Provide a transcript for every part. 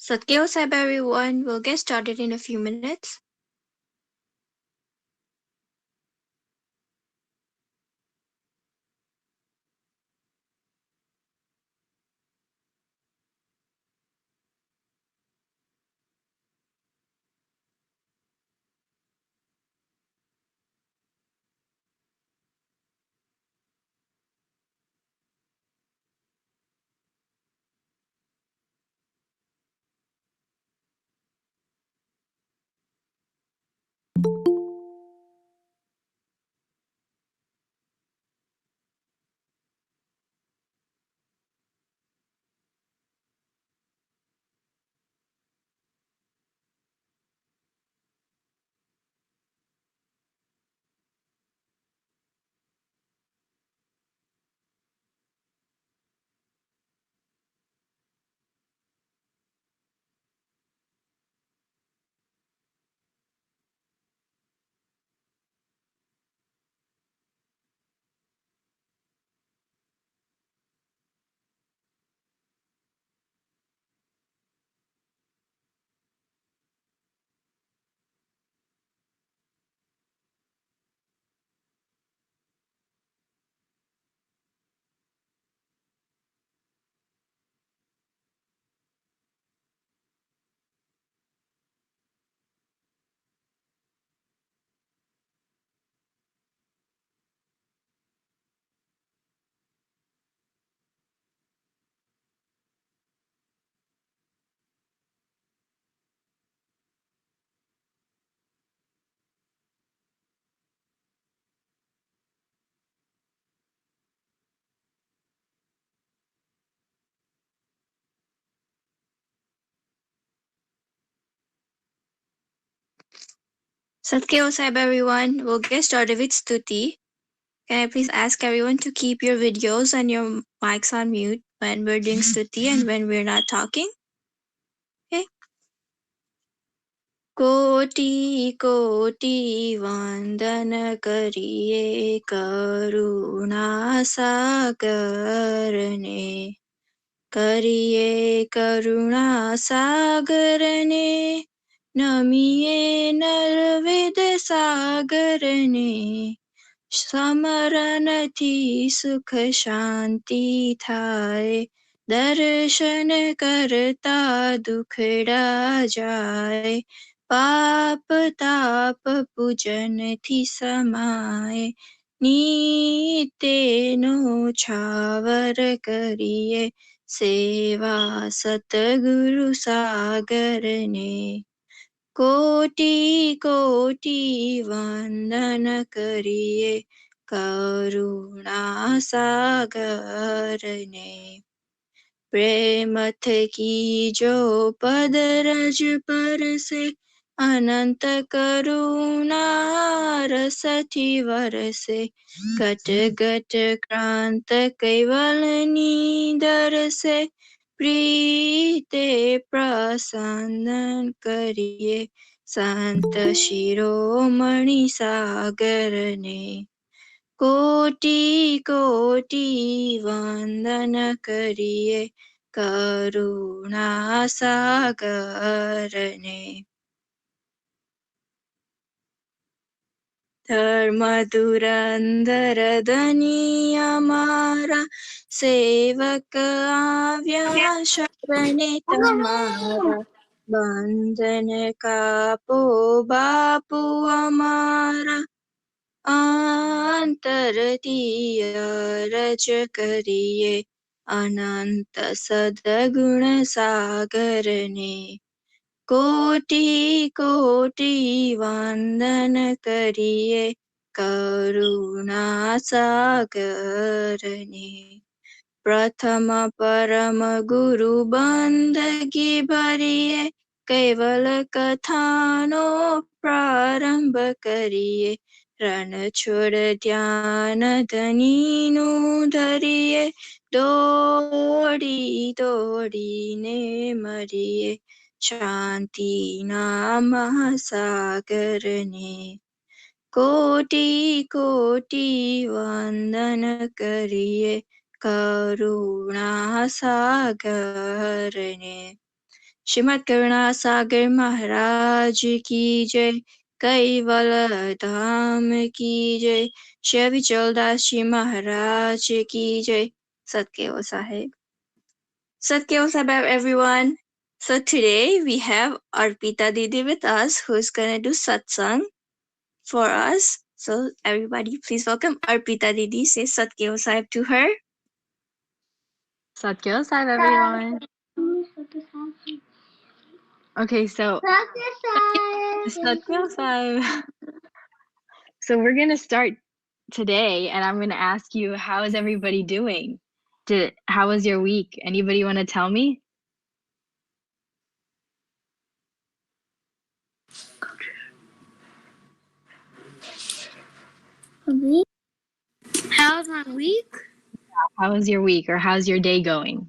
Satkyo Sahib everyone, we'll get started in a few minutes. Satkyo Sahib everyone, we'll get started with Stuti. Can I please ask everyone to keep your videos and your mics on mute when we're doing Stuti and when we're not talking? Okay. कोटि कोटि वंदन करिए करुणा सागर ने करिए करुणा सागर ने नमिए नरवेद सागर ने સ્મરણથી સુખ શાંતિ થાય દર્શન કરતા દુખડા જાય પાપ તાપ પૂજનથી સમાય નિત્યનો છાવર કરીએ સેવા સતગુરુ સાગરને कोटि कोटि वंदन करिए करुणा सागर ने प्रेम थकी जो पद रज पर से अनंत करुणा रसथी वरसे घट घट क्रांत कैवलनी दर से प्रीते प्रसन्न करिए संत शिरोमणि सागर ने कोटि कोटि वंदन करिए करुणा सागर ने धर्म धुरंधर धनी हमारा सेवक आव्या शरणे तुम्हारा बंधन कापो बापू हमारा अंतरतीय रज करिए अनंत सदगुण सागर ने कोटि कोटि वंदन करिए करुणा सागर ने प्रथम परम गुरु बंदगी भरिए केवल कथानो प्रारंभ करिए रण छोड़ ध्यान धनीनु धरिए दौड़ी दौड़ीने मरिए शांति नाम सागर ने कोटि कोटि वंदन करिए करुणा सागर ने श्रीमद् करुणा सागर महाराज की जय, कैवल धाम की जय, श्री विचलदास जी महाराज की जय, Satguru Sahib. Satguru Sahib, everyone. So today we have Arpita Didi with us, who's gonna do satsang for us. So everybody, please welcome Arpita Didi. Say Satguru Sahib to her. Satkyo Sahib, everyone. Okay, so Satkyo Sahib. So we're gonna start today, and I'm gonna ask you, how is everybody doing? How was your week? Anybody want to tell me? How's my week? How was your week, or how's your day going?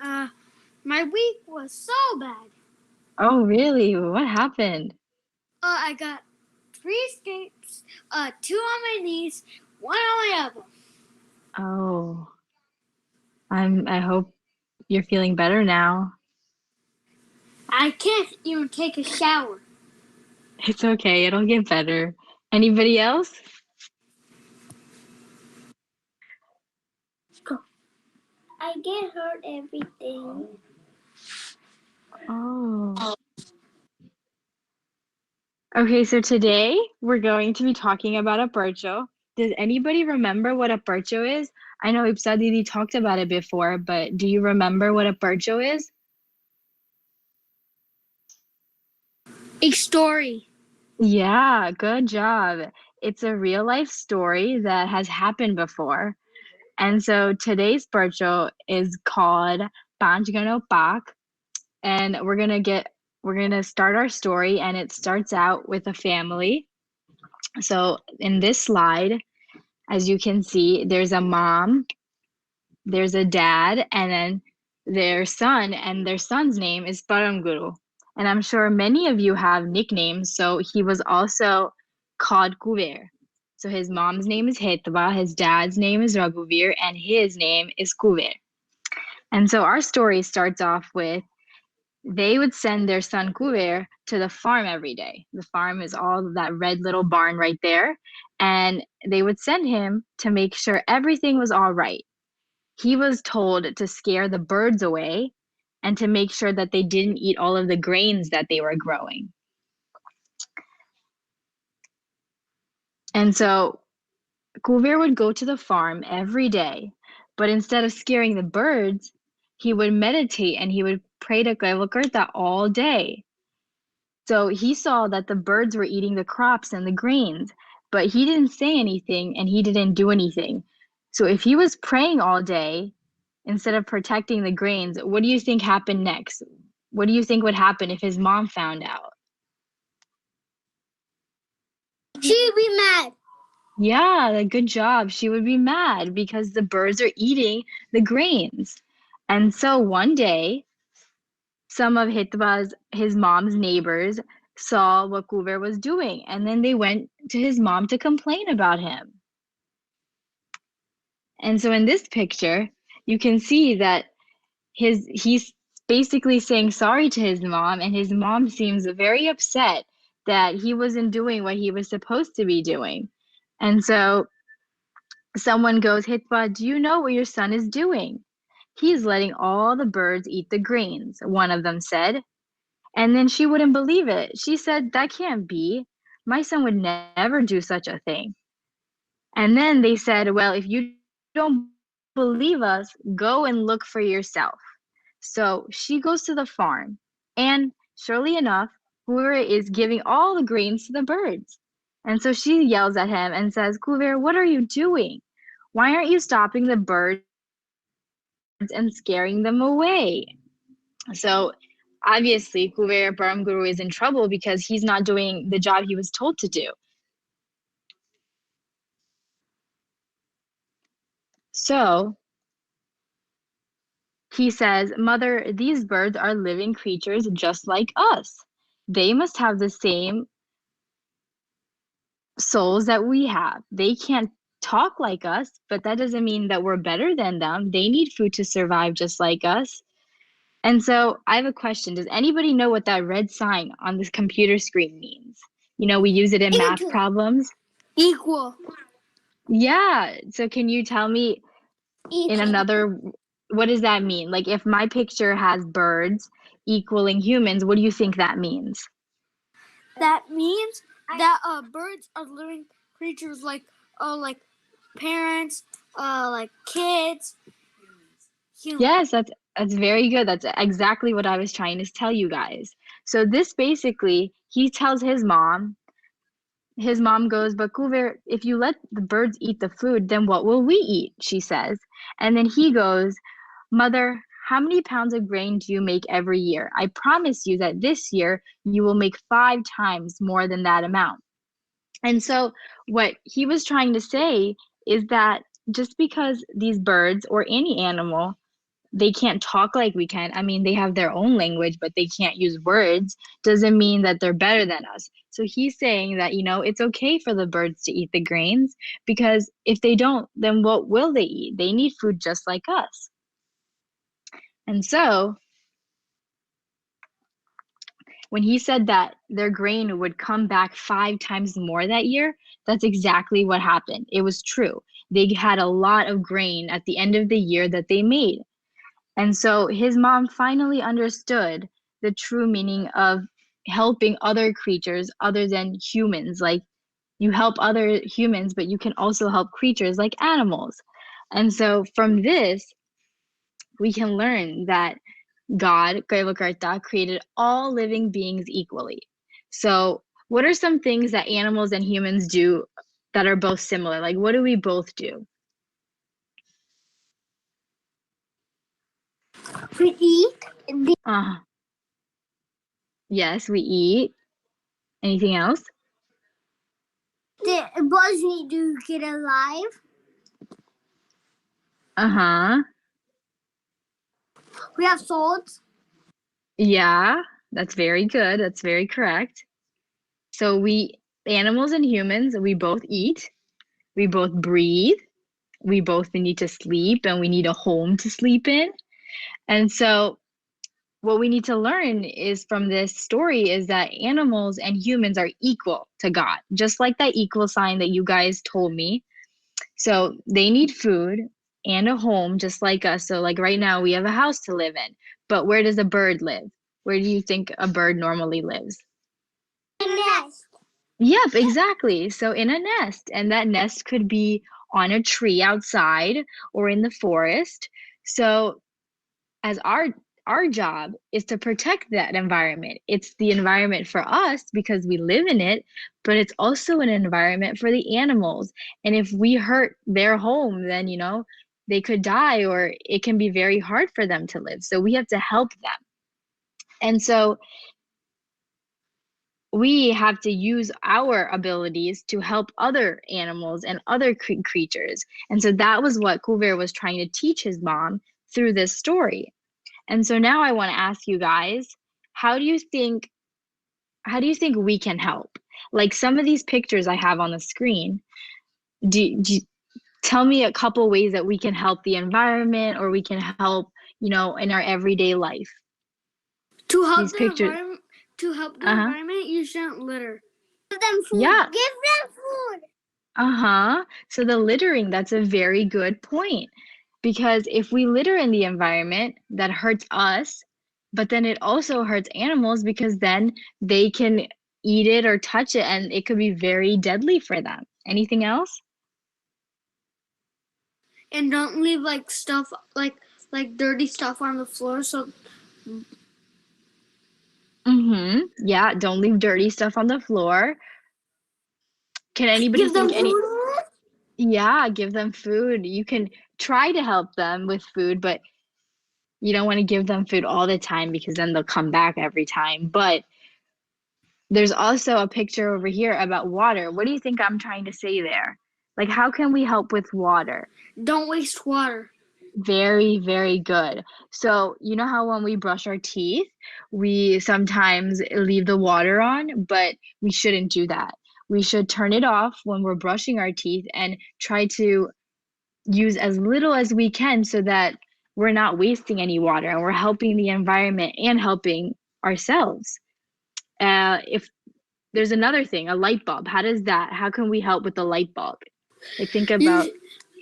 My week was so bad. Oh, really? What happened? I got 3 escapes, 2 on my knees, 1 on my elbow. Oh, I hope you're feeling better now. I can't even take a shower. It's okay, it'll get better. Anybody else? I get hurt everything. Oh. Okay, so today we're going to be talking about a bircho. Does anybody remember what a bircho is? I know Ipsa Didi talked about it before, but do you remember what a bircho is? A story. Yeah, good job. It's a real life story that has happened before. And so today's bircho is called Panch Gano Pak, and we're gonna start our story, and it starts out with a family. So in this slide, as you can see, there's a mom, there's a dad, and then their son, and their son's name is Paramguru. And I'm sure many of you have nicknames, so he was also called Kuver. So his mom's name is Hetva, his dad's name is Raghuvir, and his name is Kuver. And so our story starts off with they would send their son Kuver to the farm every day. The farm is all that red little barn right there. And they would send him to make sure everything was all right. He was told to scare the birds away and to make sure that they didn't eat all of the grains that they were growing. And so Kuver would go to the farm every day, but instead of scaring the birds, he would meditate and he would pray to Kaivakarta all day. So he saw that the birds were eating the crops and the grains, but he didn't say anything and he didn't do anything. So if he was praying all day instead of protecting the grains, what do you think happened next? What do you think would happen if his mom found out? She'd be mad. Yeah, good job. She would be mad because the birds are eating the grains. And so one day, some of his mom's neighbors saw what Kuver was doing, and then they went to his mom to complain about him. And so in this picture, you can see that he's basically saying sorry to his mom, and his mom seems very upset that he wasn't doing what he was supposed to be doing. And so someone goes, Hitwa, do you know what your son is doing? He's letting all the birds eat the grains, one of them said. And then she wouldn't believe it. She said, that can't be. My son would never do such a thing. And then they said, well, if you don't believe us, go and look for yourself. So she goes to the farm, and surely enough, Kuver is giving all the grains to the birds. And so she yells at him and says, Kuver, what are you doing? Why aren't you stopping the birds and scaring them away? So obviously, Kuver Paramguru is in trouble because he's not doing the job he was told to do. So he says, Mother, these birds are living creatures just like us. They must have the same souls that we have. They can't talk like us, but that doesn't mean that we're better than them. They need food to survive just like us. And so I have a question. Does anybody know what that red sign on this computer screen means? You know, we use it in math problems. Equal. Yeah. So can you tell me in another, what does that mean? Like if my picture has birds equaling humans, what do you think that means? That means that birds are living creatures like parents, like kids. Humans. Yes, that's very good. That's exactly what I was trying to tell you guys. So this basically, he tells his mom goes, but Kuver, if you let the birds eat the food, then what will we eat? She says. And then he goes, Mother, how many pounds of grain do you make every year? I promise you that this year you will make 5 times more than that amount. And so, what he was trying to say is that just because these birds or any animal they can't talk like we can. I mean, they have their own language, but they can't use words, doesn't mean that they're better than us. So he's saying that, you know, it's okay for the birds to eat the grains because if they don't, then what will they eat? They need food just like us. And so when he said that their grain would come back 5 times more that year, that's exactly what happened. It was true. They had a lot of grain at the end of the year that they made. And so his mom finally understood the true meaning of helping other creatures other than humans. Like you help other humans, but you can also help creatures like animals. And so from this, we can learn that God, Kaivakarta, created all living beings equally. So what are some things that animals and humans do that are both similar? Like what do we both do? We eat. Uh, yes, we eat. Anything else? The bugs need to get alive. Uh-huh. We have souls. Yeah, that's very good. That's very correct. So animals and humans, we both eat, we both breathe, we both need to sleep, and we need a home to sleep in. And so what we need to learn is from this story is that animals and humans are equal to God, just like that equal sign that you guys told me. So they need food and a home just like us. So like right now we have a house to live in. But where does a bird live? Where do you think a bird normally lives? A nest. Yep, exactly. So in a nest, and that nest could be on a tree outside or in the forest. So as our job is to protect that environment. It's the environment for us because we live in it, but it's also an environment for the animals. And if we hurt their home, then you know, they could die or it can be very hard for them to live. So we have to help them. And so we have to use our abilities to help other animals and other creatures. And so that was what Kuver was trying to teach his mom through this story. And so now I want to ask you guys, how do you think we can help? Like some of these pictures I have on the screen, do you tell me a couple ways that we can help the environment or we can help, you know, in our everyday life? To help These the pictures. environment, Uh-huh. you shouldn't litter. Give them food. Yeah. Give them food. Uh-huh. So the littering, that's a very good point. Because if we litter in the environment, that hurts us, but then it also hurts animals because then they can eat it or touch it and it could be very deadly for them. Anything else? And don't leave stuff like dirty stuff on the floor. So Mm-hmm. Yeah, don't leave dirty stuff on the floor. Can anybody give them think any food. Yeah, give them food. You can try to help them with food, but you don't want to give them food all the time because then they'll come back every time. But there's also a picture over here about water. What do you think I'm trying to say there? Like, how can we help with water? Don't waste water. Very, very good. So, you know how when we brush our teeth, we sometimes leave the water on, but we shouldn't do that. We should turn it off when we're brushing our teeth and try to use as little as we can so that we're not wasting any water and we're helping the environment and helping ourselves. If there's another thing, a light bulb, how can we help with the light bulb? Like think about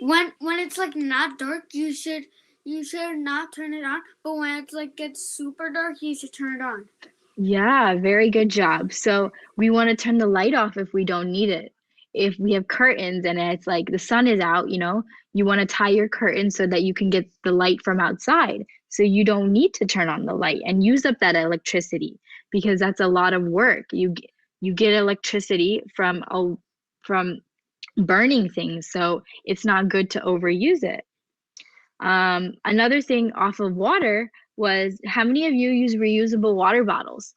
when it's like not dark, you should not turn it on, but when it's like gets super dark, you should turn it on. Yeah, very good job. So we want to turn the light off if we don't need it. If we have curtains and it's like the sun is out, you want to tie your curtains so that you can get the light from outside. So you don't need to turn on the light and use up that electricity because that's a lot of work. You get electricity from burning things, so it's not good to overuse it. Another thing off of water was, how many of you use reusable water bottles?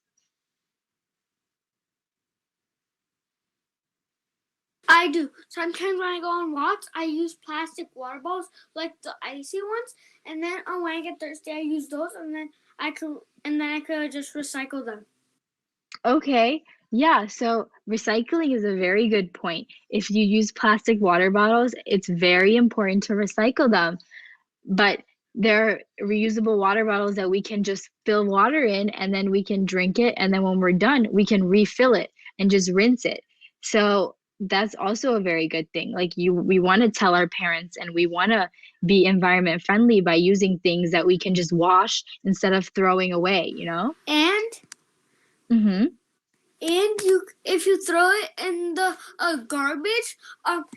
I do. Sometimes when I go on walks, I use plastic water bottles, like the icy ones, and then when I get thirsty, I use those, and then I could just recycle them. Okay, yeah, so recycling is a very good point. If you use plastic water bottles, it's very important to recycle them. But there are reusable water bottles that we can just fill water in and then we can drink it. And then when we're done, we can refill it and just rinse it. So that's also a very good thing. Like we want to tell our parents and we want to be environment friendly by using things that we can just wash instead of throwing away, And Mm-hmm. And if you throw it in the garbage,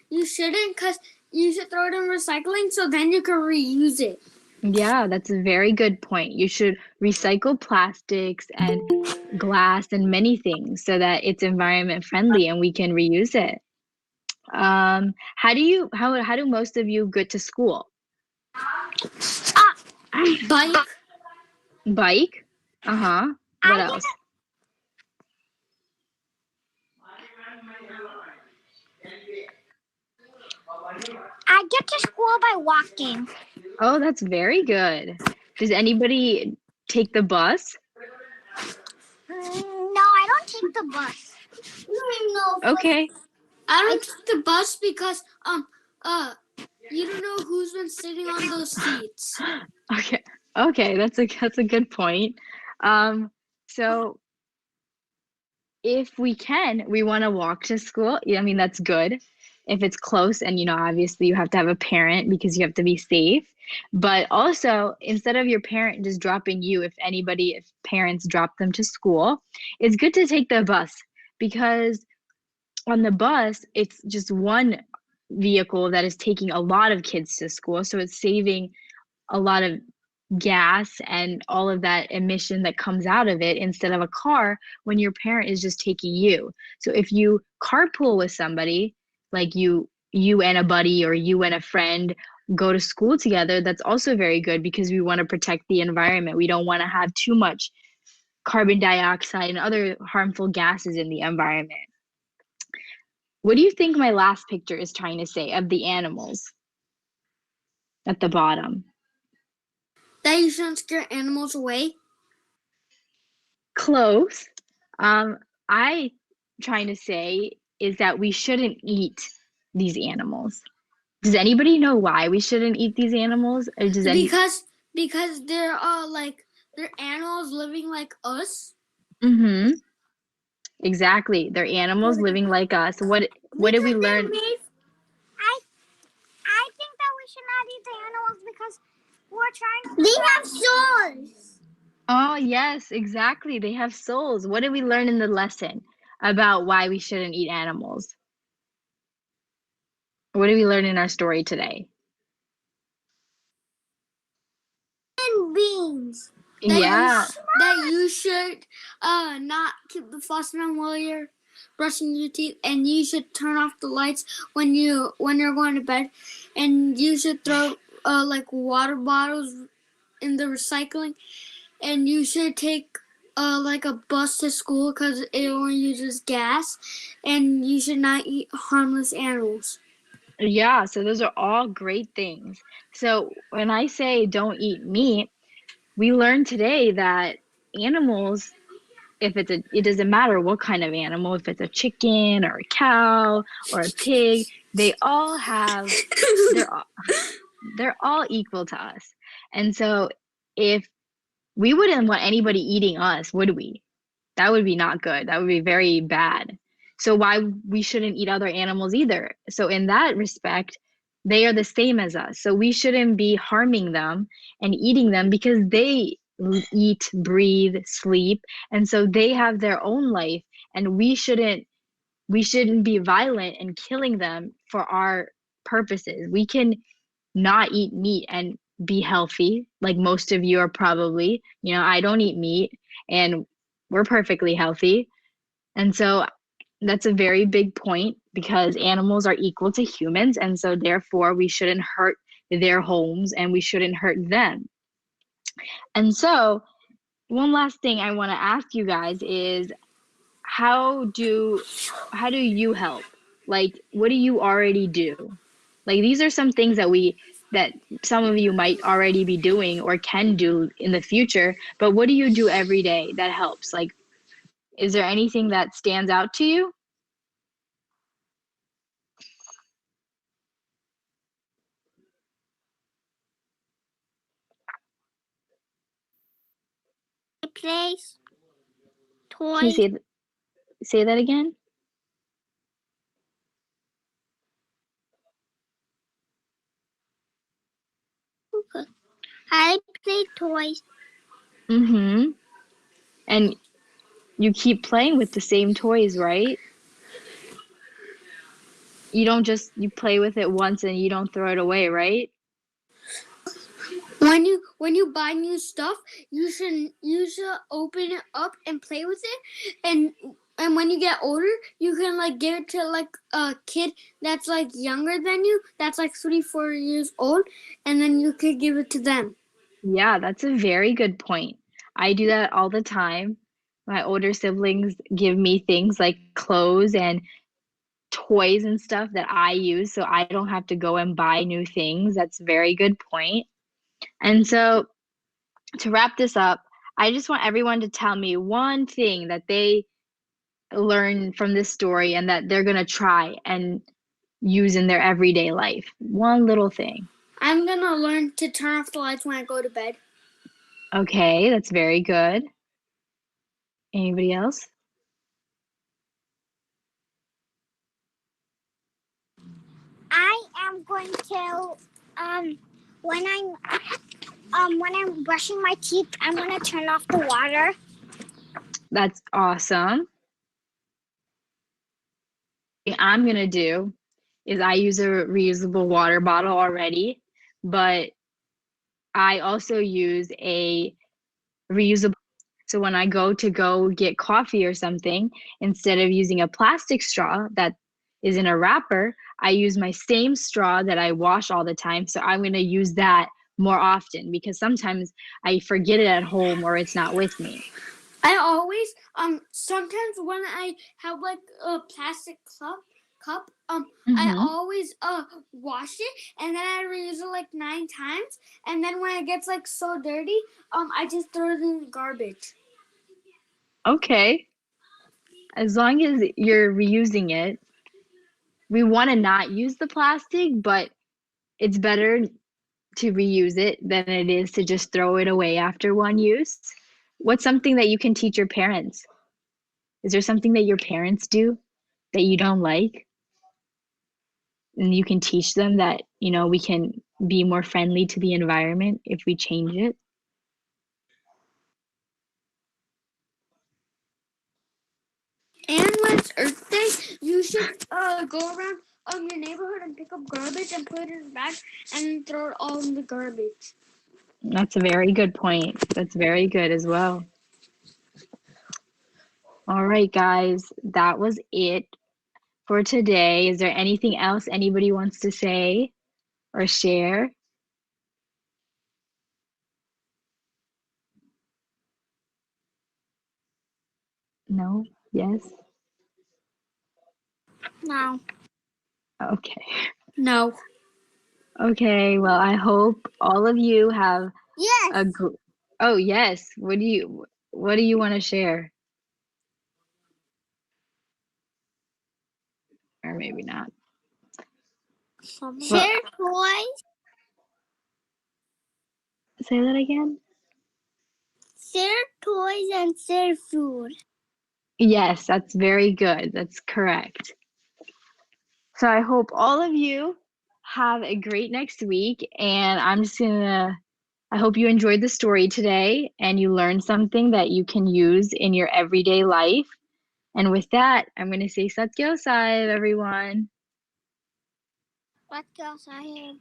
you shouldn't, because you should throw it in recycling so then you can reuse it. Yeah, that's a very good point. You should recycle plastics and glass and many things so that it's environment friendly and we can reuse it. How do most of you get to school? Bike. Bike? Uh-huh. What else? I get to school by walking. Oh, that's very good. Does anybody take the bus? No, I don't take the bus. No. Okay. I don't take the bus because you don't know who's been sitting on those seats. Okay, that's a good point. So if we can, we want to walk to school. I mean, that's good. If it's close and obviously you have to have a parent because you have to be safe. But also, instead of your parent just dropping you, if parents drop them to school, it's good to take the bus because on the bus, it's just one vehicle that is taking a lot of kids to school. So it's saving a lot of gas and all of that emission that comes out of it instead of a car when your parent is just taking you. So if you carpool with somebody, like you and a buddy or you and a friend go to school together, that's also very good because we want to protect the environment. We don't want to have too much carbon dioxide and other harmful gases in the environment. What do you think my last picture is trying to say of the animals at the bottom? That you shouldn't scare animals away? Close. I trying to say is that we shouldn't eat these animals. Does anybody know why we shouldn't eat these animals? Or because they're they're animals living like us. Mm-hmm. Exactly. They're animals living like us. What did we learn? I think that we should not eat the animals because we're trying to. They have souls. Oh, yes, exactly. They have souls. What did we learn in the lesson about why we shouldn't eat animals? What did we learn in our story today? And beans. That you should not keep the flossing on while you're brushing your teeth, and you should turn off the lights when you're going to bed, and you should throw water bottles in the recycling, and you should take a bus to school because it only uses gas, and you should not eat harmless animals. Yeah, so those are all great things. So when I say don't eat meat, we learned today that animals, it doesn't matter what kind of animal, if it's a chicken or a cow or a pig, they're all equal to us. And so if we wouldn't want anybody eating us, would we? That would be not good. That would be very bad. So why we shouldn't eat other animals either. So in that respect, they are the same as us. So we shouldn't be harming them and eating them because they eat, breathe, sleep, and so they have their own life, and we shouldn't be violent and killing them for our purposes. We can not eat meat and be healthy, like most of you are probably. I don't eat meat and we're perfectly healthy. And so that's a very big point because animals are equal to humans. And so therefore, we shouldn't hurt their homes and we shouldn't hurt them. And so, one last thing I want to ask you guys is how do you help? Like, what do you already do? Like, these are some things that some of you might already be doing or can do in the future, but what do you do every day that helps? Like, is there anything that stands out to you? Place Can you toys. say that again? I play toys. Mm-hmm. And you keep playing with the same toys, right? You don't just you play with it once and you don't throw it away, right? When you buy new stuff, you should open it up and play with it, and when you get older, you can like give it to like a kid that's like younger than you, that's like 3-4 years old, and then you could give it to them. Yeah, that's a very good point. I do that all the time. My older siblings give me things like clothes and toys and stuff that I use, so I don't have to go and buy new things. That's a very good point. And so to wrap this up, I just want everyone to tell me one thing that they learn from this story and that they're going to try and use in their everyday life. One little thing. I'm gonna learn to turn off the lights when I go to bed. Okay, that's very good. Anybody else? I am going to when I'm brushing my teeth, I'm gonna turn off the water. That's awesome. What I'm going to do is I use a reusable water bottle already, but I also use a reusable. So when I go get coffee or something, instead of using a plastic straw that is in a wrapper, I use my same straw that I wash all the time. So I'm going to use that more often because sometimes I forget it at home or it's not with me. I always sometimes when I have like a plastic cup I always wash it and then I reuse it like 9 times, and then when it gets like so dirty, I just throw it in the garbage. Okay. As long as you're reusing it, we want to not use the plastic, but it's better to reuse it than it is to just throw it away after one use. What's something that you can teach your parents? Is there something that your parents do that you don't like? And you can teach them that, we can be more friendly to the environment if we change it. And when it's Earth Day, you should go around your neighborhood and pick up garbage and put it in a bag and throw it all in the garbage. That's a very good point. That's very good as well. All right, guys, that was it for today. Is there anything else anybody wants to say or share? No? Yes? No. Okay. No. Okay, well, I hope all of you have Yes. a Oh, yes. What do you want to share? Or maybe not. Well, Share toys. Say that again? Share toys and share food. Yes, that's very good. That's correct. So I hope all of you have a great next week. And I hope you enjoyed the story today and you learned something that you can use in your everyday life. And with that, I'm going to say Satyosai, everyone. What else I have?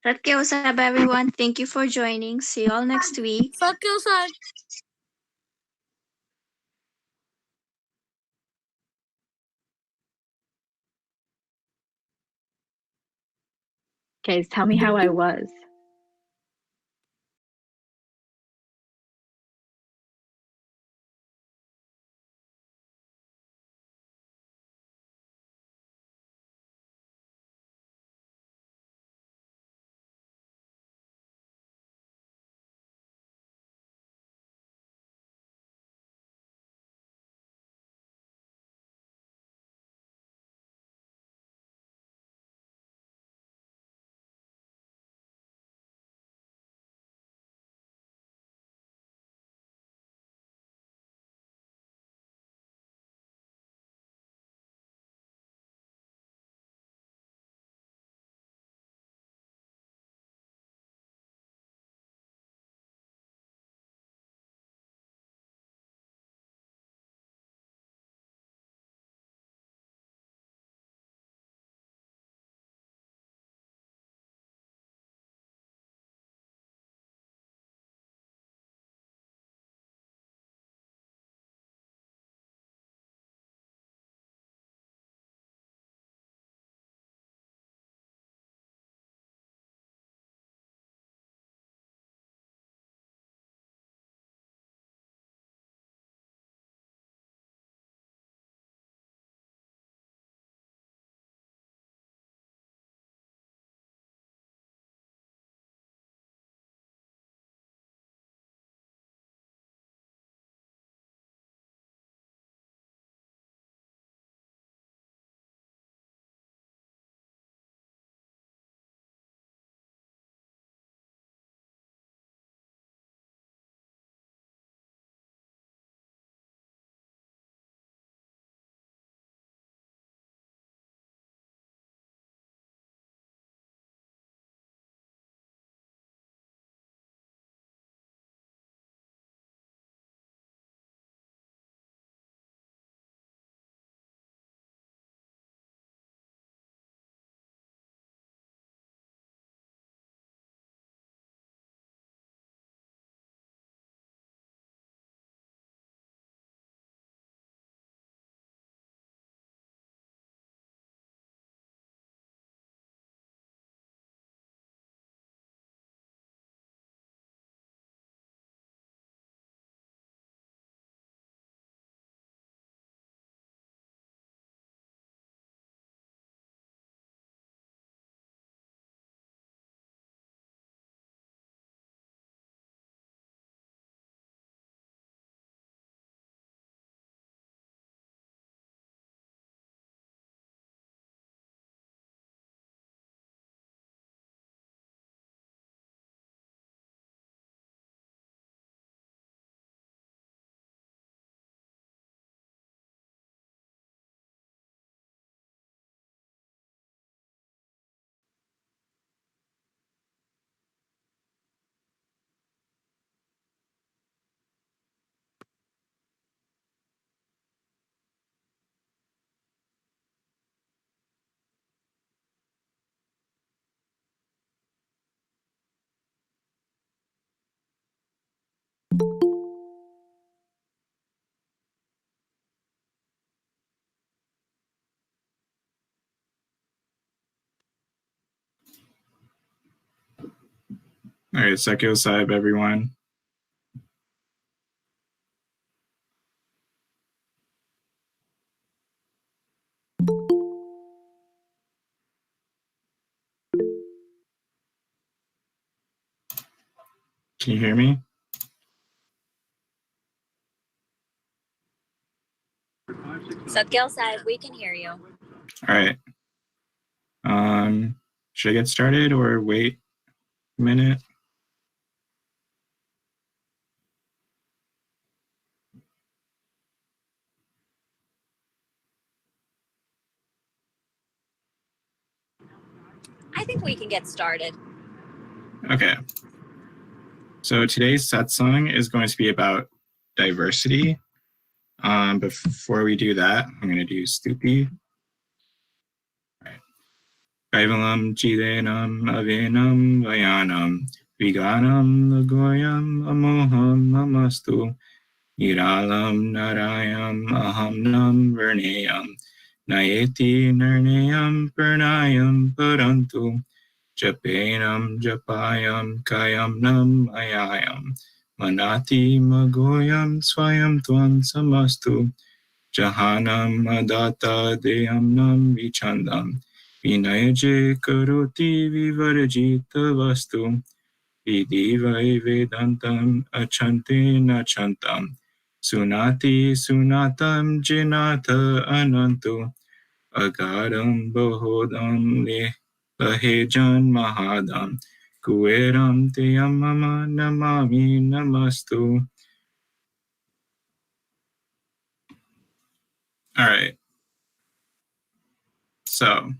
Satya Usab, everyone. Thank you for joining. See you all next week. Satyosai. Guys, tell me how I was. All right, Sekyo Saib, everyone. Can you hear me? Satyal Saib, we can hear you. All right. Should I get started or wait? minute. I think we can get started. Okay. So today's satsang is going to be about diversity. Before we do that, I'm going to do stuti. Kaivalam chidenam avenam vayanam viganam lagoyam amoham namastu niralam narayam ahamnam vernayam nayeti nirnayam purnayam parantu japenam japayam kayam nam ayayam manati magoyam swayam tvam samastu jahanam adata deyam nam vichandam Vinayaje karoti vivarajita vastu Vidivai vedantam achante nachantam Sunati sunatam jinata anantu Agaram bohodam lahejan mahadam Kueram teyamama namami namastu. All right. So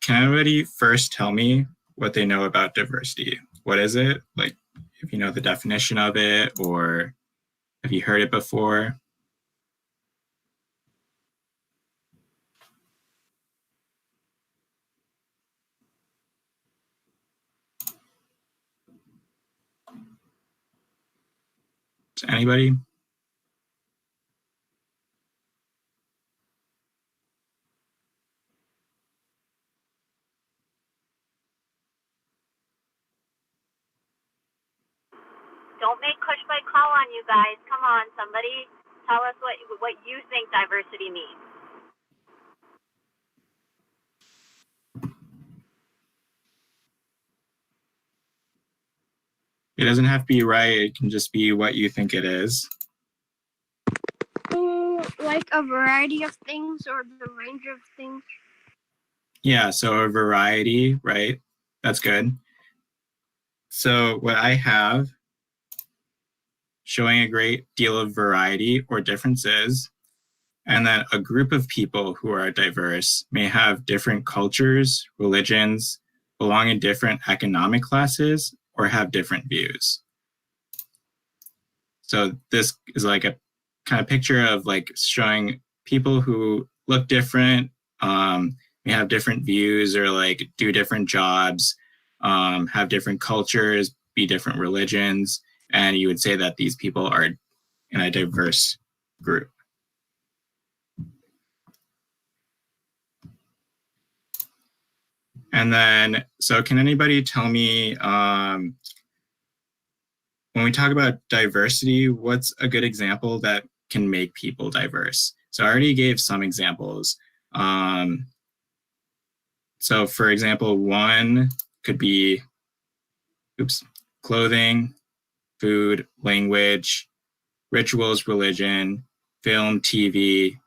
can everybody first tell me what they know about diversity? What is it? Like, if you know the definition of it, or have you heard it before? Anybody? Don't make push-by call on you guys. Come on, somebody tell us what you think diversity means. It doesn't have to be right. It can just be what you think it is. Like a variety of things or the range of things. Yeah, so a variety, right? That's good. So what I have showing a great deal of variety or differences, and that a group of people who are diverse may have different cultures, religions, belong in different economic classes, or have different views. So this is like a kind of picture of like showing people who look different, may have different views or like do different jobs, have different cultures, be different religions, and you would say that these people are in a diverse group. And then, so can anybody tell me, when we talk about diversity, what's a good example that can make people diverse? So I already gave some examples. So for example, one could be, clothing, food, language, rituals, religion, film, TV,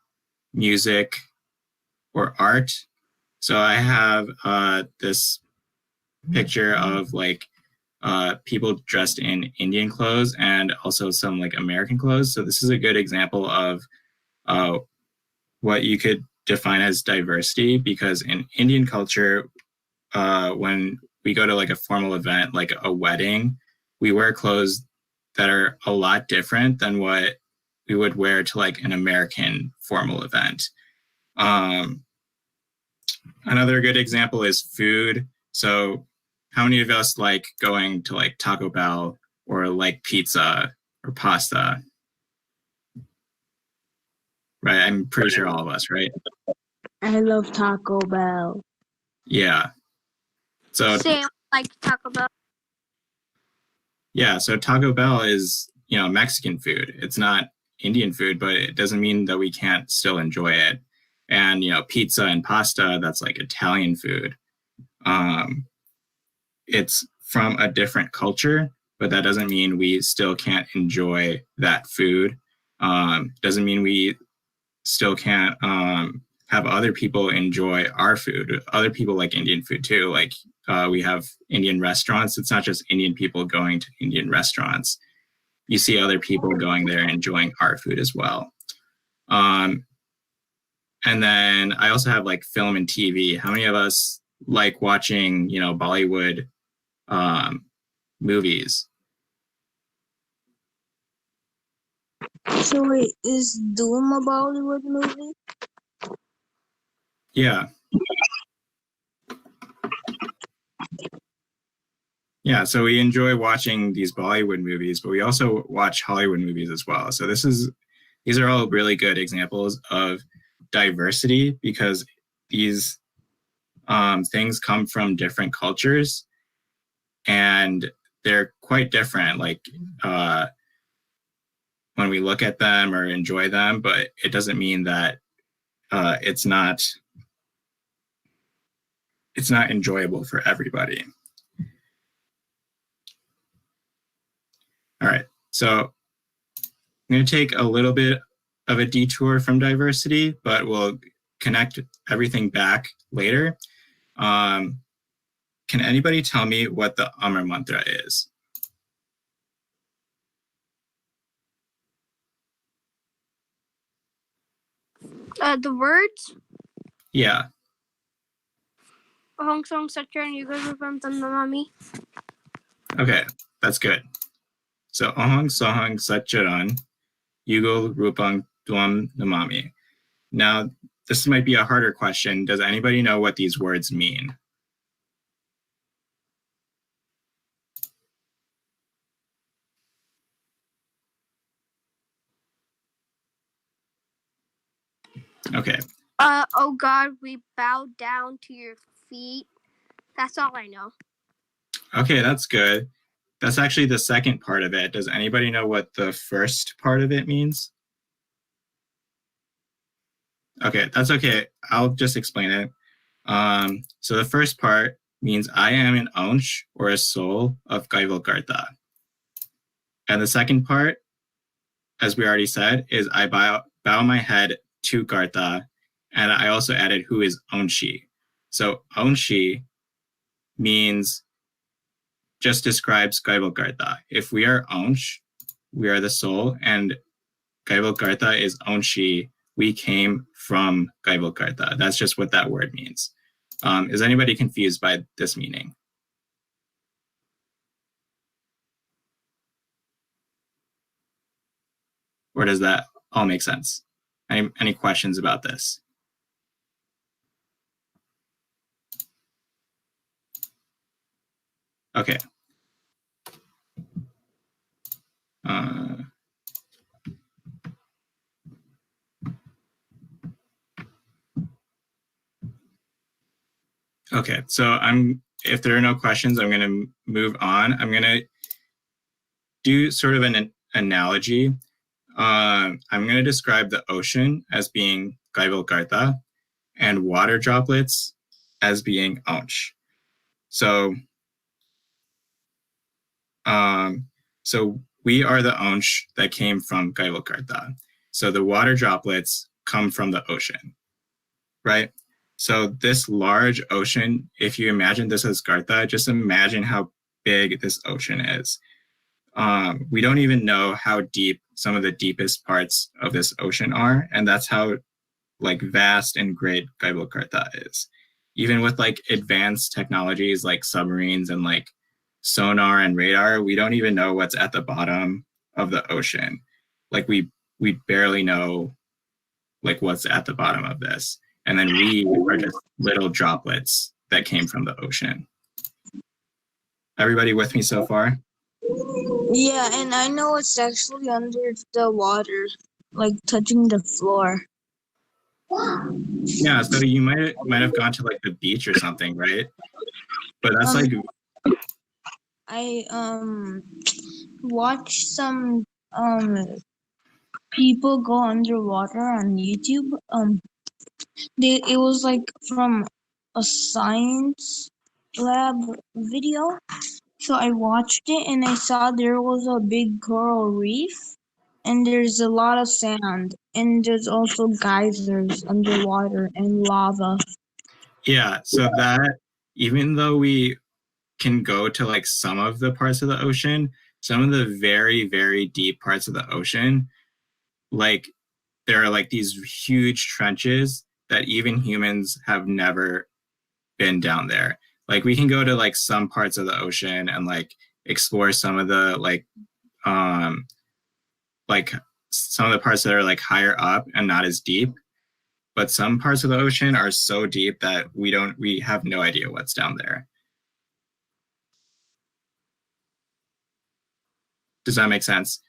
music, or art. So I have this picture of like people dressed in Indian clothes and also some like American clothes. So this is a good example of what you could define as diversity, because in Indian culture, when we go to like a formal event, like a wedding, we wear clothes that are a lot different than what we would wear to like an American formal event. Another good example is food. So how many of us like going to like Taco Bell or like pizza or pasta? Right, I'm pretty sure all of us, right? I love Taco Bell. Yeah. So Same, like Taco Bell. yeah, so Taco Bell is, you know, Mexican food. It's not Indian food, but it doesn't mean that we can't still enjoy it. And, you know, pizza and pasta, that's like Italian food. It's from a different culture, but that doesn't mean we still can't enjoy that food. Doesn't mean we still can't have other people enjoy our food. Other people like Indian food too. Like we have Indian restaurants. It's not just Indian people going to Indian restaurants. You see other people going there and enjoying our food as well. And then I also have like film and TV. How many of us like watching, Bollywood movies? So wait, is Doom a Bollywood movie? Yeah. Yeah, so we enjoy watching these Bollywood movies, but we also watch Hollywood movies as well. So these are all really good examples of diversity because these things come from different cultures and they're quite different. Like when we look at them or enjoy them, but it doesn't mean that it's not enjoyable for everybody. All right, so I'm going to take a little bit of a detour from diversity, but we'll connect everything back later. Can anybody tell me what the Amar Mantra is? The words Yeah. Hong Song Satcher and Yuga Rupam Tandamami. Okay, that's good. So Ahang Sahang Satcharan Yugal Rupang Dwam Namami. Now, this might be a harder question. Does anybody know what these words mean? Okay. Oh God, we bow down to your feet. That's all I know. Okay, that's good. That's actually the second part of it. Does anybody know what the first part of it means? Okay, that's okay. I'll just explain it. So the first part means I am an ansh or a soul of Kaivalkarta. And the second part, as we already said, is I bow my head to Karta. And I also added who is Onshi. So Onshi means just describes Kaivalkarta. If we are Onsh, we are the soul, and Kaivalkarta is Onshi. We came from Kaivalkarta. That's just what that word means. Is anybody confused by this meaning? Or does that all make sense? Any questions about this? Okay. Okay, so if there are no questions, I'm going to move on. I'm going to do sort of an analogy. I'm going to describe the ocean as being Kaivalkarta and water droplets as being Ansh. So we are the Ansh that came from Kaivalkarta. So the water droplets come from the ocean, right? So this large ocean, if you imagine this as Karta, just imagine how big this ocean is. We don't even know how deep some of the deepest parts of this ocean are, and that's how like vast and great Kaivalkarta is. Even with like advanced technologies like submarines and like sonar and radar, we don't even know what's at the bottom of the ocean. Like we barely know like what's at the bottom of this. And then we are just little droplets that came from the ocean. Everybody with me so far? Yeah, and I know it's actually under the water, like touching the floor. Yeah, so you might have gone to like the beach or something, right? But that's like I watched some people go underwater on YouTube. It was like from a science lab video. So I watched it and I saw there was a big coral reef and there's a lot of sand and there's also geysers underwater and lava. Yeah, so that even though we can go to like some of the parts of the ocean, some of the very, very deep parts of the ocean, like there are like these huge trenches that even humans have never been down there. Like we can go to like some parts of the ocean and like explore some of the like some of the parts that are like higher up and not as deep. But some parts of the ocean are so deep that we have no idea what's down there. Does that make sense?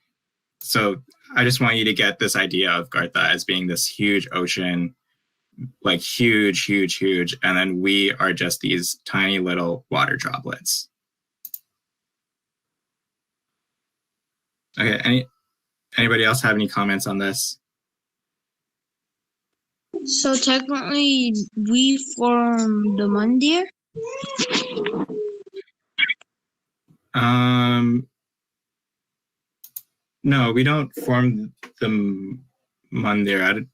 So I just want you to get this idea of Gartha as being this huge ocean, like huge, huge, huge. And then we are just these tiny little water droplets. Okay, anybody else have any comments on this? So technically, we form the Mandir. No, we don't form the Mandir.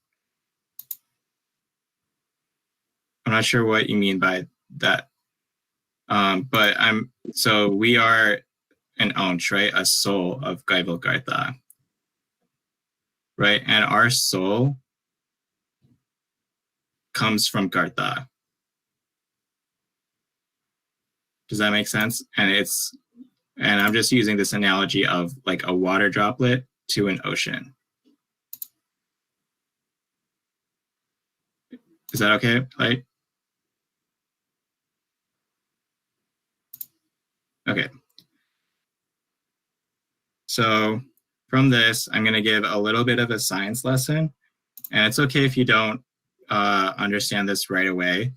I'm not sure what you mean by that. But so we are an Aunch, right? A soul of Gaival Gartha. Right? And our soul comes from Gartha. Does that make sense? And I'm just using this analogy of like a water droplet to an ocean. Is that okay? Right? Okay. So from this, I'm going to give a little bit of a science lesson. And it's okay if you don't understand this right away,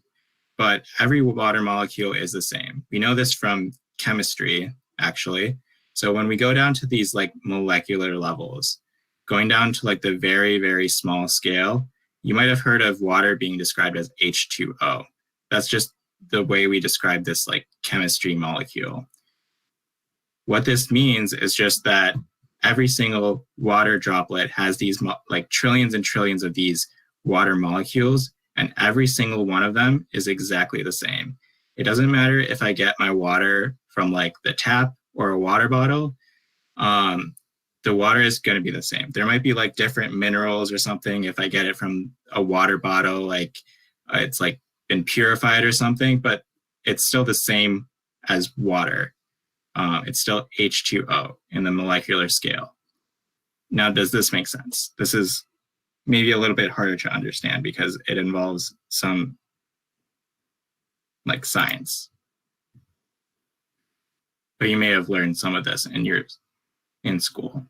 but every water molecule is the same. We know this from chemistry, actually. So when we go down to these like molecular levels, going down to like the very, very small scale, you might have heard of water being described as H2O. That's just the way we describe this like chemistry molecule. What this means is just that every single water droplet has these like trillions and trillions of these water molecules, and every single one of them is exactly the same. It doesn't matter if I get my water from like the tap or a water bottle, the water is going to be the same. There might be like different minerals or something. If I get it from a water bottle, like it's like been purified or something, but it's still the same as water. It's still H2O in the molecular scale. Now, does this make sense? This is maybe a little bit harder to understand because it involves some like science. But you may have learned some of this in school.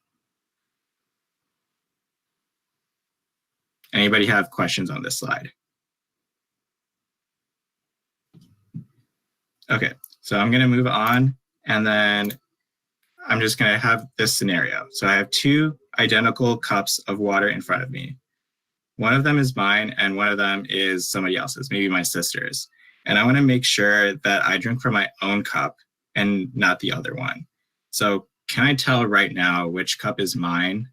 Anybody have questions on this slide? Okay, so I'm going to move on, and then I'm just going to have this scenario. So I have two identical cups of water in front of me. One of them is mine, and one of them is somebody else's, maybe my sister's. And I want to make sure that I drink from my own cup and not the other one. So can I tell right now which cup is mine?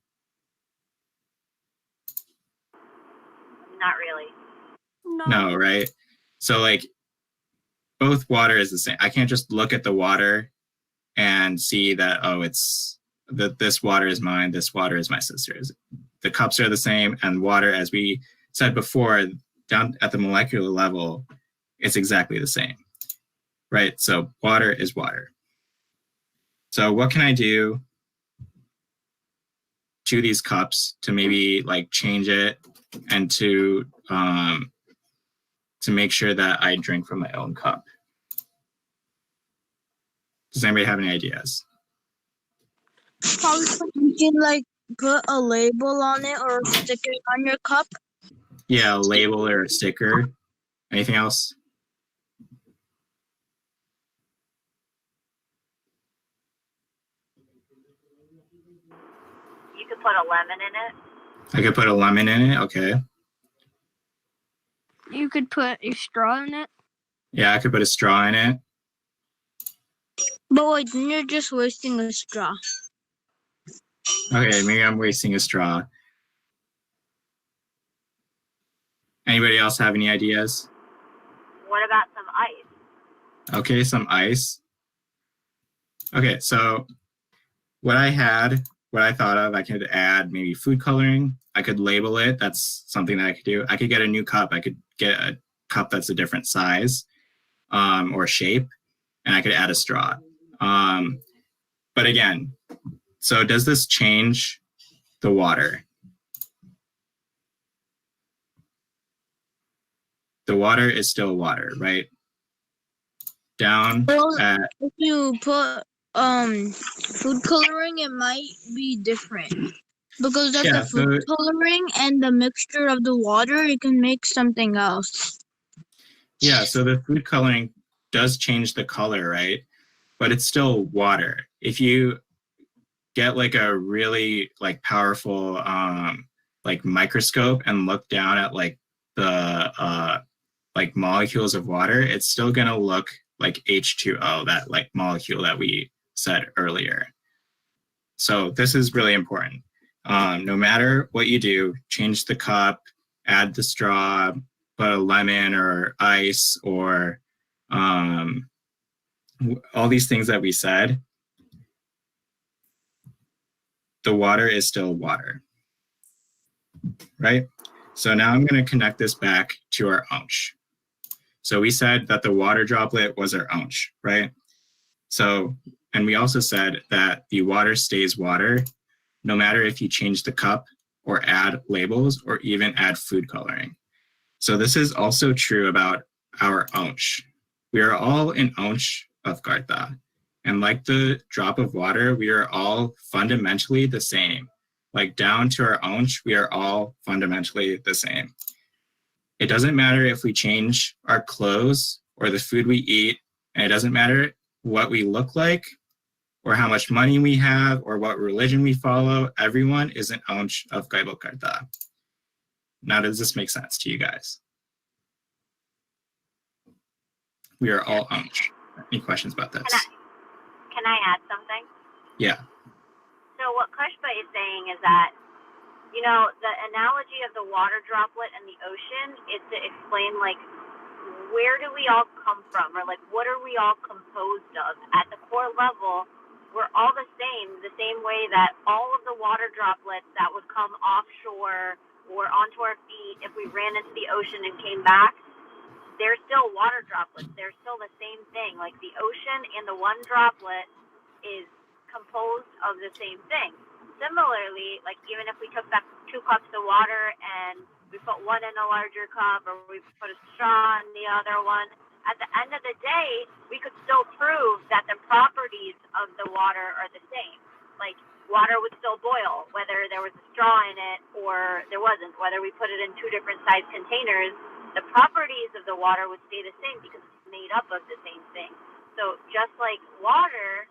Not really. No, right? So like both water is the same. I can't just look at the water and see that, oh, it's that this water is mine, this water is my sister's. The cups are the same, and water, as we said before, down at the molecular level, it's exactly the same, right? So water is water. So what can I do to these cups to maybe like change it and to make sure that I drink from my own cup? Does anybody have any ideas? You can like put a label on it or a sticker on your cup. Yeah, a label or a sticker. Anything else? You could put a lemon in it. I could put a lemon in it. Okay. You could put a straw in it. Yeah, I could put a straw in it. But wait, then you're just wasting a straw. Okay, maybe I'm wasting a straw. Anybody else have any ideas? What about some ice? Okay, some ice. Okay, so what I thought of, I could add maybe food coloring. I could label it. That's something that I could do. I could get a new cup. I could get a cup that's a different size or shape, and I could add a straw. But again, so does this change the water? The water is still water, right? Down Well, at, if you put food coloring, it might be different because that's yeah, the food coloring and the mixture of the water. It can make something else. Yeah, so the food coloring does change the color, right? But it's still water. If you get like a really like powerful like microscope and look down at like the like molecules of water, it's still gonna look like H2O, that like molecule that we said earlier. So this is really important. No matter what you do, change the cup, add the straw, put a lemon or ice or all these things that we said, the water is still water, right? So now I'm going to connect this back to our onch. So we said that the water droplet was our onch, right? So, and we also said that the water stays water, no matter if you change the cup or add labels or even add food coloring. So this is also true about our onch. We are all an onch of Karta. And like the drop of water, we are all fundamentally the same. Like down to our onch, we are all fundamentally the same. It doesn't matter if we change our clothes or the food we eat, and it doesn't matter what we look like or how much money we have or what religion we follow. Everyone is an onch of Gaibal Karta. Now, does this make sense to you guys? We are all onch. Any questions about this? Can I add something? Yeah. So what Kushba is saying is that, you know, the analogy of the water droplet and the ocean is to explain, like, where do we all come from? Or, like, what are we all composed of? At the core level, we're all the same way that all of the water droplets that would come offshore or onto our feet if we ran into the ocean and came back, they're still water droplets. They're still the same thing. Like the ocean and the one droplet is composed of the same thing. Similarly, like even if we took back 2 cups of water and we put one in a larger cup or we put a straw in the other one, at the end of the day, we could still prove that the properties of the water are the same. Like water would still boil, whether there was a straw in it or there wasn't, whether we put it in 2 different size containers, the properties of the water would stay the same because it's made up of the same thing. So just like water,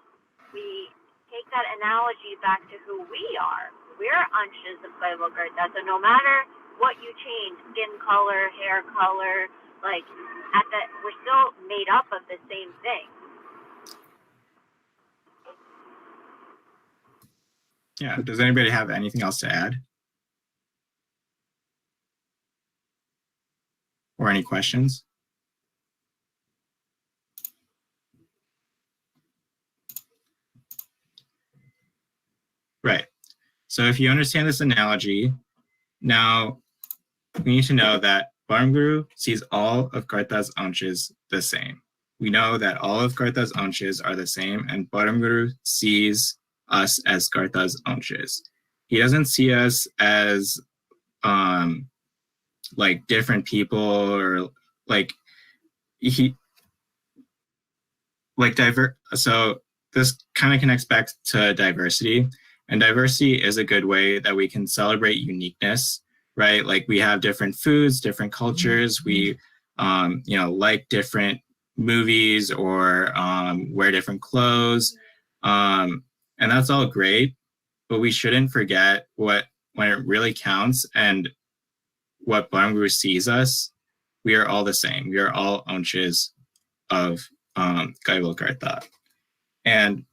we take that analogy back to who we are. We're anshas of Gaibal Karta. So no matter what you change, skin color, hair color, like we're still made up of the same thing. Yeah. Does anybody have anything else to add? Or any questions? Right. So if you understand this analogy, now we need to know that Barmguru sees all of Karta's anshas the same. We know that all of Karta's anshas are the same, and Barmguru sees us as Karta's anshas. He doesn't see us as like different people or like so this kind of connects back to diversity, and diversity is a good way that we can celebrate uniqueness, right? Like we have different foods, different cultures, we like different movies or wear different clothes, and that's all great, but we shouldn't forget when it really counts and what Barmguru sees us, we are all the same. We are all anshas of Gaibal Karta. And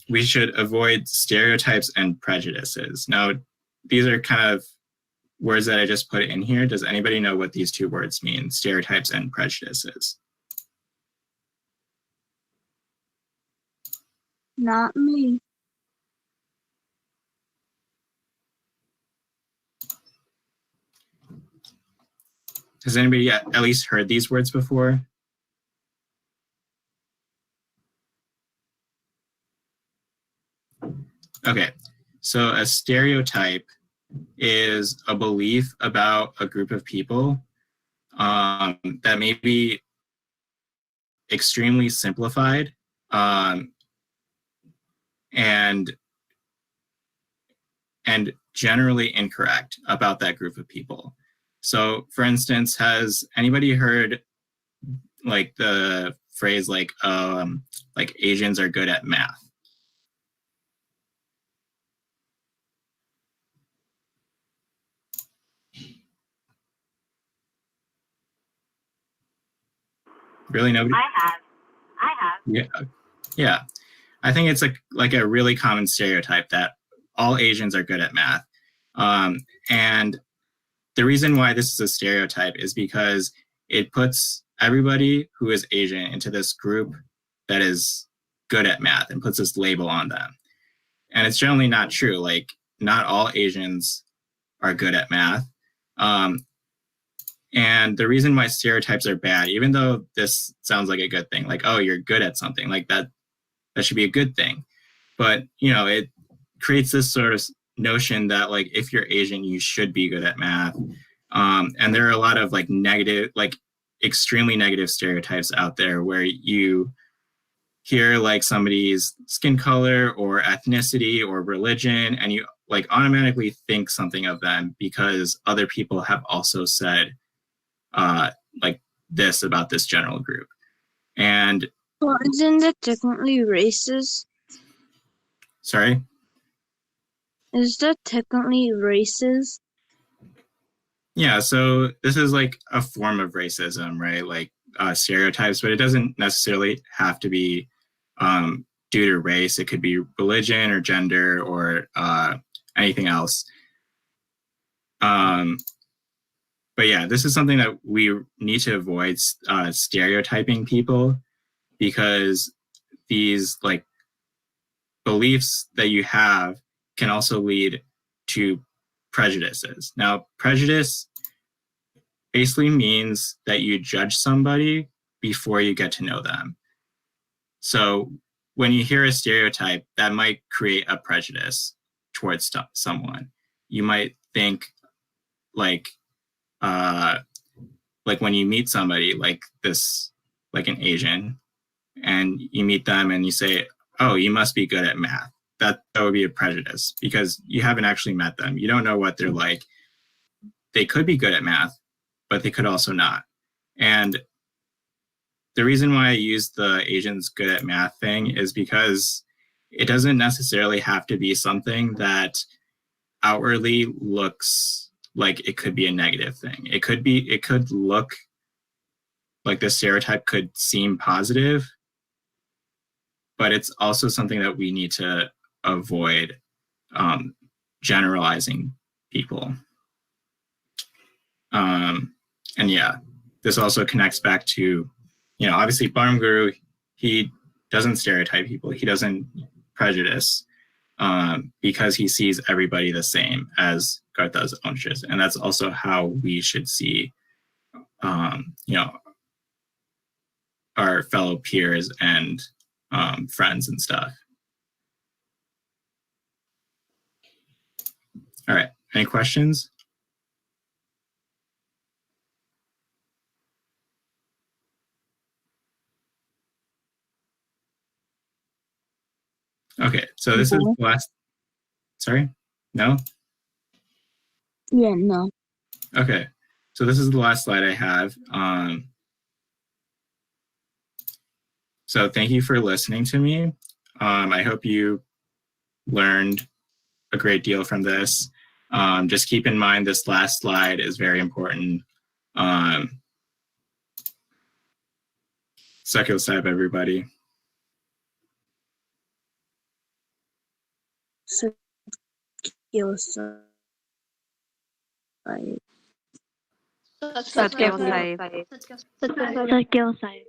we should avoid stereotypes and prejudices. Now, these are kind of words that I just put in here, does anybody know what these two words mean, stereotypes and prejudices? Not me. Has anybody at least heard these words before? Okay, so a stereotype is a belief about a group of people that may be extremely simplified and generally incorrect about that group of people. So, for instance, has anybody heard like the phrase like Asians are good at math? Really, nobody? I have. Yeah. I think it's like a really common stereotype that all Asians are good at math. And the reason why this is a stereotype is because it puts everybody who is Asian into this group that is good at math and puts this label on them. And it's generally not true. Like, not all Asians are good at math. And the reason why stereotypes are bad, even though this sounds like a good thing, like, oh, you're good at something, like that should be a good thing. But, it creates this sort of notion that, like, if you're Asian, you should be good at math. And there are a lot of like negative, like extremely negative stereotypes out there where you hear like somebody's skin color or ethnicity or religion, and you like automatically think something of them because other people have also said like this about this general group. And Well, isn't that technically racist? sorry? Is that technically racist? Yeah, so this is like a form of racism, right? Like stereotypes, but it doesn't necessarily have to be due to race. It could be religion or gender or anything else. But yeah, this is something that we need to avoid, stereotyping people, because these like beliefs that you have can also lead to prejudices. Now, prejudice basically means that you judge somebody before you get to know them. So when you hear a stereotype, that might create a prejudice towards someone. You might think like when you meet somebody like this, like an Asian, and you meet them and you say, oh, you must be good at math. That would be a prejudice because you haven't actually met them. You don't know what they're like. They could be good at math, but they could also not. And the reason why I use the Asians good at math thing is because it doesn't necessarily have to be something that outwardly looks like it could be a negative thing. It could look like the stereotype could seem positive, but it's also something that we need to avoid generalizing people. And yeah, this also connects back to, obviously Bharm Guru, he doesn't stereotype people. He doesn't prejudice because he sees everybody the same as Gartha's Onshas. And that's also how we should see, our fellow peers and friends and stuff. All right, any questions? Okay, so this is the last, sorry? No? Yeah, no. Okay, so this is the last slide I have. So thank you for listening to me. I hope you learned a great deal from this. Just keep in mind this last slide is very important. Sakyo Sahib, everybody. So, Satya Sahib. Satya Sahib.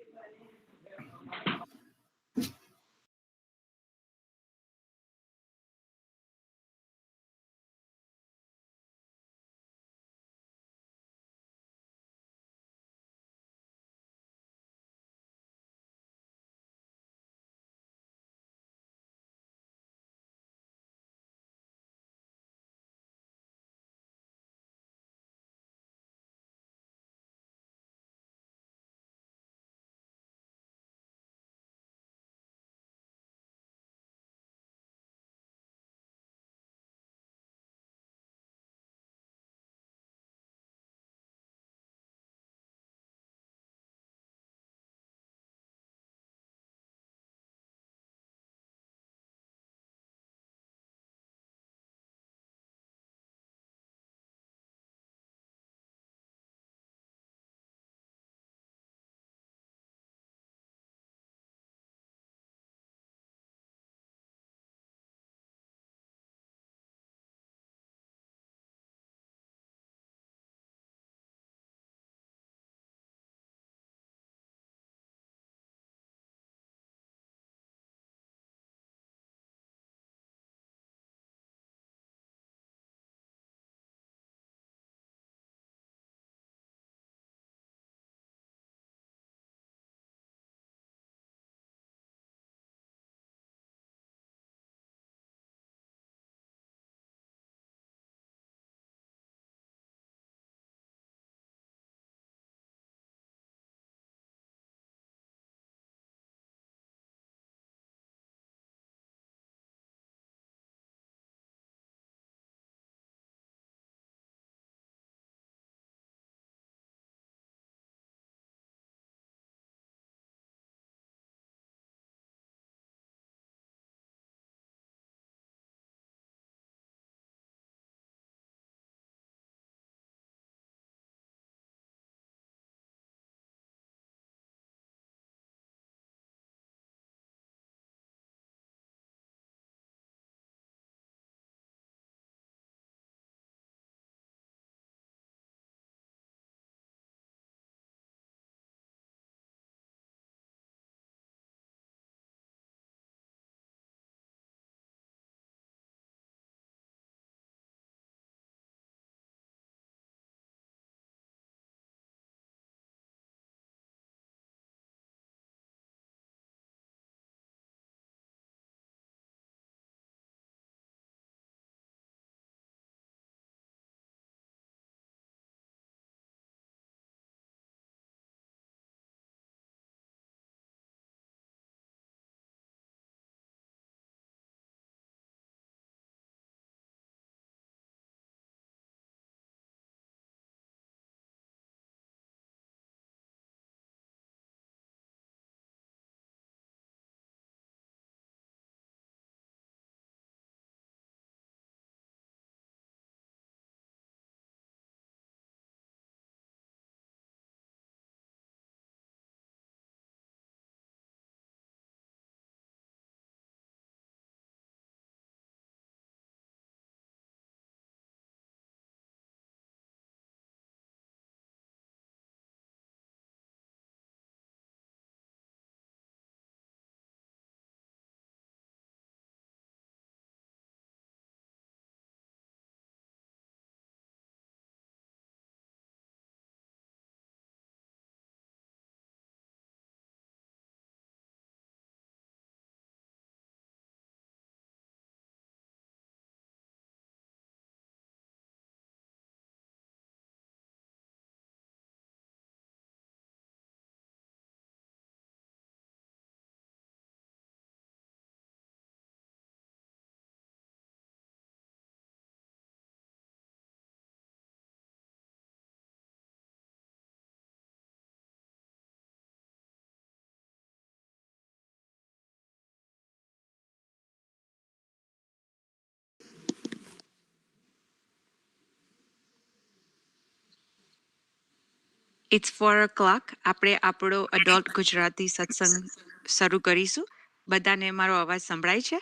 It's 4 o'clock. આપણે આપણો adult Gujarati સત્સંગ શરૂ કરીશું. બધાને મારો અવાજ સંભળાય છે?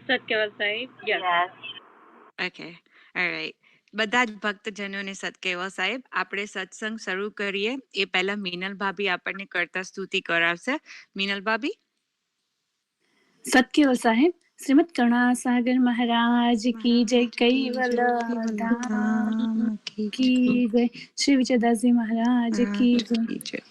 સત્કેવા સાહેબ. Yes. Okay, alright. બધા જ ભક્તજનોને સત્કેવા સાહેબ. આપણે સત્સંગ શરૂ કરીએ એ પહેલા મીનલ ભાભી આપણને કરતા સ્તુતિ કરાવશે. મીનલ ભાભી. સત્કેવા સાહેબ. શ્રીમદ કરુણાસાગર મહારાજ કી જય. કૈવલ ધામ કી જય. શ્રી વિજયદાસજી મહારાજ કી જય.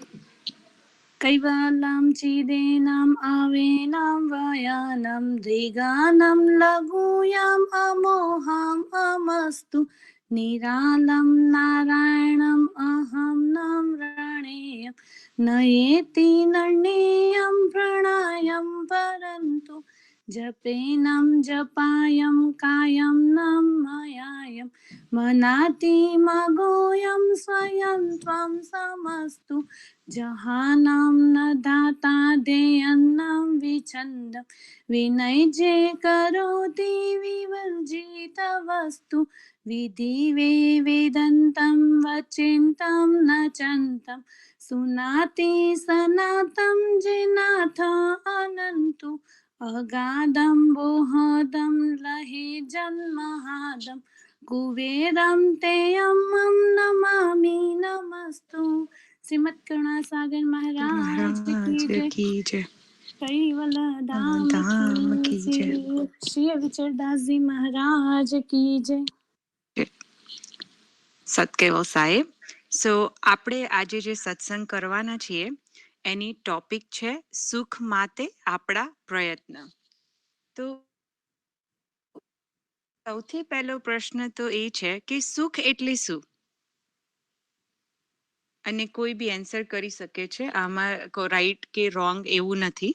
कैवलं चिदेनाम् आवेनां वयानं दृगानं लघूयाम् अमोहम् अमस्तु निरालं नारायणम् अहं नम्रणेयं नयेति नर्णेयं प्रणायं परन्तु जपेनं जपायं कायं नमयायं मनाति मगोऽयं स्वयं त्वं समस्तु जहानां न दाता देयन्नं विचन्दं विनैजे करोति विवर्जित वस्तु विधि वेदन्तं वचिन्तं न चन्तं सुनाति सनातं जिनाथ अनन्तु अगाधं बोहदं लहि जन्महादं कुबेरं तेऽहं नमामि नमस्तु श्रीमद करुणासागर महाराज की जय कैवल धाम की जय श्री विचरदास जी महाराज की जय સત્કેવો સાહેબ. સો આપણે આજે જે સત્સંગ કરવાના છીએ એની ટોપિક છે સુખ માટે આપણા પ્રયત્ન. તો સૌથી પહેલો પ્રશ્ન તો એ છે કે સુખ એટલે શું? અને કોઈ બી આન્સર કરી શકે છે. આમાં રાઈટ કે રોંગ એવું નથી.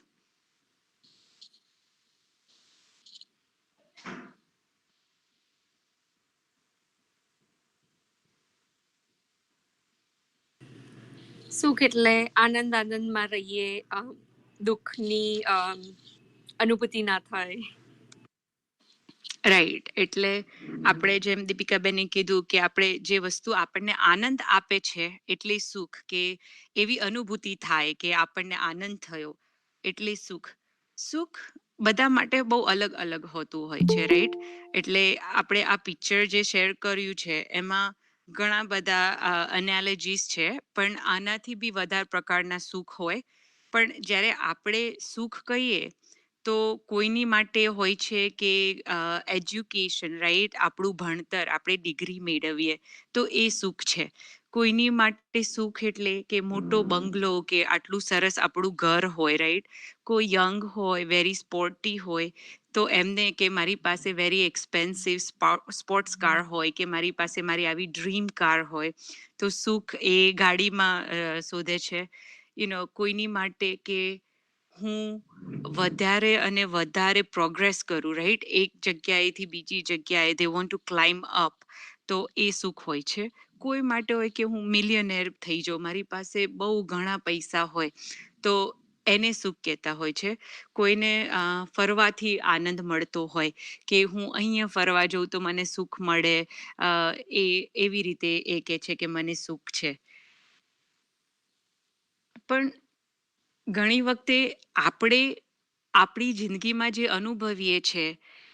સુખ એટલે આનંદ આનંદમાં રહીએ, દુઃખની અનુભૂતિ ના થાય. રાઈટ. એટલે આપણે જેમ દીપિકાબેને કીધું કે આપણે જે વસ્તુ આપણને આનંદ આપે છે એટલે સુખ, કે એવી અનુભૂતિ થાય કે આપણને આનંદ થયો એટલે સુખ. સુખ બધા માટે બહુ અલગ અલગ હોતું હોય છે, રાઈટ. એટલે આપણે આ પિક્ચર જે શેર કર્યું છે એમાં ઘણા બધા એનાલોજીસ છે, પણ આનાથી બી વધારે પ્રકારના સુખ હોય. પણ જ્યારે આપણે સુખ કહીએ તો કોઈની માટે હોય છે કે એજ્યુકેશન, રાઈટ, આપણું ભણતર, આપણે ડિગ્રી મેળવીએ તો એ સુખ છે. કોઈની માટે સુખ એટલે કે મોટો બંગલો, કે આટલું સરસ આપણું ઘર હોય, રાઈટ. કોઈ યંગ હોય, વેરી સ્પોર્ટી હોય, તો એમને કે મારી પાસે વેરી એક્સપેન્સિવ સ્પોર્ટ્સ કાર હોય, કે મારી પાસે મારી આવી ડ્રીમ કાર હોય, તો સુખ એ ગાડીમાં શોધે છે. કોઈની માટે કે હું વધારે અને વધારે પ્રોગ્રેસ કરું, રાઈટ, એક જગ્યાએથી બીજી જગ્યાએ, they want to climb up, તો એ સુખ હોય છે. કોઈ માટે હોય કે હું મિલિયનેર થઈ જાઉં, મારી પાસે બહુ ઘણા પૈસા હોય, તો એને સુખ કહેતા હોય છે. કોઈને ફરવાથી આનંદ મળતો હોય કે હું અહીંયા ફરવા જાઉં તો મને સુખ મળે, એ એવી રીતે એ કહે છે કે મને સુખ છે. પણ ઘણી વખતે આપણે આપણી જિંદગીમાં જે અનુભવીએ છીએ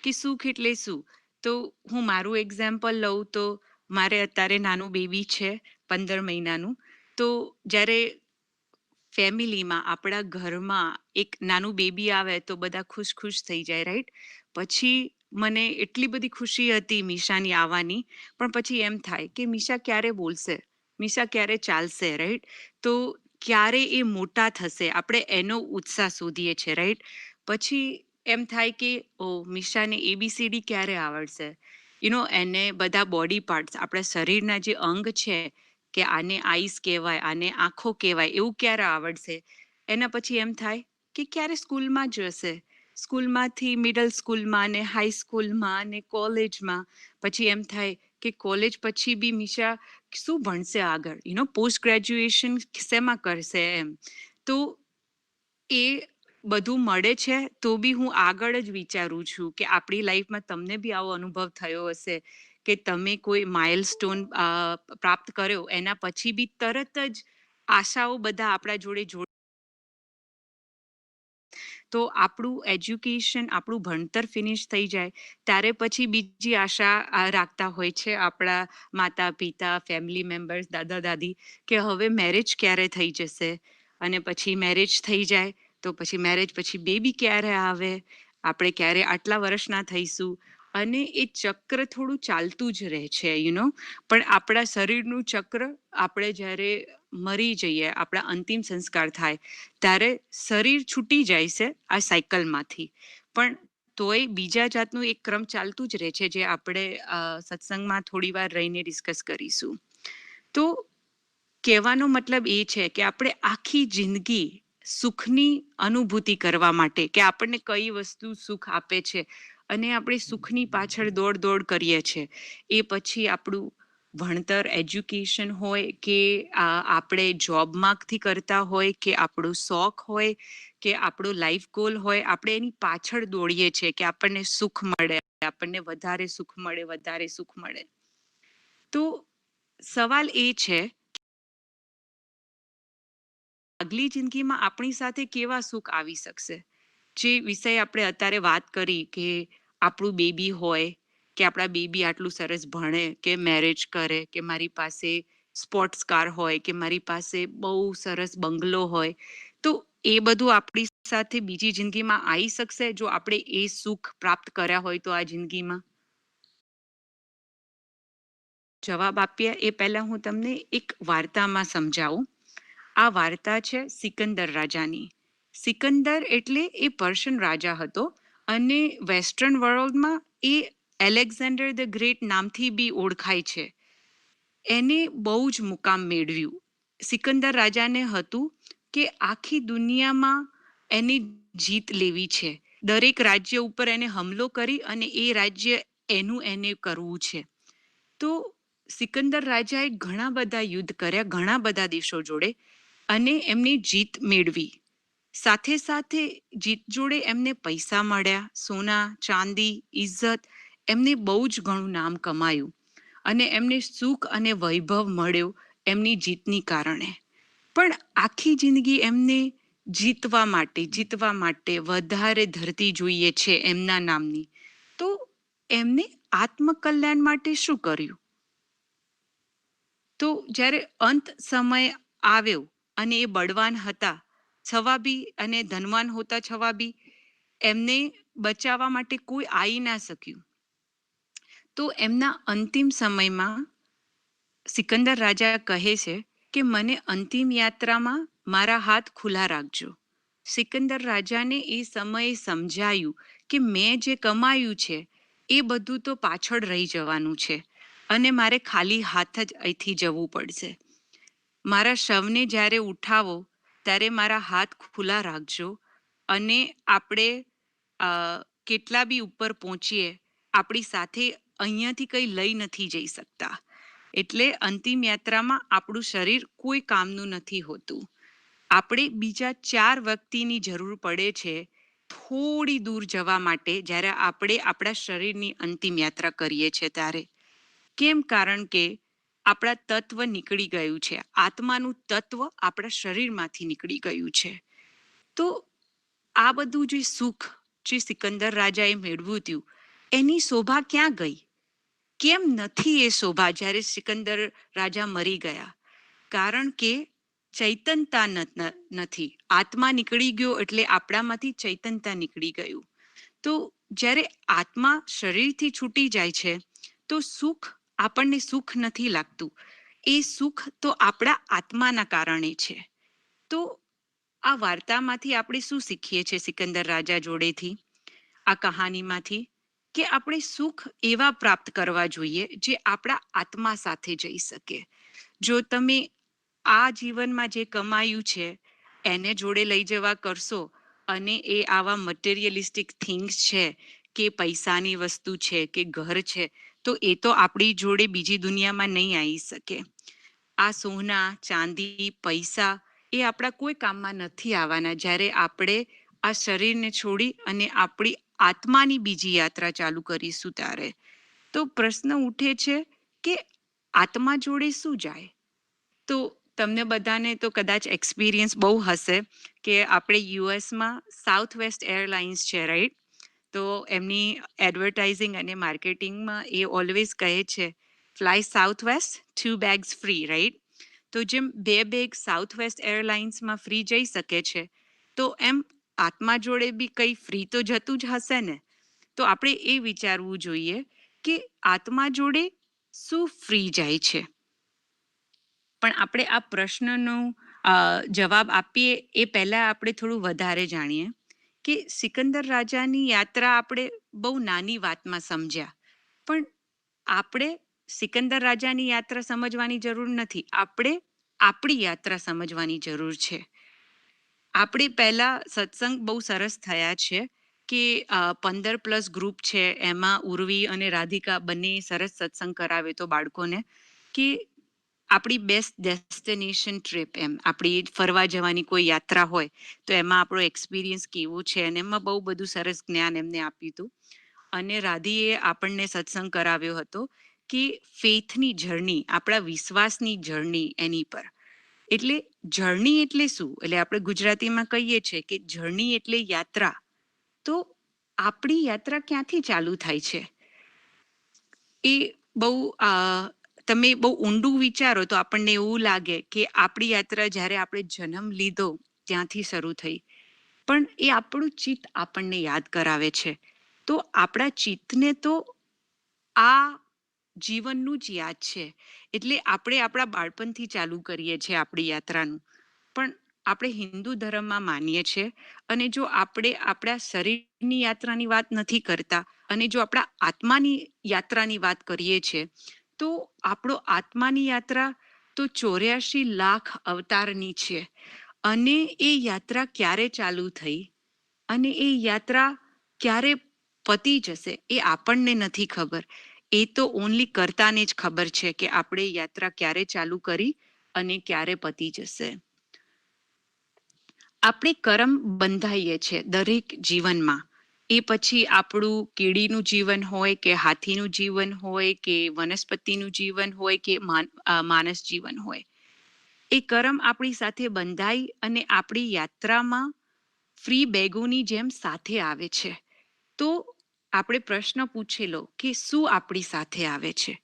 કે સુખ એટલે શું, તો હું મારું એક્ઝામ્પલ લઉં તો મારે અત્યારે નાનું બેબી છે, 15 મહિનાનું. તો જ્યારે ફેમિલીમાં, આપણા ઘરમાં એક નાનું બેબી આવે તો બધા ખુશ ખુશ થઈ જાય, રાઈટ. પછી મને એટલી બધી ખુશી હતી મીશાની આવવાની, પણ પછી એમ થાય કે મીશા ક્યારે બોલશે, મીશા ક્યારે ચાલશે, રાઈટ. તો ક્યારે એ મોટા થશે, આપણે એનો ઉત્સાહ શોધીએ છીએ, રાઈટ. પછી એમ થાય કે મીશાને એબીસીડી ક્યારે આવડશે, એને બધા બોડી પાર્ટ્સ, આપણા શરીરના જે અંગ છે, કે આને આઈસ કહેવાય, આને આંખો કહેવાય, એવું ક્યારે આવડશે. એના પછી એમ થાય કે ક્યારે સ્કૂલમાં જશે, સ્કૂલમાંથી મિડલ સ્કૂલમાં ને હાઈ સ્કૂલમાં ને કોલેજમાં. પછી એમ થાય કે કોલેજ પછી બી મીશા શું ભણશે આગળ, પોસ્ટ ગ્રેજ્યુએશન શેમાં કરશે એમ. તો એ બધું મળે છે તો બી હું આગળ જ વિચારું છું કે આપણી લાઈફમાં તમને બી આવો અનુભવ થયો હશે કે તમે કોઈ માઇલસ્ટોન પ્રાપ્ત કર્યો, એના પછી બી તરત જ આશાઓ બધા આપણા જોડે તો આપણું એજ્યુકેશન, આપણું ભણતર ફિનિશ થઈ જાય ત્યારે પછી બીજી આશા રાખતા હોય છે આપણા માતા પિતા, ફેમિલી મેમ્બર્સ, દાદા દાદી, કે હવે મેરેજ ક્યારે થઈ જશે, અને પછી મેરેજ થઈ જાય તો પછી મેરેજ પછી બેબી ક્યારે આવે, આપણે ક્યારે આટલા વર્ષના થઈશું, અને એ ચક્ર થોડું ચાલતું જ રહે છે પણ આપણા શરીરનું ચક્ર, આપણે જ્યારે મરી જઈએ, આપણા અંતિમ સંસ્કાર થાય ત્યારે શરીર છૂટી જાય છે આ સાયકલમાંથી, પણ તોય બીજા જાતનું એક ક્રમ ચાલતું જ રહે છે, જે આપણે સત્સંગમાં થોડી વાર રહીને ડિસ્કસ કરીશું. તો કહેવાનો મતલબ એ છે કે આપણે આખી જિંદગી સુખની અનુભૂતિ કરવા માટે, કે આપણને કઈ વસ્તુ સુખ આપે છે અને આપણે સુખની પાછળ દોડ કરીએ છીએ, એ પછી આપણું ભણતર, એજ્યુકેશન હોય, કે આપણે જોબમાંથી કરતા હોય, કે આપણું શોખ હોય, કે આપણો લાઈફ ગોલ હોય, આપણે એની પાછળ દોડીએ છીએ કે આપણને સુખ મળે, આપણને વધારે સુખ મળે, વધારે સુખ મળે. તો સવાલ એ છે, આગલી જિંદગીમાં આપણી સાથે કેવા સુખ આવી શકશે? જે વિષય આપણે અત્યારે વાત કરી, કે આપણું બેબી હોય, કે આપણા બેબી આટલું સરસ ભણે, કે મેરેજ કરે, કે મારી પાસે સ્પોર્ટ્સ કાર હોય, કે મારી પાસે બહુ સરસ બંગલો હોય, તો એ બધું આપણી સાથે બીજી જિંદગીમાં આવી શકશે જો આપણે એ સુખ પ્રાપ્ત કર્યા હોય તો આ જિંદગીમાં? જવાબ આપીએ એ પહેલા હું તમને એક વાર્તામાં સમજાવું. આ વાર્તા છે સિકંદર રાજાની. સિકંદર એટલે એ પર્શિયન રાજા હતો, અને વેસ્ટર્ન વર્લ્ડમાં એ એલેક્ઝાન્ડર ધ ગ્રેટ નામથી બી ઓળખાય છે. એને બહુ જ મુકામ મેળવ્યું. સિકંદર રાજાને હતું કે આખી દુનિયામાં એની જીત લેવી છે. દરેક રાજ્ય ઉપર એને હમલો કરી અને એ રાજ્ય એનું એને કરવું છે. તો સિકંદર રાજાએ ઘણા બધા યુદ્ધ કર્યા, ઘણા બધા દેશો જોડે, અને એમની જીત મેળવી. સાથે સાથે જીત જોડે એમને પૈસા મળ્યા, સોના, ચાંદી, ઇજ્જત, એમને બહુ જ ઘણું નામ કમાયું, અને એમને સુખ અને વૈભવ મળ્યો એમની જીતની કારણે. પણ આખી જિંદગી એમને જીતવા માટે વધારે ધરતી જોઈએ છે એમના નામની. તો એમને આત્મકલ્યાણ માટે શું કર્યું? તો જ્યારે અંત સમય આવ્યો અને એ બળવાન હતા છવા બી, અને ધનવાન હોતા છવા બી એમને બચાવવા માટે કોઈ આવી ના શક્યું. તો એમના અંતિમ સમયમાં સિકંદર રાજા કહે છે કે મને અંતિમ યાત્રામાં મારા હાથ ખુલ્લા રાખજો. સિકંદર રાજાને એ સમયે સમજાયું કે મેં જે કમાયું છે એ બધું તો પાછળ રહી જવાનું છે, અને મારે ખાલી હાથ જ અહીંથી જવું પડશે. મારા શવને જ્યારે ઉઠાવો ત્યારે મારા હાથ ખુલ્લા રાખજો, અને આપણે કેટલા બી ઉપર પહોંચીએ, આપણી સાથે અહીંયાથી કંઈ લઈ નથી જઈ શકતા. એટલે અંતિમ યાત્રામાં આપણું શરીર કોઈ કામનું નથી હોતું. આપણે બીજા 4 વ્યક્તિની જરૂર પડે છે થોડી દૂર જવા માટે, જ્યારે આપણે આપણા શરીરની અંતિમ યાત્રા કરીએ છીએ ત્યારે. કેમ? કારણ કે આપણા તત્વ નીકળી ગયું છે, આત્માનું તત્વ આપણા શરીરમાંથી નીકળી ગયું છે. તો આ બધું જે સુખ જે સિકંદર રાજાએ મેળવ્યું હતું, એની શોભા ક્યાં ગઈ? કેમ નથી એ શોભા જ્યારે સિકંદર રાજા મરી ગયા? કારણ કે ચૈતનતા નથી. આત્મા નીકળી ગયો એટલે આપણામાંથી ચૈતનતા નીકળી ગયું. તો જ્યારે આત્મા શરીરથી છૂટી જાય છે તો સુખ, આપણને સુખ નથી લાગતું. એ સુખ તો આપણા આત્માના કારણે છે. તો આ વાર્તામાંથી આપણે શું શીખીએ છીએ સિકંદર રાજા જોડેથી, આ કહાનીમાંથી? કે આપણે સુખ એવા પ્રાપ્ત કરવા જોઈએ જે આપણા આત્મા સાથે જઈ શકે. જો તમે આ જીવનમાં જે કમાયું છે એને જોડે લઈ જવા કરશો, અને એ આવા મટીરિયલિસ્ટિક થિંગ્સ છે, કે પૈસાની વસ્તુ છે, કે ઘર છે, તો એ તો આપણી જોડે બીજી દુનિયામાં નહીં આવી શકે. આ સોના, ચાંદી, પૈસા એ આપણા કોઈ કામમાં નથી આવવાના જ્યારે આપણે આ શરીરને છોડી અને આપણી આત્માની બીજી યાત્રા ચાલુ કરીશું ત્યારે. તો પ્રશ્ન ઉઠે છે કે આત્મા જોડે શું જાય? તો તમને બધાને તો કદાચ એક્સપિરિયન્સ બહુ હશે કે આપણે યુએસમાં સાઉથ વેસ્ટ એરલાઇન્સ છે, રાઈટ? તો એમની એડવર્ટાઇઝિંગ અને માર્કેટિંગમાં એ ઓલવેઝ કહે છે fly south waste 2 bags free, right? તો જેમ 2 બેગ સાઉથ વેસ્ટ એરલાઇન્સમાં ફ્રી જઈ શકે છે, તો એમ આત્મા જોડે બી કંઈ ફ્રી તો જતું જ હશે ને. તો આપણે એ વિચારવું જોઈએ કે આત્મા જોડે શું ફ્રી જાય છે. પણ આપણે આ પ્રશ્નનો જવાબ આપીએ એ પહેલા આપણે થોડું વધારે જાણીએ કે સિકંદર રાજાની યાત્રા આપણે બહુ નાની વાતમાં સમજ્યા, પણ આપણે સિકંદર રાજાની યાત્રા સમજવાની જરૂર નથી, આપણે આપણી યાત્રા સમજવાની જરૂર છે. આપણે પહેલા સત્સંગ બહુ સરસ થયા છે કે 15+ ગ્રુપ છે, એમાં ઉર્વી અને રાધિકા બંને સરસ સત્સંગ કરાવે તો બાળકોને કે આપણી બેસ્ટ ડેસ્ટિનેશન ટ્રીપ, એમ આપણી ફરવા જવાની કોઈ યાત્રા હોય તો એમાં આપણો એક્સપિરિયન્સ કેવો છે, અને એમાં બહુ બધું સરસ જ્ઞાન એમને આપ્યું હતું. અને રાધીએ આપણને સત્સંગ કરાવ્યો હતો કે ફેથની જર્ની, આપણા વિશ્વાસની જર્ની એની પર. એટલે જર્ની એટલે શું? એટલે આપણે ગુજરાતીમાં કહીએ છીએ કે જર્ની એટલે યાત્રા. તો આપણી યાત્રા ક્યાંથી ચાલુ થાય છે? એ બહુ તમે બહુ ઊંડું વિચારો તો આપણને એવું લાગે કે આપણી યાત્રા જ્યારે આપણે જન્મ લીધો ત્યાંથી શરૂ થઈ, પણ એ આપણું ચિત્ત આપણને યાદ કરાવે છે. તો આપણા ચિત્તને તો આ જીવનનું જ યાદ છે. એટલે આપણે આપણા બાળપણથી ચાલુ કરીએ છીએ આપણી યાત્રાનું. પણ આપણે હિન્દુ ધર્મમાં માનીએ છીએ, અને જો આપણે આપણા શરીરની યાત્રાની વાત નથી કરતા અને જો આપણા આત્માની યાત્રાની વાત કરીએ છીએ, તો આપણો આત્માની યાત્રા તો 84 લાખ અવતારની છે. અને એ યાત્રા ક્યારે ચાલુ થઈ અને એ યાત્રા ક્યારે પતી જશે એ આપણને નથી ખબર. એ તો ઓનલી કરતાને જ ખબર છે કે આપણે યાત્રા ક્યારે ચાલુ કરી અને ક્યારે પતી જશે. આપણે કરમ બંધાઈએ છીએ દરેક જીવનમાં. એ પછી આપણું કીડીનું જીવન હોય કે હાથીનું જીવન હોય કે વનસ્પતિનું જીવન હોય કે માનસ જીવન હોય. એ કરમ આપણી સાથે બંધાઈ અને આપણી યાત્રામાં ફ્રી બેગોની જેમ સાથે આવે છે. તો આપણે પ્રશ્ન પૂછેલો કે શું આપણી સાથે આવે છે?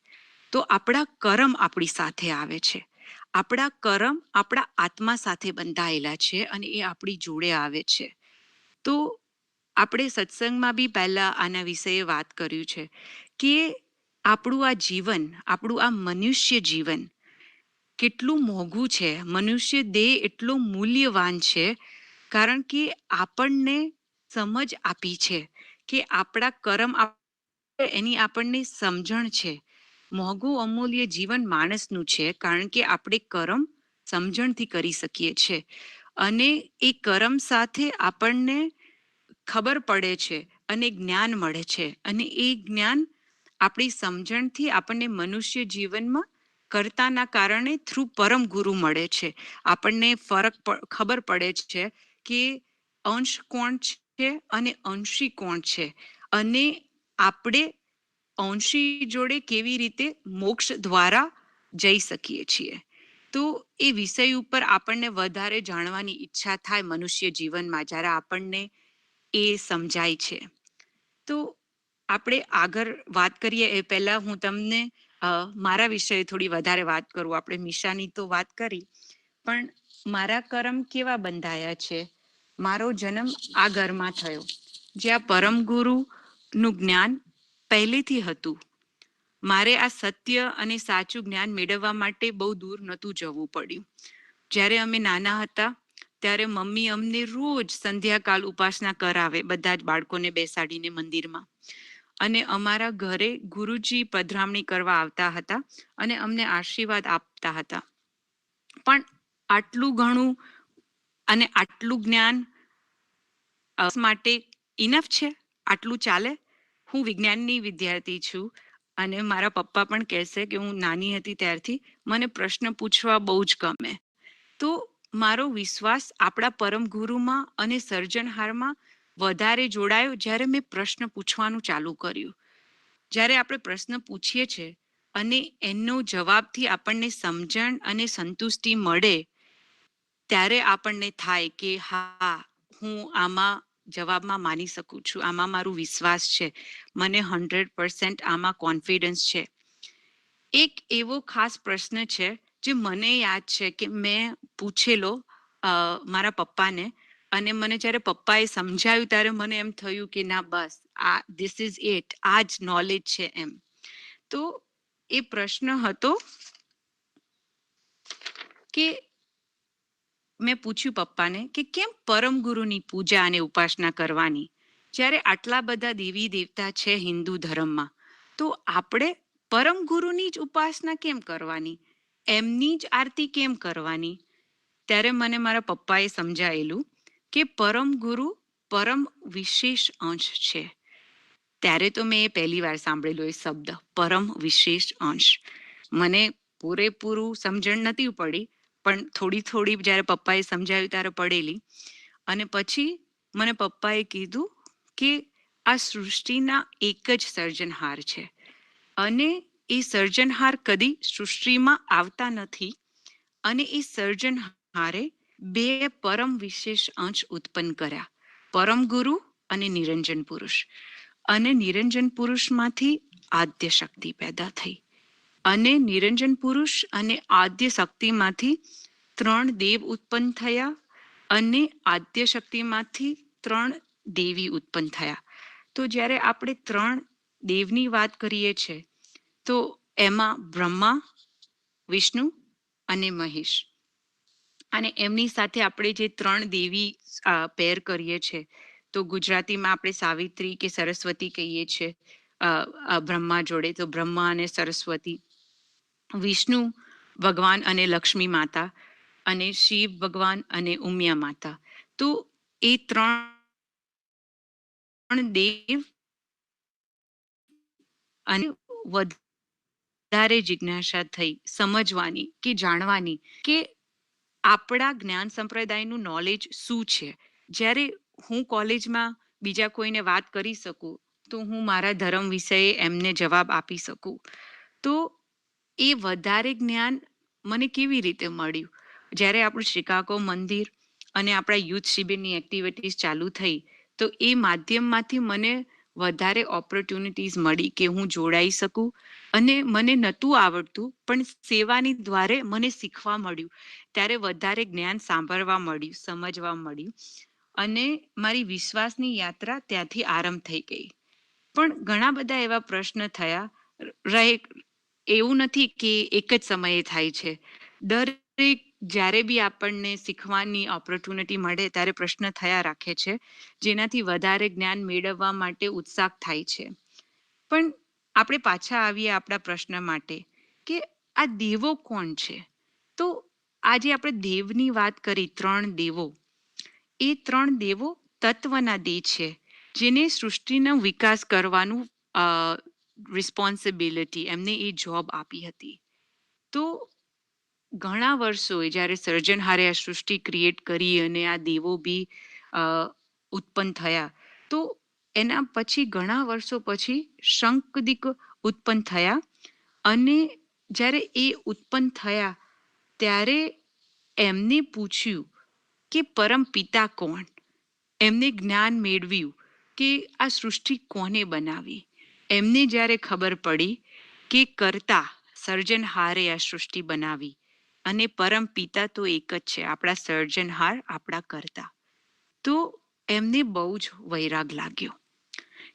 તો આપણા કરમ આપણી સાથે આવે છે. આપણા કરમ આપણા આત્મા સાથે બંધાયેલા છે અને એ આપણી જોડે આવે છે. તો આપણે સત્સંગમાં બી પહેલા આના વિશે વાત કર્યું છે કે આપણું આ જીવન, આપણું આ મનુષ્ય જીવન કેટલું મોંઘું છે. મનુષ્ય દેહ એટલો મૂલ્યવાન છે કારણ કે આપણને સમજ આપી છે કે આપણા કરમ એની આપણને સમજણ છે. મોંઘું અમૂલ્ય જીવન માણસનું છે કારણ કે આપણે કરમ સમજણથી કરી શકીએ છીએ. અને એ કરમ સાથે આપણને ખબર પડે છે અને જ્ઞાન મળે છે. અને એ જ્ઞાન આપણી સમજણથી આપણને મનુષ્ય જીવનમાં કરતાના કારણે થ્રુ પરમ ગુરુ મળે છે. આપણને ખબર પડે છે કે અંશ કોણ છે અને અંશી કોણ છે, અને આપણે અંશી જોડે કેવી રીતે મોક્ષ દ્વારા જઈ શકીએ છીએ. તો એ વિષય ઉપર આપણને વધારે જાણવાની ઈચ્છા થાય મનુષ્ય જીવનમાં જ્યારે આપણને એ સમજાય છે. તો આપણે આગળ વાત કરીએ એ પહેલા હું તમને મારા વિશે થોડી વધારે વાત કરું. આપણે મિશાની તો વાત કરી, પણ મારા કરમ કેવા બંધાયા છે. મારો જન્મ આ ઘરમાં થયો જ્યાં પરમ ગુરુનું જ્ઞાન પહેલેથી હતું. મારે આ સત્ય અને સાચું જ્ઞાન મેળવવા માટે બહુ દૂર નહોતું જવું પડ્યું. જ્યારે અમે નાના હતા ત્યારે મમ્મી અમને રોજ સંધ્યાકાલ ઉપાસના કરાવે, બધા જ બાળકોને બેસાડીને મંદિરમાં. અને અમારા ઘરે ગુરુજી પધરામણી કરવા આવતા હતા અને અમને આશીર્વાદ આપતા હતા. પણ આટલું ઘણું અને આટલું જ્ઞાન માટે ઇનફ છે? આટલું ચાલે? હું વિજ્ઞાનની વિદ્યાર્થી છું અને મારા પપ્પા પણ કહેશે કે હું નાની હતી ત્યારથી મને પ્રશ્ન પૂછવા બહુ જ ગમે. તો મારો વિશ્વાસ આપણા પરમ ગુરુમાં અને સર્જનહારમાં વધારે જોડાયો જ્યારે મેં પ્રશ્ન પૂછવાનું ચાલુ કર્યું. જ્યારે આપણે પ્રશ્ન પૂછીએ છીએ અને એનો જવાબથી આપણને સમજણ અને સંતુષ્ટિ મળે ત્યારે આપણને થાય કે હા, હું આમાં જવાબમાં માની શકું છું, આમાં મારું વિશ્વાસ છે, મને 100% આમાં કોન્ફિડન્સ છે. એક એવો ખાસ પ્રશ્ન છે જે મને યાદ છે કે મેં પૂછેલો મારા પપ્પાને, અને મને જ્યારે પપ્પાએ સમજાવ્યું ત્યારે મને એમ થયું કે ના બસ આ ધીસ ઇઝ ઇટ, આ જ નોલેજ છે એમ. તો એ પ્રશ્ન હતો કે મેં પૂછ્યું પપ્પાને કે કેમ પરમ ગુરુની પૂજા અને ઉપાસના કરવાની જ્યારે આટલા બધા દેવી દેવતા છે હિન્દુ ધર્મમાં, તો આપણે પરમ ગુરુની જ ઉપાસના કેમ કરવાની, એમની જ આરતી કેમ કરવાની? ત્યારે મને મારા પપ્પાએ સમજાયેલું કે પરમ ગુરુ પરમ વિશેષ અંશ છે. ત્યારે તો મેં પહેલી વાર સાંભળેલો એ શબ્દ પરમ વિશેષ અંશ. મને પૂરેપૂરું સમજણ નથી પડી, પણ થોડી થોડી જ્યારે પપ્પાએ સમજાવ્યું ત્યારે પડેલી. અને પછી મને પપ્પાએ કીધું કે આ સૃષ્ટિના એક જ સર્જનહાર છે, અને એ સર્જનહાર કદી સૃષ્ટિમાં આવતા નથી, અને એ સર્જનહારે બે પરમ વિશેષ અંશ ઉત્પન્ન કર્યા, પરમ ગુરુ અને નિરંજન પુરુષ. અને નિરંજન પુરુષમાંથી આદ્ય શક્તિ પેદા થઈ, અને નિરંજન પુરુષ અને આદ્ય શક્તિમાંથી 3 દેવ ઉત્પન્ન થયા, અને આદ્ય શક્તિમાંથી 3 દેવી ઉત્પન્ન થયા. તો જ્યારે આપણે 3 દેવની વાત કરીએ છીએ તો એમાં બ્રહ્મા, વિષ્ણુ અને મહેશ, અને એમની સાથે આપણે જે 3 દેવી પેર કરીએ છીએ, તો ગુજરાતીમાં આપણે સાવિત્રી કે સરસ્વતી કહીએ છીએ બ્રહ્મા જોડે, તો બ્રહ્મા અને સરસ્વતી, વિષ્ણુ ભગવાન અને લક્ષ્મી માતા, અને શિવ ભગવાન અને ઉમિયા માતા. તો એ 3 દેવ અને વધારે જિજ્ઞાસા થઈ સમજવાની કે જાણવાની કે આપણા જ્ઞાન સંપ્રદાયનું નોલેજ શું છે. જ્યારે હું કોલેજમાં બીજા કોઈને વાત કરી શકું તો હું મારા ધર્મ વિશે એમને જવાબ આપી શકું. તો એ વધારે જ્ઞાન મને કેવી રીતે મળ્યું? જ્યારે આપણું શિકાગો મંદિર અને આપણા યુથ શિબિરની એક્ટિવિટીઝ ચાલુ થઈ, તો એ માધ્યમમાંથી મને વધારે ઓપોર્ચ્યુનિટીઝ મળી કે હું જોડાઈ શકું, અને મને નહોતું આવડતું પણ સેવાની દ્વારે મને શીખવા મળ્યું, ત્યારે વધારે જ્ઞાન સાંભળવા મળ્યું, સમજવા મળ્યું, અને મારી વિશ્વાસની યાત્રા ત્યાંથી આરંભ થઈ ગઈ. પણ ઘણા બધા એવા પ્રશ્ન થયા રહે, એવું નથી કે એક જ સમયે થાય છે. દરેક જ્યારે બી આપણને શીખવાની ઓપોર્ચ્યુનિટી મળે ત્યારે પ્રશ્ન થયા રાખે છે, જેનાથી વધારે જ્ઞાન મેળવવા માટે ઉત્સાહ થાય છે. પણ આપણે પાછા આવીએ આપણા પ્રશ્ન માટે કે આ દેવો કોણ છે? તો આજે આપણે દેવની વાત કરી, 3 દેવો, એ 3 દેવો તત્વના દેવ છે, જેને સૃષ્ટિનો વિકાસ કરવાનું રિસ્પોન્સિબિલિટી એમને એ જોબ આપી હતી. તો ઘણા વર્ષોએ જ્યારે સર્જનહારે આ સૃષ્ટિ ક્રિએટ કરી અને આ દેવો બી ઉત્પન્ન થયા, તો એના પછી ઘણા વર્ષો પછી શંકદિક ઉત્પન્ન થયા, અને જ્યારે એ ઉત્પન્ન થયા ત્યારે એમને પૂછ્યું કે પરમ પિતા કોણ? એમને જ્ઞાન મેળવ્યું કે આ સૃષ્ટિ કોને બનાવી. એમને જ્યારે ખબર પડી કે કર્તા સર્જનહારે આ સૃષ્ટિ બનાવી, અને પરમ પિતા તો એક જ છે, આપણા સર્જનહાર, આપણા કર્તા. તો એમને બહુ જ વૈરાગ લાગ્યો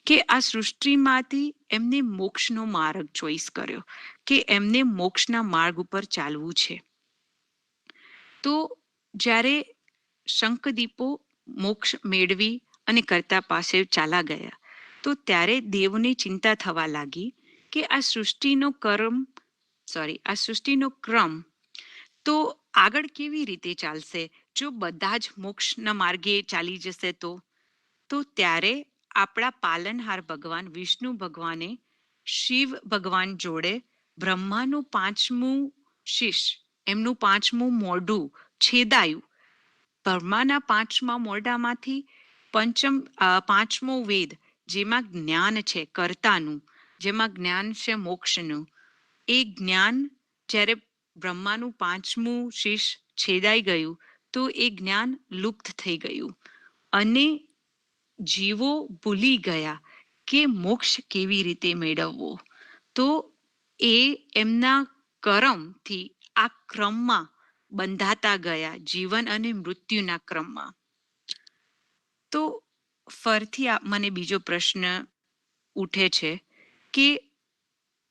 કે આ સૃષ્ટિમાંથી એમને મોક્ષનો માર્ગ ચોઈસ કર્યો, કે એમને મોક્ષના માર્ગ ઉપર ચાલવું છે. તો જ્યારે શંખદીપો મોક્ષ મેળવી અને કર્તા પાસે ચાલા ગયા, તો ત્યારે દેવને ચિંતા થવા લાગી કે આ સૃષ્ટિનો ક્રમ તો આગળ કેવી રીતે ચાલશે જો બધા જ મોક્ષના માર્ગે ચાલી જશે તો ત્યારે આપણા પાલનહાર ભગવાન વિષ્ણુ ભગવાને શિવ ભગવાન જોડે બ્રહ્માનું 5મું શીશ, એમનું 5મું મોઢું છેદાયું. બ્રહ્માના 5મા મોઢામાંથી 5મો વેદ, જેમાં જ્ઞાન છે કર્તાનું, જેમાં જ્ઞાન છે મોક્ષનું, એ જ્ઞાન જ્યારે બ્રહ્માનું 5મું શીશ છેદાઈ ગયું તો એ જ્ઞાન લુપ્ત થઈ ગયું અને જીવો ભૂલી ગયા કે મોક્ષ કેવી રીતે મેળવવો. તો એ એમના કર્મથી આ ક્રમમાં બંધાતા ગયા, જીવન અને મૃત્યુના ક્રમમાં. તો ફરીથી મને બીજો પ્રશ્ન ઉઠે છે કે,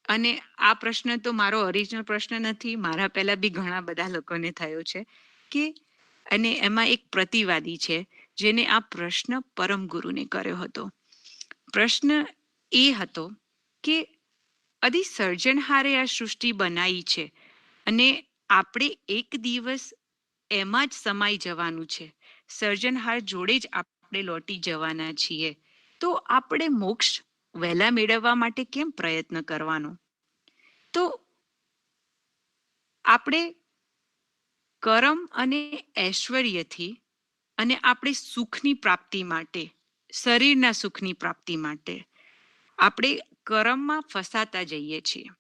અને આ પ્રશ્ન તો મારો ઓરિજિનલ પ્રશ્ન નથી, મારા પહેલા બી ઘણા બધા લોકોને થયો છે કે, અને એમાં એક પ્રતિવાદી છે જેને આ પ્રશ્ન પરમ ગુરુને કર્યો હતો. પ્રશ્ન એ હતો કે અધિ સર્જનહારે આ સૃષ્ટિ બનાવી છે અને આપણે એક દિવસ એમાં જ સમાઈ જવાનું છે, સર્જનહાર જોડે જ આપણે લોટી જવાના છીએ, તો આપણે મોક્ષ વહેલા મેળવવા માટે કેમ પ્રયત્ન કરવાનો? તો આપણે કર્મ અને ઐશ્વર્યથી અને આપણે સુખની પ્રાપ્તિ માટે, શરીરના સુખની પ્રાપ્તિ માટે આપણે કર્મમાં ફસાતા જઈએ છીએ.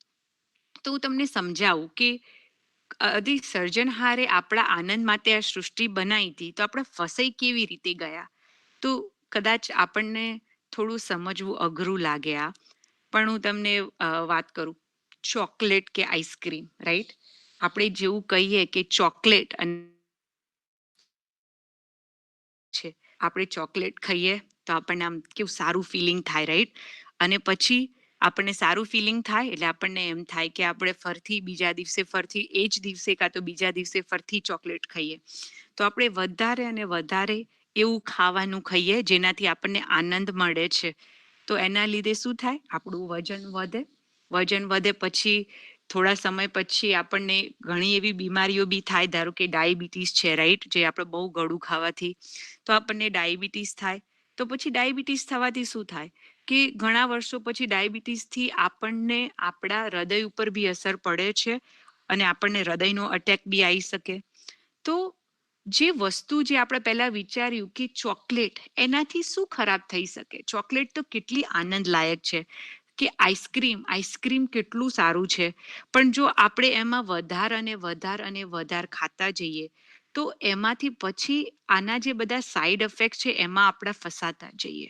તો હું તમને સમજાવું કે અધિ સર્જનહારે આપણા આનંદ માટે આ સૃષ્ટિ બનાવી હતી, તો આપણે ફસાઈ કેવી રીતે ગયા? તો કદાચ આપણને થોડું સમજવું અઘરું લાગે આ, પણ હું તમને વાત કરું. ચોકલેટ કે આઈસ્ક્રીમ, રાઈટ? આપણે જેવું કહીએ કે ચોકલેટ અને છે, આપણે ચોકલેટ ખાઈએ તો આપણને આમ કેવું સારું ફિલિંગ થાય, રાઈટ? અને પછી આપણને સારું ફિલિંગ થાય એટલે આપણને એમ થાય કે આપણે ફરથી બીજા દિવસે ફરથી એ જ દિવસે કાં તો બીજા દિવસે ફરથી ચોકલેટ ખાઈએ. તો આપણે વધારે અને વધારે એવું ખાવાનું ખાઈએ જેનાથી આપણને આનંદ મળે છે. તો એના લીધે શું થાય? આપણું વજન વધે. વજન વધે પછી થોડા સમય પછી આપણને ઘણી એવી બીમારીઓ બી થાય, ધારો કે ડાયાબિટીસ છે, રાઈટ? જે આપણે બહુ ગળું ખાવાથી તો આપણને ડાયાબિટીસ થાય. તો પછી ડાયાબિટીસ થવાથી શું થાય કે ઘણા વર્ષો પછી ડાયાબિટીસથી આપણને આપણા હૃદય ઉપર બી અસર પડે છે અને આપણને હૃદયનો અટેક બી આવી શકે. તો જે વસ્તુ જે આપણે પહેલા વિચાર્યું કે ચોકલેટ, એનાથી શું ખરાબ થઈ શકે? ચોકલેટ તો કેટલી આનંદલાયક છે, કે આઈસ્ક્રીમ કેટલું સારું છે. પણ જો આપણે એમાં વધાર અને વધાર અને વધાર ખાતા જઈએ તો એમાંથી પછી આના જે બધા સાઈડ ઇફેક્ટ છે એમાં આપણે ફસાતા જઈએ.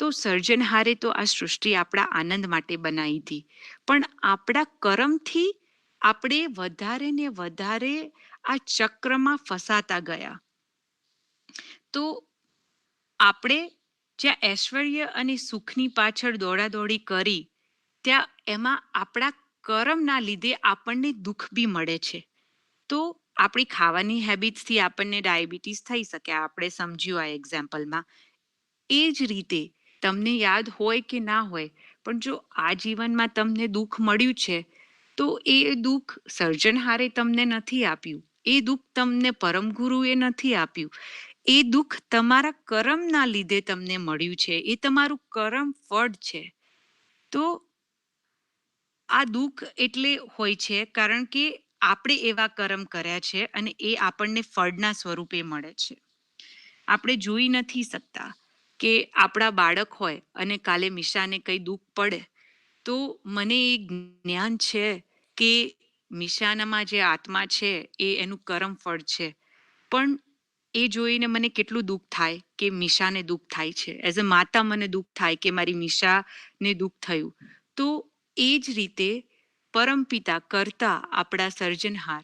તો સર્જનહારે તો આ સૃષ્ટિ આપણા આનંદ માટે બનાવી હતી, પણ આપણા કર્મથી આપણે વધારે ને વધારે આ ચક્રમાં ફસાતા ગયા. તો આપણે જ્યાં ઐશ્વર્ય અને સુખની પાછળ દોડાદોડી કરી, ત્યાં એમાં આપણા કર્મના લીધે આપણને દુઃખ બી મળે છે. તો આપણી ખાવાની હેબિટ્સથી આપણને ડાયાબિટીસ થઈ શકે, આપણે સમજ્યું આ એક્ઝામ્પલમાં. એ જ રીતે તમને યાદ હોય કે ના હોય, પણ જો આ જીવનમાં તમને દુઃખ મળ્યું છે તો એ દુઃખ સર્જનહારે તમને નથી આપ્યું, એ દુઃખ તમને પરમ ગુરુએ નથી આપ્યું, એ દુઃખ તમારા કર્મના લીધે તમને મળ્યું છે, એ તમારું કર્મ ફળ છે. તો આ દુઃખ એટલે હોય છે કારણ કે આપણે એવા કર્મ કર્યા છે અને એ આપણને ફળના સ્વરૂપે મળે છે. આપણે જોઈ નથી શકતા કે આપણા બાળક હોય અને કાલે મીશાને કંઈ દુઃખ પડે તો મને એ જ્ઞાન છે કે મીશાનામાં જે આત્મા છે એ એનું કર્મ ફળ છે, પણ એ જોઈને મને કેટલું દુઃખ થાય કે મીશાને દુઃખ થાય છે. એઝ અ માતા મને દુઃખ થાય કે મારી મીશાને દુઃખ થયું. તો એ જ રીતે પરમપિતા કરતા આપણા સર્જનહાર,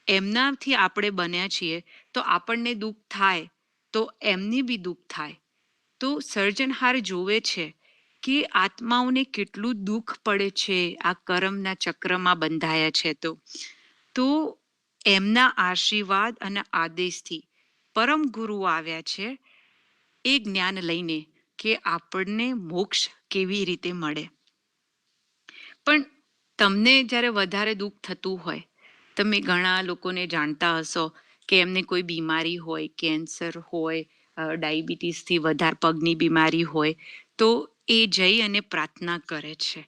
એમનાથી આપણે બન્યા છીએ, તો આપણને દુઃખ થાય તો એમને બી દુઃખ થાય. તો સર્જનહાર જોવે છે કે આત્માઓને કેટલું દુઃખ પડે છે આ કર્મના ચક્રમાં બંધાયા છે. તો એમના આશીર્વાદ અને આદેશથી પરમ ગુરુ આવ્યા છે એ જ્ઞાન લઈને કે આપણને મોક્ષ કેવી રીતે મળે. પણ તમને જ્યારે વધારે દુઃખ થતું હોય, તમે ઘણા લોકોને જાણતા હશો કે એમને કોઈ બીમારી હોય, કેન્સર હોય, ડાયાબિટીસથી વધારે પગની બીમારી હોય, તો એ જઈ અને પ્રાર્થના કરે છે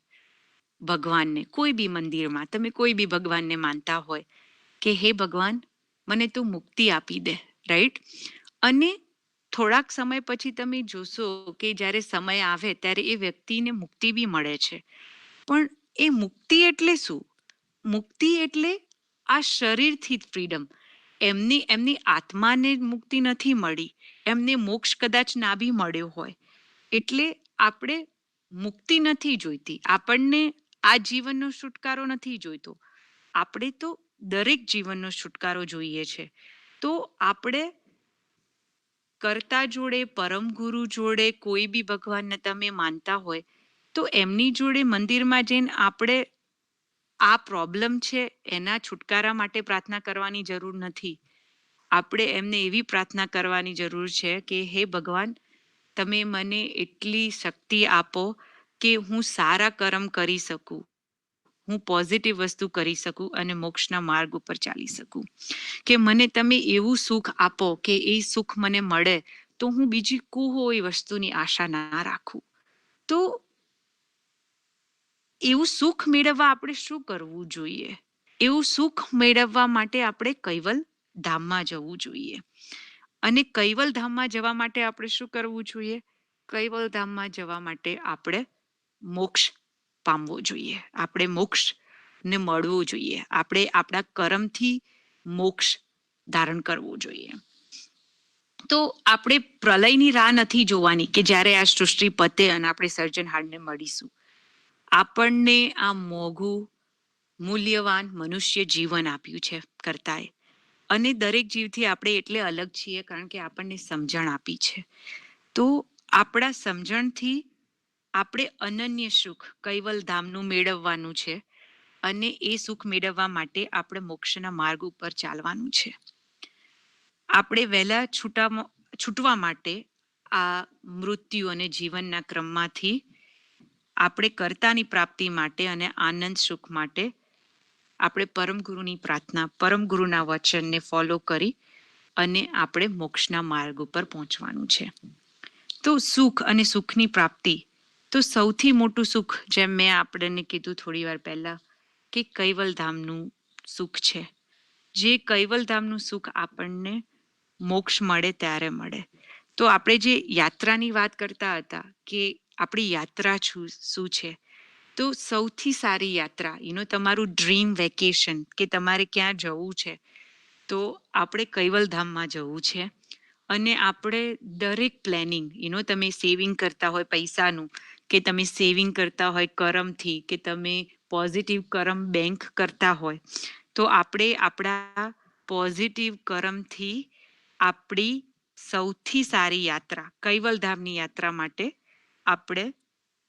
ભગવાનને. કોઈ બી મંદિરમાં તમે કોઈ બી ભગવાનને માનતા હોય કે હે ભગવાન, મને તું મુક્તિ આપી દે, રાઈટ? અને થોડાક સમય પછી તમે જોશો કે જ્યારે સમય આવે ત્યારે એ વ્યક્તિને મુક્તિ બી મળે છે. પણ એ મુક્તિ એટલે શું? મુક્તિ એટલે આ શરીરથી ફ્રીડમ. એમની આત્માને મુક્તિ નથી મળી, એમને મોક્ષ કદાચ ના બી મળ્યો હોય. એટલે આપણે મુક્તિ નથી જોઈતી, આપણને આ જીવનનો છુટકારો નથી જોઈતો. આપણે તો દરેક જીવનનો છુટકારો જોઈએ છે. તો આપણે કરતા જોડે, પરમ ગુરુ જોડે, કોઈ બી ભગવાનને તમે માનતા હોય તો એમની જોડે મંદિરમાં જઈને આપણે આ પ્રોબ્લેમ છે એના છુટકારા માટે પ્રાર્થના કરવાની જરૂર નથી. આપણે એમને એવી પ્રાર્થના કરવાની જરૂર છે કે હે ભગવાન, તમે મને એટલી શક્તિ આપો કે હું સારા કર્મ કરી શકું, હું પોઝિટિવ વસ્તુ કરી શકું અને મોક્ષના માર્ગ ઉપર ચાલી શકું. કે મને તમે એવું સુખ આપો કે એ સુખ મને મળે તો હું બીજી કોઈ વસ્તુની આશા ના રાખું. તો એવું સુખ મેળવવા આપણે શું કરવું જોઈએ? એવું સુખ મેળવવા માટે આપણે કૈવલ ધામમાં જવું જોઈએ. અને કૈવલ ધામમાં જવા માટે આપણે શું કરવું જોઈએ? કૈવલ ધામમાં જવા માટે આપણે મોક્ષ પામવો જોઈએ. આપણે મોક્ષને મળવું જોઈએ. આપણે આપણા કર્મથી મોક્ષ ધારણ કરવું જોઈએ. તો આપણે પ્રલયની રાહ નથી જોવાની કે જ્યારે આ સૃષ્ટિ પતે અને આપણે સર્જનહારને મળીશું. આપણને આ મોઘું મૂલ્યવાન મનુષ્ય જીવન આપ્યું છે કરતાએ. અને દરેક જીવથી આપણે એટલે અલગ છીએ કારણ કે આપણને સમજણ આપી છે. તો આપણા સમજણથી આપણે અનન્ય સુખ કૈવલ ધામનું મેળવવાનું છે. અને એ સુખ મેળવવા માટે આપણે મોક્ષના માર્ગ ઉપર ચાલવાનું છે. આપણે વહેલા છૂટવા માટે આ મૃત્યુ અને જીવનના ક્રમમાંથી આપણે કર્તાની પ્રાપ્તિ માટે અને આનંદ સુખ માટે આપણે પરમ ગુરુની પ્રાર્થના, પરમ ગુરુના વચનને ફોલો કરી અને આપણે મોક્ષના માર્ગ ઉપર પહોંચવાનું છે. તો સુખ અને સુખની પ્રાપ્તિ, તો સૌથી મોટું સુખ જેમ મેં આપણને કીધું થોડી વાર પહેલા કે કૈવલધામનું સુખ છે. જે કૈવલધામનું સુખ આપણને મોક્ષ મળે ત્યારે મળે. તો આપણે જે યાત્રાની વાત કરતા હતા કે આપણી યાત્રા શું છે, તો સૌથી સારી યાત્રા તમારું ડ્રીમ વેકેશન કે તમારે ક્યાં જવું છે તો આપણે કૈવલધામમાં જવું છે. અને આપણે દરેક પ્લેનિંગ તમે સેવિંગ કરતા હોય પૈસાનું, કે તમે સેવિંગ કરતા હોય કરમથી, કે તમે પોઝિટિવ કરમ બેંક કરતા હોય, તો આપણે આપણા પોઝિટિવ કરમથી આપણી સૌથી સારી યાત્રા કૈવલધામની યાત્રા માટે આપણે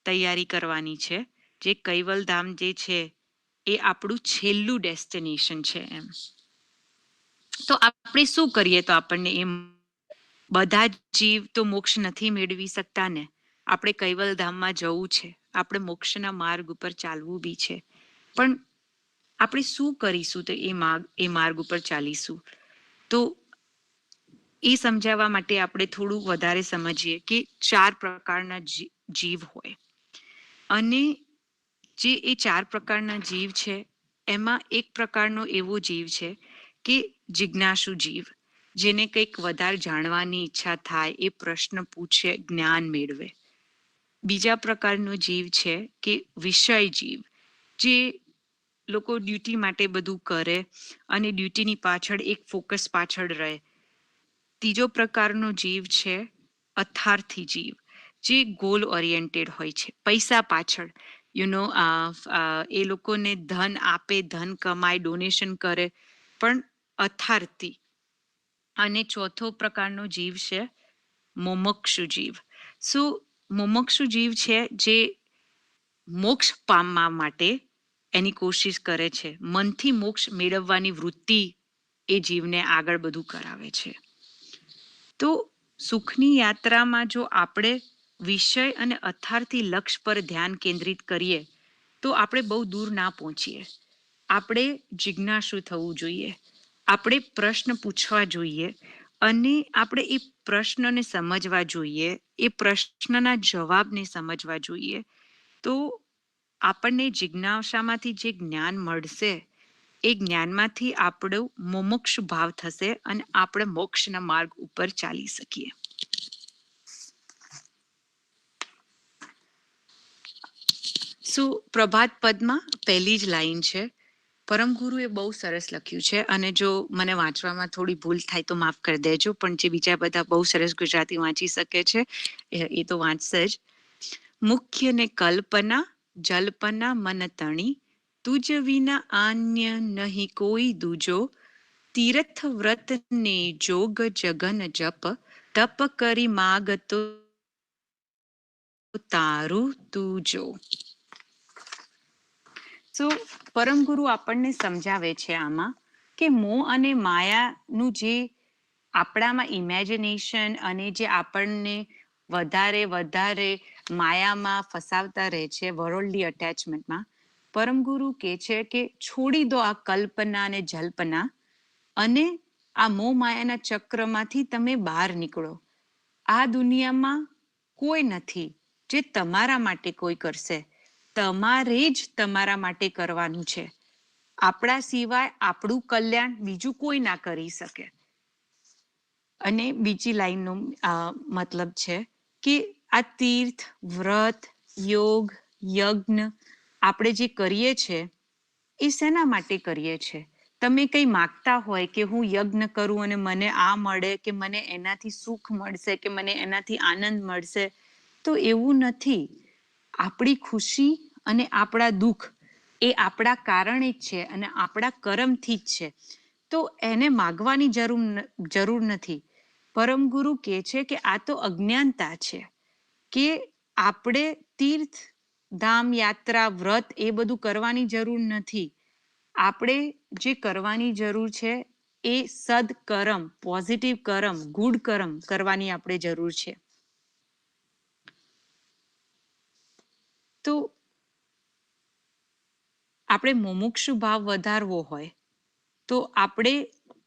તૈયારી કરવાની છે. જે કૈવલધામ જે છે એ આપણું છેલ્લું ડેસ્ટિનેશન છે એમ. તો આપણે શું કરીએ તો આપણને એમ, બધા જ જીવ તો મોક્ષ નથી મેળવી શકતા ને. આપણે કૈવલધામમાં જવું છે, આપણે મોક્ષના માર્ગ ઉપર ચાલવું બી છે. પણ આપણે શું કરીશું તો એ માર્ગ ઉપર ચાલીશું? તો એ સમજાવવા માટે આપણે થોડું વધારે સમજીએ કે 4 પ્રકારના જીવ હોય. અને જે એ 4 પ્રકારના જીવ છે એમાં એક પ્રકારનો એવો જીવ છે કે જિજ્ઞાસુ જીવ, જેને કંઈક વધારે જાણવાની ઈચ્છા થાય, એ પ્રશ્ન પૂછે, જ્ઞાન મેળવે. બીજા પ્રકારનો જીવ છે કે વિષય જીવ, જે લોકો ડ્યુટી માટે બધું કરે અને ડ્યુટીની પાછળ એક ફોકસ પાછળ રહે. ત્રીજો પ્રકારનો જીવ છે અથાર્થી જીવ, જે ગોલ ઓરિએન્ટેડ હોય છે, પૈસા પાછળ એ લોકોને ધન આપે, ધન કમાય, ડોનેશન કરે, પણ અથાર્થી. અને ચોથો પ્રકારનો જીવ છે મુમુક્ષુ જીવ. મુમુક્ષુ જીવ છે જે મોક્ષ પામવા માટે એની કોશિશ કરે છે, મનથી મોક્ષ મેળવવાની વૃત્તિ એ જીવને આગળ બધું કરાવે છે. તો સુખની યાત્રામાં જો આપણે વિષય અને અથાર્થી લક્ષ્ય પર ધ્યાન કેન્દ્રિત કરીએ તો આપણે બહુ દૂર ના પહોંચીએ. આપણે જિજ્ઞાસુ થવું જોઈએ, આપણે પ્રશ્ન પૂછવા જોઈએ અને આપણે એ પ્રશ્નને સમજવા જોઈએ, એ પ્રશ્નના જવાબને સમજવા જોઈએ. તો આપણને જિજ્ઞાસામાંથી જે જ્ઞાન મળશે એ જ્ઞાનમાંથી આપણો મુમુક્ષ ભાવ થશે અને આપણે મોક્ષના માર્ગ ઉપર ચાલી શકીએ. પ્રભાત પદમાં પહેલી જ લાઈન છે પરમગુરુએ બહુ સરસ લખ્યું છે અને જો મને વાંચવામાં થોડી ભૂલ થાય તો માફ કરી દેજો, પણ જે બીજા બધા બહુ સરસ ગુજરાતી વાંચી શકે છે એ તો વાંચશે જ. મુખ્ય ને કલ્પના જલ્પના મન તણી, તુજ વિના આન્ય નહીં કોઈ દૂજો, તીર્થ વ્રત ને જોગ જગન જપ, તપ કરી માગતો તારું તુજો. સો પરમગુરુ આપણને સમજાવે છે આમાં કે મોહ અને માયાનું જે આપણામાં ઇમેજિનેશન અને જે આપણને વધારે માયામાં ફસાવતા રહે છે, વર્લ્ડલી અટેચમેન્ટમાં, પરમગુરુ કહે છે કે છોડી દો આ કલ્પના અને જલ્પના અને આ મોહ માયાના ચક્રમાંથી તમે બહાર નીકળો. આ દુનિયામાં કોઈ નથી જે તમારા માટે કોઈ કરશે, તમારે જ તમારા માટે કરવાનું છે. આપણા સિવાય આપણું કલ્યાણ બીજું કોઈ ના કરી શકે. અને બીજી લાઈનનો મતલબ છે કે આ તીર્થ વ્રત યોગ યજ્ઞ આપણે જે કરીએ છીએ એ શેના માટે કરીએ છીએ? તમે કંઈ માગતા હોય કે હું યજ્ઞ કરું અને મને આ મળે કે મને એનાથી સુખ મળશે કે મને એનાથી આનંદ મળશે, તો એવું નથી. આપણી ખુશી અને આપણા દુઃખ એ આપણા કારણે જ છે અને આપણા કર્મથી જ છે. તો એને માગવાની જરૂર નથી. પરમગુરુ કહે છે કે આ તો અજ્ઞાનતા છે કે આપણે તીર્થ ધામ યાત્રા વ્રત એ બધું કરવાની જરૂર નથી. આપણે જે કરવાની જરૂર છે એ સદકર્મ, પોઝિટિવ કર્મ, ગુડ કર્મ કરવાની આપણે જરૂર છે. તો આપણે મુમુક્ષુ ભાવ વધારવો હોય તો આપણે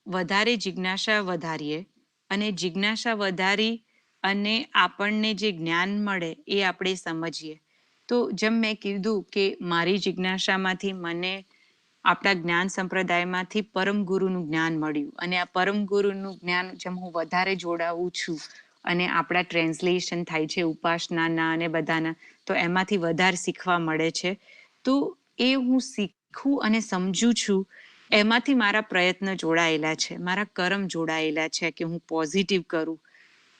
વધારે જિજ્ઞાસા વધારીએ અને જિજ્ઞાસા વધારી અને આપણને જે જ્ઞાન મળે એ આપણે સમજીએ. તો જેમ મેં કીધું કે મારી જિજ્ઞાસામાંથી મને આપણા જ્ઞાન સંપ્રદાયમાંથી પરમગુરુનું જ્ઞાન મળ્યું અને આ પરમગુરુનું જ્ઞાન જેમ હું વધારે જોડાવું છું અને આપણા ટ્રાન્સલેશન થાય છે ઉપાસનાના અને બધાના, તો એમાંથી વધારે શીખવા મળે છે. તો એ હું શીખું અને સમજું છું, એમાંથી મારા પ્રયત્ન જોડાયેલા છે, મારા કર્મ જોડાયેલા છે કે હું પોઝિટિવ કરું.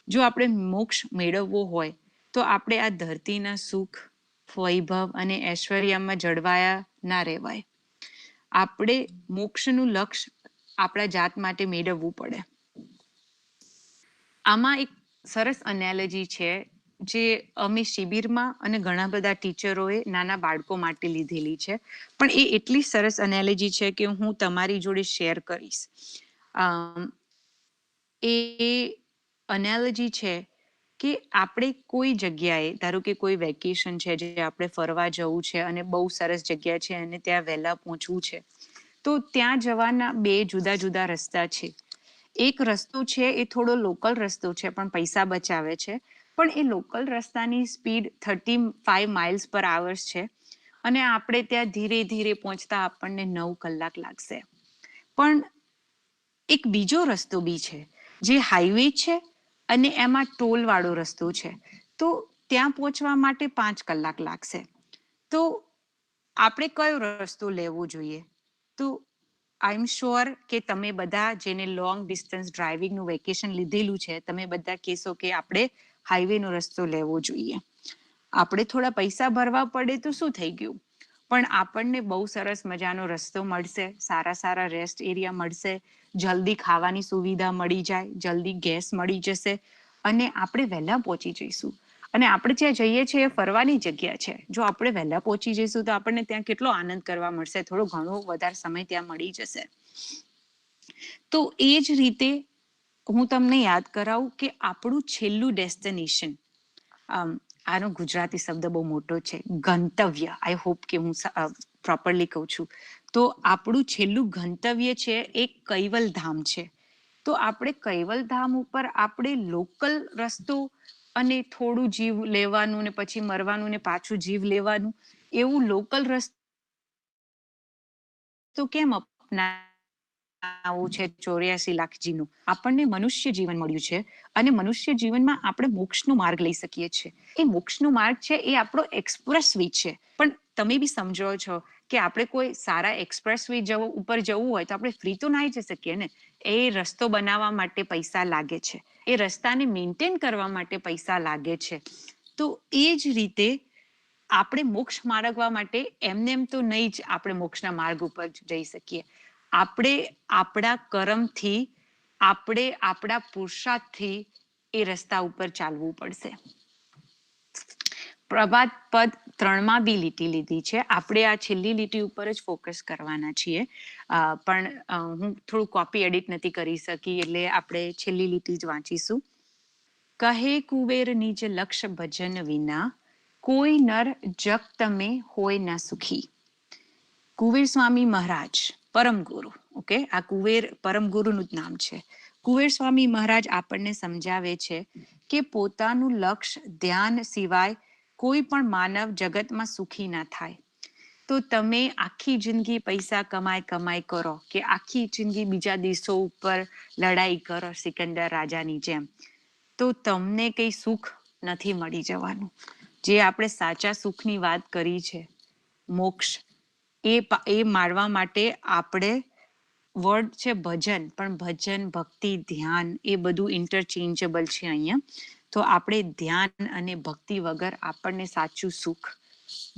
જો આપણે મોક્ષ મેળવવો હોય તો આપણે આ ધરતીના સુખ વૈભવ અને ઐશ્વર્યમાં જળવાયા ના રહેવાય. આપણે મોક્ષનું લક્ષ્ય આપણા જાત માટે મેળવવું પડે. આમાં એક સરસ એનાલોજી છે જે અમે શિબિરમાં અને ઘણા બધા ટીચરોએ નાના બાળકો માટે લીધેલી છે, પણ એ એટલી સરસ એનાલોજી છે કે હું તમારી જોડે શેર કરીશ. એ એનાલોજી છે કે આપણે કોઈ જગ્યાએ, ધારો કે કોઈ વેકેશન છે જે આપણે ફરવા જવું છે અને બહુ સરસ જગ્યા છે અને ત્યાં વહેલા પહોંચવું છે, તો ત્યાં જવાના બે જુદા જુદા રસ્તા છે. એક રસ્તો છે એ થોડો લોકલ રસ્તો છે પણ પૈસા બચાવે છે, પણ એ લોકલ રસ્તાની સ્પીડ 35 માઇલ્સ પર આવર્સ છે અને આપણે ત્યાં ધીરે ધીરે પહોંચતા આપણને 9 કલાક લાગશે. પણ એક બીજો રસ્તો બી છે જે હાઈવે છે અને એમાં ટોલ વાળો રસ્તો છે, તો ત્યાં પહોંચવા માટે 5 કલાક લાગશે. તો આપણે કયો રસ્તો લેવો જોઈએ? તો આઈ એમ શ્યોર કે તમે બધા જેને લોંગ ડિસ્ટન્સ ડ્રાઇવિંગનું વેકેશન લીધેલું છે, તમે બધા કહેશો કે આપણે હાઈવેનો રસ્તો લેવો જોઈએ. આપણે થોડા પૈસા ભરવા પડે તો શું થઈ ગયું, પણ આપણને બહુ સરસ મજાનો રસ્તો મળશે, સારા રેસ્ટ એરિયા મળશે, જલ્દી ખાવાની સુવિધા મળી જાય, જલ્દી ગેસ મળી જશે અને આપણે વહેલા પહોંચી જઈશું. અને આપણે જ્યાં જઈએ છીએ એ ફરવાની જગ્યા છે. જો આપણે વહેલા પહોંચી જઈશું તો આપણને ત્યાં કેટલો આનંદ કરવા મળશે, થોડો ઘણો વધારે સમય ત્યાં મળી જશે. તો એ જ રીતે હું તમને યાદ કરાવું કે આપણું છેલ્લું ડેસ્ટિનેશન, આનો ગુજરાતી શબ્દ બહુ મોટો છે, ગંતવ્ય, આઈ હોપ કે હું પ્રોપરલી કહું છું. તો આપણું છેલ્લું ગંતવ્ય છે એ કૈવલ ધામ છે. તો આપણે કૈવલ ધામ ઉપર આપણે લોકલ રસ્તો અને થોડું જીવ લેવાનું ને પછી મરવાનું ને પાછું જીવ લેવાનું, એવું લોકલ રસ્તો કેમ અપનાવવું છે 84 લાખ જીવનું? આપણને મનુષ્ય જીવન મળ્યું છે અને મનુષ્ય જીવનમાં આપણે મોક્ષનો માર્ગ લઈ શકીએ છીએ. એ મોક્ષનો માર્ગ છે એ આપણો એક્સપ્રેસ વે છે. પણ તમે બી સમજો છો કે આપણે કોઈ સારા એક્સપ્રેસ વે ઉપર જવું હોય તો આપણે ફ્રી તો ના જઈ શકીએ ને. એ રસ્તો બનાવવા માટે પૈસા લાગે છે, એ રસ્તાને મેન્ટેન કરવા માટે પૈસા લાગે છે. તો એ જ રીતે આપણે મોક્ષ માર્ગવા માટે એમને એમ તો નહીં જ આપણે મોક્ષના માર્ગ ઉપર જઈ શકીએ. આપણે આપણા કર્મથી, આપણે આપણા પુરુષાર્થથી એ રસ્તા ઉપર ચાલવું પડશે. પ્રભાત પદ 3માં બી લીટી લીધી છે. આપણે આ છેલ્લી લીટી ઉપર જ ફોકસ કરવાના છીએ. પણ હું થોડું કોપી એડિટ નથી કરી શકી, એટલે આપણે છેલ્લી લીટી જ વાંચીશું. કહે કુવેર નિજ લક્ષ ભજન વિના, કોઈ નર જગ તમે હોય ના સુખી. કુવેર સ્વામી મહારાજ પરમ ગુરુ, ઓકે, આ કુવેર પરમ ગુરુનું જ નામ છે. કુવેર સ્વામી મહારાજ આપણને સમજાવે છે કે પોતાનું લક્ષ્ય ધ્યાન સિવાય કોઈ પણ માનવ જગતમાં સુખી ના થાય. તો તમે આખી જિંદગી પૈસા કમાઈ કરો કે આખી જિંદગી બીજા દેશો ઉપર લડાઈ કરો સિકંદર રાજાની જેમ, તો તમને કઈ સુખ નથી મળી જવાનું. જે આપણે સાચા સુખની વાત કરી છે, મોક્ષ, એ માળવા માટે આપણે વર્ડ છે ભજન, પણ ભજન, ભક્તિ, ધ્યાન એ બધું ઇન્ટરચેન્જેબલ છે અહીંયા. તો આપણે ધ્યાન અને ભક્તિ વગર આપણને સાચું સુખ,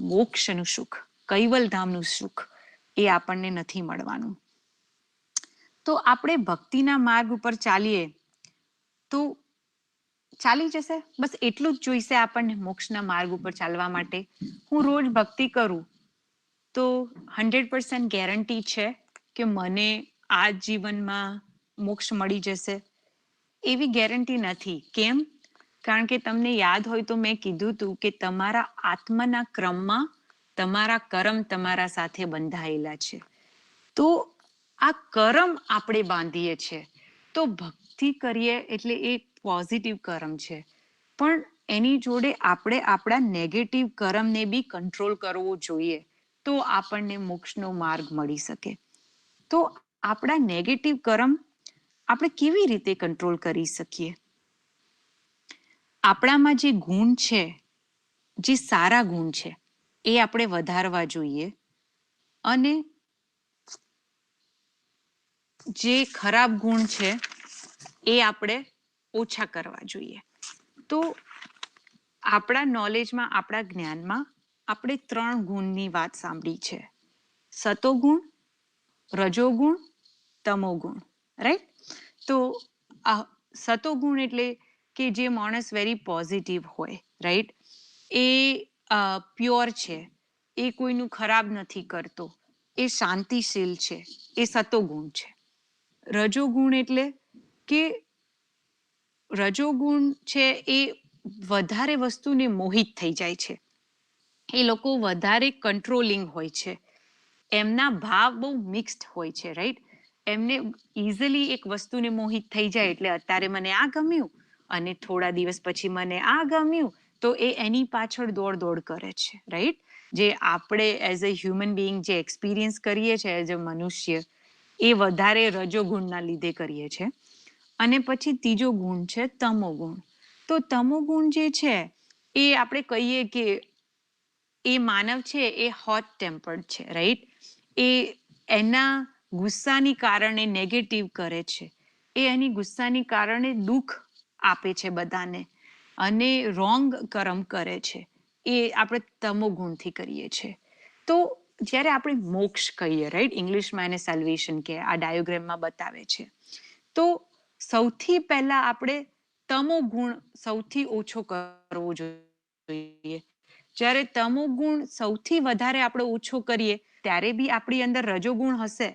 મોક્ષનું સુખ, કૈવલધામનું સુખ એ આપણને નથી મળવાનું. તો આપણે ભક્તિના માર્ગ ઉપર ચાલીએ તો ચાલી જશે. બસ એટલું જ જોઈશે આપણને મોક્ષના માર્ગ ઉપર ચાલવા માટે. હું રોજ ભક્તિ કરું તો 100% ગેરંટી છે કે મને આ જીવનમાં મોક્ષ મળી જશે? એવી ગેરંટી નથી. કેમ? કારણ કે તમને યાદ હોય તો મેં કીધું હતું કે તમારા આત્માના ક્રમમાં તમારા કર્મ તમારા સાથે બંધાયેલા છે. તો આ કર્મ આપણે બાંધીએ છીએ. તો ભક્તિ કરીએ એટલે એ પોઝિટિવ કર્મ છે, પણ એની જોડે આપણે આપણા નેગેટિવ કર્મને બી કંટ્રોલ કરવો જોઈએ, તો આપણને મોક્ષનો માર્ગ મળી શકે. તો આપણા નેગેટિવ કર્મ આપણે કેવી રીતે કંટ્રોલ કરી શકીએ? આપણામાં જે ગુણ છે, જે સારા ગુણ છે, એ આપણે વધારવા જોઈએ, અને જે ખરાબ ગુણ છે એ આપણે ઓછા કરવા જોઈએ. તો આપણા નોલેજમાં, આપણા જ્ઞાનમાં આપણે 3 ગુણની વાત સાંભળી છે: સતોગુણ, રજોગુણ, તમોગુણ, રાઈટ? તો સતોગુણ એટલે કે જે માણસ વેરી પોઝિટિવ હોય, રાઈટ? એ પ્યોર છે, એ કોઈનું ખરાબ નથી કરતો, એ શાંતિશીલ છે, એ સતોગુણ છે. રજોગુણ એટલે કે રજોગુણ છે એ વધારે વસ્તુને મોહિત થઈ જાય છે. એ લોકો વધારે કંટ્રોલિંગ હોય છે. એમના ભાવ બહુ મિક્સ્ડ હોય છે, રાઈટ? એમને ઇઝીલી એક વસ્તુને મોહિત થઈ જાય, એટલે અત્યારે મને આ ગમ્યું અને થોડા દિવસ પછી મને આ ગમ્યું, તો એ એની પાછળ દોડ કરે છે, રાઈટ? જે આપણે એઝ અ હ્યુમન બિંગ જે એક્સપિરિયન્સ કરીએ છીએ એઝ અ મનુષ્ય, એ વધારે રજોગુણના લીધે કરીએ છીએ. અને પછી ત્રીજો ગુણ છે તમોગુણ. તો તમોગુણ જે છે એ આપણે કહીએ કે એ માનવ છે એ હોટ ટેમ્પર્ડ છે, રાઈટ? એ એના ગુસ્સાની કારણે નેગેટિવ કરે છે, એ એની ગુસ્સાની કારણે દુઃખ આપે છે બધાને, અને રોંગ કર્મ કરે છે. એ આપણે તમોગુણથી કરીએ છીએ. તો જ્યારે આપણે મોક્ષ કહીએ, રાઈટ, ઇંગ્લિશમાં એને સેલ્વેશન કહે, આ ડાયોગ્રામમાં બતાવે છે. તો સૌથી પહેલા આપણે તમોગુણ સૌથી ઓછો કરવો જોઈએ. જ્યારે તમોગુણ સૌથી વધારે આપણે ઓછો કરીએ ત્યારે બી આપણી અંદર રજોગુણ હશે,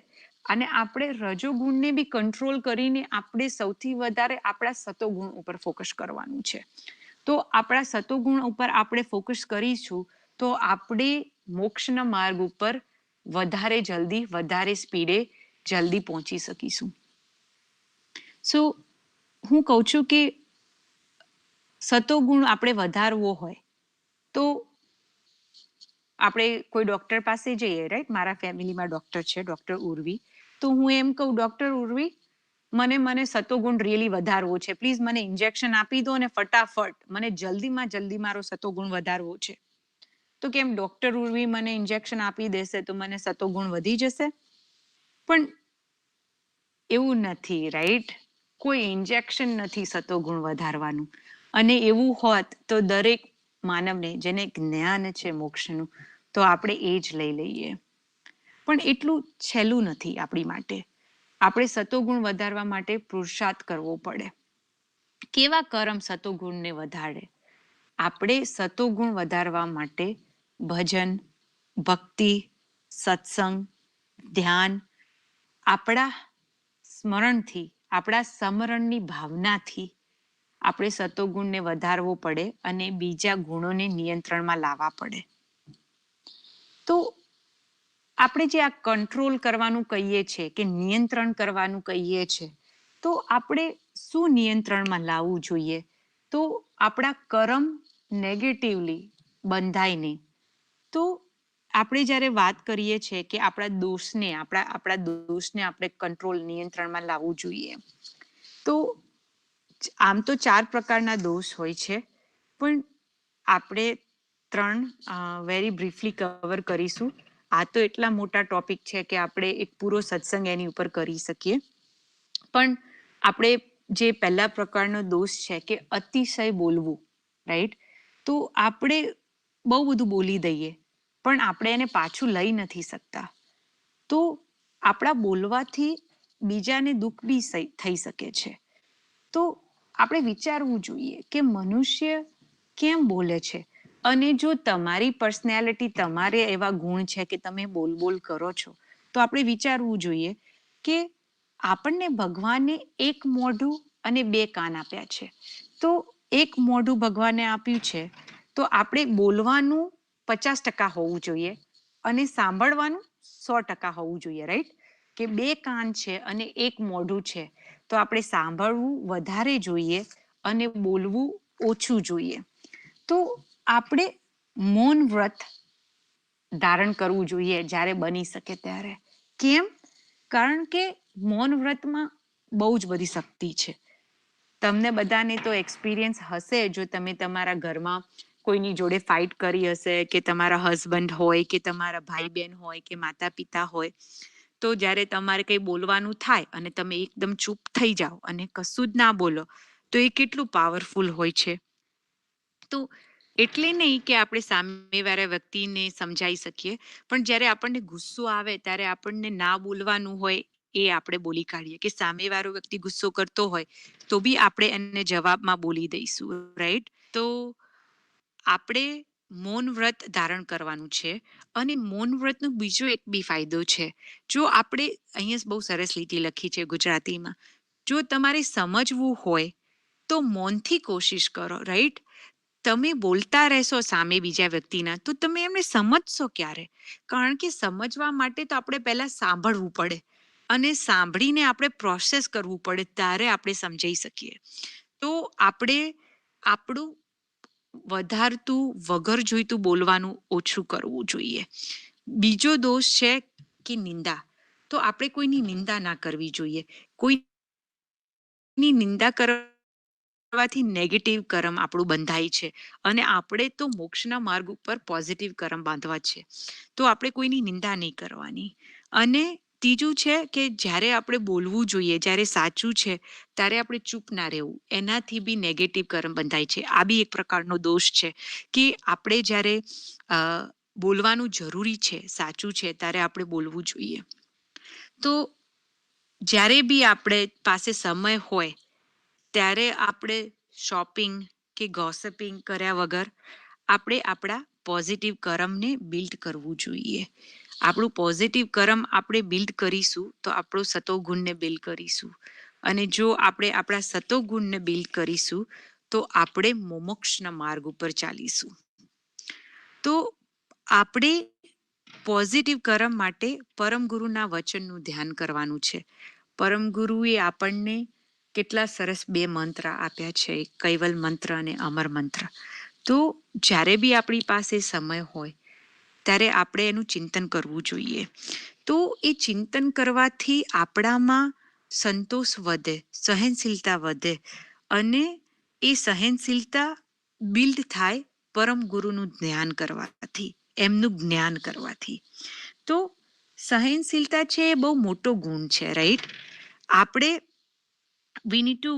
અને આપણે રજોગુણને બી કંટ્રોલ કરીને આપણે સૌથી વધારે આપણા સતોગુણ ઉપર ફોકસ કરવાનું છે. તો આપણા સતોગુણ ઉપર આપણે ફોકસ કરીશું તો આપણે મોક્ષના માર્ગ ઉપર વધારે જલ્દી, વધારે સ્પીડે જલ્દી પહોંચી શકીશું. સો હું કહું છું કે સતોગુણ આપણે વધારવો હોય તો આપણે કોઈ ડૉક્ટર પાસે જઈએ, રાઈટ? મારા ફેમિલીમાં ડૉક્ટર છે, ડૉક્ટર ઉર્વી. તો હું એમ કહું, ડૉક્ટર ઉર્વી, મને સતોગુણ રિયલી વધારવો છે, પ્લીઝ મને ઇન્જેક્શન આપી દો અને ફટાફટ મને જલ્દીમાં જલ્દી મારો સતોગુણ વધારવો છે. તો કેમ ડોક્ટર ઉર્વી મને ઇન્જેક્શન આપી દેશે તો મને સતોગુણ વધી જશે? પણ એવું નથી, રાઈટ? કોઈ ઇન્જેક્શન નથી સતોગુણ વધારવાનું. અને એવું હોત તો દરેક માનવને જેને જ્ઞાન છે મોક્ષનું, તો આપણે એ જ લઈ લઈએ. પણ એટલું છેલ્લું નથી આપણી માટે. આપણે સતોગુણ વધારવા માટે પુરુષાર્થ કરવો પડે. કેવા કર્મ સતોગુણને વધારે? આપણે સતોગુણ વધારવા માટે ભજન, ભક્તિ, સત્સંગ, ધ્યાન, આપણા સ્મરણથી, આપણા સમરણની ભાવનાથી આપણે સતોગુણને વધારવો પડે અને બીજા ગુણોને નિયંત્રણમાં લાવવા પડે. તો આપણે જે આ કંટ્રોલ કરવાનું કહીએ છીએ કે નિયંત્રણ કરવાનું કહીએ છીએ, તો આપણે શું નિયંત્રણમાં લાવવું જોઈએ? તો આપણા કર્મ નેગેટિવલી બંધાય નહીં. તો આપણે જ્યારે વાત કરીએ છીએ કે આપણા દોષને આપણે કંટ્રોલ નિયંત્રણમાં લાવવું જોઈએ, તો આમ તો 4 પ્રકારના દોષ હોય છે, પણ આપણે 3 વેરી બ્રીફલી કવર કરીશું. આ તો એટલા મોટા ટોપિક છે કે આપણે એક પૂરો સત્સંગ એની ઉપર કરી શકીએ. પણ આપણે જે પહેલા પ્રકારનો દોષ છે કે અતિશય બોલવું, રાઈટ? તો આપણે બહુ બધું બોલી દઈએ પણ આપણે એને પાછું લઈ નથી શકતા. તો આપણા બોલવાથી બીજાને દુઃખ બી થઈ શકે છે. તો આપણે વિચારવું જોઈએ કે મનુષ્ય કેમ બોલે છે. અને જો તમારી પર્સનાલિટી, તમારે એવા ગુણ છે કે તમે બોલ કરો છો, તો આપણે વિચારવું જોઈએ કે આપણને ભગવાને એક મોઢું અને 2 કાન આપ્યા છે. તો એક મોઢું ભગવાને આપ્યું છે તો આપણે બોલવાનું 50% હોવું જોઈએ અને સાંભળવાનું 100% હોવું જોઈએ, રાઈટ? કે 2 કાન છે અને એક મોઢું છે તો આપણે સાંભળવું વધારે જોઈએ અને બોલવું ઓછું જોઈએ. તો આપણે મૌન વ્રત ધારણ કરવું જોઈએ જ્યારે બની શકે ત્યારે. કેમ? કારણ કે મૌન વ્રતમાં બહુ જ બધી શક્તિ છે. તમને બધાને તો એક્સપિરિયન્સ હશે, જો તમે તમારા ઘરમાં કોઈની જોડે ફાઇટ કરી હશે, કે તમારા હસબન્ડ હોય કે તમારા ભાઈ બહેન હોય કે માતા પિતા હોય, તો જ્યારે તમારે કંઈ બોલવાનું થાય અને તમે એકદમ ચૂપ થઈ જાઓ અને કશું જ ના બોલો, તો એ કેટલું પાવરફુલ હોય છે. તો એટલે નહીં કે આપણે સામેવાળા વ્યક્તિને સમજાઈ શકીએ, પણ જ્યારે આપણને ગુસ્સો આવે ત્યારે આપણને ના બોલવાનું હોય એ આપણે બોલી કાઢીએ. કે સામેવાળો વ્યક્તિ ગુસ્સો કરતો હોય તો બી આપણે એને જવાબમાં બોલી દઈશું, રાઈટ? તો આપણે મૌન વ્રત ધારણ કરવાનું છે. અને મૌન વ્રતનો બીજો એક બી ફાયદો છે. જો આપણે, અહીંયા બહુ સરસ લીટી લખી છે ગુજરાતીમાં, જો તમારે સમજવું હોય તો મૌનથી કોશિશ કરો, રાઈટ? તમે બોલતા રહેશો સામે બીજા વ્યક્તિના તો તમે એમને સમજશો ક્યારે? કારણ કે સમજવા માટે તો આપણે પહેલા સાંભળવું પડે અને સાંભળીને આપણે પ્રોસેસ કરવું પડે, ત્યારે આપણે સમજાઈ શકીએ. તો આપણે આપણું વધારતું, વગર જોઈતું બોલવાનું ઓછું કરવું જોઈએ. બીજો દોષ છે કે નિંદા. તો આપણે કોઈની નિંદા ના કરવી જોઈએ. કોઈની નિંદા કરવાથી નેગેટિવ કર્મ આપણું બંધાય છે અને આપણે તો મોક્ષના માર્ગ ઉપર પોઝિટિવ કર્મ બાંધવા છે. તો આપણે કોઈની નિંદા નહીં કરવાની. અને ત્રીજું છે કે જ્યારે આપણે બોલવું જોઈએ, જ્યારે સાચું છે ત્યારે આપણે ચૂપ ના રહેવું, એનાથી બી નેગેટિવ કર્મ બંધાય છે. આ બી એક પ્રકારનો દોષ છે કે આપણે જ્યારે બોલવાનું જરૂરી છે, સાચું છે, ત્યારે આપણે બોલવું જોઈએ. તો જ્યારે બી આપણે પાસે સમય હોય ત્યારે આપણે શોપિંગ કે ગોસિપિંગ કર્યા વગર આપણે આપણા પોઝિટિવ કર્મને બિલ્ડ કરવું જોઈએ. આપણું પોઝિટિવ કર્મ આપણે બિલ્ડ કરીશું તો આપણો સતોગુણને બિલ્ડ કરીશું. અને જો આપણે આપણા સતોગુણને બિલ્ડ કરીશું તો આપણે મોમોક્ષના માર્ગ ઉપર ચાલીશું. તો આપણે પોઝિટિવ કર્મ માટે પરમ ગુરુના વચનનું ધ્યાન કરવાનું છે. પરમ ગુરુએ આપણને કેટલા સરસ 2 મંત્ર આપ્યા છે, કૈવલ મંત્ર અને અમર મંત્ર. તો જ્યારે બી આપણી પાસે સમય હોય ત્યારે આપણે એનું ચિંતન કરવું જોઈએ. તો એ ચિંતન કરવાથી આપણામાં સંતોષ વધે, સહનશીલતા વધે અને એ સહનશીલતા બિલ્ડ થાય પરમ ગુરુનું ધ્યાન કરવાથી, એમનું જ્ઞાન કરવાથી. તો સહનશીલતા છે એ બહુ મોટો ગુણ છે, રાઈટ? આપણે we need to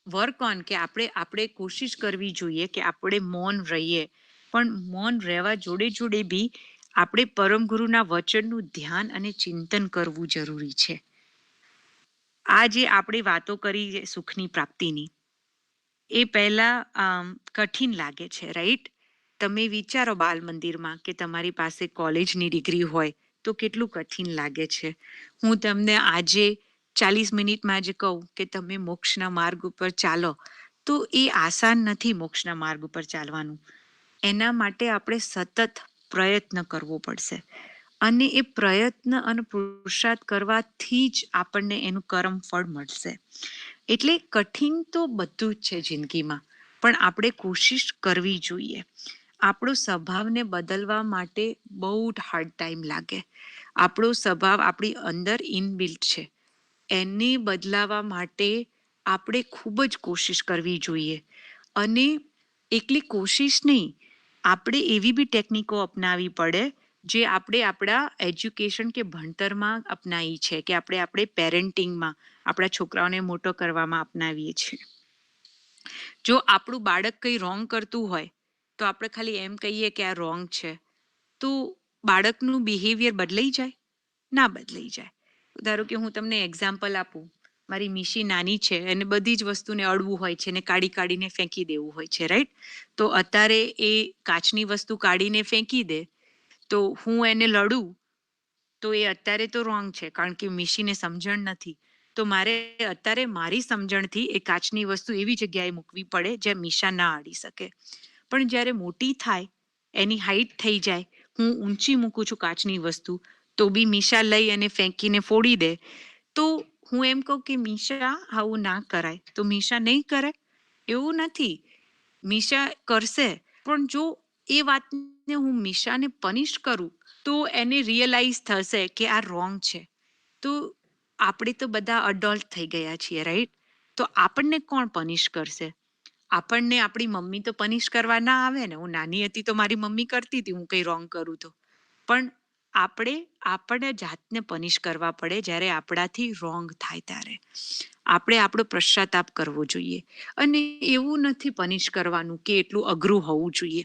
work on કે આપણે કોશિશ કરવી જોઈએ કે આપણે મૌન રહીએ, પણ મૌન રહેવા જોડે જોડે બી આપણે પરમ ગુરુના વચનનું ધ્યાન અને ચિંતન કરવું જરૂરી છે. આ જે આપણે વાતો કરી સુખની પ્રાપ્તિની, એ પહેલા કઠિન લાગે છે, રાઈટ? તમે વિચારો બાલ મંદિરમાં કે તમારી પાસે કોલેજની ડિગ્રી હોય તો કેટલું કઠિન લાગે છે. હું તમને આજે 40 મિનિટમાં જ કહું કે તમે મોક્ષના માર્ગ ઉપર ચાલો, તો એ આસાન નથી મોક્ષના માર્ગ ઉપર ચાલવાનું. એના માટે આપણે સતત પ્રયત્ન કરવો પડશે, અને એ પ્રયત્ન અને પુરુષાર્થ કરવાથી જ આપણને એનું કર્મ ફળ મળશે. એટલે કઠિન તો બધું જ છે જિંદગીમાં, પણ આપણે કોશિશ કરવી જોઈએ. આપણો સ્વભાવને બદલવા માટે બહુ જ હાર્ડ ટાઈમ લાગે. આપણો સ્વભાવ આપણી અંદર ઇનબિલ્ટ છે, એને બદલાવા માટે આપણે ખૂબ જ કોશિશ કરવી જોઈએ. અને એકલી કોશિશ નહીં, આપણે એવી બી ટેકનિકો અપનાવવી પડે જે આપણે આપણા એજ્યુકેશન કે ભણતરમાં અપનાવી છે, કે આપણે પેરેન્ટિંગમાં આપણા છોકરાઓને મોટો કરવામાં અપનાવીએ છીએ. જો આપણું બાળક કંઈ રોંગ કરતું હોય તો આપણે ખાલી એમ કહીએ કે આ રોંગ છે, તો બાળકનું બિહેવિયર બદલાઈ જાય? ના બદલાઈ જાય. ધારો કે હું તમને એક્ઝામ્પલ આપું, મારી મીશી નાની છે, એને બધી જ વસ્તુને અડવું હોય છે ને કાઢીને ફેંકી દેવું હોય છે, રાઈટ? તો અત્યારે એ કાચની વસ્તુ કાઢીને ફેંકી દે તો હું એને લડું તો એ અત્યારે તો રોંગ છે, કારણ કે મીશીને સમજણ નથી. તો મારે અત્યારે મારી સમજણથી એ કાચની વસ્તુ એવી જગ્યાએ મૂકવી પડે જ્યાં મીશા ના અડી શકે. પણ જ્યારે મોટી થાય, એની હાઈટ થઈ જાય, હું ઊંચી મૂકું છું કાચની વસ્તુ, તો બી મીશા લઈ અને ફેંકીને ફોડી દે, તો હું એમ કહું કે મીશા આવું ના કરાય, તો મીશા નહીં કરે? એવું નથી, મીશા કરશે. પણ જો એ વાતને હું મીશાને પનિશ કરું તો એને રિયલાઇઝ થશે કે આ રોંગ છે. તો આપણે તો બધા અડલ્ટ થઈ ગયા છીએ, રાઈટ? તો આપણને કોણ પનિશ કરશે? આપણને આપણી મમ્મી તો પનિશ કરવા ના આવે ને. હું નાની હતી તો મારી મમ્મી કરતી હતી હું કંઈ રોંગ કરું તો. પણ આપણે જાતને પનિશ કરવા પડે જ્યારે આપણાથી રોંગ થાય ત્યારે. આપણે આપણો પશ્ચાતાપ કરવો જોઈએ. અને એવું નથી પનિશ કરવાનું કે એટલું અઘરું હોવું જોઈએ,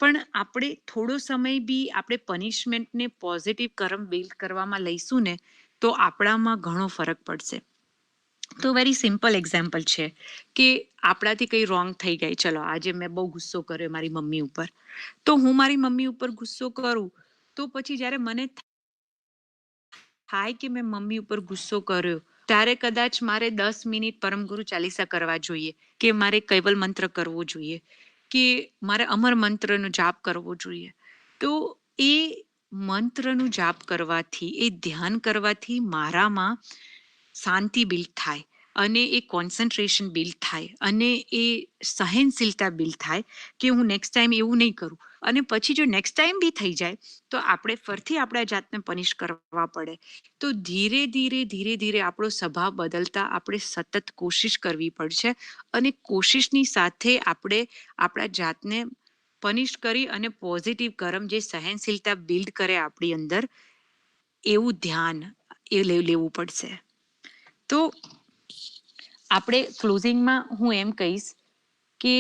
પણ આપણે થોડો સમય બી આપણે પનિશમેન્ટને પોઝિટિવ કર્મ બિલ્ડ કરવામાં લઈશું ને તો આપણામાં ઘણો ફરક પડશે. તો વેરી સિમ્પલ એક્ઝામ્પલ છે કે આપણાથી કંઈ રોંગ થઈ ગઈ, ચલો આજે મેં બહુ ગુસ્સો કર્યો મારી મમ્મી ઉપર, તો હું મારી મમ્મી ઉપર ગુસ્સો કરું તો પછી જ્યારે મને થાય કે મેં મમ્મી ઉપર ગુસ્સો કર્યો, ત્યારે કદાચ મારે 10 મિનિટ પરમગુરુ ચાલીસા કરવા જોઈએ, કે મારે કૈવલ મંત્ર કરવો જોઈએ, કે મારે અમર મંત્રનો જાપ કરવો જોઈએ. તો એ મંત્રનું જાપ કરવાથી, એ ધ્યાન કરવાથી મારામાં શાંતિ બિલ્ડ થાય, અને એ કોન્સન્ટ્રેશન બિલ્ડ થાય, અને એ સહનશીલતા બિલ્ડ થાય કે હું નેક્સ્ટ ટાઈમ એવું નહીં કરું. અને પછી જો નેક્સ્ટ ટાઈમ બી થઈ જાય તો આપણે ફરીથી આપણા જાતને પનિશ કરવા પડે. તો ધીરે ધીરે આપણો સ્વભાવ બદલતા આપણે સતત કોશિશ કરવી પડશે, અને કોશિશની સાથે આપણે આપણા જાતને પનિશ કરી અને પોઝિટિવ કર્મ જે સહનશીલતા બિલ્ડ કરે આપણી અંદર, એવું ધ્યાન એ લેવું પડશે. તો આપણે ક્લોઝિંગમાં હું એમ કહીશ કે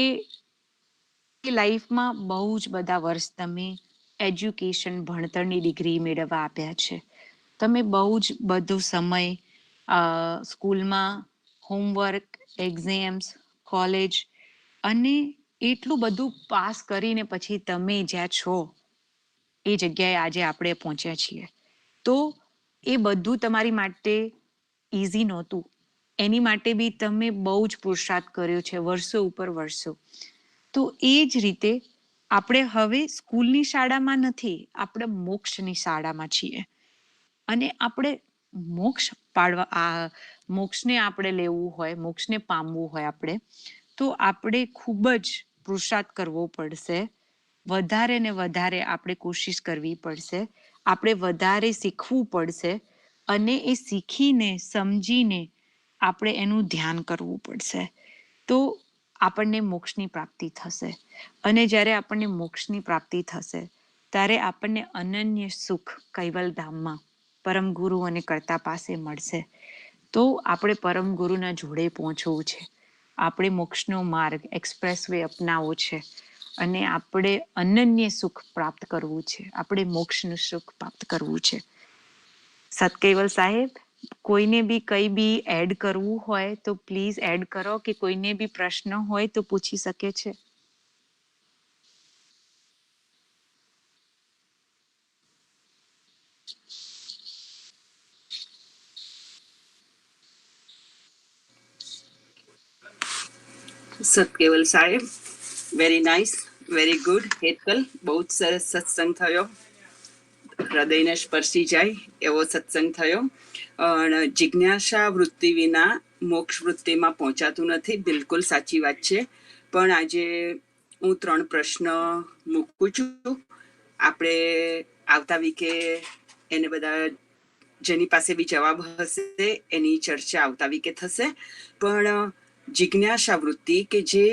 લાઈફમાં બહુ જ બધા વર્ષ તમે એજ્યુકેશન, ભણતરની ડિગ્રી મેળવવા આપ્યા છે. તમે બહુ જ બધો સમય સ્કૂલમાં હોમવર્ક, એક્ઝામ્સ, કોલેજ અને એટલું બધું પાસ કરીને પછી તમે જ્યાં છો એ જગ્યાએ આજે આપણે પહોંચ્યા છીએ. તો એ બધું તમારી માટે ઇઝી નહોતું. એની માટે બી તમે બહુ જ પુરુષાર્થ કર્યો છે, વર્ષો ઉપર વર્ષો. તો એ જ રીતે આપણે હવે સ્કૂલની શાળામાં નથી, આપણે મોક્ષની શાળામાં છીએ. અને આપણે મોક્ષને આપણે લેવું હોય, મોક્ષને પામવું હોય આપણે, તો આપણે ખૂબ જ પુરુષાર્થ કરવો પડશે. વધારે ને વધારે આપણે કોશિશ કરવી પડશે. આપણે વધારે શીખવું પડશે, અને એ શીખીને સમજીને આપણે એનું ધ્યાન કરવું પડશે. તો આપણને મોક્ષની પ્રાપ્તિ થશે. અને જ્યારે આપણને મોક્ષની પ્રાપ્તિ થશે ત્યારે આપણને અનન્ય સુખ કૈવલધામમાં પરમ ગુરુ અને કર્તા પાસે મળશે. તો આપણે પરમ ગુરુના જોડે પહોંચવું છે. આપણે મોક્ષનો માર્ગ એક્સપ્રેસ વે અપનાવવો છે અને આપણે અનન્ય સુખ પ્રાપ્ત કરવું છે. આપણે મોક્ષનું સુખ પ્રાપ્ત કરવું છે. સતકેવલ સાહેબ, કોઈને બી કંઈ બી એડ કરવું હોય તો પ્લીઝ એડ કરો, કે કોઈને બી પ્રશ્ન હોય તો પૂછી શકે છે. સતકેવલ સાહેબ, very nice, very good. Hetal, બહુ જ સરસ સત્સંગ થયો, હૃદયને સ્પર્શી જાય એવો સત્સંગ થયો. જિજ્ઞાસા વૃત્તિ વિના મોક્ષ વૃત્તિમાં પહોંચાતું નથી, બિલકુલ સાચી વાત છે. પણ આજે હું 3 પ્રશ્ન મૂકું છું. આપણે આવતા વીકે એને બધા જેની પાસે બી જવાબ હશે એની ચર્ચા આવતા વીકે થશે. પણ જિજ્ઞાસા વૃત્તિ કે જે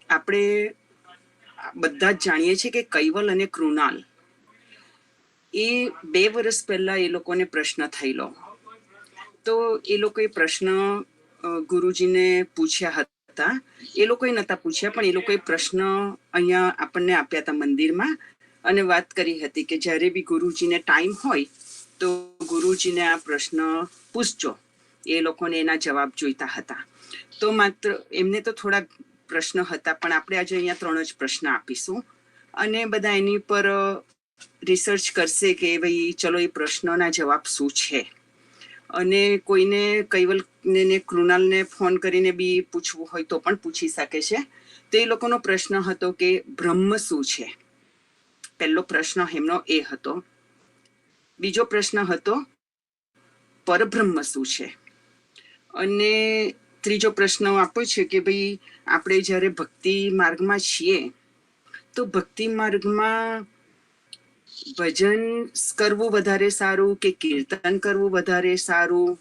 આપણે બધા જ જાણીએ છીએ કે કૈવલ અને કૃણાલ, એ 2 વર્ષ પહેલા એ લોકોને પ્રશ્ન થયેલો. તો એ લોકોએ પ્રશ્ન ગુરુજીને પૂછ્યા હતા. એ લોકોએ નહોતા પૂછ્યા, પણ એ લોકોએ પ્રશ્ન અહીંયા આપણને આપ્યા હતા મંદિરમાં, અને વાત કરી હતી કે જ્યારે બી ગુરુજીને ટાઈમ હોય તો ગુરુજીને આ પ્રશ્ન પૂછજો. એ લોકોને એના જવાબ જોઈતા હતા. તો માત્ર એમને તો થોડા પ્રશ્ન હતા, પણ આપણે આજે અહીંયા 3 જ પ્રશ્ન આપીશું અને બધા એની પર રિસર્ચ કરશે કે ભાઈ ચલો એ પ્રશ્નના જવાબ શું છે. અને કોઈને કૈવલને ને કૃણાલને ફોન કરીને બી પૂછવું હોય તો પણ પૂછી શકે છે. તો એ લોકોનો પ્રશ્ન હતો કે બ્રહ્મ શું છે. પહેલો પ્રશ્ન એમનો એ હતો. બીજો પ્રશ્ન હતો પરબ્રહ્મ શું છે. અને ત્રીજો પ્રશ્ન આપ્યો છે કે ભાઈ આપણે જ્યારે ભક્તિ માર્ગમાં છીએ તો ભક્તિ માર્ગમાં ભજન કરવું વધારે સારું કે કીર્તન કરવું વધારે સારું,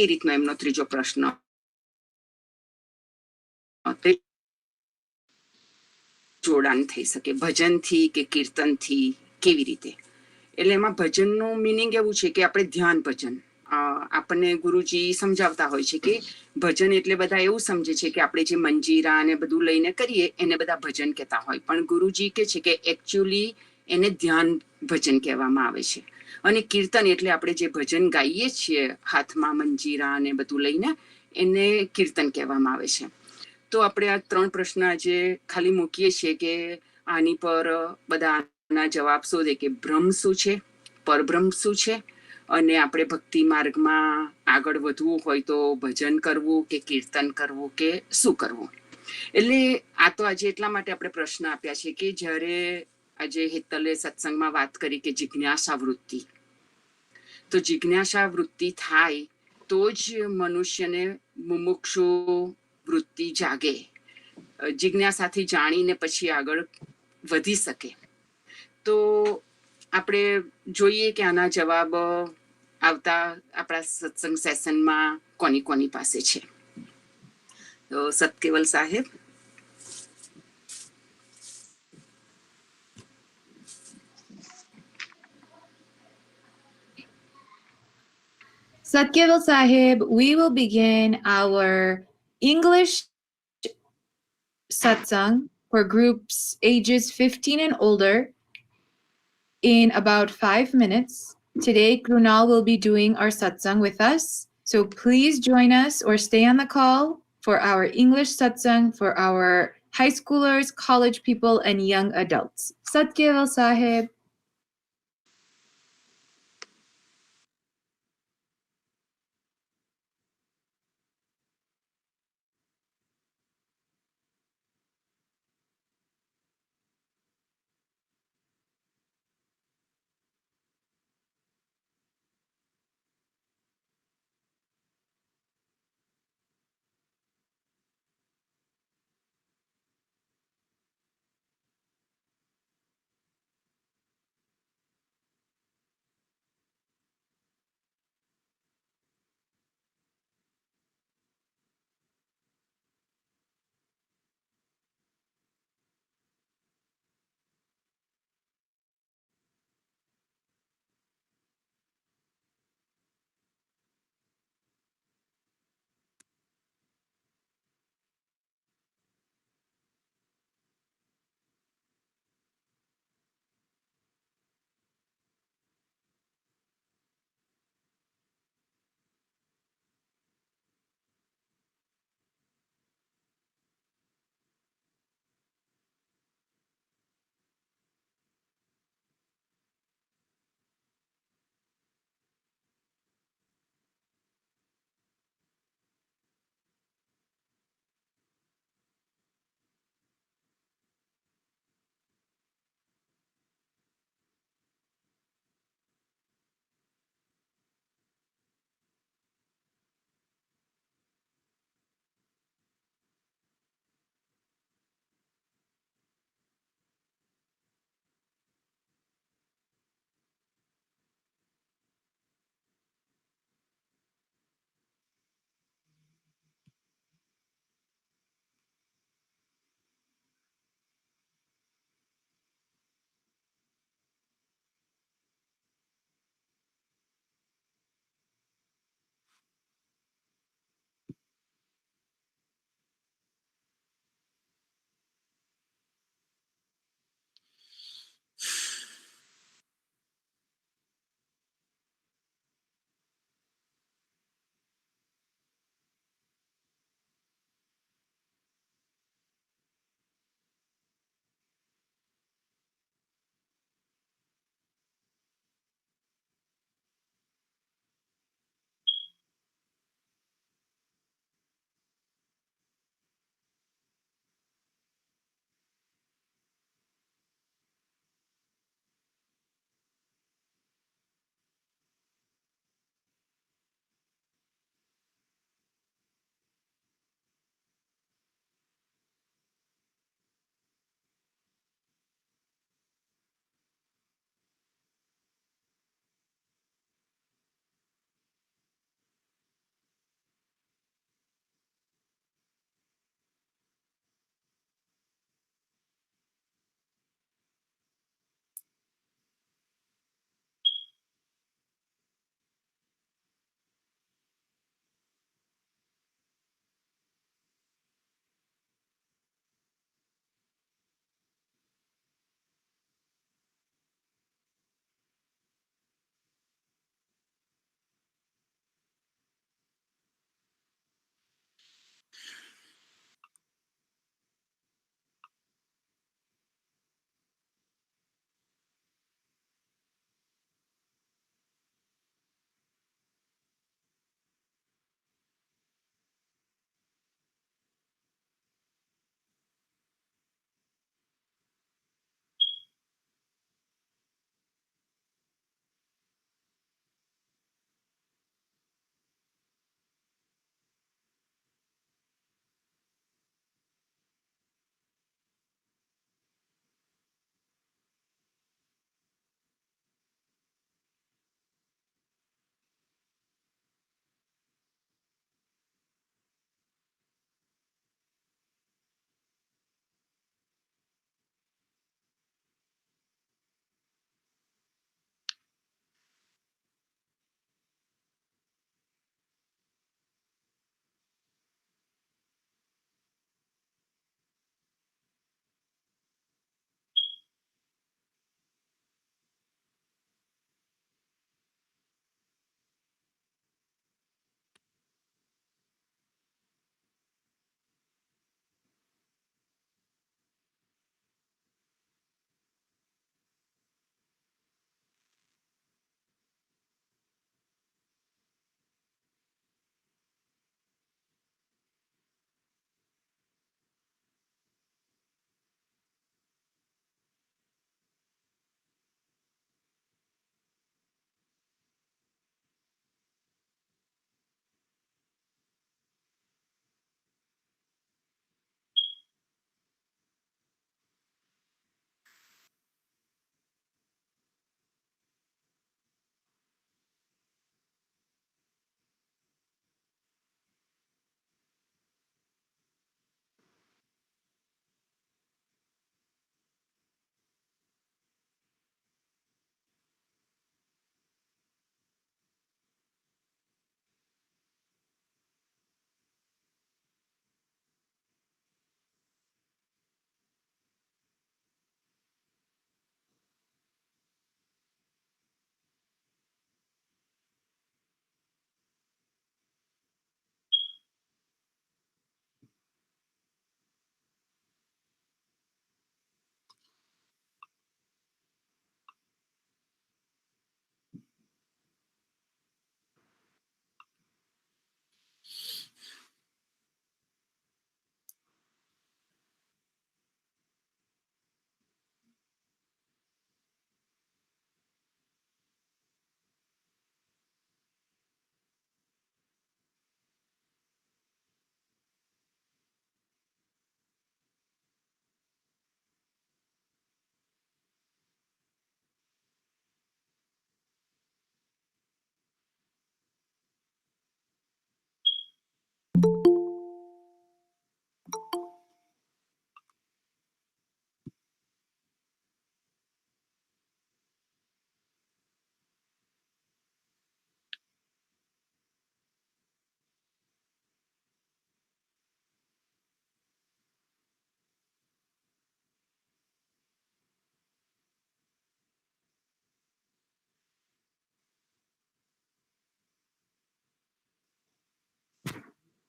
એ રીતનો એમનો ત્રીજો પ્રશ્ન. જોડાણ થઈ શકે ભજનથી કે કીર્તનથી, કેવી રીતે. એટલે એમાં ભજનનું મિનિંગ એવું છે કે આપણે ધ્યાન ભજન. આપણને ગુરુજી સમજાવતા હોય છે કે ભજન એટલે બધા એવું સમજે છે કે આપણે જે મંજીરા અને બધું લઈને કરીએ એને બધા ભજન કહેતા હોય, પણ ગુરુજી કે છે કે એકચ્યુઅલી એને ધ્યાન ભજન કહેવામાં આવે છે. અને કીર્તન એટલે આપણે જે ભજન ગાઈએ છીએ હાથમાં મંજીરા અને બધું લઈને, એને કીર્તન કહેવામાં આવે છે. તો આપણે આ 3 પ્રશ્ન આજે ખાલી મૂકીએ છીએ કે આની પર બધાના જવાબ શોધે કે બ્રહ્મ શું છે, પરબ્રહ્મ શું છે, અને આપણે ભક્તિ માર્ગમાં આગળ વધવું હોય તો ભજન કરવું કે કીર્તન કરવું કે શું કરવું. એટલે આ તો આજે એટલા માટે આપણે પ્રશ્ન આપ્યા છે કે જ્યારે આજે હેતલે સત્સંગમાં વાત કરી કે જિજ્ઞાસા વૃત્તિ, તો જિજ્ઞાસા વૃત્તિ થાય તો જ મનુષ્યને મુમુક્ષુ વૃત્તિ જાગે, જિજ્ઞાસાથી જાણીને પછી આગળ વધી શકે. તો આપણે જોઈએ કે આના જવાબ આવતા આપણા સત્સંગ સેશનમાં કોની કોની પાસે છે. તો સતકેવલ સાહેબ. Satkeval Sahib, we will begin our English satsang for groups ages 15 and older in about 5 minutes. Today, Krunal will be doing our satsang with us. So please join us or stay on the call for our English satsang for our high schoolers, college people, and young adults. Satkeval Sahib.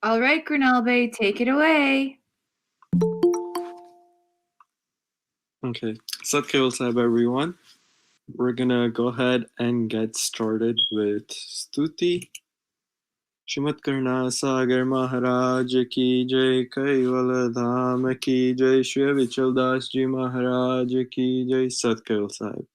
All right, Grinalbe, take it away. Okay, Sat Keval Sahib, everyone. We're gonna go ahead and get started with Stuti. Shrimat Karna Sagar Maharaj ki jai, Kaivala Dham ki jai, Shri Vichal Das Ji Maharaj ki jai, Sat Keval Sahib.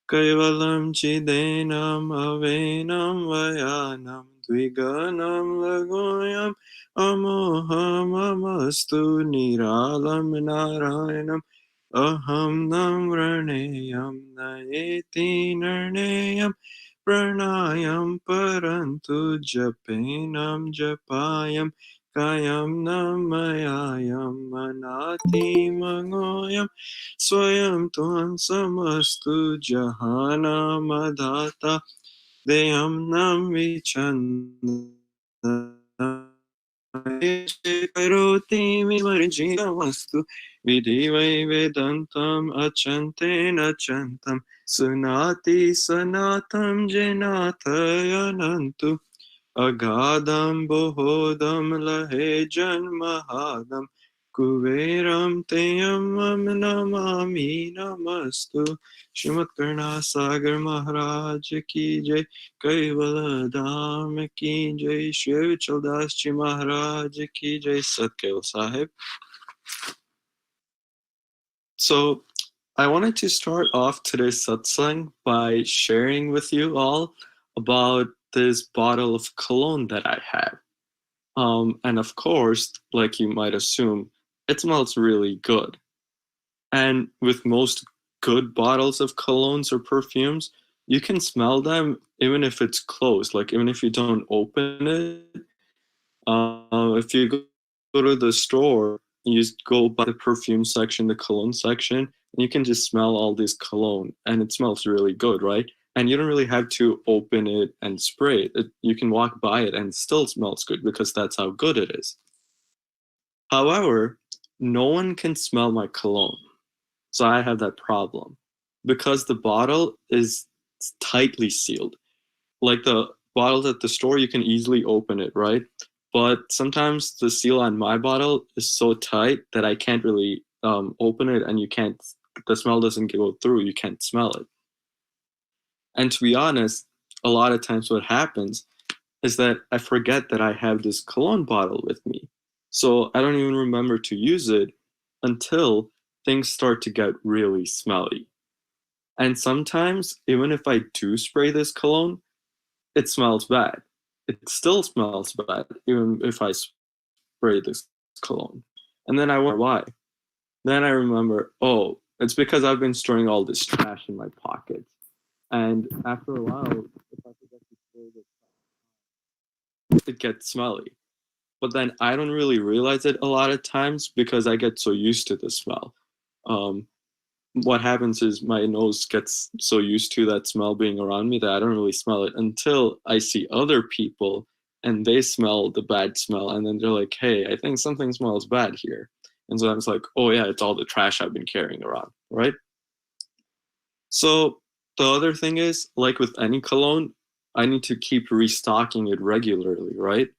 Kaivalam Chidenam Avenam Vayanam Dviganam Lagoyam Amoham Amastu Niralam Narayanam Aham Namraneyam Naeti Nirneyam Pranayam Parantu Japenam Japayam Kayam Namayayam Manati Mangoyam Swayam Tuam Samastu Jahana Madata Deyam Nam Vichanda Karoti Vimarjitamastu Vidivai Vedantam Achanten Achantam Sunati Sanatam Jenatayanantu Agadam Bohodam Lahejan Mahadam Kuveram Teyam Namami Namastu Shrimat Karna Sagar Maharaj ki jai Kaivala Dham ki jai Shri Vichal Das Ji Maharaj ki jai Sat Keval Sahib. So I wanted to start off today's satsang by sharing with you all about this bottle of cologne that I have. And of course, like you might assume, it smells really good. And with most good bottles of colognes or perfumes, you can smell them even if it's closed, like even if you don't open it. If you go to the store, you just go by the perfume section, the cologne section, and you can just smell all this cologne, and it smells really good, right? And you don't really have to open it and spray it. You can walk by it and it still smells good because that's how good it is. However, no one can smell my cologne. So I have that problem because the bottle is tightly sealed. Like the bottles at the store, you can easily open it, right? But sometimes the seal on my bottle is so tight that I can't really open it, and the smell doesn't go through. You can't smell it. And to be honest, a lot of times what happens is that I forget that I have this cologne bottle with me. So I don't even remember to use it until things start to get really smelly. And sometimes, even if I do spray this cologne, it smells bad. It still smells bad, even if I spray this cologne. And then I wonder why. Then I remember, oh, it's because I've been storing all this trash in my pockets. And after a while, if I forget to spray this, it gets smelly. But then I don't really realize it a lot of times because I get so used to the smell. What happens is my nose gets so used to that smell being around me that I don't really smell it until I see other people and they smell the bad smell, and then they're like, hey, I think something smells bad here. And so I was like, oh yeah, it's all the trash I've been carrying around, right? So the other thing is, like with any cologne, I need to keep restocking it regularly, right?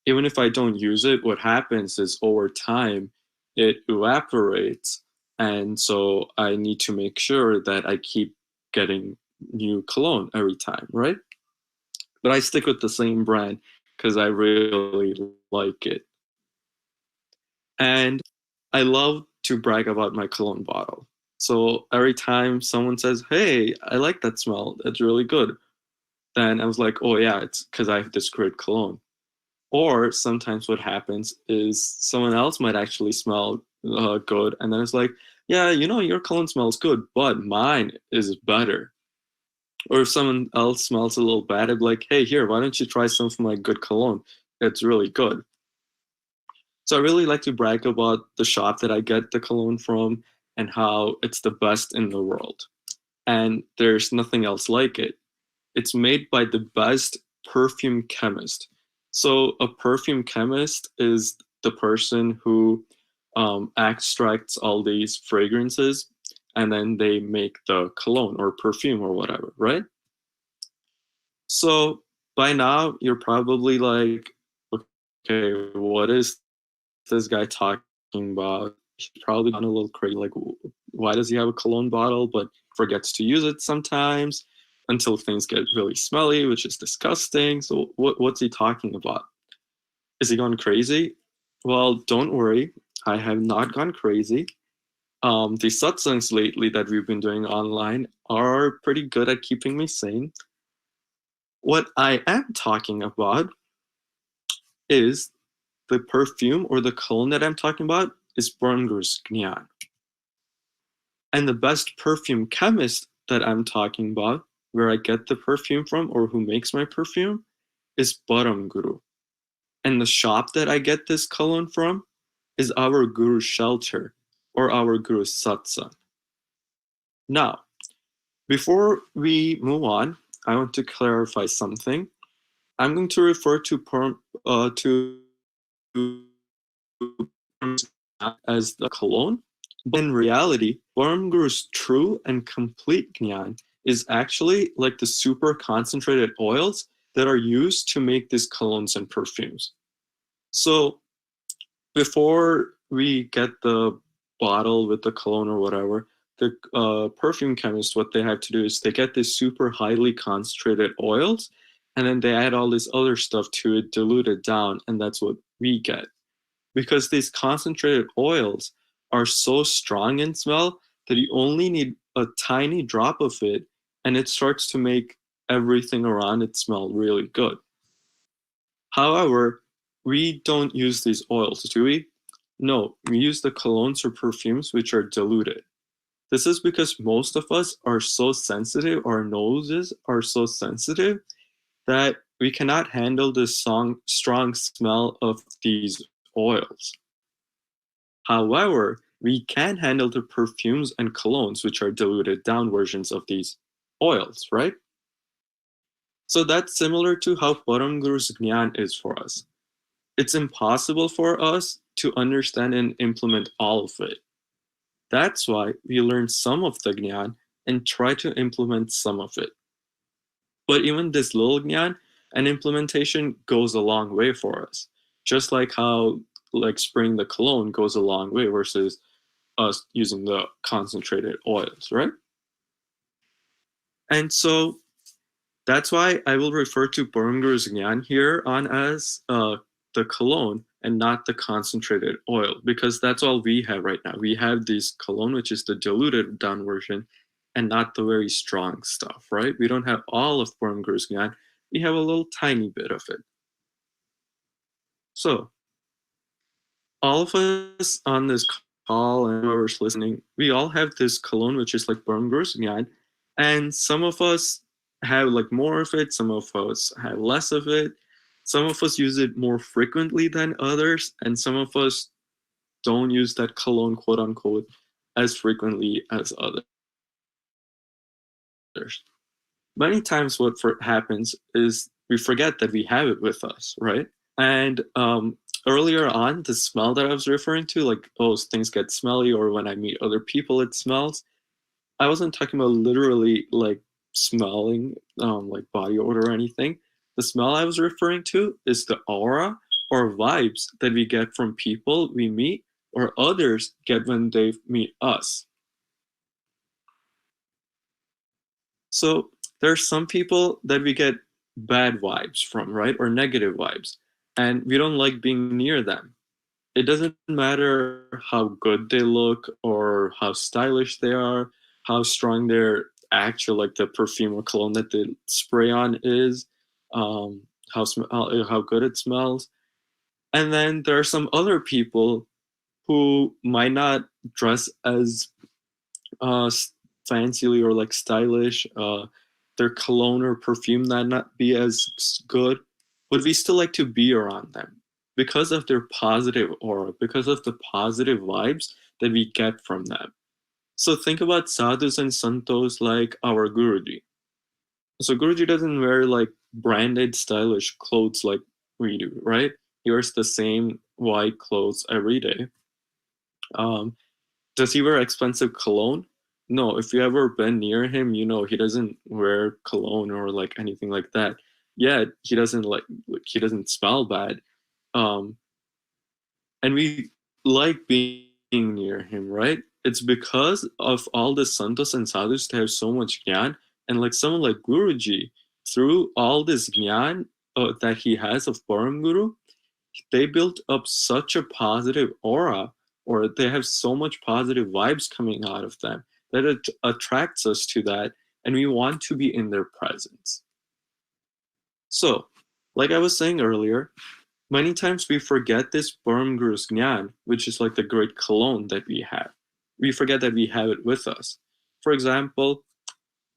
Even if I don't use it, what happens is over time, it evaporates. And so I need to make sure that I keep getting new cologne every time, right? But I stick with the same brand because I really like it. And I love to brag about my cologne bottle. So every time someone says, hey, I like that smell, that's really good, then I was like, oh yeah, it's because I have this great cologne. Or sometimes what happens is someone else might actually smell good, and then it's like, yeah, your cologne smells good, but mine is better. Or if someone else smells a little bad, I'd be like, hey, here, why don't you try some of my good cologne? It's really good. So I really like to brag about the shop that I get the cologne from and how it's the best in the world. And there's nothing else like it. It's made by the best perfume chemist. So a perfume chemist is the person who extracts all these fragrances and then they make the cologne or perfume or whatever, right? So by now you're probably like, okay, what is this guy talking about? He's probably gone a little crazy. Like, why does he have a cologne bottle but forgets to use it sometimes until things get really smelly, which is disgusting? So what's he talking about? Is he gone crazy? Well, don't worry. I have not gone crazy. The satsangs lately that we've been doing online are pretty good at keeping me sane. What I am talking about is the perfume or the cologne that I'm talking about is Burngur's Gnan. And the best perfume chemist that I'm talking about, where I get the perfume from or who makes my perfume, is Param Guru. And the shop that I get this cologne from is our Guru's shelter or our Guru's satsang. Now, before we move on, I want to clarify something. I'm going to refer to as the cologne, but in reality, Param Guru's true and complete Gnan is actually like the super concentrated oils that are used to make these colognes and perfumes. So before we get the bottle with the cologne or whatever, the perfume chemist, what they have to do is they get these super highly concentrated oils and then they add all this other stuff to it, dilute it down, and that's what we get. Because these concentrated oils are so strong in smell that you only need a tiny drop of it and it starts to make everything around it smell really good. However, we don't use these oils, do we? No, we use the colognes or perfumes which are diluted. This is because most of us are so sensitive, our noses are so sensitive that we cannot handle the strong smell of these oils. However, we can handle the perfumes and colognes which are diluted down versions of these oils, right? So that's similar to how Param Guru's Gnan is for us. It's impossible for us to understand and implement all of it. That's why we learn some of the Gnan and try to implement some of it. But even this little Gnan and implementation goes a long way for us. Just like how spraying the cologne goes a long way versus us using the concentrated oils, right? And so that's why I will refer to Param Guru's Gnan here on as the cologne and not the concentrated oil, because that's all we have right now. We have this cologne, which is the diluted down version, and not the very strong stuff, right? We don't have all of Param Guru's Gnan. We have a little tiny bit of it. So all of us on this call and whoever's listening, we all have this cologne, which is like Param Guru's Gnan, and some of us have like more of it, some of us have less of it, some of us use it more frequently than others, and some of us don't use that cologne, quote unquote, as frequently as others. Many times what happens is we forget that we have it with us, right? And earlier on, the smell that I was referring to, like, oh, things get smelly, or when I meet other people, it smells. I wasn't talking about literally like smelling like body odor or anything. The smell I was referring to is the aura or vibes that we get from people we meet or others get when they meet us. So there are some people that we get bad vibes from, right? Or negative vibes. And we don't like being near them. It doesn't matter how good they look or how stylish they are, how strong their actual, like the perfume or cologne that they spray on is, how good it smells. And then there are some other people who might not dress as fancily or like stylish. Their cologne or perfume might not be as good, but we still like to be around them. because of their positive aura, because of the positive vibes that we get from them. So think about sadhus and santos like our Guruji. So Guruji doesn't wear like branded stylish clothes like we do, right? He wears the same white clothes every day. Does he wear expensive cologne? No, if you ever been near him, you know he doesn't wear cologne or like anything like that. Yet he doesn't he doesn't smell bad. Um, and we like being near him, right? It's because of all the santos and sadhus to have so much gyan, and like someone like Guruji, through all this gyan that he has of Param Guru, they built up such a positive aura, or they have so much positive vibes coming out of them that it attracts us to that, and we want to be in their presence. So, like I was saying earlier, many times we forget this Param Guru's Gyan, which is like the great cologne that we have. We forget that we have it with us. For example,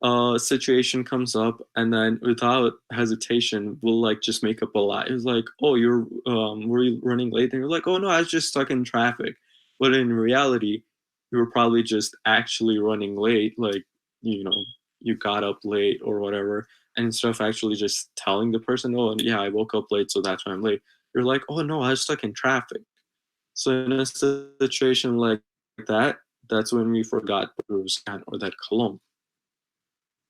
a situation comes up, and then without hesitation, we'll like just make up a lie. It's like, oh, were you running late? And you're like, oh no, I was just stuck in traffic. But in reality, you were probably just actually running late, like, you know, you got up late or whatever. And instead of actually just telling the person, oh yeah, I woke up late, so that's why I'm late, you're like, oh no, I was stuck in traffic. So in a situation like that, that's when we forgot Guru's Gyan or that cologne.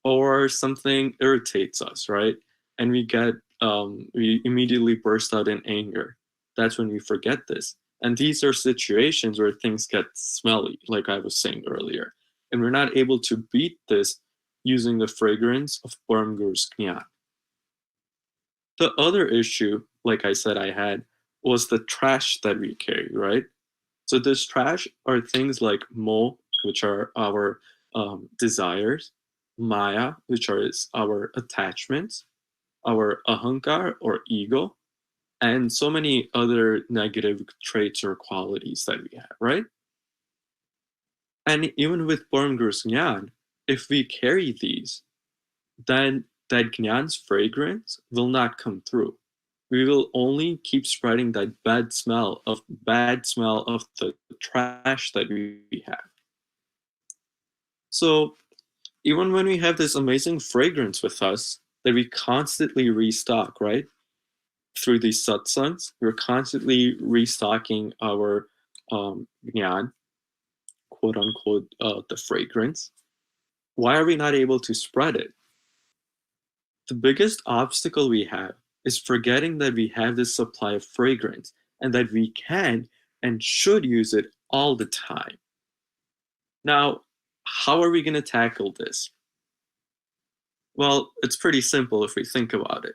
Or something irritates us, right? And we immediately burst out in anger. That's when we forget this. And these are situations where things get smelly, like I was saying earlier. And we're not able to beat this using the fragrance of Param Guru's Gyan. The other issue, like I said I had, was the trash that we carry, right? So this trash are things like mo, which are our desires, maya, which are our attachments, our ahankar or ego, and so many other negative traits or qualities that we have, right? And even with Param Guru's Gyan, if we carry these, then that Gyan's fragrance will not come through. We will only keep spreading that bad smell of the trash that we have. So even when we have this amazing fragrance with us that we constantly restock, right? Through these satsangs, we're constantly restocking our gyan, quote unquote, the fragrance. Why are we not able to spread it? The biggest obstacle we have is forgetting that we have this supply of fragrance and that we can and should use it all the time. Now, how are we going to tackle this? Well, it's pretty simple if we think about it.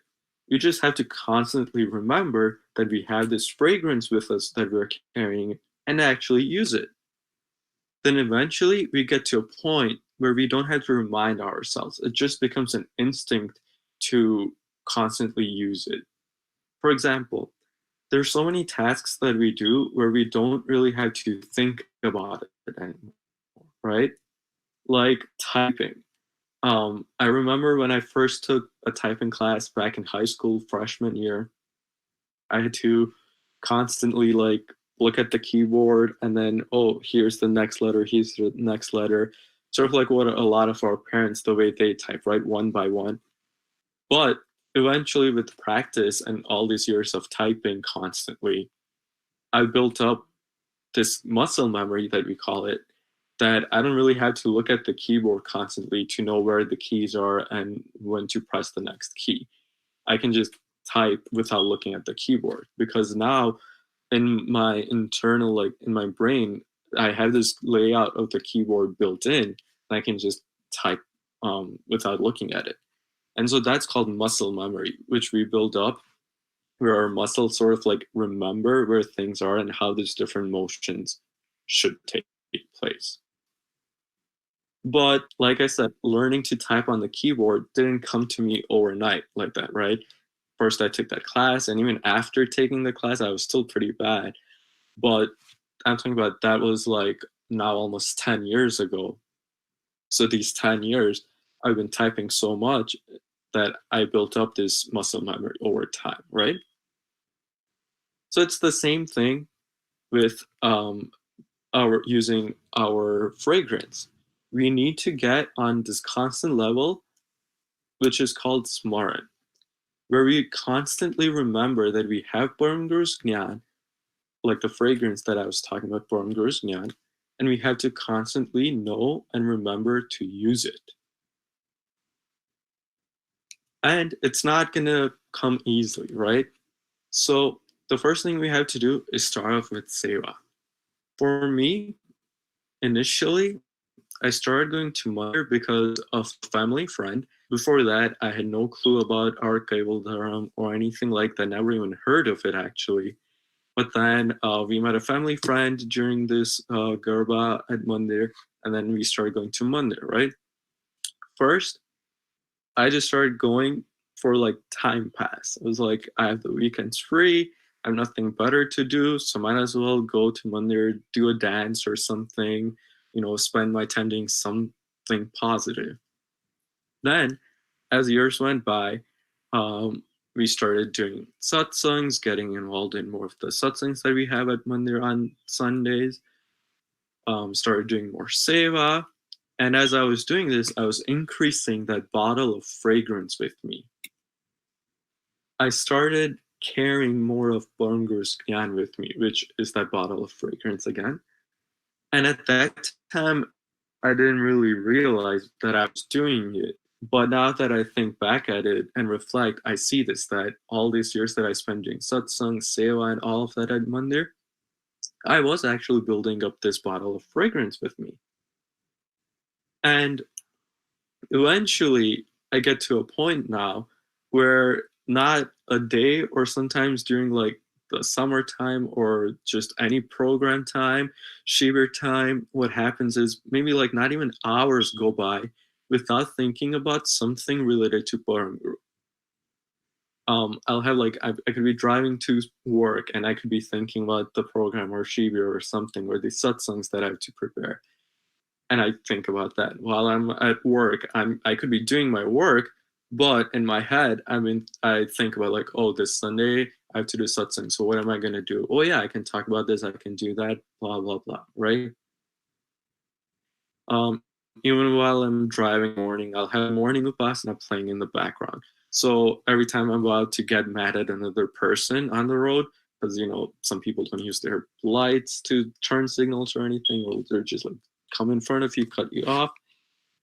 We just have to constantly remember that we have this fragrance with us that we're carrying and actually use it. Then eventually we get to a point where we don't have to remind ourselves. It just becomes an instinct to constantly use it. For example, there's so many tasks that we do where we don't really have to think about it anymore, right? Like typing. I remember when I first took a typing class back in high school, freshman year, I had to constantly like look at the keyboard and then, oh, here's the next letter, here's the next letter. Sort of like what a lot of our parents, the way they type, right? One by one. But eventually with practice and all these years of typing constantly, I built up this muscle memory that we call it, that I don't really have to look at the keyboard constantly to know where the keys are and when to press the next key. I can just type without looking at the keyboard, because now in my internal, like in my brain, I have this layout of the keyboard built in, and I can just type without looking at it. And so that's called muscle memory, which we build up where our muscles sort of like remember where things are and how these different motions should take place. But like I said, learning to type on the keyboard didn't come to me overnight like that, right? First, I took that class, and even after taking the class, I was still pretty bad. But I'm talking about that was like now almost 10 years ago. So these 10 years, I've been typing so much that I built up this muscle memory over time, right? So it's the same thing with our using our fragrance. We need to get on this constant level, which is called smaran, where we constantly remember that we have Param Guru's Gyan, like the fragrance that I was talking about, Param Guru's Gyan, and we have to constantly know and remember to use it. And it's not gonna come easily, right? So the first thing we have to do is start off with seva. For me, initially, I started going to Mandir because of a family friend. Before that, I had no clue about archival dharam or anything like that. Never even heard of it, actually. But then we met a family friend during this Garba at Mandir, and then we started going to Mandir, right? First, I just started going for like time pass. It was like, I have the weekends free. I have nothing better to do, so might as well go to Mandir, do a dance or something, spend my time doing something positive. Then, as years went by, we started doing satsangs, getting involved in more of the satsangs that we have at Mandir on Sundays, started doing more seva. And as I was doing this, I was increasing that bottle of fragrance with me. I started carrying more of Param Guru's Gyan with me, which is that bottle of fragrance again. And at that time, I didn't really realize that I was doing it. But now that I think back at it and reflect, I see this, that all these years that I spent doing satsang, seva, and all of that at Mandir, I was actually building up this bottle of fragrance with me. And eventually, I get to a point now where not a day, or sometimes during like the summertime or just any program time, Shibir time, what happens is maybe like not even hours go by without thinking about something related to Param Guru. I'll have like, I could be driving to work and I could be thinking about the program or Shibir or something, or the satsangs that I have to prepare. And I think about that while I'm at work. I could be doing my work, but in my head, I think about like, oh, this Sunday I have to do satsang. So what am I going to do? Oh yeah, I can talk about this. I can do that. Blah blah blah. Right. Even while I'm driving in the morning, I'll have morning Upasana playing in the background. So every time I'm about to get mad at another person on the road, because some people don't use their lights to turn signals or anything, or they're just like come in front of you, cut you off,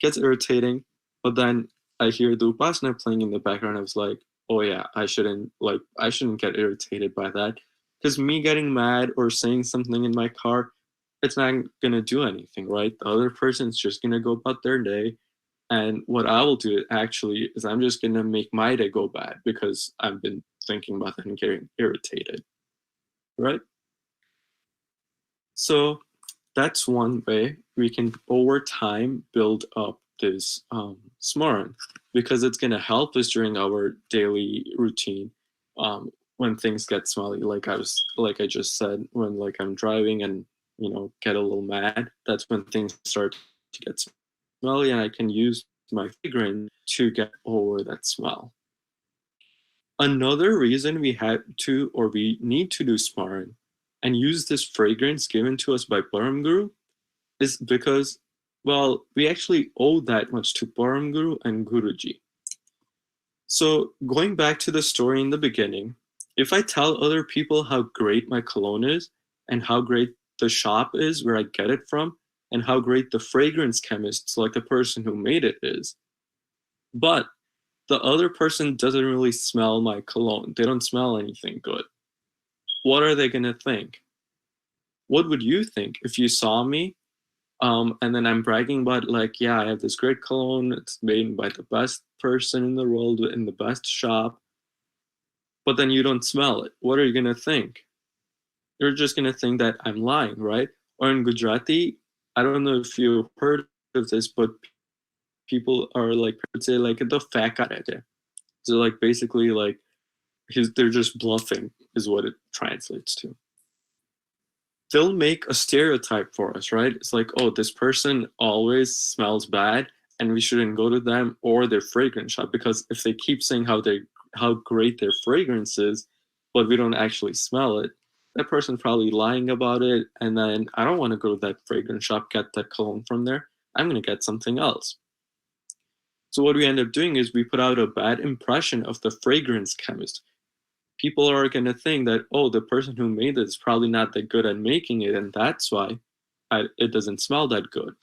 gets irritating. But then I hear the Upasana playing in the background. I was like, oh yeah, I shouldn't get irritated by that, because me getting mad or saying something in my car, it's not gonna do anything, right? The other person's just gonna go about their day, and what I will do actually is I'm just gonna make my day go bad because I've been thinking about that and getting irritated, right? So that's one way we can over time build up this smaran, because it's going to help us during our daily routine when things get smelly, like I just said, when like I'm driving and get a little mad. That's when things start to get smelly, and I can use my fragrance to get over that smell. Another reason we need to do smaran and use this fragrance given to us by Param Guru is because, well, we actually owe that much to Param Guru and Guruji. So going back to the story in the beginning, if I tell other people how great my cologne is and how great the shop is where I get it from and how great the fragrance chemists, like the person who made it, is, but the other person doesn't really smell my cologne, they don't smell anything good, what are they going to think? What would you think if you saw me and then I'm bragging about like, yeah, I have this great cologne, it's made by the best person in the world in the best shop, but then you don't smell it? What are you going to think? You're just going to think that I'm lying, right? Or in Gujarati, I don't know if you've heard of this, but people are like, say like, the fakarete. So like basically like they're just bluffing is what it translates to. They'll make a stereotype for us, right? It's like, oh, this person always smells bad and we shouldn't go to them or their fragrance shop, because if they keep saying how great their fragrance is, but we don't actually smell it, that person's probably lying about it, and then I don't want to go to that fragrance shop, get that cologne from there. I'm going to get something else. So what we end up doing is we put out a bad impression of the fragrance chemist. People are going to think that, oh, the person who made it is probably not that good at making it, and that's why it doesn't smell that good.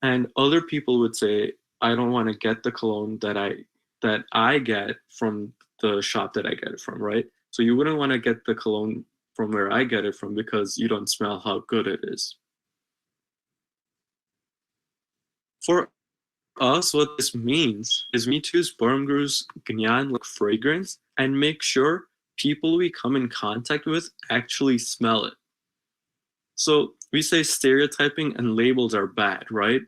And other people would say, I don't want to get the cologne that I get from the shop that I get it from, right? So you wouldn't want to get the cologne from where I get it from because you don't smell how good it is. For us, what this means is we need to use Param Guru's Gyan like fragrance and make sure people we come in contact with actually smell it. So we say stereotyping and labels are bad, right?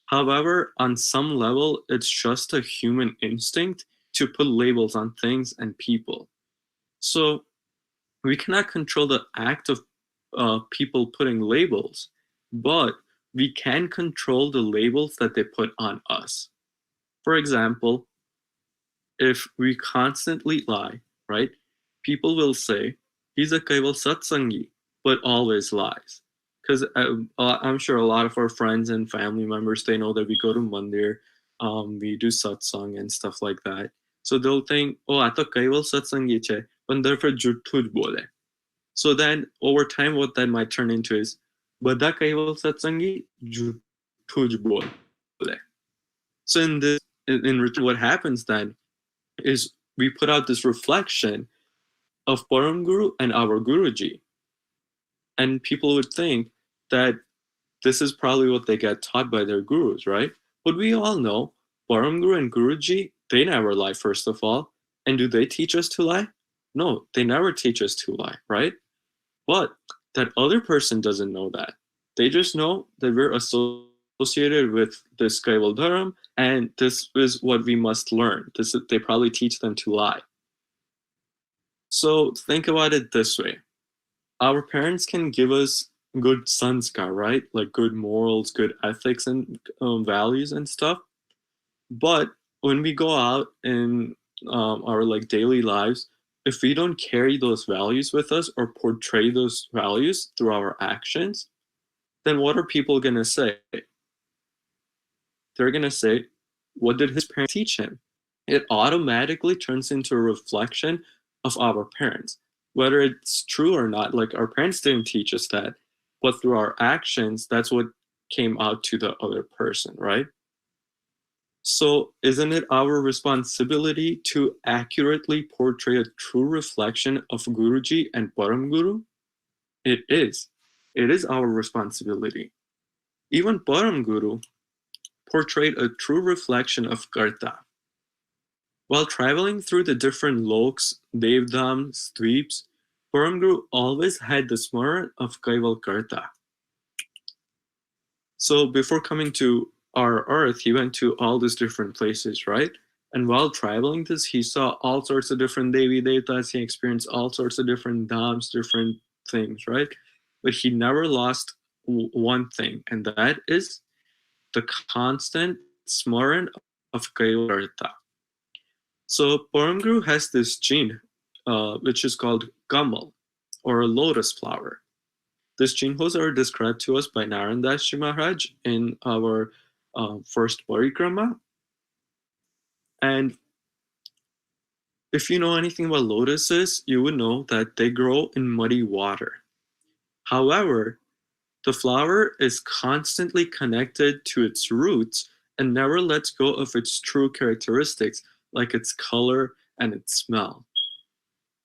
However, on some level, it's just a human instinct to put labels on things and people. So we cannot control the act of people putting labels, but we can control the labels that they put on us. For example, if we constantly lie, right, people will say, he's a Kaival Satsangi, but always lies. Because I'm sure a lot of our friends and family members, they know that we go to Mandir, we do satsang and stuff like that. So they'll think, oh, I thought Kaival Satsangi che, but therefore jhuth bole. So then over time, what that might turn into is, Bada Kaival Satsangi jhuth bole. So in return, what happens then is we put out this reflection of Param Guru and our Guruji. And people would think that this is probably what they get taught by their gurus, right? But we all know Param Guru and Guruji, they never lie, first of all. And do they teach us to lie? No, they never teach us to lie, right? But that other person doesn't know that. They just know that we're associated with this Kaival Dharam, and this is what we must learn. They probably teach them to lie. So think about it this way. Our parents can give us good sanskar, right? Like good morals, good ethics and values and stuff. But when we go out in our like daily lives, if we don't carry those values with us or portray those values through our actions, then what are people going to say? They're going to say, what did his parents teach him? It automatically turns into a reflection of our parents. Whether it's true or not, like our parents didn't teach us that, but through our actions, that's what came out to the other person, right? So isn't it our responsibility to accurately portray a true reflection of Guruji and Param Guru? It is. It is our responsibility. Even Param Guru portrayed a true reflection of Karta. While traveling through the different loks, devdhams, dweeps, Param Guru always had the smaran of Kaival Karta. So before coming to our earth, he went to all these different places, right? And while traveling this, he saw all sorts of different Devi Devtas, he experienced all sorts of different dhams, different things, right? But he never lost one thing, and that is the constant smaran of Kaival Karta. So Param Guru has this gene, which is called kamal, or a lotus flower. These jinhos are described to us by Narayan Das Ji Maharaj in our first parikrama. And if you know anything about lotuses, you would know that they grow in muddy water. However, the flower is constantly connected to its roots and never lets go of its true characteristics, like its color and its smell.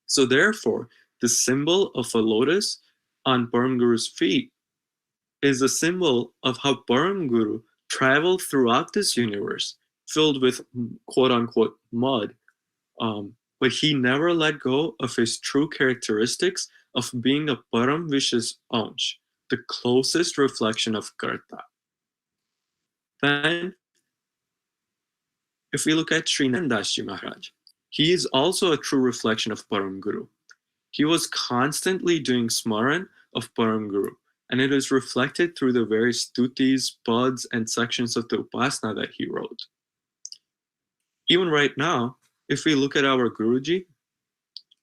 So therefore, the symbol of a lotus on Param Guru's feet is a symbol of how Param Guru traveled throughout this universe, filled with quote-unquote mud, but he never let go of his true characteristics of being a Param Vishas Ansh, the closest reflection of Karta. Then, if we look at Sri Narayan Das Ji Maharaj, he is also a true reflection of Param Guru. He was constantly doing smaran of Param Guru, and it is reflected through the various stutis, pads, and sections of the Upasana that he wrote. Even right now, if we look at our Guruji,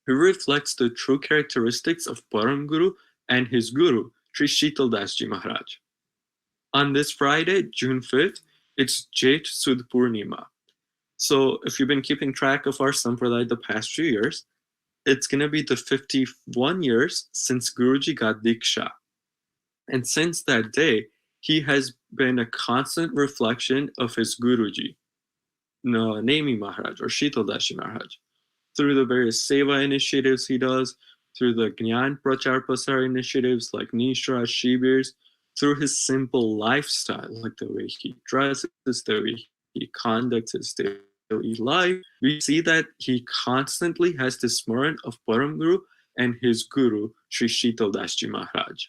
He reflects the true characteristics of Param Guru and his Guru, Sri Sheetal Das Ji Maharaj. On this Friday, June 5th, it's Jeth Sud Purnima. So if you've been keeping track of our Sampradaya the past few years, it's going to be the 51 years since Guruji got Diksha. And since that day, he has been a constant reflection of his Guruji, Nemi Maharaj or Sheetal Das Ji Maharaj, through the various Seva initiatives he does, through the Gyan Prachar Pasar initiatives like Nishra, Shibirs, through his simple lifestyle, like the way he dresses, the way he conducts his daily life. We see that he constantly has this smaran of Param Guru and his Guru, Sri Sheetal Das Ji Maharaj.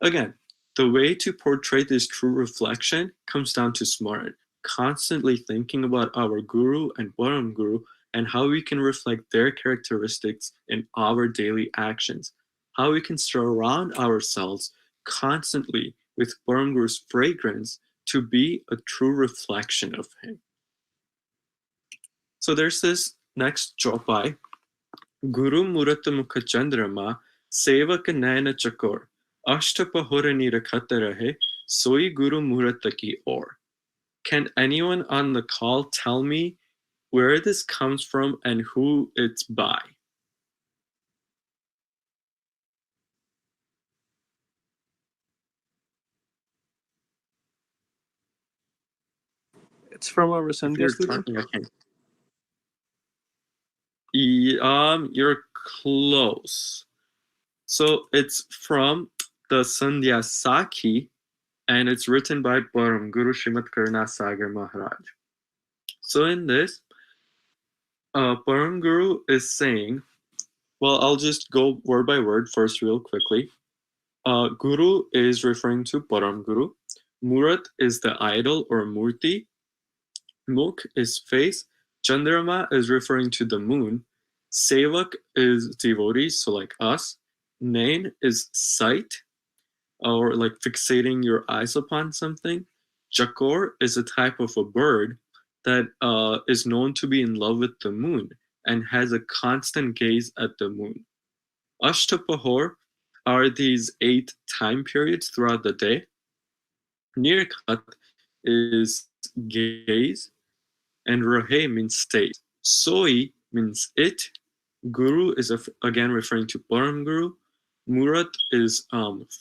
Again, the way to portray this true reflection comes down to smaran, constantly thinking about our Guru and Param Guru and how we can reflect their characteristics in our daily actions, how we can surround ourselves constantly with Param Guru's fragrance to be a true reflection of him. So there's this next chopai, Guru Murata Mukha Chandrama, Sevak Naina Chakor, Ashtapahora Nirakata Rahe, Soi Guru Murata Ki Or. Can anyone on the call tell me where this comes from and who it's by? It's from our Sandhya Okay. You're close. So it's from the Sandhya Sakhi, and it's written by Param Guru Srimad Karuna Sagar Maharaj. So in this, Param Guru is saying, well, I'll just go word by word first real quickly. Guru is referring to Param Guru. Murat is the idol or murti. Mukh is face. Chandrama is referring to the moon. Sevak is devotees, so like us. Nain is sight, or like fixating your eyes upon something. Chakor is a type of a bird that is known to be in love with the moon and has a constant gaze at the moon. Ashtapahor are these 8 time periods throughout the day. Nirkat is gaze, and Rahe means state. Soi means it. Guru is again referring to Param Guru. Murat is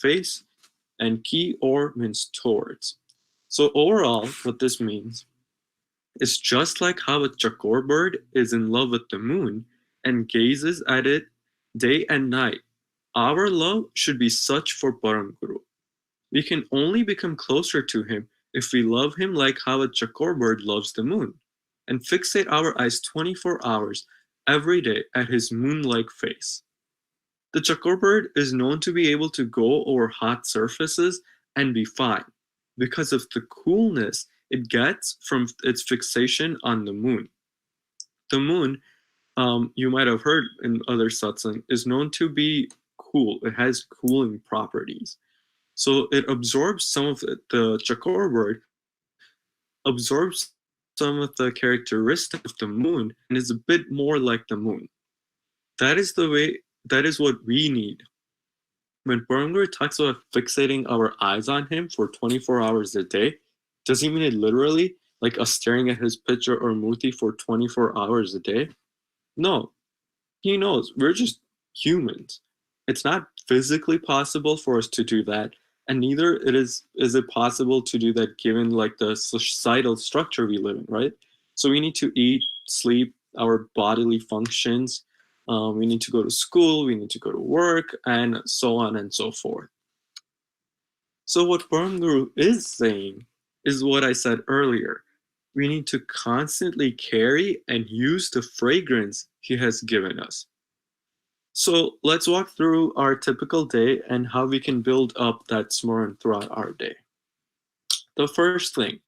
face, and Ki or means towards. So overall, what this means is just like how a chakor bird is in love with the moon and gazes at it day and night, our love should be such for Param Guru. We can only become closer to him if we love him like how a chakor bird loves the moon, and fixate our eyes 24 hours every day at his moon-like face. The chakor bird is known to be able to go over hot surfaces and be fine because of the coolness it gets from its fixation on the moon. The moon, you might have heard in other satsang, is known to be cool. It has cooling properties. So it absorbs some of it. The chakor bird absorbs some of the characteristics of the moon and is a bit more like the moon. That is what we need. When Param Guru talks about fixating our eyes on him for 24 hours a day, does he mean it literally, like us staring at his picture or murti for 24 hours a day? No. He knows we're just humans. It's not physically possible for us to do that, and neither is it possible to do that given like the societal structure we live in, right? So we need to eat, sleep, our bodily functions. We need to go to school, we need to go to work, and so on and so forth. So what Param Guru is saying is what I said earlier. We need to constantly carry and use the fragrance he has given us. So let's walk through our typical day and how we can build up that smaran throughout our day. The first thing,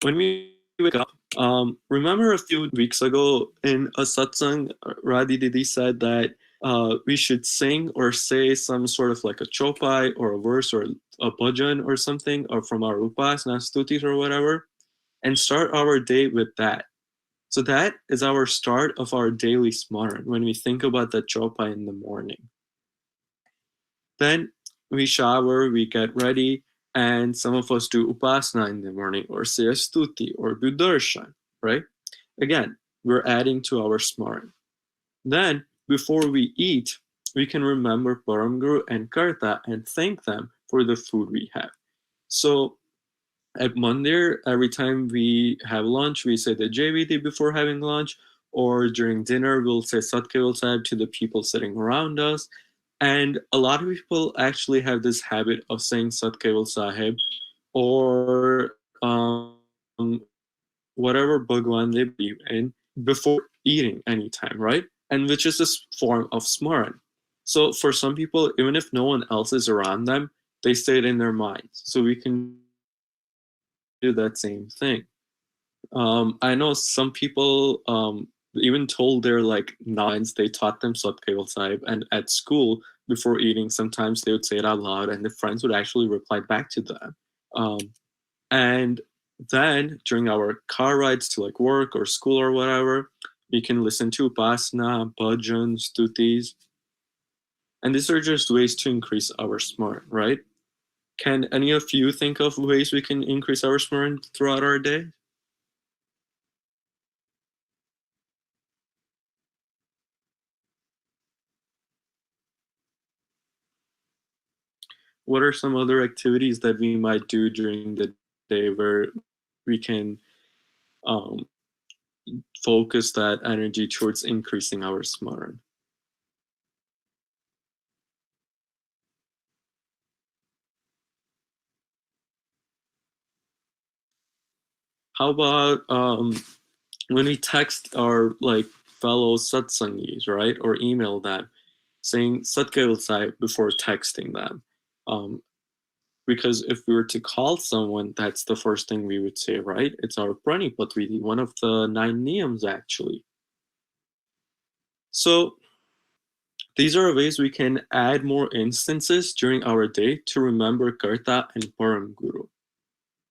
when we wake up, remember a few weeks ago in a satsang, Radhi Didi said that we should sing or say some sort of like a chopai or a verse or a bhajan or something, or from our upasana stutis or whatever, and start our day with that. So that is our start of our daily smaran when we think about the chopa in the morning. Then we shower, we get ready, and some of us do upasana in the morning, or say a stuti, or do darshan, right? Again, we're adding to our smaran. Then, before we eat, we can remember Param Guru and Karta and thank them for the food we have. So, at Mandir, every time we have lunch, we say the JVD before having lunch, or during dinner, we'll say Sat Keval Sahib to the people sitting around us. And a lot of people actually have this habit of saying Sat Keval Sahib or whatever Bhagwan they believe in before eating anytime, right? And which is this form of smaran. So for some people, even if no one else is around them, they say it in their minds. So we can do that same thing. I know some people even told their like nines, they taught them Sat Keval Sahib, and at school before eating, sometimes they would say it out loud, and the friends would actually reply back to them. And then during our car rides to like work or school or whatever, we can listen to Upasana, bhajan, stutis, and these are just ways to increase our smaran, right? Can any of you think of ways we can increase our smaran throughout our day? What are some other activities that we might do during the day where we can focus that energy towards increasing our smaran? How about when we text our like fellow satsangis, right, or email them, saying Sat Keval Sahib before texting them? Because if we were to call someone, that's the first thing we would say, right? It's our Pranipat Vidhi, one of the 9 niyams actually. So these are ways we can add more instances during our day to remember Karta and Param Guru.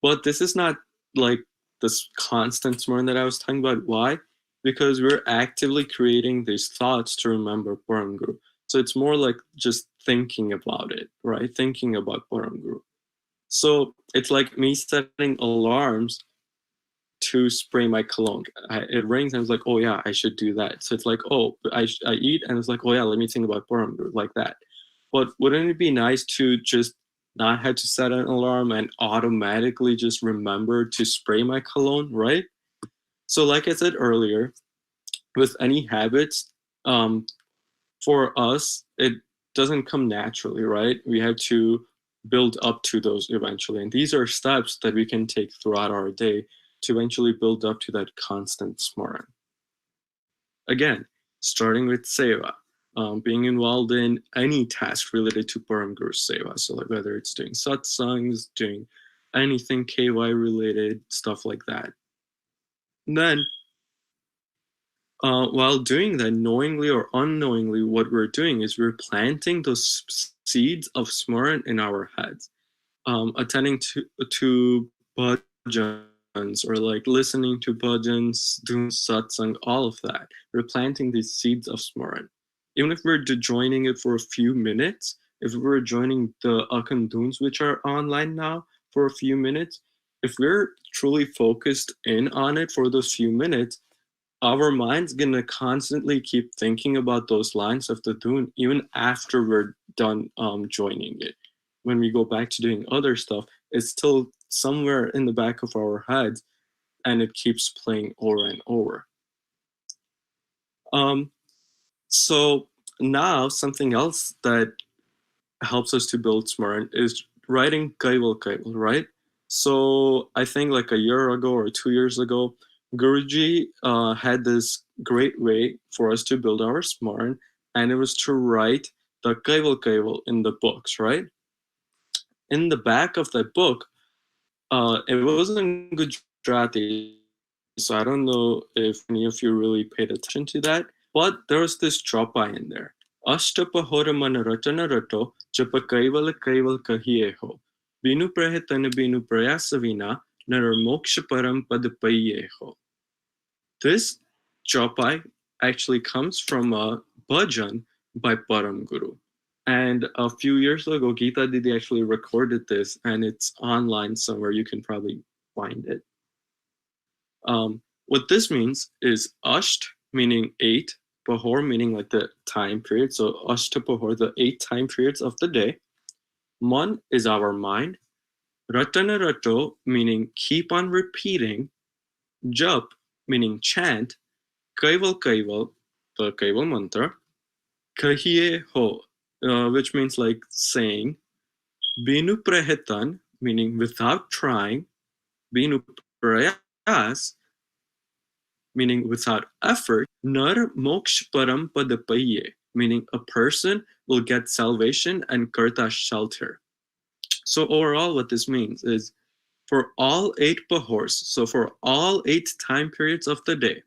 But this is not like this constant smaran that I was talking about. Why? Because we're actively creating these thoughts to remember Param Guru. So it's more like just thinking about it, right? Thinking about Param Guru. So it's like me setting alarms to spray my cologne. It rings and it's like, oh yeah, I should do that. So it's like, oh, I eat and it's like, oh yeah, let me think about Param Guru, like that. But wouldn't it be nice to just not have to set an alarm and automatically just remember to spray my cologne, right? So like I said earlier, with any habits, for us, it doesn't come naturally, right? We have to build up to those eventually. And these are steps that we can take throughout our day to eventually build up to that constant smaran. Again, starting with seva. Being involved in any task related to Param Guru Seva. So like whether it's doing satsangs, doing anything KY related, stuff like that. And then while doing that, knowingly or unknowingly, what we're doing is we're planting those seeds of smaran in our heads. Attending to bhajans or like listening to bhajans, doing satsang, all of that. We're planting these seeds of smaran. Even if we're joining it for a few minutes, if we're joining the akanduns which are online now for a few minutes, if we're truly focused in on it for those few minutes, our mind's gonna constantly keep thinking about those lines of the dun even after we're done joining it. When we go back to doing other stuff, it's still somewhere in the back of our heads and it keeps playing over and over. So now something else that helps us to build smaran is writing Kaival Kaival, right? So I think like a year ago or 2 years ago, Guruji had this great way for us to build our smaran, and it was to write the Kaival Kaival in the books, right? In the back of that book, it was in Gujarati, so I don't know if any of you really paid attention to that, but there was this japa in there. Ashtapahora mana ratana rato, japa kaival kaival kahiyeho. Binu prahetana binu prayasavina, narar moksha param pad payeho. This chaupai actually comes from a bhajan by Param Guru. And a few years ago, Geeta Didi actually recorded this, and it's online somewhere. You can probably find it. What this means is Asht, meaning 8, Pahor, meaning like the time period. So Ashta Pahor, the 8 time periods of the day. Man is our mind. Ratana Rato, meaning keep on repeating. Jap, meaning chant. Kaival Kaival, the Kaival mantra. Kahiye ho, which means like saying. Binu Prahetan, meaning without trying. Binu Prayas, meaning without effort. Nar Moksh Param Padapaye, meaning a person will get salvation and Karta shelter. So overall, what this means is for all 8 pahors, so for all 8 time periods of the day,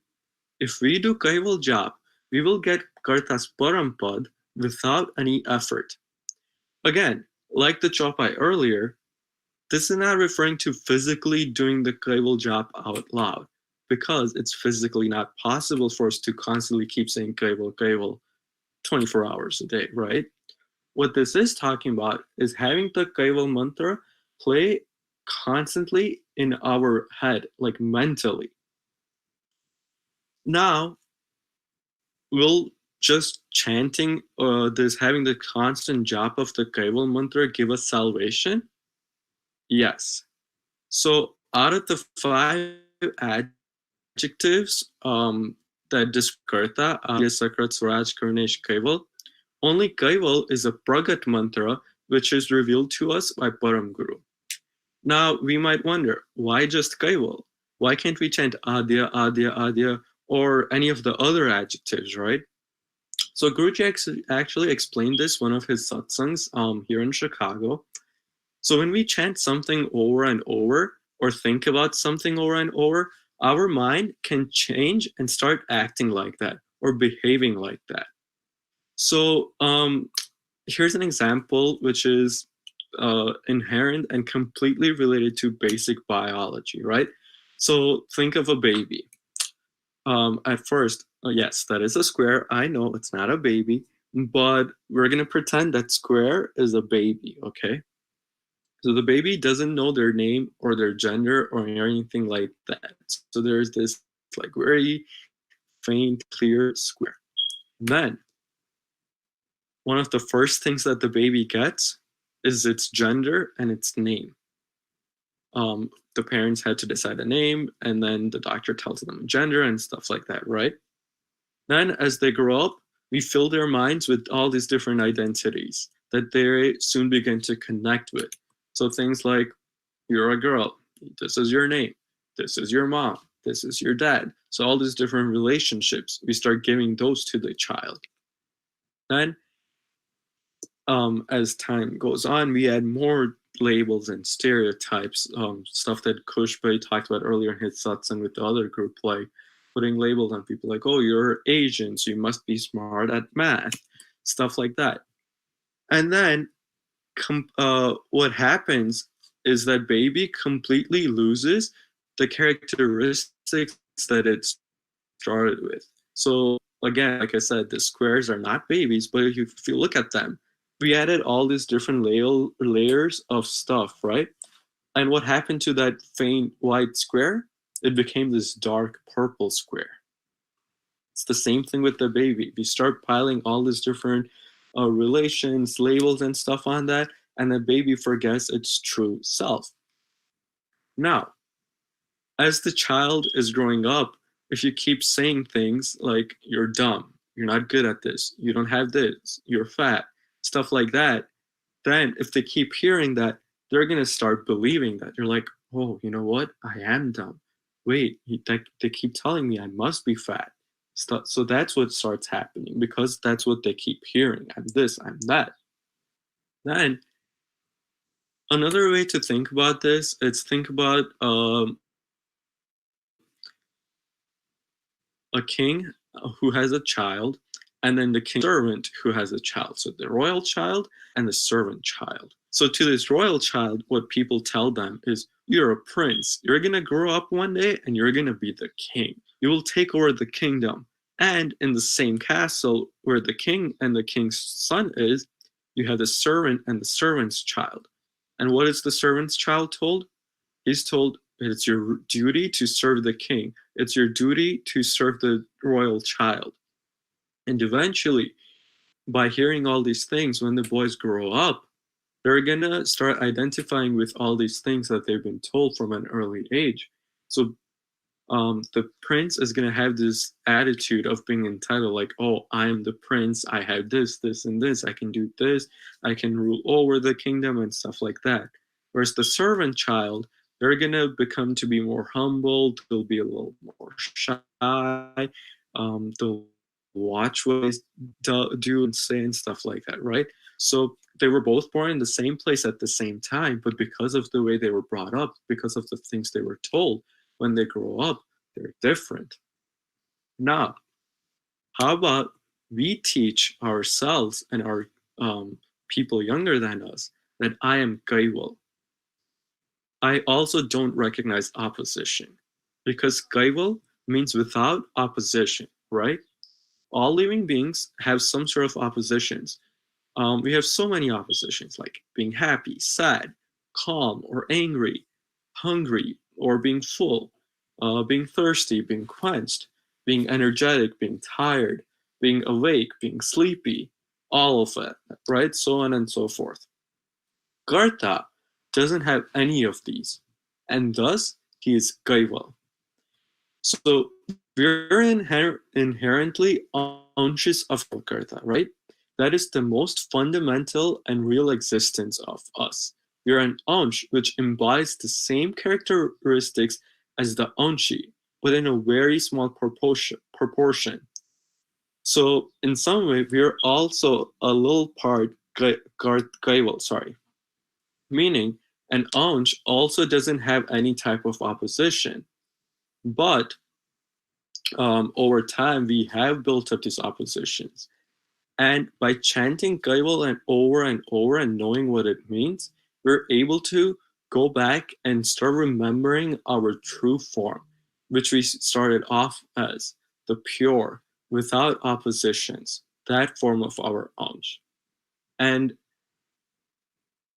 if we do Kaival Jap, we will get Karta's Parampad without any effort. Again, like the Chopai earlier, this is not referring to physically doing the Kaival Jap out loud, because it's physically not possible for us to constantly keep saying Kaival, Kaival 24 hours a day, right? What this is talking about is having the Kaival mantra play constantly in our head, like mentally. Now, will just chanting this, having the constant jap of the Kaival mantra give us salvation? Yes. So out of the 5 adjectives that describe Karta, Sakrat, Swaraj, Karnesh, Kaival, only Kaival is a Pragat mantra which is revealed to us by Param Guru. Now, we might wonder, why just Kaival? Why can't we chant Adya, Adya, Adya, or any of the other adjectives, right? So Guruji actually explained this one of his satsangs here in Chicago. So when we chant something over and over, or think about something over and over, our mind can change and start acting like that, or behaving like that. So here's an example which is inherent and completely related to basic biology, right? So think of a baby. At first, yes, that is a square. I know it's not a baby, but we're going to pretend that square is a baby, okay? So the baby doesn't know their name or their gender or anything like that. So there's this like very faint, clear square. And then one of the first things that the baby gets is its gender and its name. The parents had to decide a name, and then the doctor tells them gender and stuff like that, right? Then as they grow up, we fill their minds with all these different identities that they soon begin to connect with. So things like, you're a girl, this is your name, this is your mom, this is your dad. So all these different relationships, we start giving those to the child. Then as time goes on, we add more labels and stereotypes, stuff that Kushbhai talked about earlier in his satsang with the other group, like putting labels on people like, oh, you're Asian, so you must be smart at math, stuff like that. And then what happens is that baby completely loses the characteristics that it started with. So again, like I said, the squares are not babies, but if you look at them, we added all these different layers of stuff, right? And what happened to that faint white square? It became this dark purple square. It's the same thing with the baby. We start piling all these different relations, labels, and stuff on that, and the baby forgets its true self. Now, as the child is growing up, if you keep saying things like, you're dumb, you're not good at this, you don't have this, you're fat, stuff like that, then if they keep hearing that, they're going to start believing that. You're like, oh, you know what? I am dumb. Wait, they keep telling me I must be fat. So that's what starts happening, because that's what they keep hearing. I'm this, I'm that. Then another way to think about this is think about a king who has a child, and then the king's servant who has a child. So the royal child and the servant child. So to this royal child, what people tell them is, you're a prince. You're going to grow up one day and you're going to be the king. you will take over the kingdom. And in the same castle where the king and the king's son is, you have the servant and the servant's child. And what is the servant's child told? He's told it's your duty to serve the king. It's your duty to serve the royal child. And eventually, by hearing all these things, when the boys grow up, they're gonna start identifying with all these things that they've been told from an early age. So the prince is gonna have this attitude of being entitled, like, oh, I am the prince, I have this, this, and this, I can do this, I can rule over the kingdom and stuff like that. Whereas the servant child, they're gonna become to be more humble, they'll be a little more shy, they'll watch what they do and say and stuff like that, right? So they were both born in the same place at the same time, but because of the way they were brought up, because of the things they were told, when they grow up, they're different. Now, how about we teach ourselves and our people younger than us that I am Gaiwal. I also don't recognize opposition, because Gaiwal means without opposition, right? All living beings have some sort of oppositions. We have so many oppositions, like being happy, sad, calm, or angry, hungry, or being full, being thirsty, being quenched, being energetic, being tired, being awake, being sleepy, all of it, right? So on and so forth. Gartha doesn't have any of these, and thus he is Gaiwal. So we're inherently unconscious of Gartha, right? That is the most fundamental and real existence of us. We are an Ansh, which embodies the same characteristics as the Anshi, but in a very small proportion. So in some way, we are also a little part Gaiwal, meaning an Ansh also doesn't have any type of opposition. But over time, we have built up these oppositions. And by chanting Gaiwal and over and knowing what it means, we're able to go back and start remembering our true form, which we started off as, the pure, without oppositions, that form of our Ansh. And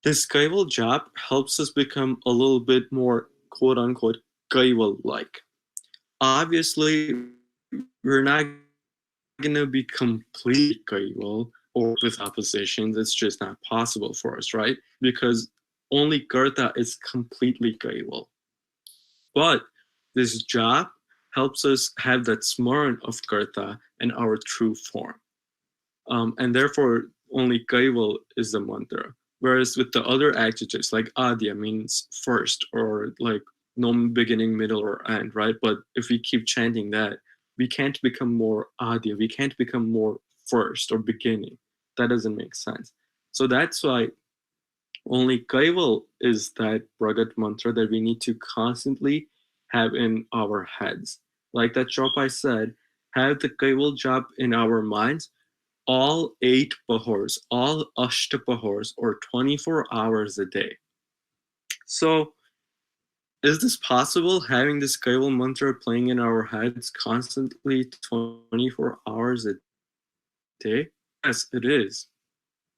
this Gaiwal jap helps us become a little bit more quote unquote Gaiwal-like. Obviously, we're not going to be complete Gaiwal or with oppositions. It's just not possible for us, right? Because only Gartha is completely Gaiwal. But this jap helps us have that smaran of Gartha and our true form. And therefore, only Gaiwal is the mantra. Whereas with the other adjectives, like Adya means first, or like no beginning, middle, or end, right? But if we keep chanting that, we can't become more Adya, we can't become more first or beginning. That doesn't make sense. So that's why only Gaiwal is that Pragat mantra that we need to constantly have in our heads. Like that Chopai said, have the Gaiwal jap in our minds all 8 pahors, all Ashta pahors, or 24 hours a day. So is this possible, having this Gaiwal mantra playing in our heads constantly 24 hours a day? Yes, it is.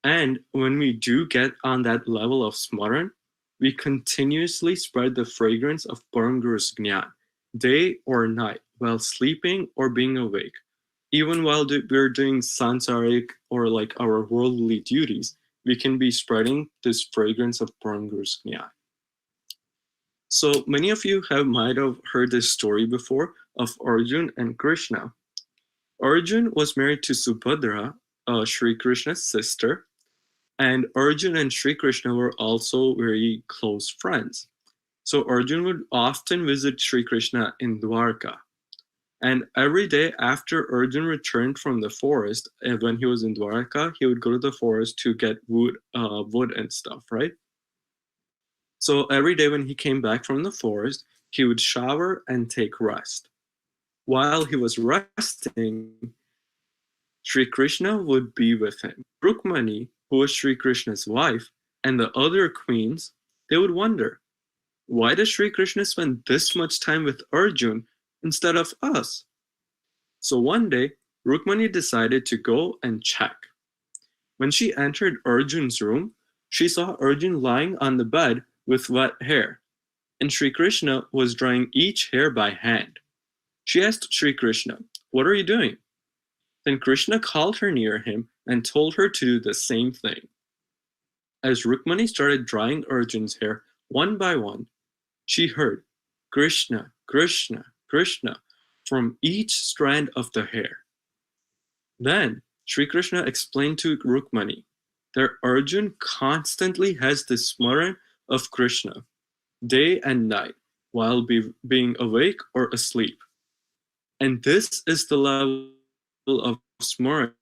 And when we do get on that level of smaran, we continuously spread the fragrance of Param Guru's Jnana, day or night, while sleeping or being awake. Even while we're doing sansaric or like our worldly duties, we can be spreading this fragrance of Param Guru's Jnana. So many of you might have heard this story before of Arjun and Krishna. Arjun was married to Subhadra, Sri Krishna's sister, and Arjun and Sri Krishna were also very close friends. So Arjun would often visit Sri Krishna in Dwarka. And every day after Arjun returned from the forest, and when he was in Dwarka, he would go to the forest to get wood and stuff, right? So every day when he came back from the forest, he would shower and take rest. While he was resting, Sri Krishna would be with him. Rukmani, who was Sri Krishna's wife, and the other queens, they would wonder, why does Sri Krishna spend this much time with Arjun instead of us. So one day, Rukmani decided to go and check. When she entered Arjun's room, she saw Arjun lying on the bed with wet hair, and Sri Krishna was drying each hair by hand. She asked Sri Krishna, "What are you doing?" Then Krishna called her near him and told her to do the same thing. As Rukmani started drying Arjun's hair one by one, she heard Krishna, Krishna, Krishna from each strand of the hair. Then Sri Krishna explained to Rukmani that Arjun constantly has the smaran of Krishna day and night while being awake or asleep. And this is the level of smaran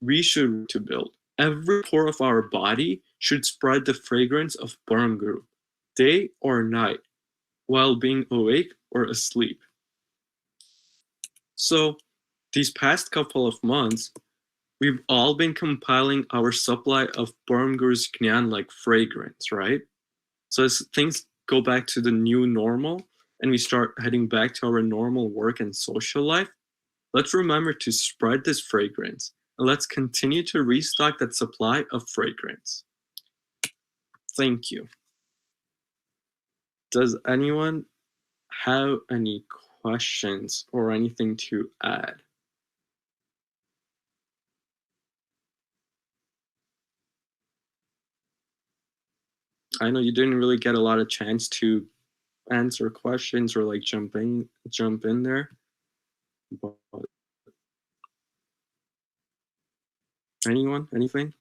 we should to build. Every pore of our body should spread the fragrance of Param Guru, day or night, while being awake or asleep. So, these past couple of months, we've all been compiling our supply of Param Guru's Jnana like fragrance, right? So as things go back to the new normal and we start heading back to our normal work and social life, let's remember to spread this fragrance and let's continue to restock that supply of fragrance. Thank you. Does anyone have any questions or anything to add? I know you didn't really get a lot of chance to answer questions or like jump in there, but anyone, anything?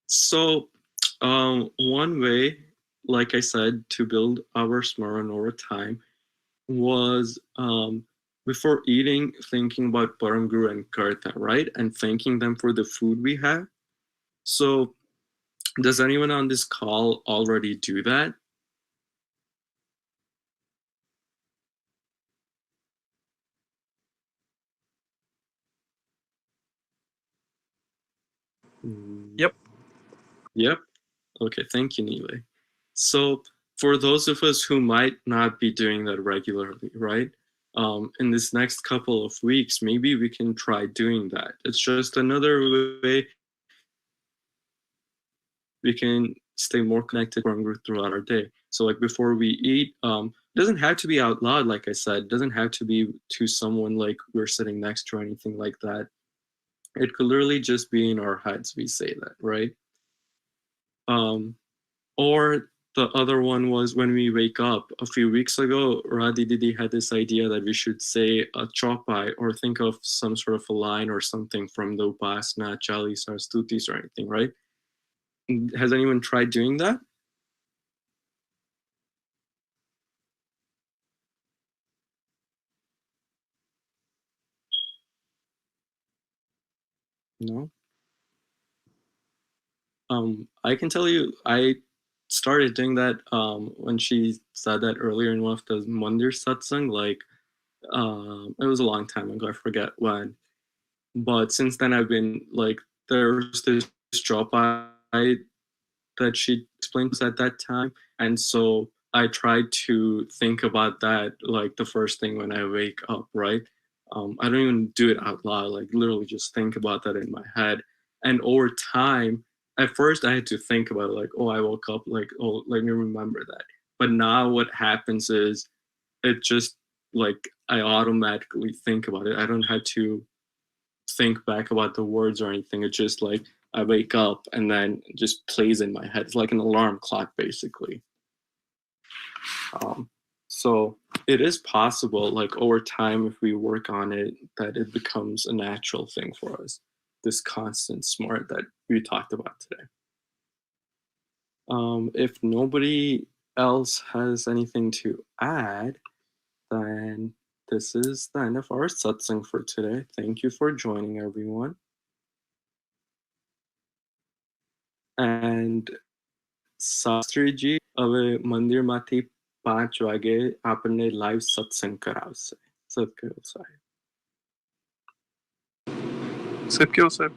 So one way, like I said, to build our smaran over time was before eating, thinking about Param Guru and Karta, right? And thanking them for the food we have. So does anyone on this call already do that? Yep. Yep. Okay, thank you, Nile. So for those of us who might not be doing that regularly, right? In this next couple of weeks, maybe we can try doing that. It's just another way we can stay more connected throughout our day. So like before we eat, it doesn't have to be out loud, like I said. It doesn't have to be to someone like we're sitting next to or anything like that. It could literally just be in our heads we say that, right? Or the other one was when we wake up. A few weeks ago, Radhi Didi had this idea that we should say a chopai or think of some sort of a line or something from the Upasana, Chalis, or Stutis or anything, right? Has anyone tried doing that? No? I can tell you, I started doing that when she said that earlier in one of the Mandir Satsang, like, it was a long time ago, I forget when. But since then, I've been, like, there's this job that she explained at that time. And so I tried to think about that, like, the first thing when I wake up, right? I don't even do it out loud, like, literally just think about that in my head. And over time, at first I had to think about it, like, oh, I woke up, like, oh, let me remember that. But now what happens is it just, like, I automatically think about it. I don't have to think back about the words or anything. It's just like I wake up and then it just plays in my head. It's like an alarm clock, basically. So it is possible, like over time, if we work on it, that it becomes a natural thing for us. This constant smart that we talked about today. If nobody else has anything to add, then this is the end of our satsang for today. Thank you for joining, everyone. And Shastriji હવે મંદિરમાંથી 5 વાગે આપણને live સત્સંગ કરાવશે. સત્કર્યો સાહેબ. Sir क्यों sir?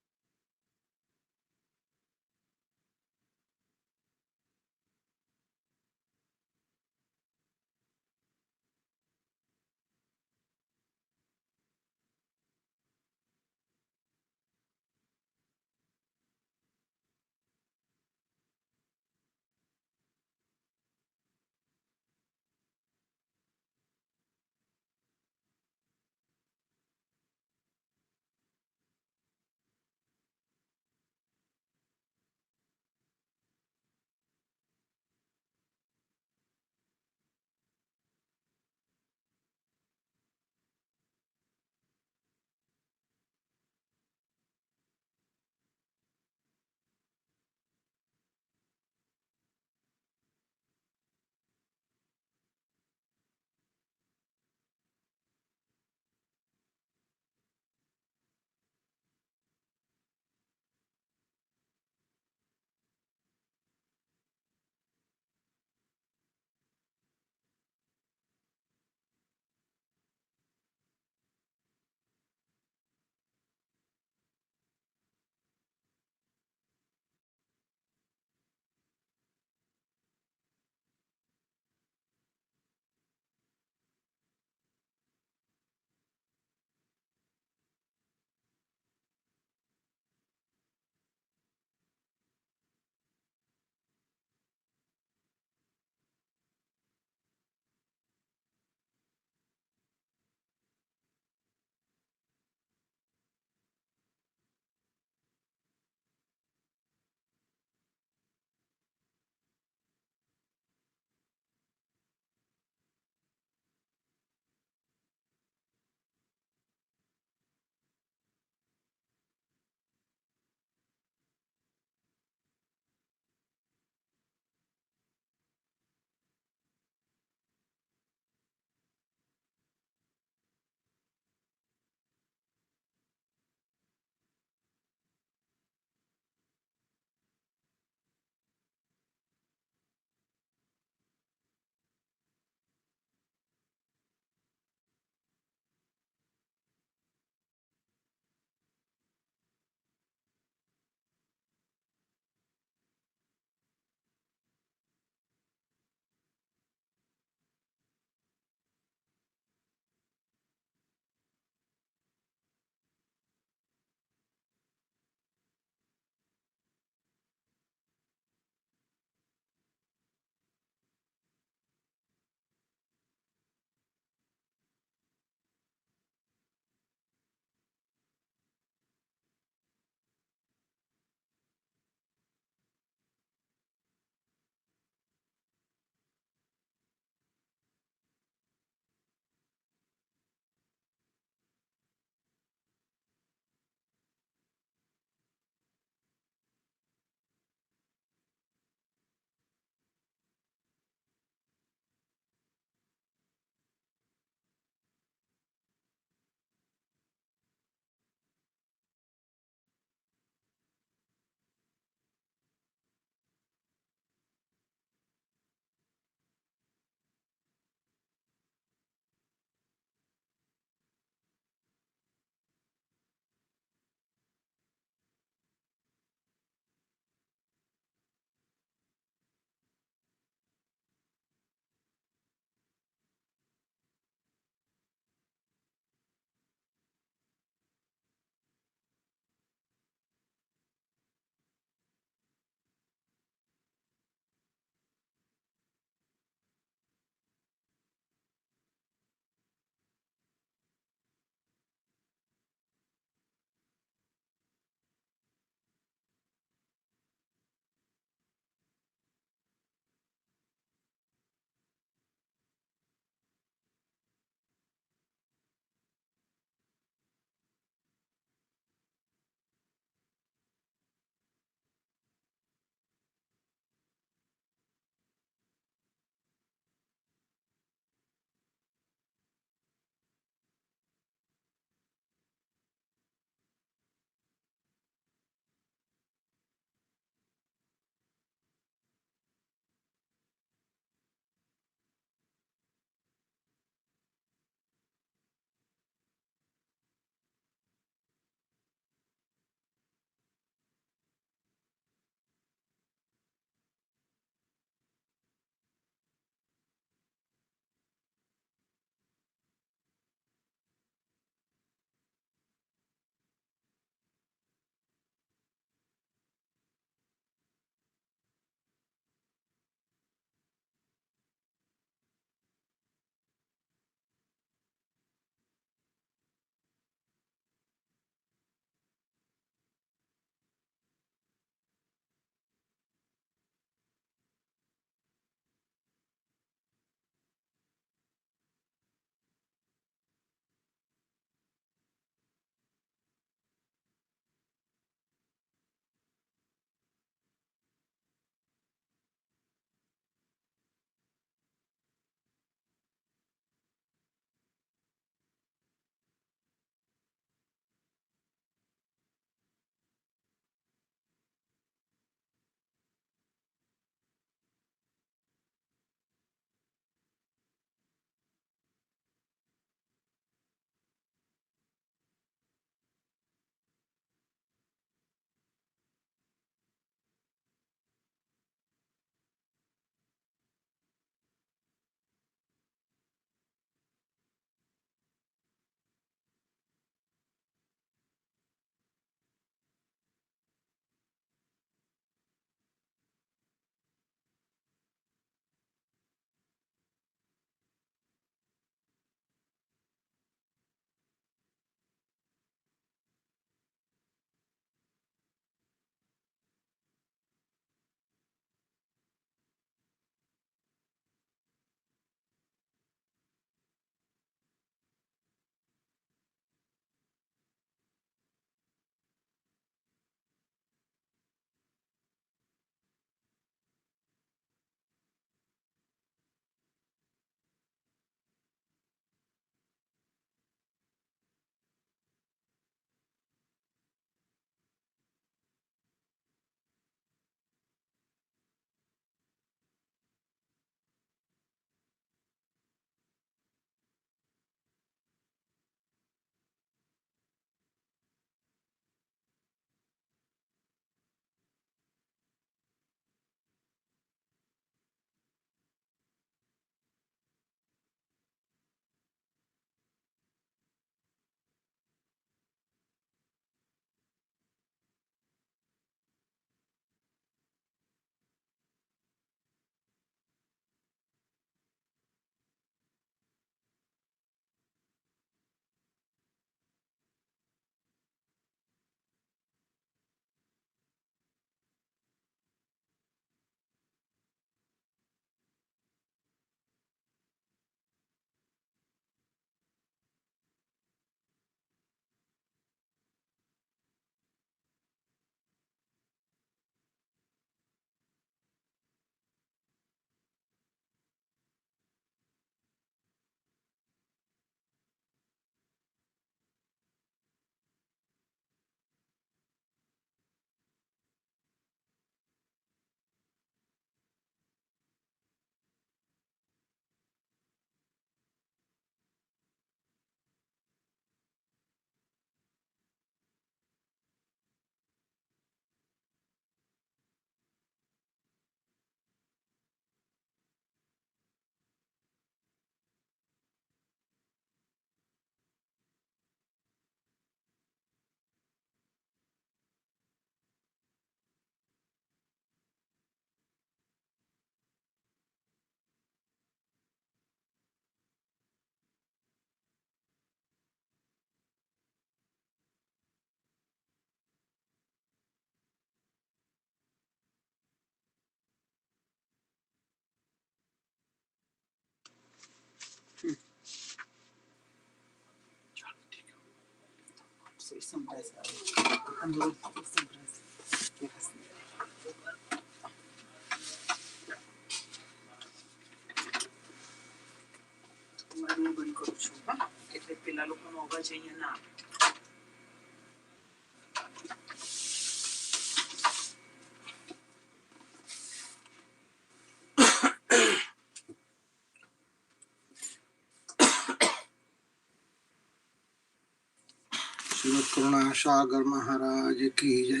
Shri करुणा सागर महाराज की जय,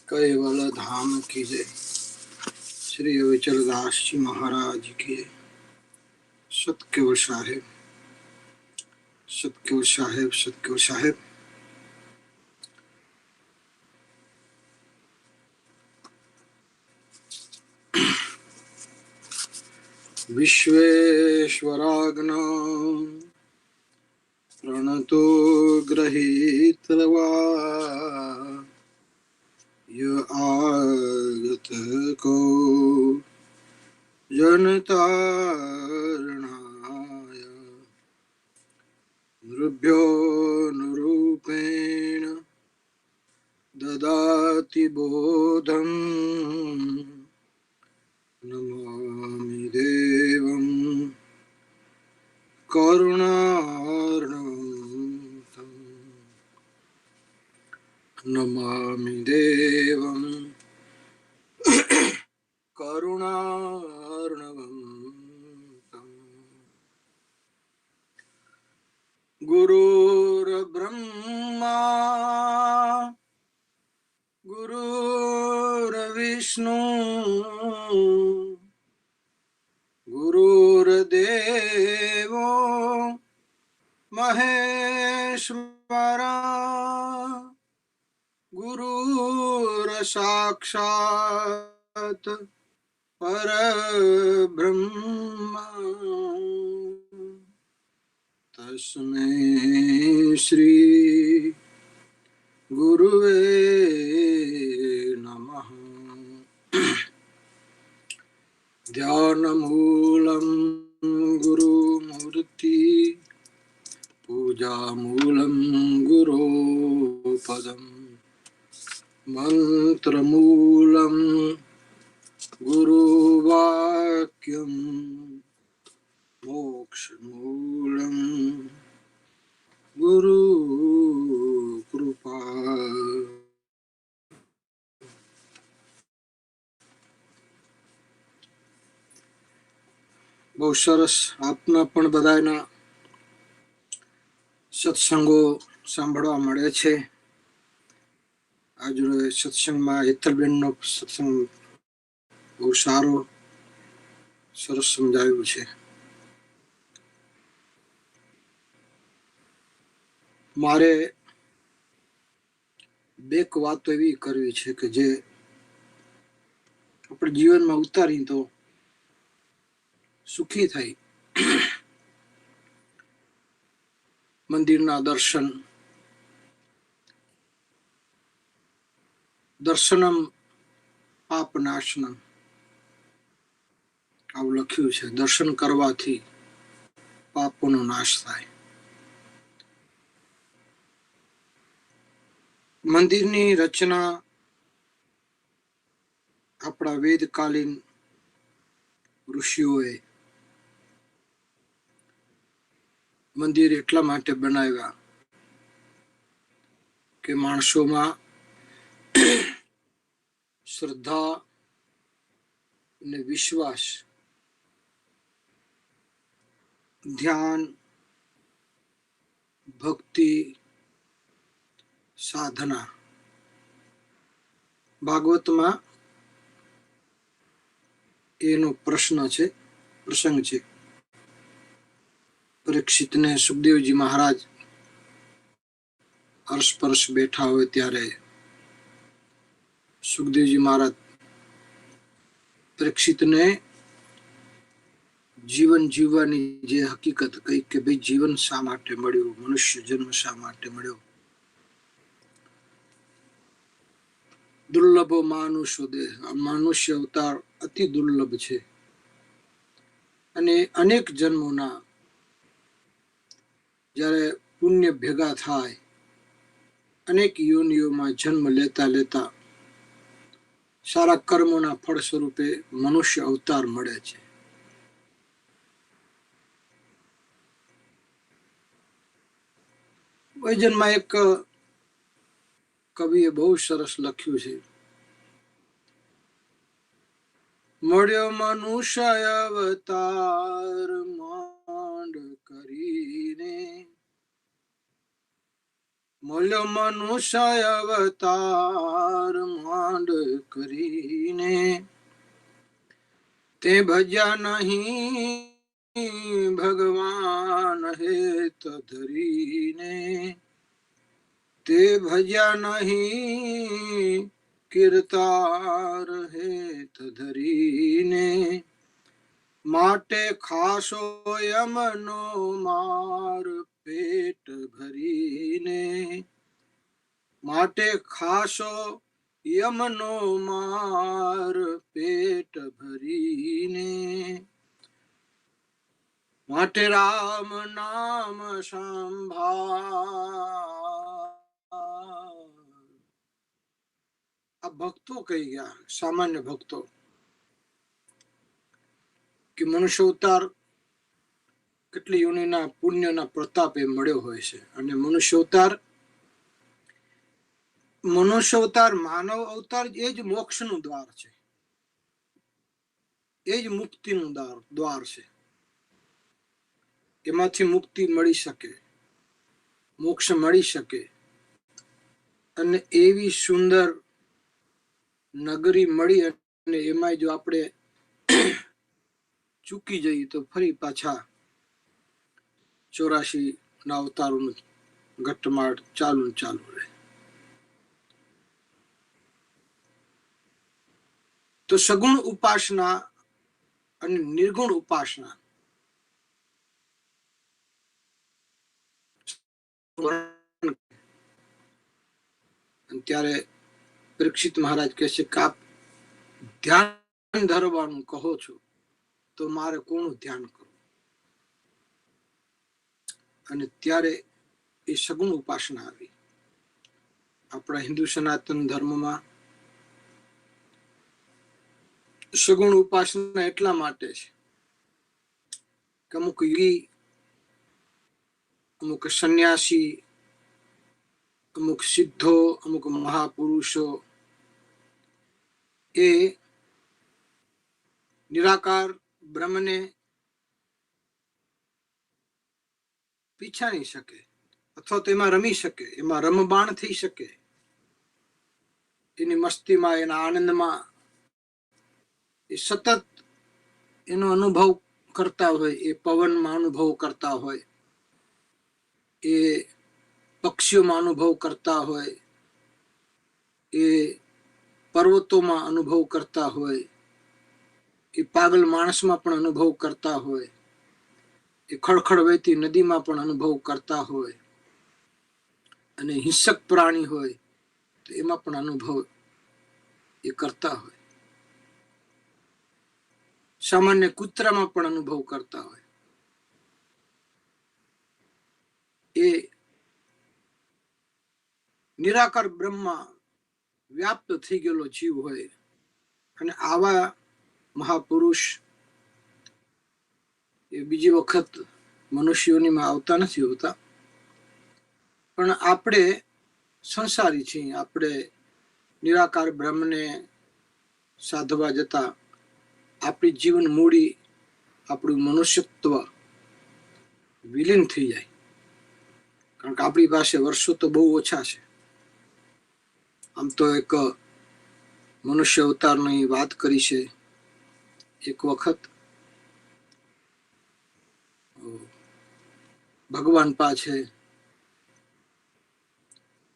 caval धाम की जय, श्री अविचल दास जी महाराज की जय। सतकेवल साहेब, सतकेवल साहेब, सतकेवल साहेब। विश्वेश्वराग्नो प्रणतो ग्रहीत्वा य आगत को जनतारणाय नृभ्यो निरूपेण ददाति बोधम् नमामि देवं करुणार्णवं नमामि देवं करुणार्णवं गुरुर्ब्रह्मा गुरुर्विष्णु गुरुर्देवो महेश्वरा गुरुर्साक्षात् परब्रह्म तस्मै श्री गुरुवे नमः। ध्यानमूलं गुरुमूर्ति पूजामूलं गुरुपदम् मन्त्रमूलं गुरुवाक्यं मोक्षमूलं गुरुकृपा। બહુ સરસ. આપના પણ બધાના સત્સંગો સાંભળવા મળે છે. આજે સત્સંગમાં હેતલબેનનો સત્સંગ બહુ સારો સરસ સમજાવ્યું છે. મારે બે વાતો એવી કરવી છે કે જે આપણે જીવનમાં ઉતારી તો સુખી થઈ. મંદિરના દર્શન, દર્શનમ પાપનાશનમ આવું લખ્યું છે. દર્શન કરવાથી પાપોનો નાશ થાય. મંદિરની રચના આપણા વેદકાલીન ઋષિઓએ મંદિર એટલા માટે બનાવ્યા કે માણસોમાં શ્રદ્ધા અને વિશ્વાસ, ધ્યાન, ભક્તિ, સાધના. ભાગવતમાં એનો પ્રસંગ છે. પરીક્ષિતને સુખદેવજી મહારાજ અરસપરસ બેઠા હોય ત્યારે સુખદેવજી મહારાજ પરીક્ષિતને જીવન જીવવાની જે હકીકત કહી કે ભાઈ જીવન શા માટે મળ્યું, મનુષ્ય જન્મ શા માટે મળ્યો. દુર્લભો માનુષો દેહ, મનુષ્ય અવતાર અતિ દુર્લભ છે અને અનેક જન્મોના જ્યારે પુણ્ય ભેગા થાય અનેક યોનિઓમાં જન્મ લેતા લેતા સારા કર્મોના ફળ સ્વરૂપે મનુષ્ય અવતાર મળે છે. વૈજનમાં એક કવિએ બહુ સરસ લખ્યું છે, મળ્યો મનુષ્ય અવતાર માંડ કરીને, મળ્યો મનુષ્ય અવતાર માંડ કરીને, તે ભજ્યા નહીં ભગવાન હેત ધરીને, તે ભજ્યા નહીં કીર્તાર હેત ધરીને, માટે ખાસો યમનો માર પેટ ભરીને, માટે ખાસો યમનો માર પેટ ભરીને, માટે રામ નામ સંભાળ. આ ભક્તો કહી ગયા, સામાન્ય ભક્તો, કે મનુષ્ય અવતાર કેટલી યોનિના પુણ્યના પ્રતાપે મળ્યો હોય છે. અને મનુષ્ય અવતાર માનવ અવતાર એ જ મોક્ષનું દ્વાર છે, એ જ મુક્તિનું દ્વાર છે. એમાંથી મુક્તિ મળી શકે, મોક્ષ મળી શકે, અને એવી સુંદર નગરી મળી અને એમાં જો આપણે ચૂકી જઈએ તો ફરી પાછા 84 ના અવતારોનું ઘટમાળ ચાલુ રહે. તો સગુણ ઉપાસના અને નિર્ગુણ ઉપાસના ત્યારે પરીક્ષિત મહારાજ કહે છે કે આપ ધ્યાન ધરવાનું કહો છો તો મારે કોનું ધ્યાન કરવું? અને ત્યારે એ સગુણ ઉપાસના આવી. આપણા હિન્દુ સનાતન ધર્મમાં સગુણ ઉપાસના એટલા માટે છે કે અમુક યોગી, અમુક સંન્યાસી, અમુક સિદ્ધો, અમુક મહાપુરુષો એ નિરાકાર બ્રહ્મને પીછાણી શકે અથવા તો એમાં રમી શકે, એમાં રમબાણ થઈ શકે, એની મસ્તીમાં, એના આનંદમાં એ સતત એનો અનુભવ કરતા હોય, એ પવનમાં અનુભવ કરતા હોય, એ પક્ષીઓમાં અનુભવ કરતા હોય, એ પર્વતોમાં અનુભવ કરતા હોય, એ પાગલ માણસમાં પણ અનુભવ કરતા હોય, એ ખળખળ વહેતી નદીમાં પણ અનુભવ કરતા હોય, અને હિંસક પ્રાણી હોય તો એમાં પણ અનુભવ એ કરતા હોય, સામાન્ય કૂતરામાં પણ અનુભવ કરતા હોય. એ નિરાકાર બ્રહ્મમાં વ્યાપ્ત થઈ ગયેલો જીવ હોય. અને આવા મહાપુરુષ એ બીજી વખત મનુષ્યોનીમાં આવતા નથી હોતા, પણ આપણે સંસારી છીએ, આપણે નિરાકાર બ્રહ્મને સાધવા જતા આપણી જીવન મૂડી, આપણું મનુષ્યત્વ વિલીન થઈ જાય. કારણ કે આપણી પાસે વર્ષો તો બહુ ઓછા છે. આમ તો એક મનુષ્ય અવતારની વાત કરી છે. એક વખત ભગવાન પાસે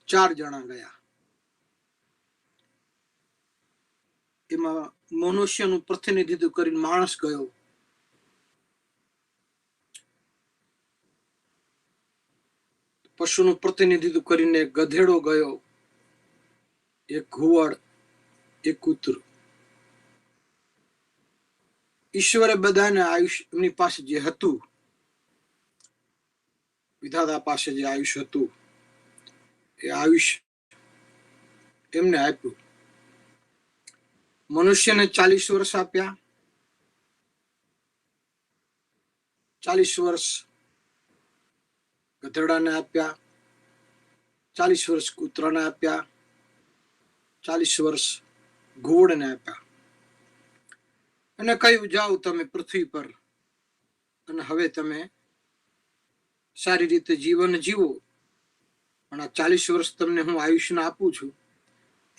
4 જણા ગયા. એમાં મનુષ્યનું પ્રતિનિધિત્વ કરીને માણસ ગયો, પશુનું પ્રતિનિધિત્વ કરીને એક ગધેડો ગયો, એક ઘુવડ, એક કૂતરું. ઈશ્વરે બધાને આયુષ્ય, એમની પાસે જે હતું, વિધાતા પાસે જે આયુષ્ય હતું, એ આયુષ્ય એમને આપ્યું. મનુષ્યને 40 વર્ષ આપ્યા, 40 વર્ષ ગધેડાને આપ્યા, 40 વર્ષ કૂતરાને આપ્યા, 40 વર્ષ ઘોડને આપ્યા, અને કહ્યું જાઓ તમે પૃથ્વી પર અને હવે તમે સારી રીતે જીવન જીવો, પણ આ 40 વર્ષ તમને હું આયુષ્યના આપું છું,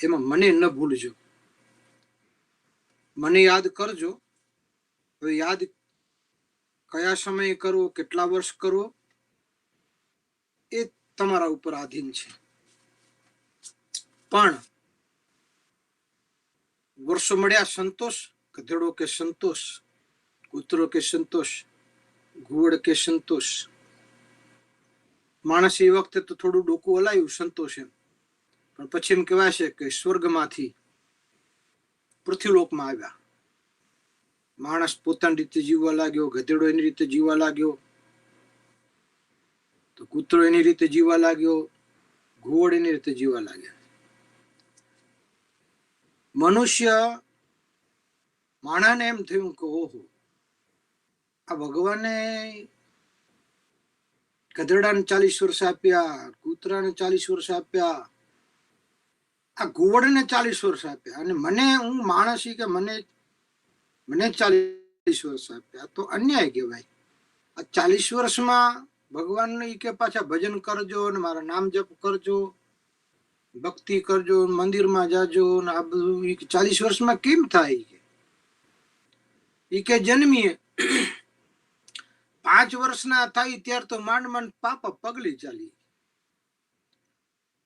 એમાં મને ન ભૂલજો, મને યાદ કરજો. હવે યાદ કયા સમયે કરવો, કેટલા વર્ષ કરવો, એ તમારા ઉપર આધીન છે. પણ વર્ષો મળ્યા સંતોષ, ગધેડો કે સંતોષ, કૂતરો કે સંતોષ, ઘુવડ કે સંતોષ. માણસ એ વખતે તો થોડું ડોકું હલાયું સંતોષ એમ, પણ પછી એમ કહેવાય છે કે સ્વર્ગમાંથી પૃથ્વીલોકમાં આવ્યા. માણસ પોતાની રીતે જીવવા લાગ્યો, ગધેડો એની રીતે જીવવા લાગ્યો, તો કૂતરો એની રીતે જીવવા લાગ્યો, ઘોડ એની રીતે જીવવા લાગ્યા. મનુષ્ય માણાને એમ થયું કે ઓહો, આ ભગવાને ગધેડાને 40 વર્ષ આપ્યા, કૂતરાને 40 વર્ષ આપ્યા, આ ઘોડને 40 વર્ષ આપ્યા, અને મને, હું માણસ કે મને 40 વર્ષ આપ્યા, તો અન્યાય કહેવાય. આ 40 વર્ષમાં ભગવાનને કે પાછા ભજન કરજો ને મારા નામ જપ કરજો, ભક્તિ કરજો, મંદિરમાં જાજો, ને આ બધું 40 વર્ષમાં કેમ થાય? એ કે જન્મીએ 5 વર્ષના થાય ત્યાર તો માંડ માંડ પાપા પગલી ચાલી.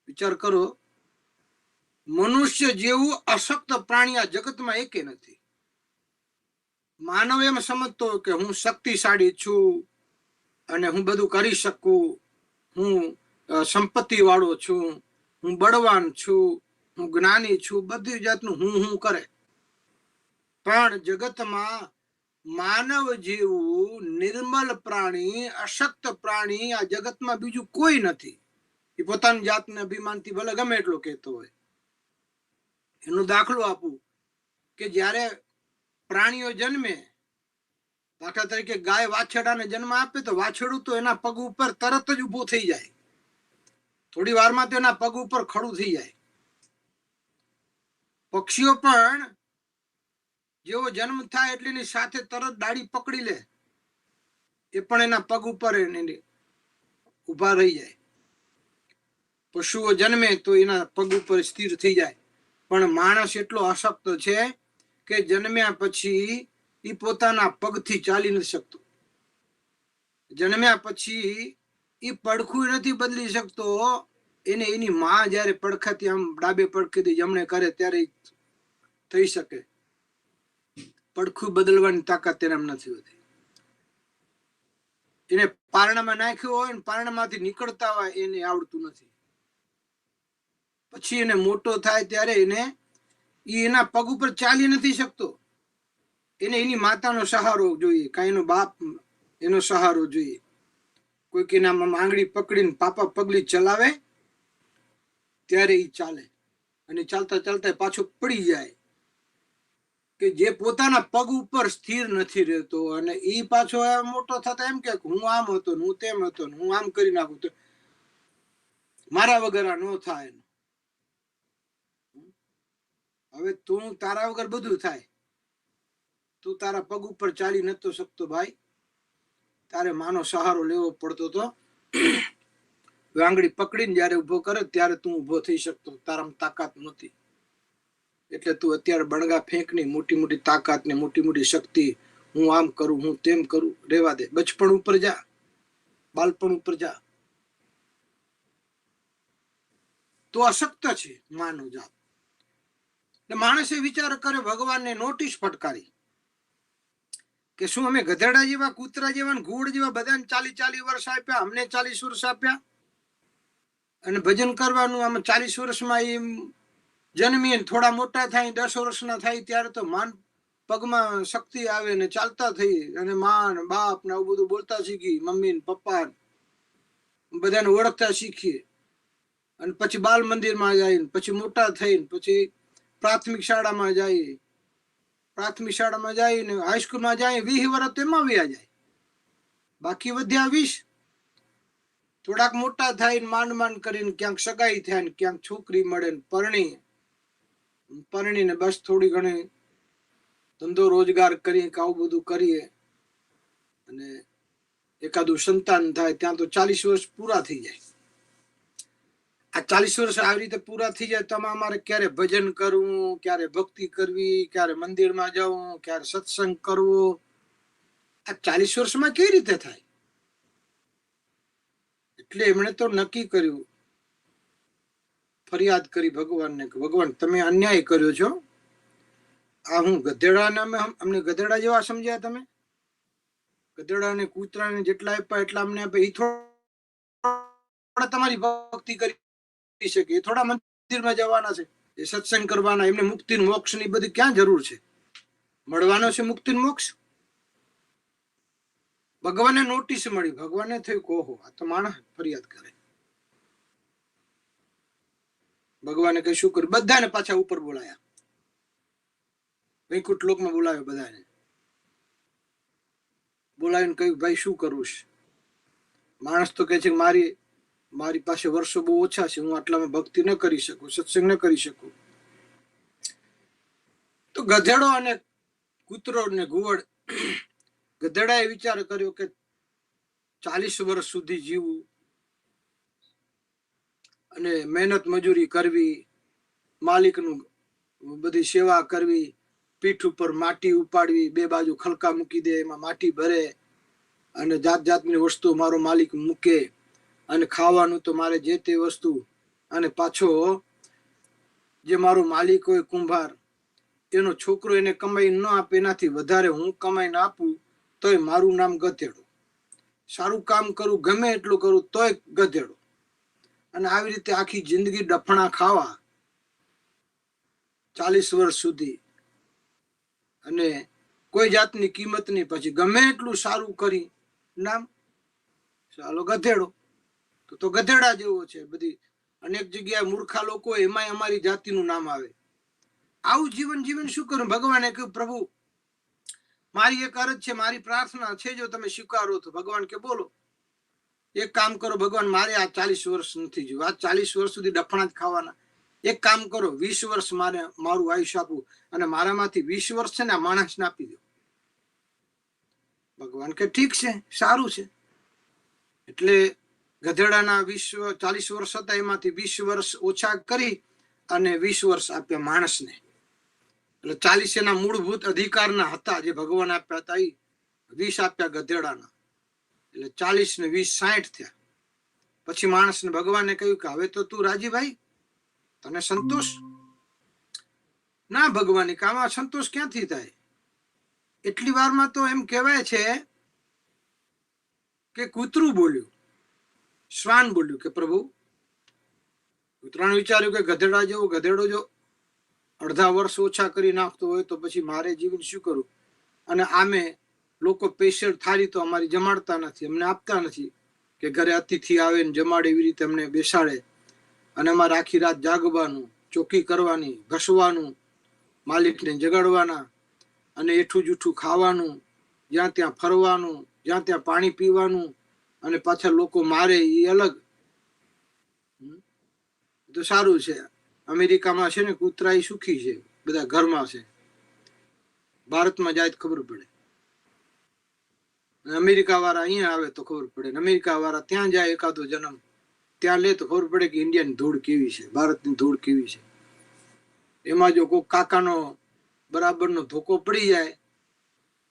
વિચાર કરો, મનુષ્ય જેવું અશક્ત પ્રાણી આ જગતમાં એકે નથી. માનવ એમ સમજતો કે હું શક્તિશાળી છું અને હું બધું કરી શકું, હું સંપત્તિ વાળો છું, હું બળવાન છું, હું જ્ઞાની છું, બધી જાતનું હું કરે. પણ જગતમાં માનવ જેવું નિર્મલ પ્રાણી, અશક્ત પ્રાણી આ જગતમાં બીજું કોઈ નથી. એ પોતાની જાતને અભિમાનથી ભલે ગમે એટલો કહેતો હોય. એનો દાખલો આપું કે જ્યારે પ્રાણીઓ જન્મે, દાખલા તરીકે ગાય વાછરડાને જન્મ આપે તો વાછરડું તો એના પગ ઉપર તરત જ ઊભું થઈ જાય, થોડી વારમાં તો એના પગ ઉપર ખડું થઈ જાય. પક્ષીઓ પણ જેવો જન્મ થાય એટલે એની સાથે તરત ડાળી પકડી લે, એ પણ એના પગ ઉપર ઉભા રહી જાય. પશુઓ જન્મે તો એના પગ ઉપર સ્થિર થઈ જાય. પણ માણસ એટલો અશક્ત છે કે જન્મ્યા પછી એ પોતાના પગથી ચાલી નથી શકતો. જન્મ્યા પછી એ પડખું નથી બદલી શકતો. એને એની માં જયારે પડખાથી આમ ડાબે પડખેથી જમણે કરે ત્યારે થઈ શકે. પડખું બદલવાની તાકાત તેનામ નથી હોતી. એને પારણામાં નાખ્યો હોય ને પારણામાંથી નીકળતા હોય એને આવડતું નથી. પછી એને મોટો થાય ત્યારે એને એના પગ ઉપર ચાલી નથી શકતો. એને એની માતાનો સહારો જોઈએ, કાંઈ એનો બાપ એનો સહારો જોઈએ. કોઈક એના આંગળી પકડીને પાપા પગલી ચલાવે ત્યારે એ ચાલે, અને ચાલતા ચાલતા પાછો પડી જાય. કે જે પોતાના પગ ઉપર સ્થિર નથી રહેતો, અને એ પાછો મોટો થતા એમ કે હું આમ હતો ને હું તેમ હતો ને હું આમ કરી નાખું તો મારા વગર આ ન થાય. હવે તું તારા વગર બધું થાય, તું તારા પગ ઉપર ચાલી નતો શકતો ભાઈ, તારે માનો સહારો લેવો પડતો હતો. આંગળી પકડીને જયારે ઉભો કરે ત્યારે તું ઉભો થઈ શકતો, તારામાં તાકાત નહોતી. એટલે તું અત્યારે બણગા ફેંકની મોટી મોટી તાકાત ને મોટી મોટી શક્તિ, હું આમ કરું હું તેમ કરું, રેવા દે. બચપણ ઉપર જા, બાળપણ ઉપર જા. તો અશક્ત છે માનવ જાત. માણસે વિચાર કરે, ભગવાનને નોટિસ ફટકારી કે શું અમે ગધેડા જેવા, કૂતરા જેવા, ઘોડ જેવા બધાને 40 વર્ષ આપ્યા, અમને 40 વર્ષ આપ્યા, અને ભજન કરવાનું આમાં 40 વર્ષમાં એમ જન્મીએ થોડા મોટા થાય 10 વર્ષના થાય ત્યારે તો માન પગમાં શક્તિ આવે ને ચાલતા થઈ, અને માં બાપ ને આવું બધું બોલતા શીખી, મમ્મી ને પપ્પા બધાને ઓળખતા શીખીએ. અને પછી બાલ મંદિરમાં જાય, પછી મોટા થઈને પછી પ્રાથમિક શાળામાં જાય, પ્રાથમિક શાળામાં જઈને હાઈસ્કૂલમાં જાય, 20 વર્ષ તેમાં વ્યા જાય, બાકી વધ્યા 20. થોડાક મોટા થાય માંડ માંડ કરીને ક્યાંક સગાઈ થાય ને ક્યાંક છોકરી મળે ને પરણીને બસ થોડી ઘણી ધંધો રોજગાર કરીએ કે આવું બધું કરીએ અને એકાદું સંતાન થાય ત્યાં તો 40 વર્ષ પૂરા થઈ જાય. આ 40 વર્ષ આવી રીતે પૂરા થઈ જાય તો અમારે ક્યારે ભજન કરવું, ક્યારે ભક્તિ કરવી, ક્યારે મંદિરમાં જવું, ક્યારે સત્સંગ કરવો, આ 40 વર્ષમાં કેવી રીતે થાય? એટલે એમણે તો નક્કી કર્યું, ફરિયાદ કરી ભગવાનને કે ભગવાન તમે અન્યાય કર્યો છો. આ હું ગધેડાને અમને ગધેડા જેવા સમજ્યા તમે? ગધેડાને કૂતરાને જેટલા આપ્યા એટલા અમને આપે, એ થોડા તમારી ભક્તિ કરી શકે, એ થોડા મંદિરમાં જવાના છે, એ સત્સંગ કરવાના, એમને મુક્તિ મોક્ષ ની બધી ક્યાં જરૂર છે? મળવાનો છે મુક્તિ મોક્ષ? ભગવાનને નોટિસ મળી, ભગવાનને થયું કે ઓહો આ તો માણસ ફરિયાદ કરે. ભગવાને કઈ શું કર્યું? બધાને પાછા ઉપર બોલાયા, વૈકુંઠ લોકમાં બોલાવ્યો બધાને. બોલાવીને કહ્યું ભાઈ શું કરવું છે? માણસ તો કહે છે કે મારી પાસે વર્ષો બહુ ઓછા છે, હું આટલામાં ભક્તિ ન કરી શકું, સત્સંગ ન કરી શકું. તો ગધેડો અને કૂતરો ને ઘુવડ, ગધેડાએ વિચાર કર્યો કે 40 વર્ષ સુધી જીવવું અને મહેનત મજૂરી કરવી, માલિકનું બધી સેવા કરવી, પીઠ ઉપર માટી ઉપાડવી, બે બાજુ ખલકા મૂકી દે, એમાં માટી ભરે અને જાત જાતની વસ્તુ મારો માલિક મૂકે અને ખાવાનું તો મારે જે તે વસ્તુ, અને પાછો જે મારો માલિક હોય કુંભાર, એનો છોકરો એને કમાઈ ન આપે, એનાથી વધારે હું કમાઈને આપું તોય મારું નામ ગધેડો. સારું કામ કરું ગમે એટલું કરું તોય ગધેડો. અને આવી રીતે આખી જિંદગી ડફણા ખાવા 40 વર્ષ સુધી, અને કોઈ જાતની કિંમત નહીં, પછી ગમે એટલું સારું કરી નામ ચાલો ગધેડો. તો ગધેડા જેવો છે. બધી અનેક જગ્યાએ મૂર્ખા લોકો એમાંય અમારી જાતિનું નામ આવે. આવું જીવન શું કરું? ભગવાને કહ્યું પ્રભુ મારી એક અરજ છે, મારી પ્રાર્થના છે, જો તમે સ્વીકારો તો. ભગવાન કે બોલો. એક કામ કરો ભગવાન, મારે આ 40 વર્ષ નથી જીવવું, આ 40 વર્ષ સુધી ડફણા જ ખાવાના. એક કામ કરો, 20 વર્ષ મારું આયુષ્ય આપું અને મારામાંથી 20 વર્ષ છે ને આ માણસને આપી દો. ભગવાન કે ઠીક છે, સારું છે. એટલે ગધેડાના 40 વર્ષ હતા, એમાંથી 20 વર્ષ ઓછા કરી અને 20 વર્ષ આપ્યા માણસને. એટલે 40 એના મૂળભૂત અધિકારના હતા જે ભગવાન આપ્યા હતા, એ 20 આપ્યા ગધેડાના. એટલે 40 ને 20 60 થયા. પછી માણસને ભગવાને કહ્યું કે હવે તો તું રાજી ભાઈ, તને સંતોષ? ના ભગવાન, આમાં સંતોષ ક્યાંથી થાય? એટલી વારમાં તો એમ કહેવાય છે કે કૂતરું બોલ્યું, શ્વાન બોલ્યું કે પ્રભુ, કૂતરાને વિચાર્યું કે ગધેડા જેવો ગધેડો જો અડધા વર્ષ ઓછા કરી નાખતો હોય તો પછી મારે જીવન શું કરું? અને આમે લોકો સ્પેશિયલ થાળી તો અમારી જમાડતા નથી, અમને આપતા નથી, કે ઘરે અતિથિ આવે ને જમાડે એવી રીતે અમને બેસાડે, અને અમારે આખી રાત જાગવાનું, ચોકી કરવાની, ઘસવાનું, માલિકને જગાડવાના, અને એઠું જૂઠું ખાવાનું, જ્યાં ત્યાં ફરવાનું, જ્યાં ત્યાં પાણી પીવાનું, અને પાછા લોકો મારે એ અલગ. તો સારું છે, અમેરિકામાં છે ને કૂતરા એ સુખી છે, બધા ઘરમાં છે. ભારતમાં જાય તો ખબર પડે, અમેરિકા વાળા અહીંયા આવે તો ખબર પડે, અમેરિકા વાળા ત્યાં જાય એકાદો જન્મ ત્યાં લે તો ખબર પડે કે ઇન્ડિયાની ધૂળ કેવી છે, ભારતની ધૂળ કેવી છે. એમાં જો કોઈ કાકાનો બરાબરનો ધોકો પડી જાય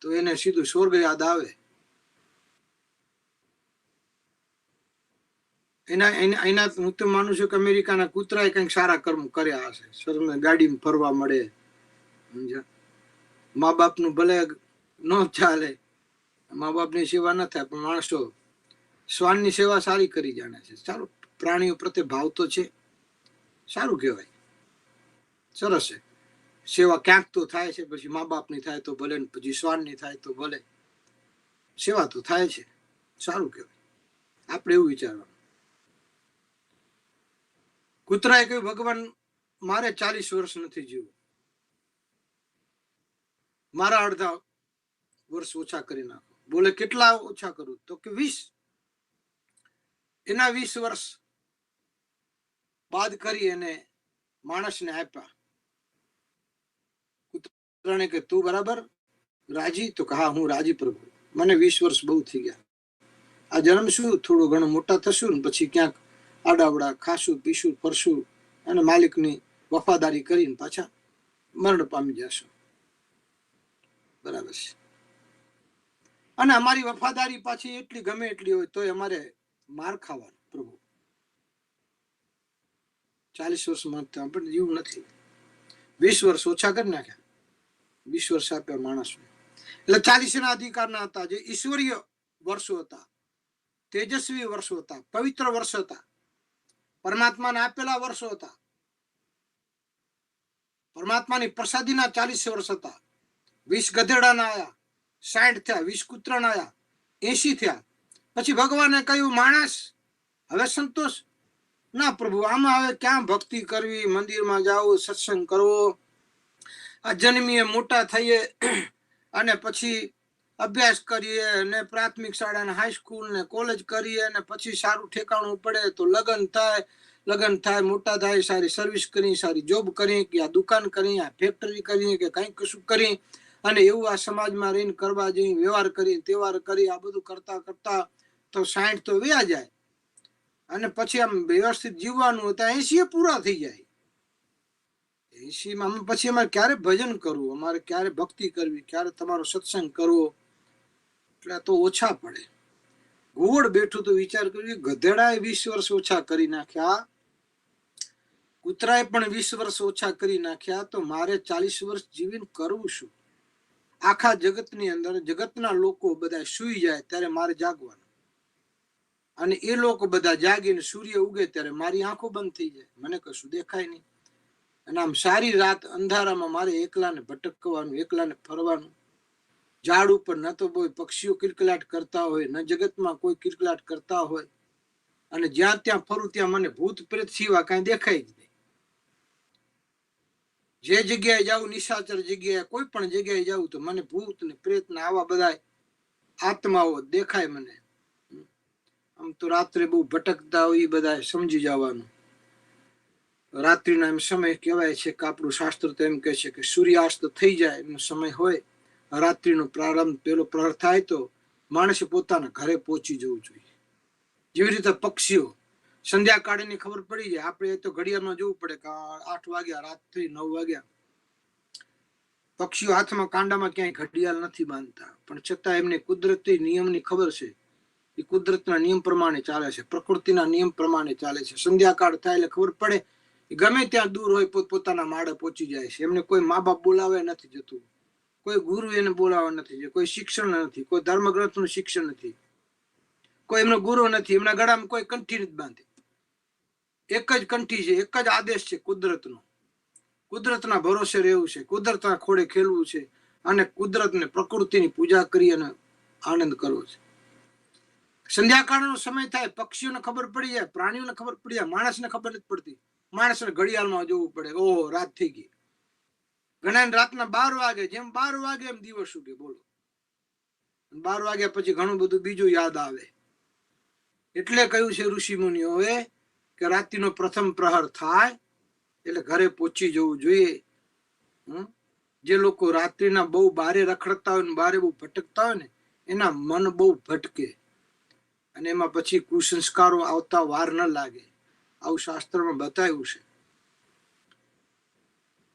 તો એને સીધું સ્વર્ગ યાદ આવે. એના હું તો માનું છું કે અમેરિકાના કૂતરાએ કંઈક સારા કર્મ કર્યા હશે. સરને ગાડીમાં ફરવા મળે, મા બાપનું ભલે ન ચાલે, મા બાપની સેવા ન થાય, પણ માણસો શ્વાનની સેવા સારી કરી જાણે છે. સારું, પ્રાણીઓ પ્રત્યે ભાવ તો છે, સારું કહેવાય, સરસ છે. સેવા ક્યાંક તો થાય છે, પછી મા બાપની થાય તો ભલે, પછી શ્વાનની થાય તો ભલે, સેવા તો થાય છે, સારું કહેવાય. આપણે એવું વિચારવાનું. કૂતરાએ કહ્યું, ભગવાન મારે 40 વર્ષ નથી જીવવું, મારા અડધા વર્ષ ઓછા કરી નાખો. બોલે કેટલા ઓછા કરું? તો કે 20. એના 20 વર્ષ બાદ કરી અને માણસને આપ્યા. કૂતરાને કે તું બરાબર રાજી? તો કે હા, હું રાજી પ્રભુ, મને 20 વર્ષ બહુ થઈ ગયા. આ જન્મ શું, થોડું ઘણું મોટા થશું ને પછી ક્યાંક આડાવડા ખાશું, પીશું, ફરશું અને માલિકની વફાદારી કરીને પાછા મરણ પામી જશું. બરાબર છે. અને અમારી વફાદારી પાછી એટલી ગમે એટલી હોય તોય અમારે માર ખાવાનો પ્રભુ. 40 વર્ષમાં આપણને જીવ નથી. 20 વર્ષ ઓછા કરી નાખ્યા, 20 વર્ષ આપ્યા માણસને. એટલે 40 ના અધિકારના હતા, જે ઈશ્વરીય વર્ષો હતા, તેજસ્વી વર્ષો હતા, પવિત્ર વર્ષો હતા, પરમાત્માને આપેલા વર્ષો હતા, પરમાત્માની પ્રસાદીના 40 વર્ષ હતા. 20 ગધેડાના આયા, 60 થયા, 20 કૂતરાના આયા, 80 થયા. પછી ભગવાને કહ્યું, માણસ હવે સંતોષ ના પ્રભુ, આમાં હવે ક્યાં ભક્તિ કરવી, મંદિરમાં જાવું, સત્સંગ કરવો, આ જન્મીએ મોટા થઈએ અને પછી અભ્યાસ કરીએ અને પ્રાથમિક શાળા ને હાઈસ્કૂલ ને કોલેજ કરીએ અને પછી સારું ઠેકાણું પડે તો લગ્ન થાય, મોટા થાય, સારી સર્વિસ કરી, સારી જોબ કરી, કે આ દુકાન કરી, આ ફેક્ટરી કરી, કે કંઈક કશું કરી અને એવું આ સમાજમાં રહીને કરવા જઈ, વ્યવહાર કરી, તહેવાર કરી, આ બધું કરતા કરતા તો 60 તો વ્યા જાય અને પછી આમ વ્યવસ્થિત જીવવાનું હોય 80 પૂરા થઈ જાય. 80માં પછી અમારે ક્યારે ભજન કરવું, અમારે ક્યારે ભક્તિ કરવી, ક્યારે તમારો સત્સંગ કરવો, એટલે તો ઓછા પડે. ગોળ બેઠું તો વિચાર કર્યું, ગધેડાએ 20 વર્ષ ઓછા કરી નાખ્યા, કૂતરાએ પણ 20 વર્ષ ઓછા કરી નાખ્યા, તો મારે 40 વર્ષ જીવીને કરવું શું? આખા જગતની અંદર જગતના લોકો બધા સૂઈ જાય ત્યારે મારે જાગવાનું, અને એ લોકો બધા જાગીને સૂર્ય ઉગે ત્યારે મારી આંખો બંધ થઈ જાય, મને કશું દેખાય નહીં. અને આમ સારી રાત અંધારામાં મારે એકલાને ભટકવાનું, એકલાને ફરવાનું. ઝાડ ઉપર ન તો કોઈ પક્ષીઓ કિલકલાટ કરતા હોય, ન જગતમાં કોઈ કિલકલાટ કરતા હોય, અને જ્યાં ત્યાં ફરું ત્યાં મને ભૂત પ્રેત સિવાય કાંઈ દેખાય જ નહીં. જે જગ્યાએ જાઉં, નિશાચર જગ્યાએ, કોઈ પણ જગ્યાએ જાઉં તો મને ભૂત ને પ્રેત ને આવા બધા આત્માઓ દેખાય મને. આમ તો રાત્રે બહુ ભટકતા હોય એ બધા સમજી જવાનું. રાત્રિના એમ સમય કહેવાય છે કે આપણું શાસ્ત્ર તો એમ કહે છે કે સૂર્યાસ્ત થઈ જાય એમનો સમય હોય, રાત્રિનો પ્રારંભ પેલો પ્રહર થાય તો માણસે પોતાના ઘરે પહોંચી જવું જોઈએ. જેવી રીતે પક્ષીઓ સંધ્યાકાળની ખબર પડી જાય, આપણે તો ઘડિયાળમાં જોવું પડે કે 8 વાગ્યા, રાત થઈ 9 વાગ્યા. પક્ષીઓ હાથમાં કાંડામાં ક્યાંય ઘડિયાળ નથી બાંધતા, પણ છતાં એમને કુદરતી નિયમની ખબર છે. એ કુદરતના નિયમ પ્રમાણે ચાલે છે, પ્રકૃતિના નિયમ પ્રમાણે ચાલે છે. સંધ્યાકાળ થાય એટલે ખબર પડે, ગમે ત્યાં દૂર હોય પોતાના માળે પહોંચી જાય છે. એમને કોઈ મા બાપ બોલાવે નથી જતું, કોઈ ગુરુ એને બોલાવવા નથી જતું, કોઈ શિક્ષણ નથી, કોઈ ધર્મગ્રંથનું શિક્ષણ નથી, કોઈ એમનો ગુરુ નથી, એમના ગળામાં કોઈ કંઠી નથી બાંધી. એક જ કંઠી છે, એક જ આદેશ છે કુદરતનો. કુદરતના ભરોસે રહેવું છે, કુદરતના ખોળે ખેલવું છે, અને કુદરતને પ્રકૃતિની પૂજા કરી અને આનંદ કરવો છે. સંધ્યાકાળનો સમય થાય, પક્ષીઓને ખબર પડી જાય, પ્રાણીઓને ખબર પડી જાય, માણસને ખબર નથી પડતી. માણસને ઘડિયાળમાં જોવું પડે, ઓહો રાત થઈ ગઈ. ઘણા રાતના 12 વાગે, જેમ 12 વાગે એમ દિવસ ઉગે. બોલો, 12 વાગ્યા પછી ઘણું બધું બીજું યાદ આવે. એટલે કહ્યું છે ઋષિ મુનિઓએ કે રાત્રિનો પ્રથમ પ્રહર થાય એટલે ઘરે પહોંચી જવું જોઈએ. જે લોકો રાત્રિના બહુ બારે રખડતા હોય ને બારે બહુ ભટકતા હોય ને, એના મન બહુ ભટકે અને એમાં પછી કુસંસ્કારો આવતા વાર ન લાગે. આવું શાસ્ત્રમાં બતાવ્યું છે.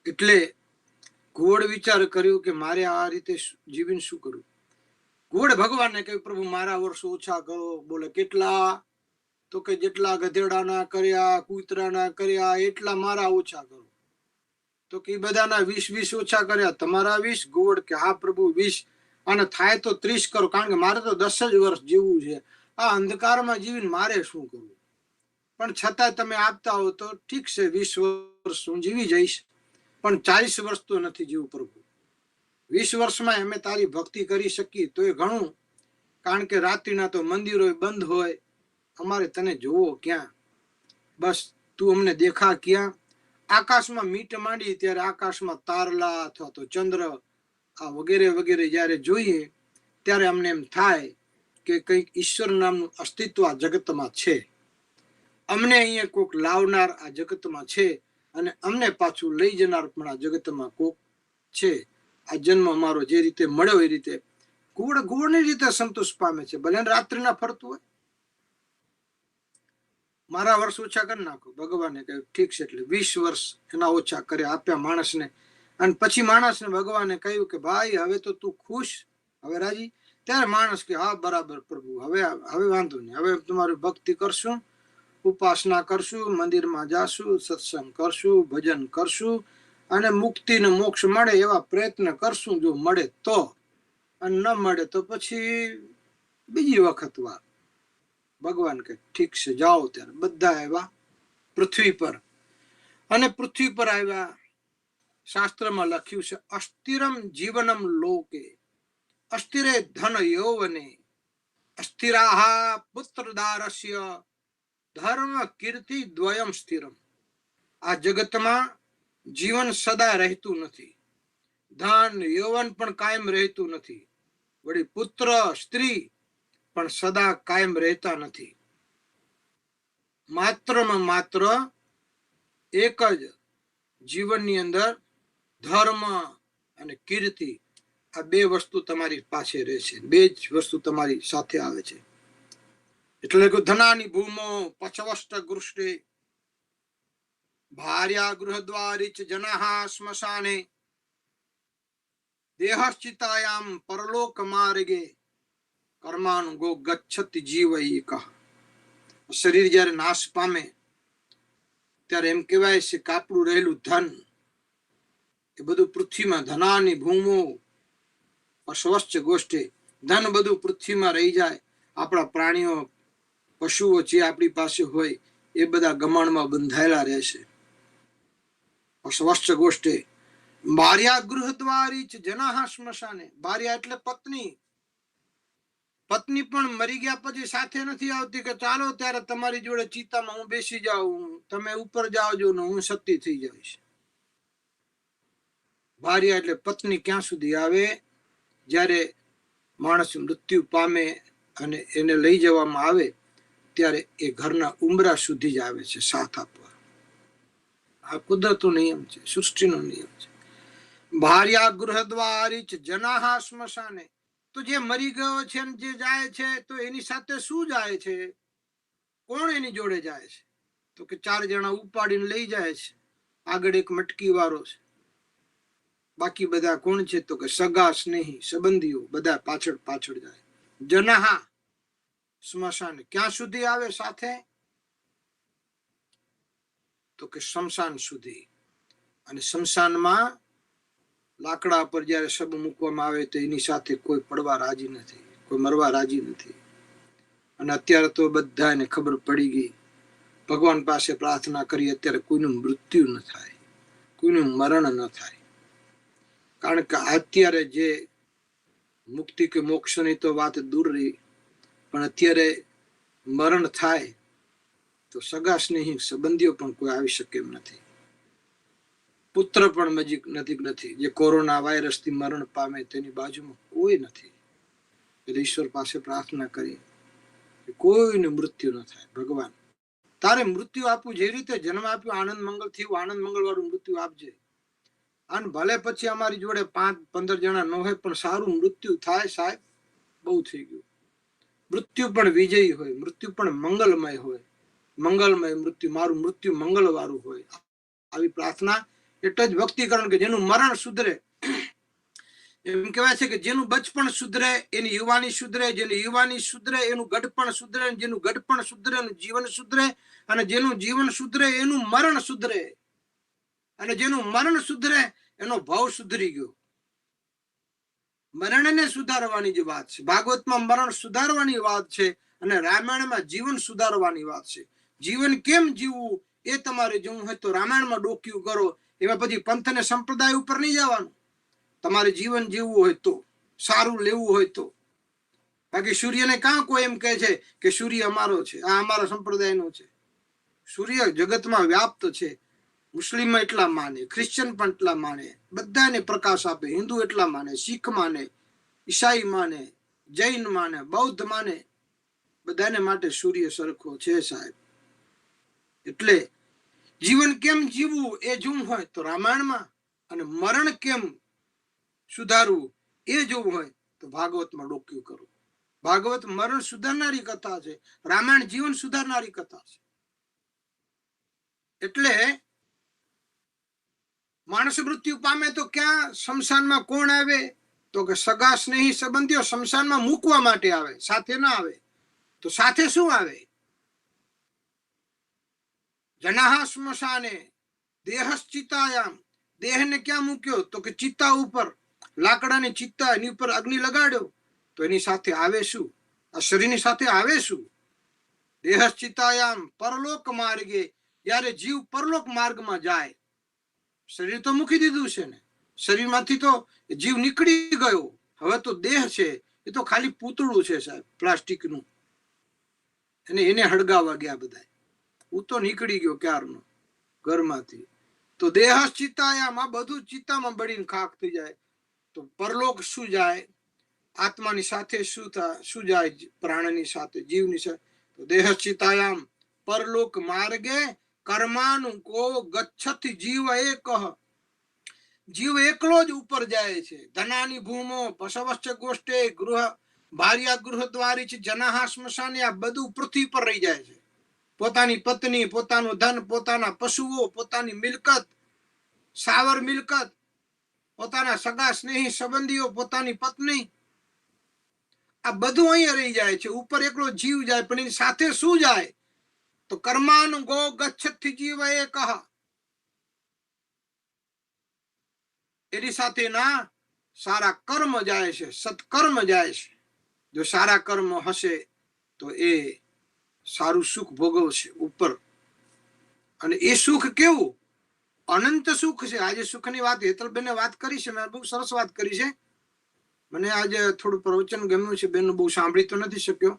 એટલે ઘોડ વિચાર કર્યું કે મારે આ રીતે જીવીને શું કરવું. ઘોડ ભગવાનને કહ્યું, પ્રભુ મારા વર્ષો ઓછા કરો. બોલે કેટલા? તો કે જેટલા ગધેડાના કર્યા, કૂતરાના કર્યા, એટલા મારા ઓછા કરો. તો કે બધાના 20 ઓછા કર્યા, તમારા 20? ઘોડ કે હા પ્રભુ 20, અને થાય તો 30 કરો, કારણ કે મારે તો 10 જ વર્ષ જીવવું છે. આ અંધકારમાં જીવીને મારે શું કરવું? પણ છતાં તમે આપતા હો તો ઠીક છે, 20 વર્ષ હું જીવી જઈશ, પણ 40 વર્ષ તો નથી જીવું પ્રભુ. 20 વર્ષમાં અમે તારી ભક્તિ કરી શકીએ તો એ ઘણું, કારણ કે રાત્રિના તો મંદિરો બંધ હોય, અમારે તને જોવો ક્યાં? બસ તું અમને દેખા ક્યાં. આકાશમાં મીટ માંડી ત્યારે આકાશમાં તારલા અથવા તો ચંદ્ર આ વગેરે વગેરે જ્યારે જોઈએ ત્યારે અમને એમ થાય કે કંઈક ઈશ્વર નામનું અસ્તિત્વ આ જગતમાં છે. અમને અહીંયા કોક લાવનાર આ જગતમાં છે અને અમને પાછું લઈ જનાર પણ આ જગતમાં કોક છે. આ જન્મ અમારો જે રીતે મળ્યો એ રીતે ગોળની રીતે સંતોષ પામે છે, ભલે રાત્રિના ફરતું હોય. મારા વર્ષ ઓછા કરી નાખો. ભગવાને કહ્યું ઠીક છે, એટલે 20 વર્ષ એના ઓછા કરે આપ્યા માણસને. અને પછી માણસને ભગવાને કહ્યું કે ભાઈ હવે તો તું ખુશ, હવે રાજી. ત્યારે માણસ કે હા બરાબર પ્રભુ, હવે વાંધો નહીં, હવે તમારી ભક્તિ કરશું, ઉપાસના કરશું, મંદિરમાં જાશું, સત્સંગ કરશું, ભજન કરશું અને મુક્તિ ને મોક્ષ મળે એવા પ્રયત્ન કરશું, જો મળે તો. અને ન મળે તો પછી બીજી વખત વાર. ભગવાન કે ઠીક છે જાઓ. ત્યારે બધા આવ્યા પૃથ્વી પર. અને પૃથ્વી પર આવ્યા. શાસ્ત્રમાં લખ્યું છે અસ્થિરમ જીવનમ લોકે અસ્થિરે ધન યૌવને અસ્થિરાહ પુત્રદારસ્ય ધર્મ કીર્તિ દ્વયમ સ્થિરમ. આ જગતમાં જીવન સદા રહેતું નથી, ધન યૌવન પણ કાયમ રહેતું નથી, વળી પુત્ર સ્ત્રી પણ સદા કાયમ રહેતા નથી. માત્ર એક જ જીવનની અંદર ધર્મ અને કીર્તિ આ બે વસ્તુ તમારી પાસે રહે છે, બે જ વસ્તુ તમારી સાથે આવે છે. એટલે કે ધનાની ભૂમો પચવષ્ટ ગૃષ્ટે ભાર્યા ગૃહદ્વારી ચ જનાહ સ્મશાને દેહશ્ચિતાયામ પરલોક માર્ગે કર્માનુગો ગચ્છતિ જીવૈક. શરીર જ્યારે નાશ પામે ત્યારે એમ કહેવાય છે કે આપણું રહેલું ધન એ બધું પૃથ્વીમાં, ધનાની ભૂમો અસ્વચ્છ ગોષ્ઠે, ધન બધું પૃથ્વીમાં રહી જાય. આપણા પ્રાણીઓ પશુઓ જે આપણી પાસે હોય એ બધા ગમાણમાં બંધાયેલા રહેશે. અસ્વચ્છ ગોષ્ઠે ભાર્યા ગૃહદ્વારી ચ જનાહ સ્મશાને. ભાર્યા એટલે પત્ની. પત્ની પણ મરી ગયા પછી સાથે નથી આવતી કે ચાલો ત્યારે તમારી જોડે ચિતામાં હું બેસી જાઉં, તમે ઉપર જાવજો ને હું સતી થઈ જઈશ. ભાર્યા એટલે પત્ની ક્યાં સુધી આવે? જ્યારે માણસ મૃત્યુ પામે અને એને લઈ જવામાં આવે ત્યારે એ ઘરના ઉંબરા સુધી જ આવે છે સાથ આપવા. આ કુદરતનો નિયમ છે, સૃષ્ટિનો નિયમ છે. ભાર્યા ગૃહદ્વારી ચ જનાહ સ્મશાને. તો જે મરી ગયો છે ને જે જાય છે તો એની સાથે શું જાય છે? કોણ એની જોડે જાય છે? તો કે 4 જણા ઉપાડીને લઈ જાય છે. આગળ એક મટકી વાળો છે, બાકી બધા કોણ છે? તો કે સગા સ્નેહી સંબંધીઓ બધા પાછળ પાછળ જાય. જનાહ સ્મશાન ક્યાં સુધી આવે સાથે? તો કે શમશાન સુધી. અને શમશાનમાં લાકડા પર જ્યારે શબ મૂકવામાં આવે તો એની સાથે કોઈ પડવા રાજી નથી, કોઈ મરવા રાજી નથી. અને અત્યારે તો બધાને ખબર પડી ગઈ, ભગવાન પાસે પ્રાર્થના કરી અત્યારે કોઈનું મૃત્યુ ન થાય, કોઈનું મરણ ન થાય. કારણ કે અત્યારે જે મુક્તિ કે મોક્ષની તો વાત દૂર રહી, પણ અત્યારે મરણ થાય તો સગા સ્નેહી સંબંધીઓ પણ કોઈ આવી શકે એમ નથી, પુત્ર પણ નજીક નથી. જે કોરોના વાયરસથી મરણ પામે તેની બાજુમાં કોઈ નથી. એટલે ઈશ્વર પાસે પ્રાર્થના કરી કે કોઈને મૃત્યુ ન થાય. ભગવાન તારે મૃત્યુ આપવું, જે રીતે જન્મ આપ્યો આનંદ મંગલ થયું, આનંદ મંગળ વાળું મૃત્યુ આપજે. અને ભલે પછી અમારી જોડે 5-15 જણા ન હોય પણ સારું મૃત્યુ થાય સાહેબ, બહુ થઈ ગયું. મૃત્યુ પણ વિજયી હોય, મૃત્યુ પણ મંગલમય હોય, મંગલમય મૃત્યુ, મારું મૃત્યુ મંગળવાળું હોય. આવી પ્રાર્થના એટલે જ ભક્તિકરણ કે જેનું મરણ સુધરે. એમ કહેવાય છે કે જેનું બચપણ સુધરે એની યુવાની સુધરે, જેની યુવાની સુધરે એનું ગઢપણ સુધરે, જેનું ગઢપણ સુધરે એનું જીવન સુધરે, અને જેનું જીવન સુધરે એનું મરણ સુધરે, અને જેનું મરણ સુધરે એનો ભાવ સુધરી ગયો. મરણને સુધારવાની જે વાત છે, ભાગવતમાં મરણ સુધારવાની વાત છે, અને રામાયણમાં જીવન સુધારવાની વાત છે. જીવન કેમ જીવવું એ તમારે જોવું હોય તો રામાયણમાં ડોક્યું કરો. એમાં પછી પંથ અને સંપ્રદાય ઉપર નહીં જવાનું. તમારે જીવન જીવવું હોય તો, સારું લેવું હોય તો. બાકી સૂર્યને કાં કોઈ એમ કહે છે કે સૂર્ય અમારો છે, આ અમારા સંપ્રદાયનો છે? સૂર્ય જગતમાં વ્યાપ્ત છે. મુસ્લિમ એટલા માને, ક્રિશ્ચિયન પણ એટલા માને, બધાને પ્રકાશ આપે. હિન્દુ એટલા માને, શીખ માને, ઈસાઈ માને, જૈન માને, બૌદ્ધ માને, બધાને માટે સૂર્ય સરખો છે સાહેબ. એટલે જીવન કેમ જીવવું એ જોવું હોય તો રામાયણમાં, અને મરણ કેમ સુધારવું એ જોવું હોય તો ભાગવતમાં ડોક્યું કરવું. ભાગવત મરણ સુધારનારી કથા છે, રામાયણ જીવન સુધારનારી કથા છે. એટલે માણસ મૃત્યુ પામે તો ક્યાં શમશાનમાં કોણ આવે? તો કે સગા સ્નેહી સંબંધીઓ શમશાનમાં મૂકવા માટે આવે, સાથે ના આવે. તો સાથે શું આવે? જનાહ સ્મશાને દેહશ્ચિતાયામ, દેહને ક્યાં મૂક્યો? તો કે ચિત્તા ઉપર, લાકડાની ચિત્તા, એની ઉપર અગ્નિ લગાડ્યો. તો એની સાથે આવે શું? આ શરીરની સાથે આવે શું? દેહશ્ચિતાયામ પરલોક માર્ગે, જ્યારે જીવ પરલોક માર્ગમાં જાય. શરીર તો મૂકી દીધું છે ને, શરીરમાંથી તો જીવ નીકળી ગયો. હવે તો દેહ છે એ તો ખાલી પૂતળું છે સાહેબ, પ્લાસ્ટિકનું. એને હળગાવવા ગયા બધા. હું તો નીકળી ગયો ક્યારનો ઘરમાંથી. તો દેહ ચિત્તાયામ, આ બધું ચિત્તામાં બળીને ખાક થઈ જાય. તો પરલોક શું જાય? આત્માની સાથે શું જાય? પ્રાણની સાથે, જીવની સાથે. તો દેહ ચિત્તાયામ પરલોક માર્ગે કર્માનું કો ગચ્છતિ જીવ એક, જીવ એકલો જ ઉપર જાય છે. ધનાની ભૂમો પશવશ્ચ ગોષ્ઠે ગૃહ ભાર્યા ગૃહ દ્વારી છે જનાહ સ્મશાને, આ બધું પૃથ્વી પર રહી જાય છે. પોતાની પત્ની, પોતાનું ધન, પોતાના પશુઓ, પોતાની મિલકત, સાવર મિલકત, પોતાના સગા સ્નેહી સંબંધીઓ, પોતાની પત્ની, આ બધું અહીંયા રહી જાય છે. ઉપર એકલો જીવ જાય, પણ એની સાથે શું જાય? તો કર્માનું ગો ગચ્છતિ જીવ એક, એની સાથે ના સારા કર્મ જાય છે, સત્કર્મ જાય છે. જો સારા કર્મ હશે તો એ સારું સુખ ભોગવશે ઉપર. અને એ સુખ કેવું? અનંત સુખ છે. આજે સુખની વાત હેતલબેને વાત કરી છે, મેં બહુ સરસ વાત કરી છે. મને આજે થોડું પ્રવચન ગમ્યું છે. બેનનું બહુ સાંભળી તો નથી શક્યો,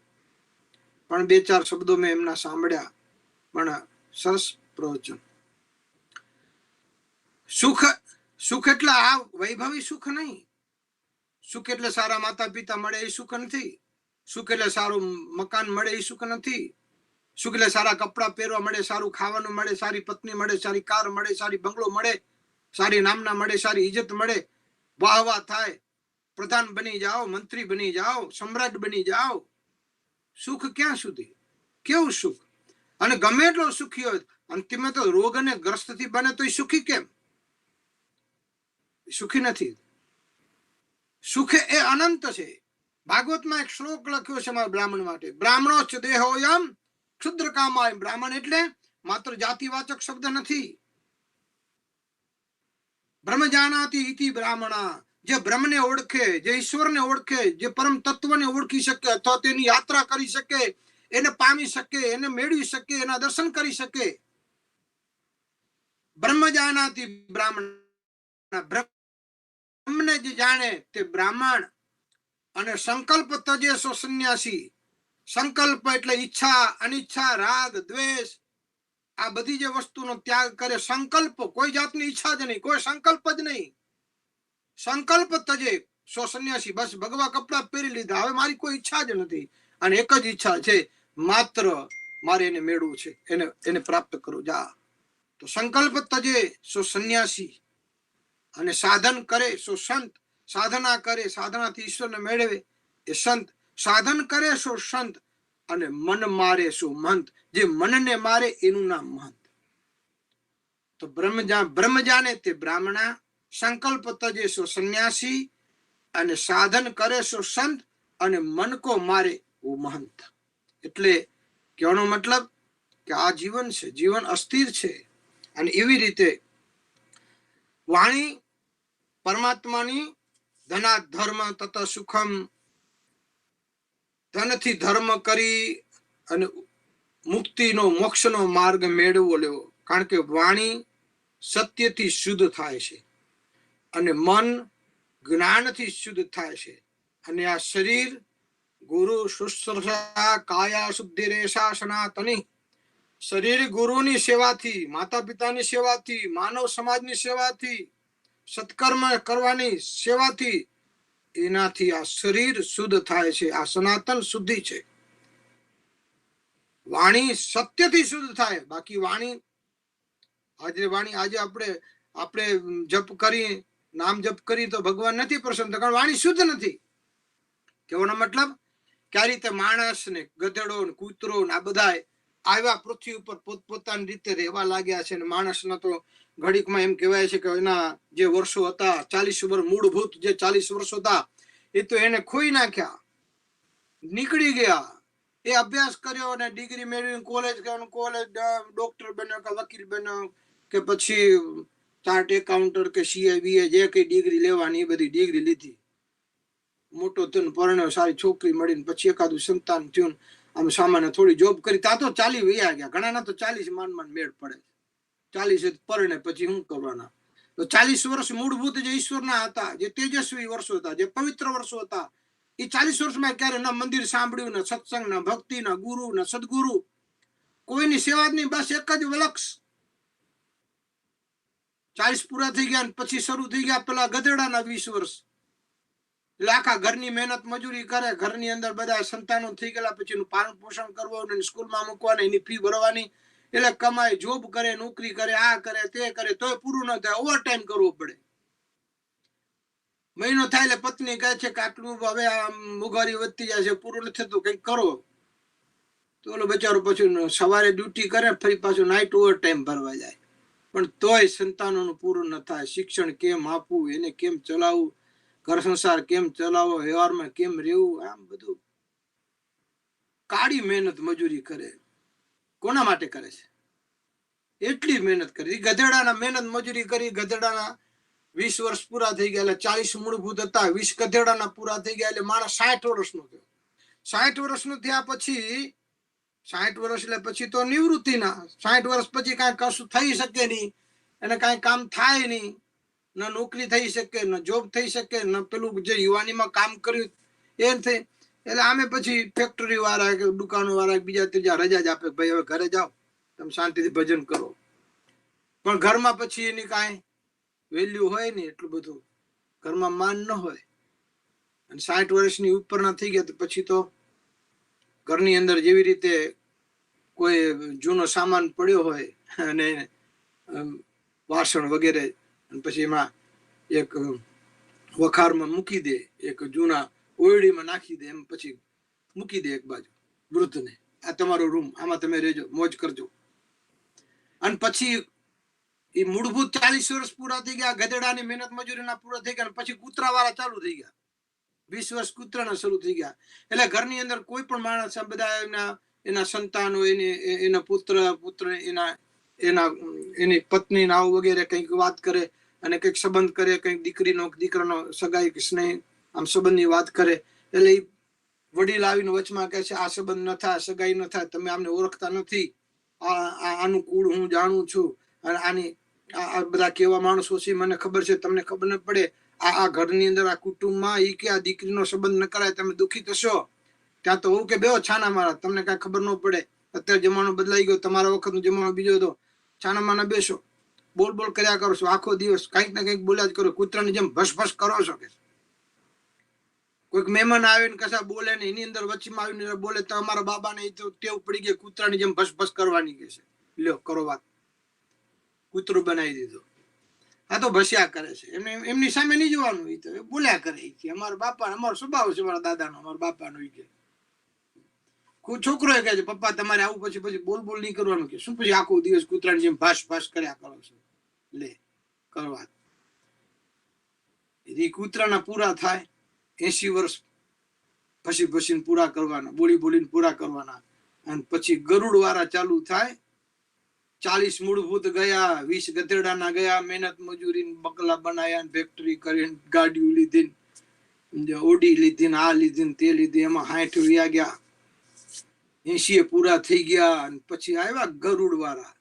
પણ 2-4 શબ્દો મેં એમના સાંભળ્યા. પણ સરસ પ્રવચન. સુખ એટલે આ વૈભવી સુખ નહીં. સુખ એટલે સારા માતા પિતા મળે એ સુખ નથી. સુખ એટલે સારું મકાન મળે એ સુખ નથી. સુખ એટલે સારા કપડા પહેરવા મળે, સારું ખાવાનું મળે, સારી પત્ની મળે, સારી કાર મળે, સારી બંગલો મળે, સારી નામના મળે, સારી ઇજ્જત મળે, વાહ વાહ થાય, પ્રધાન બની જાઓ, મંત્રી બની જાઓ, સમ્રાટ બની જાઓ. સુખ ક્યાં સુધી? કેવું સુખ? અને ગમે એટલો સુખી હોય, અંતિમે તો રોગ અને ગ્રસ્તથી બને તો એ સુખી કેમ? સુખી નથી. સુખ એ અનંત છે. ભાગવતમાં એક શ્લોક લખ્યો છે મારા બ્રાહ્મણ માટે. બ્રાહ્મણો ચ દેહોયમ ક્ષુદ્ર કામાય. બ્રાહ્મણ એટલે માત્ર જાતિવાચક શબ્દ નથી. બ્રહ્મ જાનાતિ ઇતિ બ્રાહ્મણા, જે બ્રહ્મને ઓળખે, જે ઈશ્વરને ઓળખે, જે પરમ તત્વને ઓળખી શકે, અથવા તેની યાત્રા કરી શકે, એને પામી શકે, એને મેળવી શકે, એના દર્શન કરી શકે. બ્રહ્મ જાનાતિ બ્રાહ્મણ, બ્રહ્મને જે જાણે તે બ્રાહ્મણ. અને સંકલ્પ તજે સો સંન્યાસી. સંકલ્પ એટલે ઈચ્છા, અનિચ્છા, રાગ, દ્વેષ, આ બધી જે વસ્તુનો ત્યાગ કરે. સંકલ્પ, કોઈ જાતની ઈચ્છા જ નહીં, કોઈ સંકલ્પ જ નહીં. સંકલ્પ તજે સો સંન્યાસી. બસ ભગવા કપડા પહેરી લીધા, હવે મારી કોઈ ઈચ્છા જ નથી. અને એક જ ઈચ્છા છે, માત્ર મારે એને મેળવું છે, એને પ્રાપ્ત કરો જા. તો સંકલ્પ તજે સો સંન્યાસી. અને સાધન કરે સો સંત. સાધના કરે, સાધનાથી ઈશ્વરને મેળવે એ સંત. સાધન કરે સો સંત. અને મન મારે સો મહંત. જે મનને મારે એનું નામ મહંત. તો બ્રહ્મ જાણે તે બ્રાહ્મણા, સંકલ્પ તજે સો સંન્યાસી, અને સાધન કરે સો સંત, અને મન કો મારે વો મહંત. એટલે કહેવાનો મતલબ કે આ જીવન છે, જીવન અસ્થિર છે. અને એવી રીતે વાણી પરમાત્માની ધના ધર્મ તત સુખમ, ધનથી ધર્મ કરી અને મુક્તિનો, મોક્ષનો માર્ગ મેળવો લેવો. કારણ કે વાણી સત્યથી શુદ્ધ થાય છે, અને મન જ્ઞાનથી શુદ્ધ થાય છે. અને આ શરીર ગુરુ શુશ્રૂષા કાયા શુદ્ધિ રેશા સનાતની, શરીર ગુરુની સેવાથી, માતા પિતાની સેવાથી, માનવ સમાજની સેવાથી, સત્કર્મ કરવાની સેવાથી, એનાથી આ શરીર શુદ્ધ થાય છે. આ સનાતન શુદ્ધિ છે. વાણી સત્યથી શુદ્ધ થાય. બાકી વાણી આજે આપણે જપ કરી, નામ જપ કરી તો ભગવાન નથી પ્રસન્ન, કારણ વાણી શુદ્ધ નથી. કહેવાનો મતલબ કે આ રીતે માણસ ને ગધેડો ને કૂતરો ને આ બધા આવ્યા પૃથ્વી ઉપર પોતપોતાની રીતે રહેવા લાગ્યા છે. ને માણસના તો ઘડીકમાં એમ કહેવાય છે કે એના જે વર્ષો હતા 40 વર્ષ, મૂળભૂત જે 40 વર્ષો હતા એ તો એને ખોઈ નાખ્યા, નીકળી ગયા. એ અભ્યાસ કર્યો અને ડિગ્રી મેળવી કોલેજ ડોક્ટર બન્યો કે વકીલ બન્યો કે પછી ચાર્ટ એકાઉન્ટર કે સીએ જે કઈ ડિગ્રી લેવાની એ બધી ડિગ્રી લીધી. મોટો થયો, પરણ્યો, સારી છોકરી મળીને પછી એકાદું સંતાન થયું, આમ સામાન્ય થોડી જોબ કરી. ત્યાં તો 40 વયા ગયા. ઘણાના તો 40 માંડ મેળ પડે. 40 પરણે પછી શું કરવાના? તો 40 વર્ષ મૂળભૂત જે ઈશ્વરના હતા, જે તેજસ્વી વર્ષો હતા, જે પવિત્ર વર્ષો હતા, એ 40 વર્ષમાં ક્યારે ના મંદિર સાંભળ્યું, ના સત્સંગ, ના ભક્તિ, ના ગુરુ, ના સદગુરુ, કોઈની સેવા જ નહીં. બસ એક જ લક્ષ. 40 પૂરા થઈ ગયા પછી શરૂ થઈ ગયા પેલા ગધેડાના 20 વર્ષ. એટલે આખા ઘરની મહેનત મજૂરી કરે, ઘરની અંદર બધા સંતાનો થઈ ગયેલા પછી એનું પાલન પોષણ કરવું, સ્કૂલમાં મૂકવાની, એની ફી ભરવાની, એટલે કમાય, જોબ કરે, નોકરી કરે, આ કરે તે કરે, તોય પૂરું ન થાય, ઓવર ટાઈમ કરવો પડે. મહિનો થાય એટલે પત્ની કહે છે કે આટલું હવે મોંઘવારી વધતી જાય છે, પૂરું નથી થતું, કંઈક કરો. તો ઓલો બચારો પછી સવારે ડ્યુટી કરે, ફરી પાછું નાઇટ ઓવર ટાઈમ ભરવા જાય. પણ તોય સંતાનોનું પૂરું ન થાય. શિક્ષણ કેમ આપવું, એને કેમ ચલાવવું, ઘર સંસાર કેમ ચલાવવો, વ્યવહારમાં કેમ રહેવું, આમ બધું કાળી મહેનત મજૂરી કરે. કોના માટે કરે છે? એટલી મહેનત કરી. ગધેડાના મહેનત મજૂરી કરી. ગધેડાના 20 વર્ષ પૂરા થઈ ગયા એટલે 40 મૂળભૂત હતા, 20 ગધેડાના પૂરા થઈ ગયા એટલે માણસ 60 વર્ષનો થયો. 60 વર્ષનો થયા પછી 60 વર્ષ એટલે પછી તો નિવૃત્તિના. 60 વર્ષ પછી કાંઈ કશું થઈ શકે નહીં, એને કાંઈ કામ થાય નહીં, ન નોકરી થઈ શકે, ન જોબ થઈ શકે, ન પેલું જે યુવાનીમાં કામ કર્યું એ થઈ. એટલે આમે પછી ફેક્ટરી વાળા કે દુકાનો વાળા બીજા ત્રીજા રજા જ આપે, ભાઈ હવે ઘરે જાઓ, તમે શાંતિથી ભજન કરો. પણ ઘરમાં પછી એની કાંઈ વેલ્યુ હોય નહીં, એટલું બધું ઘરમાં માન ન હોય. અને 60 વર્ષની ઉપરના થઈ ગયા તો પછી તો ઘરની અંદર જેવી રીતે કોઈ જૂનો સામાન પડ્યો હોય અને વાસણ વગેરે, પછી એમાં એક વખારમાં મૂકી દે, એક જૂના ઓયડીમાં નાખી દે, એમ પછી મૂકી દે એક બાજુ વૃદ્ધને, આ તમારો રૂમ, આમાં તમે રહેજો, મોજ કરજો. અને પછી એ મૂળભૂત 40 વર્ષ પૂરા થઈ ગયા, ગધેડાની મહેનત મજૂરીના પૂરા થઈ ગયા, પછી કૂતરા વાળા ચાલુ થઈ ગયા. 20 વર્ષ કૂતરાના શરૂ થઈ ગયા. એટલે ઘરની અંદર કોઈ પણ માણસ બધા એના સંતાનો, એના પુત્ર એની પત્ની નાવ વગેરે કંઈક વાત કરે અને કંઈક સંબંધ કરે, કંઈક દીકરાનો સગાઈ કે સ્નેહ આમ સંબંધની વાત કરે. એટલે એ વડીલ આવીને વચમાં કહે છે આ સંબંધ ન થાય, સગાઈ ન થાય, તમે આમને ઓળખતા નથી, આનું કુળ હું જાણું છું, અને આની આ બધા કેવા માણસો છે મને ખબર છે, તમને ખબર ન પડે. આ ઘરની અંદર આ કુટુંબમાં એ કે આ દીકરીનો સંબંધ ન કરાય, તમે દુઃખી થશો. ત્યાં તો હું કે બેહો છાના મારા, તમને કઈ ખબર ન પડે, અત્યારે જમાનો બદલાઈ ગયો, તમારા વખતનો જમાનો બીજો હતો, છાના માના બેસો, બોલ બોલ કર્યા કરો છો આખો દિવસ, કંઈક ને કંઈક બોલ્યા જ કરો, કૂતરાની જેમ ભસભસ કરો છો. કે કોઈક મહેમાન આવે ને કશા બોલે ને એની અંદર વચ્ચેમાં આવીને બોલે તો અમારા બાબાને એ તો ટેવ પડી ગઈ કૂતરાની જેમ ભસભસ કરવાની. કે છે લ્યો કરો વાત, કૂતરું બનાવી દીધું. આ તો ભસ્યા કરે છે, એમની સામે નહીં જોવાનું, એ તો બોલ્યા કરે છે. અમારા બાપા, અમારો સ્વભાવ છે, મારા દાદાનો, અમારા બાપાનો. કે છોકરો કહે છે પપ્પા તમારે આવું પછી બોલ બોલ નહીં કરવાનું. કે શું પછી આખો દિવસ કૂતરાની જેમ ભાસ ભાસ કર્યા કરો છો, લે કરવા. એ કૂતરાના પૂરા થાય 80 વર્ષ ભસીને પૂરા કરવાના, બોલીને પૂરા કરવાના. અને પછી ગરુડ વાળા ચાલુ થાય. 40 મૂળભૂત ગયા, 20 ગધેડાના ગયા, મહેનત મજૂરી, બકલા બનાયા, ફેક્ટરી કરીને, ગાડીઓ લીધી, ઓડી લીધી, આ લીધી તે લીધી, એમાં 60 વ્યા ગયા, 80 પૂરા થઈ ગયા. અને પછી આવ્યા ગરુડ વાળા.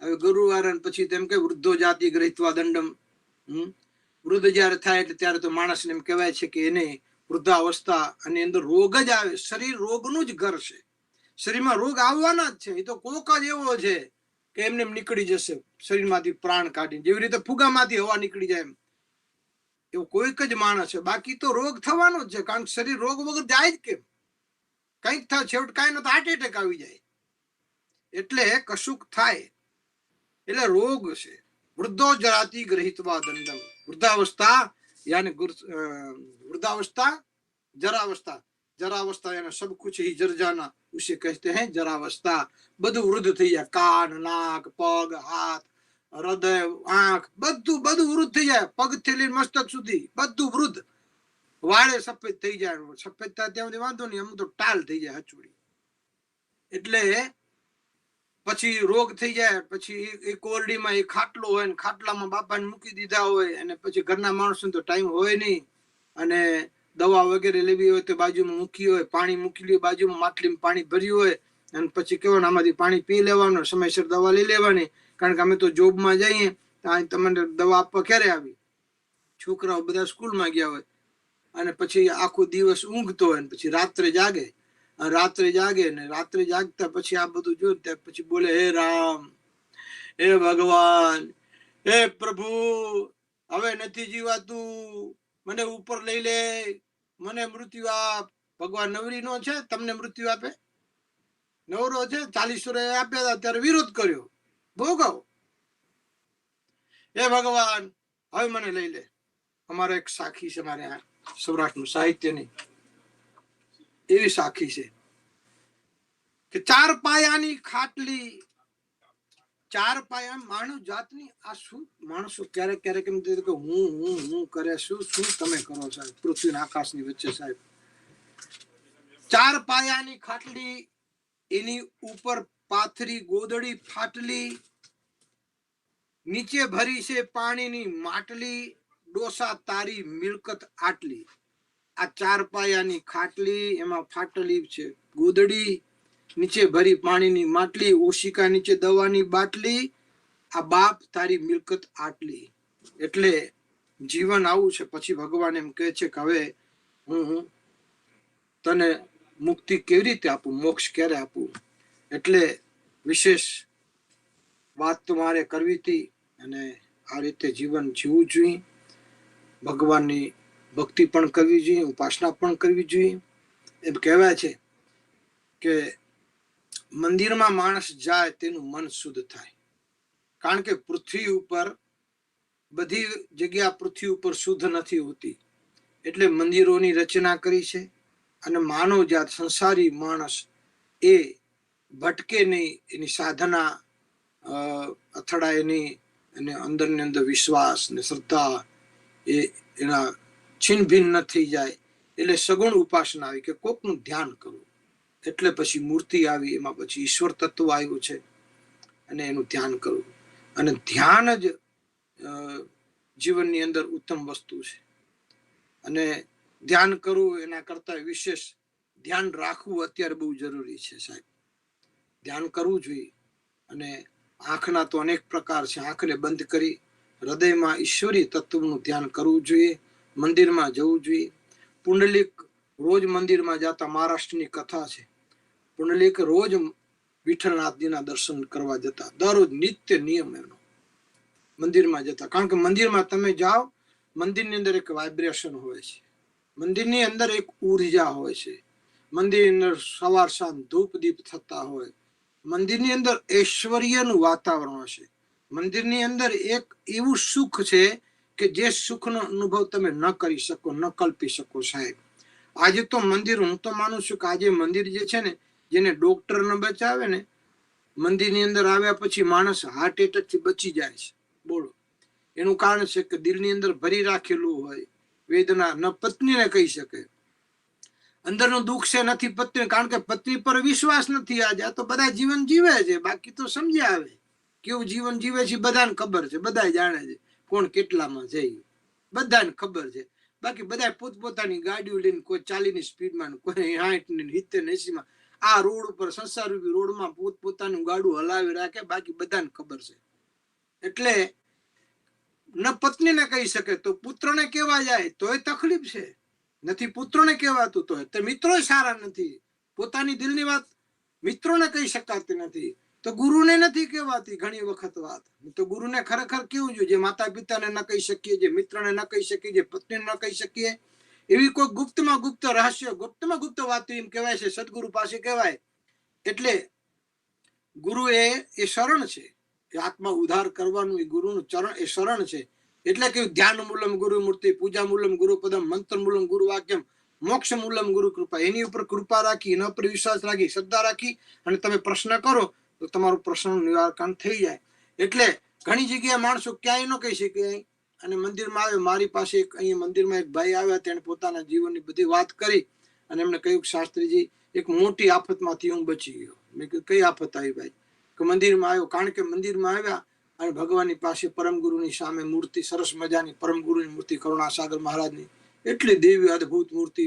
હવે ગરુડ વાળા પછી તેમ કે વૃદ્ધો જાતિ ગ્રહિત્વા દંડમ. વૃદ્ધ જયારે થાય એટલે ત્યારે તો માણસને એમ કહેવાય છે કે એને વૃદ્ધાવસ્થા અને અંદર રોગ જ આવે. શરીર રોગનું જ ઘર છે. શરીરમાં રોગ આવવાના જ છે. એ તો કોક જ એવો છે કે એમને નીકળી જશે શરીરમાંથી પ્રાણ કાઢીને, જેવી રીતે ફુગામાંથી હવા નીકળી જાય એમ. એવું કોઈક જ માણસ છે. બાકી તો રોગ થવાનો જ છે, કારણ કે શરીર રોગ વગર જાય જ કેમ? કંઈક થાય છેવટ કાંઈ ન તો હાર્ટ એટેક આવી જાય. એટલે કશુંક થાય એટલે રોગ છે. વૃદ્ધો જરાતી ગ્રહિતવા દંડમ. વૃદ્ધાવસ્થા यानी वृद्धावस्था जरावस्था. जरावस्था यानी सब कुछ ही जर जाना, उसे कहते हैं जरावस्था. બધું વૃદ્ધ થઈ જાય. કાન, નાક, પગ, હાથ, હૃદય, આંખ બધું વૃદ્ધ થઈ જાય. પગ થી લઈને મસ્તક સુધી બધું વૃદ્ધ. વાળે સફેદ થઈ જાય. સફેદ થાય ત્યાં સુધી વાંધો નહીં, અમુક તો ટાલ થઈ જાય હચોડી. એટલે પછી રોગ થઈ જાય. પછી એ કોરડીમાં એ ખાટલો હોય ને ખાટલામાં બાપાને મૂકી દીધા હોય, અને પછી ઘરના માણસોને તો ટાઈમ હોય નહીં, અને દવા વગેરે લેવી હોય તો બાજુમાં મૂકી હોય, પાણી મૂકી લ્યું બાજુમાં, માટલીમાં પાણી ભર્યું હોય, અને પછી કેવાનું આમાંથી પાણી પી લેવાનું, સમયસર દવા લઈ લેવાની. કારણ કે અમે તો જોબમાં જઈએ ત્યાં તમને દવા આપવા ક્યારે આવી? છોકરાઓ બધા સ્કૂલમાં ગયા હોય, અને પછી આખો દિવસ ઊંઘતો હોય, પછી રાત્રે જાગે ને રાત્રે જાગતા પછી આ બધું જોયું ત્યાં પછી બોલે, હે રામ, હે ભગવાન, હે પ્રભુ, હવે નથી જીવાતું, મને ઉપર લઈ લે, મને મૃત્યુ આપ. ભગવાન નવરી નો છે તમને મૃત્યુ આપે? નવરો છે. 40 વર્ષ આપ્યા હતા ત્યારે વિરોધ કર્યો, ભોગવ. હે ભગવાન, હવે મને લઈ લે. અમારા એક સાખી છે, મારે સૌરાષ્ટ્રનું સાહિત્યની એવી સાખી છે કે 4 પાયાની ખાટલી. 4 પાયા માણસ જાતની. આ શું માણસો ક્યારેક એમ કે હું કરે શું તમે કરો સાહેબ, પૃથ્વી આકાશની વચ્ચે સાહેબ. 4 પાયાની ખાટલી, એની ઉપર પાથરી ગોદડી ફાટલી, નીચે ભરી છે પાણીની માટલી, ડોસા તારી મિલકત આટલી. આ 4 પાયાની ખાટલી, એમાં ફાટલી છે ગોદડી, નીચે ભરી પાણીની માટલી, ઓશિકા નીચે દવાની બાટલી, આ બાપ તારી મિલકત આટલી. એટલે જીવન આવું છે. પછી ભગવાન એમ કહે છે કે હવે હું તને મુક્તિ કેવી રીતે આપું, મોક્ષ ક્યારે આપું? એટલે વિશેષ વાત તમારે કરવી હતી, અને આ રીતે જીવન જીવવું જોઈએ. ભગવાનની ભક્તિ પણ કરવી જોઈએ, ઉપાસના પણ કરવી જોઈએ. એમ કહેવાય છે કે મંદિરમાં માણસ જાય તેનું મન શુદ્ધ થાય. કારણ કે પૃથ્વી ઉપર બધી જગ્યા પૃથ્વી ઉપર શુદ્ધ નથી હોતી, એટલે મંદિરોની રચના કરી છે. અને માનવ જાત, સંસારી માણસ એ ભટકે નહીં, એની સાધના અથડાય નહીં, અને અંદરની અંદર વિશ્વાસ ને શ્રદ્ધા એ એના છીન ભિન્ન ન થઈ જાય. એટલે સગુણ ઉપાસના આવી કે કોકનું ધ્યાન કરવું. એટલે પછી મૂર્તિ આવી, એમાં પછી ઈશ્વર તત્વ આવ્યું છે, અને એનું ધ્યાન કરવું. અને ધ્યાન જ જીવનની અંદર ઉત્તમ વસ્તુ છે. અને ધ્યાન કરવું એના કરતા વિશેષ ધ્યાન રાખવું અત્યારે બહુ જરૂરી છે સાહેબ. ધ્યાન કરવું જોઈએ. અને આંખના તો અનેક પ્રકાર છે. આંખને બંધ કરી હૃદયમાં ઈશ્વરી તત્વનું ધ્યાન કરવું જોઈએ. મંદિરમાં જવું જોઈએ. પુંડલિક રોજ મંદિરમાં જતા, મહારાષ્ટ્રની કથા છે. પુંડલિક રોજ વિઠ્ઠલનાથજીના દર્શન કરવા જતા, દરરોજ નિત્ય નિયમ એનો મંદિરમાં જતા. કારણ કે મંદિરમાં તમે જાઓ, મંદિરની અંદર એક વાઇબ્રેશન હોય છે, મંદિરની અંદર એક ઉર્જા હોય છે, મંદિરની અંદર સવાર સાંજ ધૂપ દીપ થતા હોય, મંદિરની અંદર ઐશ્વર્યનું વાતાવરણ હશે, મંદિરની અંદર એક એવું સુખ છે કે જે સુખનો અનુભવ તમે ન કરી શકો, ન કલ્પી શકો સાહેબ. આજે તો મંદિર, હું તો માનું છું કે આજે મંદિર જે છે ને, જેને ડોક્ટર ન બચાવે ને, મંદિરની અંદર આવ્યા પછી માણસ હાર્ટ એટેક થી બચી જાય છે. બોલો, એનું કારણ છે કે દિલની અંદર ભરી રાખેલું હોય વેદના. ન પત્નીને કહી શકે, અંદરનું દુઃખ છે નથી પત્ની, કારણ કે પત્ની પર વિશ્વાસ નથી. આજે આ તો બધા જીવન જીવે છે, બાકી તો સમજ્યા આવે કેવું જીવન જીવે છે બધાને ખબર છે, બધા જાણે છે કોણ કેટલામાં જઈ, બધાને ખબર છે. બાકી બધા પોતપોતાની ગાડીઓ લઈને, કોઈ 40ની સ્પીડમાં, કોઈ 60ની 70-80માં, આ રોડ ઉપર સંસારરૂપી રોડમાં પોતપોતાનું ગાડું હલાવી રાખે, બાકી બધાને ખબર છે. એટલે ન પત્નીને કહી શકે તો પુત્રને કહેવા જાય તોય તકલીફ છે, નથી પુત્રને કહેવાતું તો મિત્રો સારા નથી. પોતાની દિલની વાત મિત્રોને કહી શકાતી નથી તો ગુરુને નથી કહેવાતી ઘણી વખત વાત. તો ગુરુને ખરેખર કેવું જોઈએ, જે માતા પિતાને ન કહી શકીએ, જે મિત્રને ન કહી શકીએ, જે પત્નીને ન કહી શકીએ, એવી કોઈ ગુપ્તમાં ગુપ્ત રહસ્ય, ગુપ્તમાં ગુપ્ત વાત એમ કહેવાય છે, સદગુરુ પાસે કહેવાય. એટલે ગુરુ એ શરણ છે, એ આત્મા ઉદ્ધાર કરવાનું એ ગુરુનું ચરણ એ શરણ છે. એટલે કે ધ્યાન મૂલમ ગુરુ મૂર્તિ, પૂજા મૂલમ ગુરુ પદમ, મંત્ર મૂલમ ગુરુ વાક્યમ, મોક્ષ મૂલમ ગુરુ કૃપા. એની ઉપર કૃપા રાખી, એના ઉપર વિશ્વાસ રાખી, શ્રદ્ધા રાખી અને તમે પ્રશ્ન કરો તો તમારું પ્રશ્નનું નિરાકરણ થઈ જાય. એટલે ઘણી જગ્યાએ માણસો ક્યાંય ન કહી શકે. અને મંદિરમાં આવ્યો, મારી પાસે અહીંયા મંદિરમાં એક ભાઈ આવ્યા, તેણે પોતાના જીવનની બધી વાત કરી અને એમને કહ્યું, શાસ્ત્રીજી એક મોટી આફતમાંથી હું બચી ગયો. મેં કીધું કઈ આફત આવી ભાઈ? કે મંદિરમાં આવ્યો. કારણ કે મંદિરમાં આવ્યા અને ભગવાનની પાસે પરમ ગુરુની સામે મૂર્તિ, સરસ મજાની પરમ ગુરુની મૂર્તિ, કરુણાસાગર મહારાજની એટલી દેવી અદભુત મૂર્તિ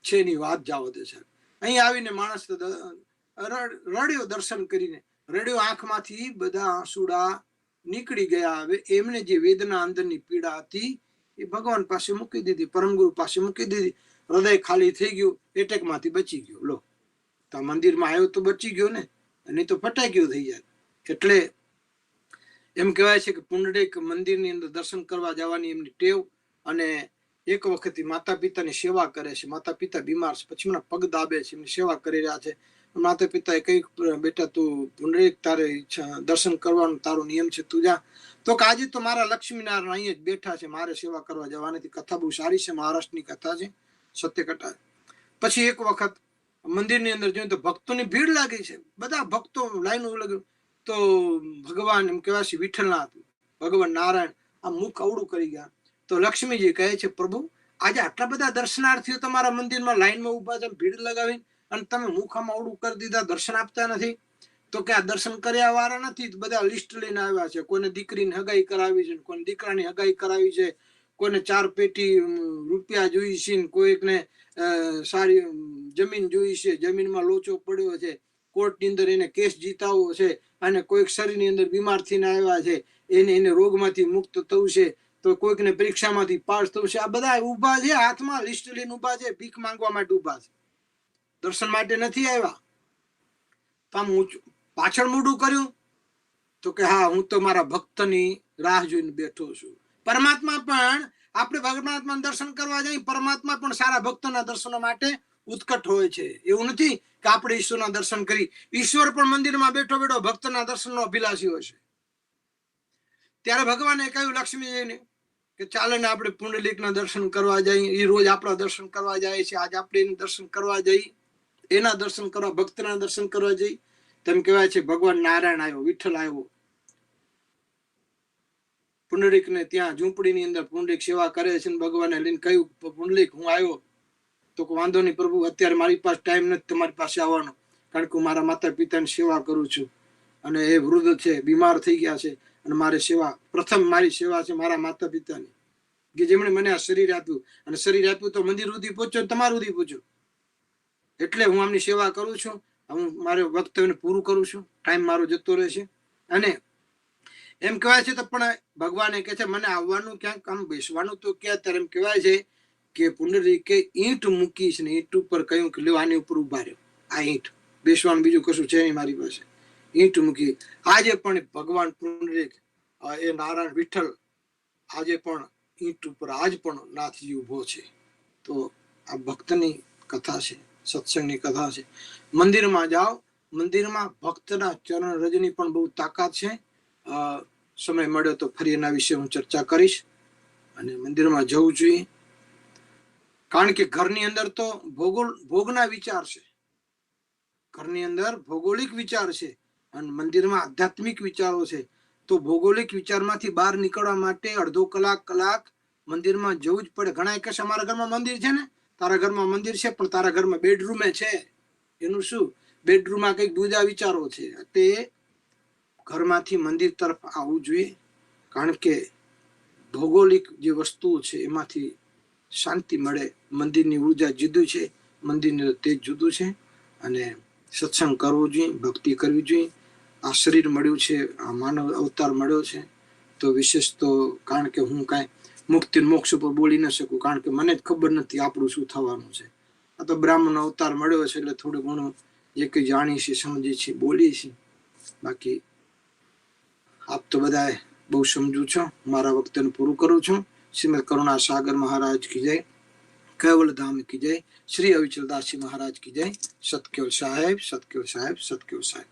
છે, એની વાત જાવ દે છે. અહીં આવીને માણસ રડ્યો, દર્શન કરીને રડ્યો, આંખમાંથી બધા આંસુડા નીકળી ગયા. હવે એમને જે વેદના અંદરની પીડા હતી એ ભગવાન પાસે મૂકી દીધી, પરમ ગુરુ પાસે મૂકી દીધી. હૃદય ખાલી થઈ ગયું, એટેકમાંથી બચી ગયો. લો, તો મંદિરમાં આવ્યો તો બચી ગયો ને, નહીં તો ફટાઈ ગયો થઈ જાય. એટલે એમ કહેવાય છે કે પુંડરીક મંદિરની અંદર દર્શન કરવા જવાની એમની ટેવ. અને એક વખત માતા પિતાની સેવા કરે છે. માતા પિતા બીમાર છે, પછી એમના પગ દાબે છે, એમની સેવા કરી રહ્યા છે. માતા પિતાએ કહ્યું, બેટા તું પુંડરીક તારે દર્શન કરવાનું તારો નિયમ છે, તું જા. તો કે આજે તો મારા લક્ષ્મીનારાયણ અહીંયા જ બેઠા છે, મારે સેવા કરવા જવાની. કથા બહુ સારી છે, મહારાષ્ટ્રની કથા છે, સત્ય કથા. પછી એક વખત મંદિરની અંદર જોયું તો ભક્તોની ભીડ લાગી છે, બધા ભક્તો લાઈન લાગ્યું. તો ભગવાન એમ કહેવાય છે વિઠ્ઠલનાથ, ભગવાન નારાયણ આ મુખ અવળું કરી ગયા. તો લક્ષ્મીજી કહે છે, પ્રભુ આજે આટલા બધા દર્શનાર્થીઓ તમારા મંદિરમાં લાઈનમાં ઉભા છે, ભીડ લગાવી, અને તમે મુખ આમ અવળું કરી દીધા, દર્શન આપતા નથી. તો કે આ દર્શન કર્યા વાળા નથી, બધા લિસ્ટ લઈને આવ્યા છે. કોઈને દીકરીને હગાઈ કરાવી છે, કોઈને દીકરાની હગાઈ કરાવી છે, કોઈને 4 પેટી રૂપિયા જોઈ છે, કોઈકને સારી જમીન જોઈ છે, જમીનમાં લોચો પડ્યો છે, કોર્ટની અંદર એને કેસ જીતાવવો છે, અને કોઈક શરીરની અંદર બીમાર થઈને આવ્યા છે, એને રોગમાંથી મુક્ત થવું છે, તો કોઈકને પરીક્ષામાંથી પાસ થવું છે. આ બધા ઉભા છે, હાથમાં લિસ્ટ લઈને ઉભા છે, ભીખ માંગવા માટે ઉભા છે, દર્શન માટે નથી આવ્યા. તો આમ પાછળ મોઢું કર્યું તો કે હા, હું તો મારા ભક્તની રાહ જોઈને બેઠો છું. પરમાત્મા પણ, આપણે પરમાત્માના દર્શન કરવા જઈએ, પરમાત્મા પણ સારા ભક્તના દર્શનો માટે ઉત્કટ હોય છે. એવું નથી કે આપણે ઈશ્વરના દર્શન કરી, ઈશ્વર પણ મંદિરમાં બેઠો બેઠો ભક્તના દર્શનનો અભિલાષી હોય છે. ત્યારે ભગવાને કહ્યું લક્ષ્મીજીને કે ચાલે ને આપણે પુંડલીકના દર્શન કરવા જઈએ. એ રોજ આપણા દર્શન કરવા જાય છે, આજે આપણે એનું દર્શન કરવા જઈએ, એના દર્શન કરવા, ભક્તના દર્શન કરવા જઈએ. તેમ કહેવાય છે ભગવાન નારાયણ આવ્યો, વિઠ્ઠલ આવ્યો પુંડલીકને ત્યાં ઝૂંપડીની અંદર. પુંડલીક સેવા કરે છે, ભગવાને લઈને કહ્યું, પુંડલીક હું આવ્યો. તો વાંધો નહીં પ્રભુ, અત્યારે મારી પાસે ટાઈમ નથી તમારી પાસે આવવાનો, કારણ કે હું મારા માતા પિતાની સેવા કરું છું, અને એ વૃદ્ધ છે, બીમાર થઈ ગયા છે, અને મારી સેવા, પ્રથમ મારી સેવા છે મારા માતા પિતાની, કે જેમણે મને આ શરીર આપ્યું. અને શરીર આપ્યું તો મંદિર સુધી પહોંચો, તમારું સુધી પહોંચો, એટલે હું આમની સેવા કરું છું. હું મારે વક્તવ્યને પૂરું કરું છું, ટાઈમ મારો જતો રહે છે. અને એમ કહેવાય છે, તો પણ ભગવાને કહે છે મને આવવાનું ક્યાંક, આમ બેસવાનું તો ક્યાં. ત્યારે એમ કહેવાય છે કે પુંડરીકે ઈંટ મૂકી છે ને, ઈંટ ઉપર કહ્યું કે લ્યો આની ઉપર ઉભા રહ્યો, આ ઈંટ, બેસવાનું બીજું કશું છે નહીં મારી પાસે. ઈંટ મૂકી. આજે પણ ભગવાન પુંડરીક, એ નારાયણ વિઠ્ઠલ આજે પણ ઈંટ ઉપર આજ પણ નાથજી ઉભો છે. તો આ ભક્તની કથા છે, સત્સંગની કથા છે. મંદિરમાં જાઓ, મંદિરમાં ભક્તના ચરણ રજની પણ બહુ તાકાત છે. સમય મળ્યો તો ફરી એના વિશે હું ચર્ચા કરીશ. અને મંદિરમાં જવું જોઈએ, કારણ કે ઘરની અંદર તો ભોગના વિચાર છે, ઘરની અંદર ભૌગોલિક વિચાર છે, અને મંદિરમાં આધ્યાત્મિક વિચારો છે. તો ભૌગોલિક વિચારમાંથી બહાર નીકળવા માટે અડધો કલાક મંદિરમાં જવું જ પડે. ઘણા કહે છે અમારા ઘરમાં મંદિર છે ને, તારા ઘરમાં મંદિર છે, પણ તારા ઘરમાં બેડરૂમે છે. એનું શું? બેડરૂમમાં કંઈક બીજા વિચારો છે. તે ઘરમાંથી મંદિર તરફ આવવું જોઈએ, કારણ કે ભૌગોલિક જે વસ્તુઓ છે એમાંથી શાંતિ મળે. મંદિરની ઉર્જા જુદું છે, મંદિરનું તેજ જુદું છે. અને સત્સંગ કરવો જોઈએ, ભક્તિ કરવી જોઈએ. આ શરીર મળ્યું છે, આ માનવ અવતાર મળ્યો છે, તો વિશેષ તો, કારણ કે હું કાંઈ મુક્તિ મોક્ષ ઉપર બોલી ન શકું, કારણ કે મને જ ખબર નથી આપણું શું થવાનું છે. આ તો બ્રાહ્મણ અવતાર મળ્યો છે, એટલે થોડું ઘણું જે કંઈ જાણીએ છીએ સમજીએ છીએ બોલીએ છીએ બાકી આપ તો બધાએ બહુ સમજુ છો મારા વક્તવ્યને પૂરું કરું છું શ્રીમદ કરુણા સાગર મહારાજ की जय केवल धाम की जय श्री अविचलदास जी महाराज की जय सतकेवल साहेब सतकेवल साहेब सतकेवल साहेब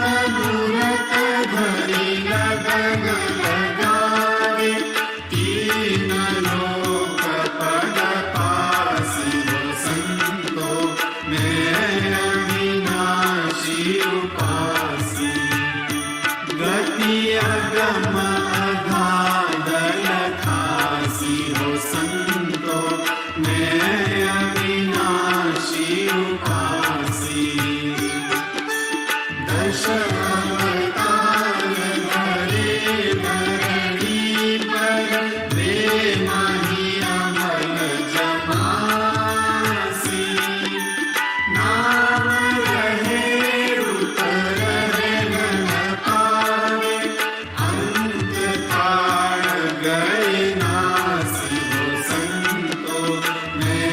मुहूर्त धरि लगन लगावे, तीन लोक पद पासी हो संतो, मैं अविनाशी उपासी। गति अगम अगाध लखासी हो संतो, मैं अविनाशी उपासी। दश अवतार धरे धरणी पर, प्रेम ही अमल जमासी। नाम रहे उतर न पावे, अंत काल गए नासी हो संतो, मैं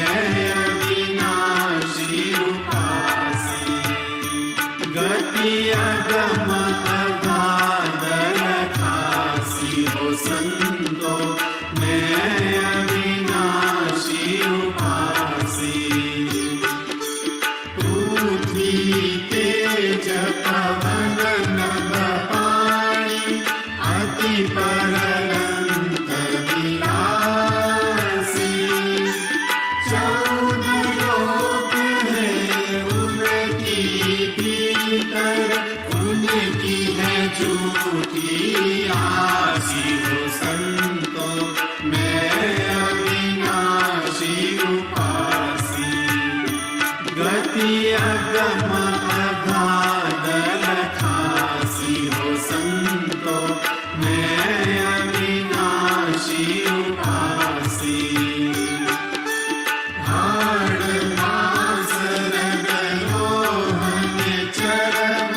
अविनाशी उपासी। गति अगम अगाध लखासी हो संतो, मैं अविनाशी उपासी। पृथ्वी तेज पवन नभ पाणी, अति परलंक विलासी। चौदह लोक है उनकी भीतर, उनकी है झूठी आसी हो संतो, मैं अविनाशी उपासी। गति अगम अगाध लखासी हो संतो, मैं अविनाशी उपासी। हाड़ मास रगलोहन चर्म,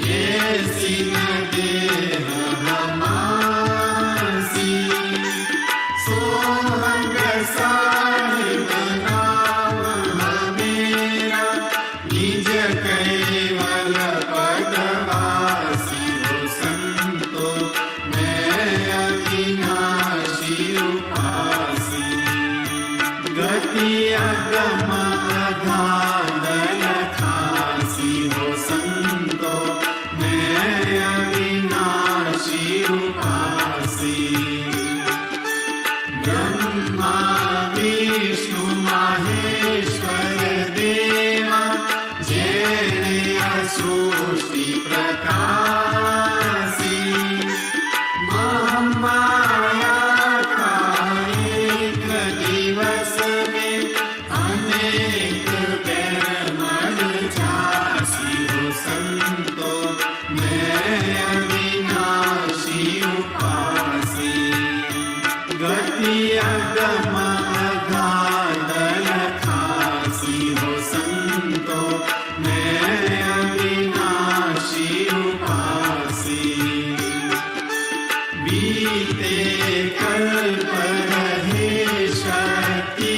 ये सिन देह हमासी। सोहंग साहिब नाम हमेरा, निज कैवल पदवासी हो संतो, मैं अविनाशी उपासी। गति अगम अगाध लखासी हो संतो, मैं अविनाशी उपासी। ब्रह्मा विष्णु महेश्वर देवा, जेने सृष्टि प्रकाशी। महामाया का एक दिवस में, अनेक पैमल झांसी हो संतो, मैं अविनाशी उपासी। गति अगम अगाध लखासी हो संतो, मैं अविनाशी उपासी। बीते कल्प रहे शक्ति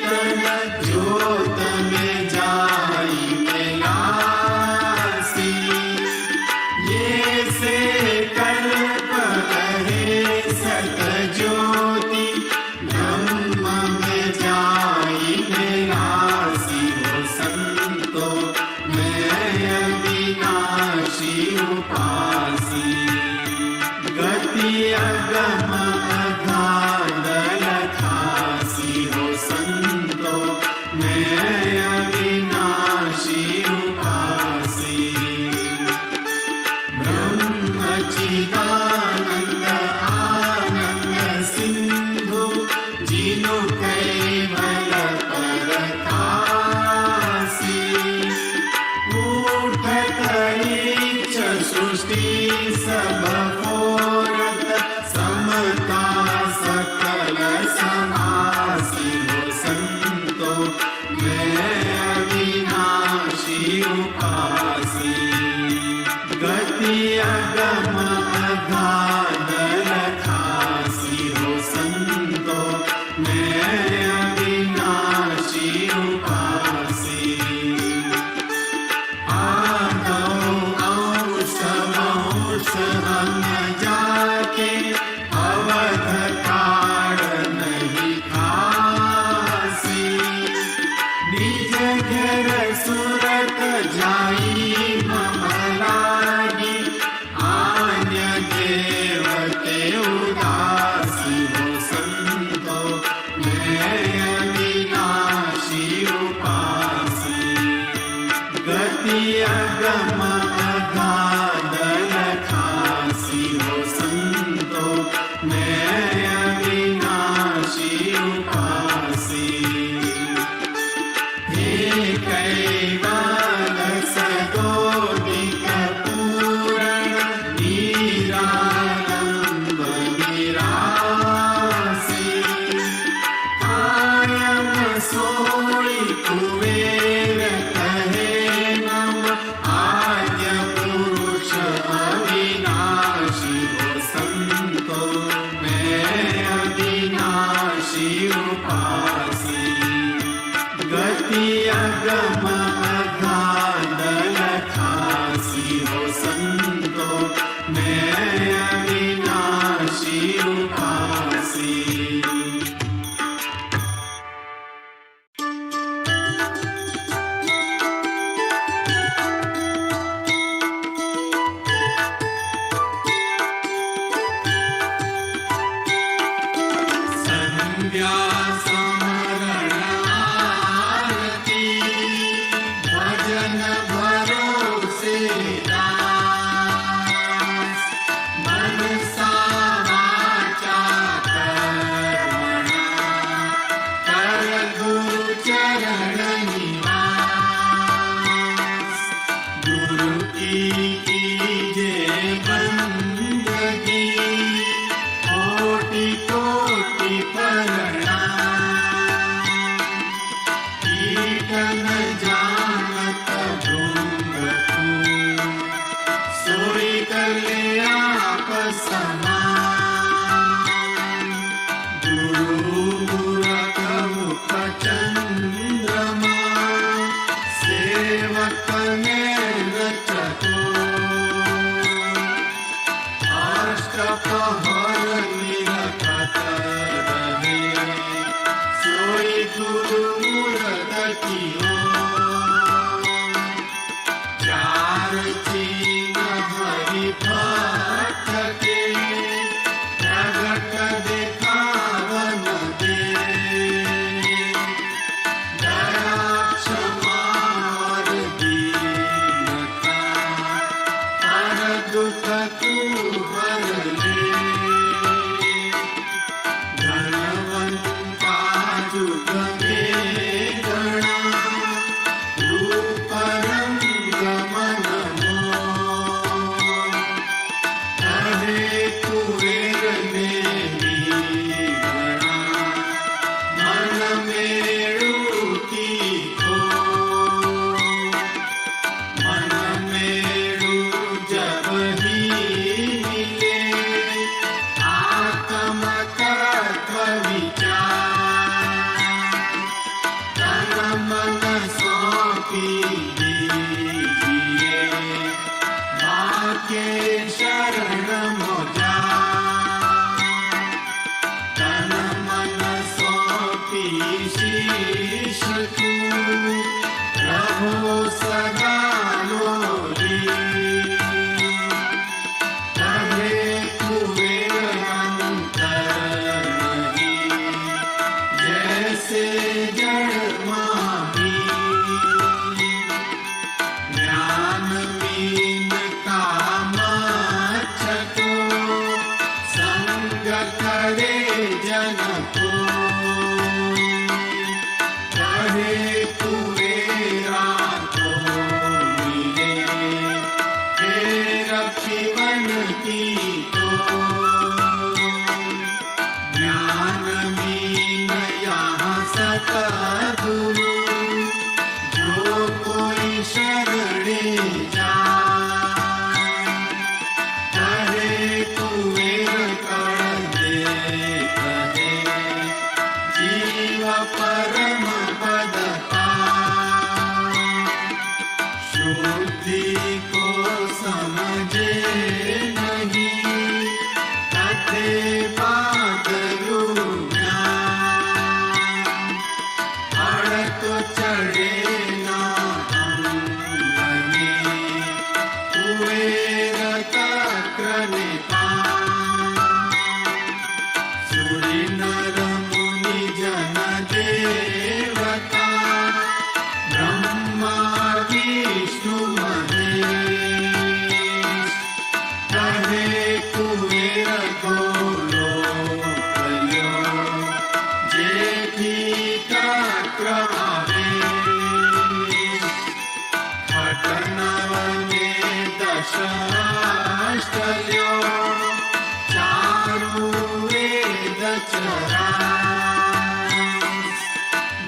तन, ज्योत में जाई मिलासी। ये से कल्प रहे सत ज्योति, ब्रह्म में जाई मिलासी हो संतो, मैं अविनाशी उपासी। गति अगम अगाध लखासी हो संतो, मैं अविनाशी उपासी। ब्रह्म चिदानंद आनंद सिंधु, जिनु कैवल परकासी। उठत इच्छ सृष्टि सब फोरत, समता सकल समासी हो संतो, मैं अविनाशी उपासी। गति अगम अगाध लखासी हो संतो, मैं अविनाशी उपासी। आदौ औष वंश हम जाके, अवध काल नहीं खासी। निज घर सुरत जाई ममला, सोई कर ले आप समान। गुरु मूरत मुख चंद्रमा, सेवक नैन चकोर। अष्टपहर निरखत रहे, सोई गुरु मूरत की ओर। चार चीन हरि भक्त के, प्रगट दिखावन दे। दया क्षमा और दीनता, पर दुख तू हर ले। धनवंता जुग में गणा, रूप रंग मन मोह। कहे कुबेर ने भी गणा, मन मेरुति को। मन मेरु जब ही मिले, आत्म तत्व विचार। तन मन सौंपी दीजिए, माँ के शरण मोजा। तन मन सौंपी शीश तू, रहो सदा लोरी। कहे कुबेर अंतर नहीं, जैसे जड़ माही। ज्ञान मीन काम छको, संग करे जन को। कहे कुबेरा को मिले, फेर जीवन की तो। ज्ञान मीन यहाँ सतगुरु, जो कोई शरणे जाए। कहे कुबेर कर दे कहे, जीव परम पद पाए। शुद्धि को समझे नहीं, कथे बादलू ज्ञान। अड़ तो चढ़े ना अंगने, कुबेर तक्र निपान। सूरि नर मुनि जन देवता, ब्रह्मा विष्णु महेश। कहे कुबेर को लोकयो, जेठी तक्र आवेश। खट नव में दशाष्टल्यो, चारु वेद चरास।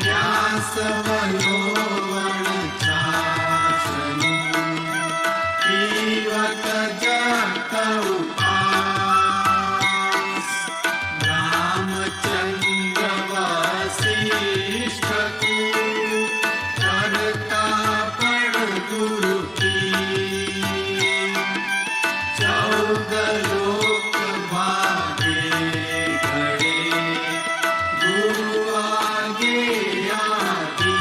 व्यास वलोवन चासनु, जीवत जगत उपास। रामचंद्र वसिष्ठ को, करता पड़ गुरु की। चौदह लोक भागे खड़े, गुरु आगे आगे।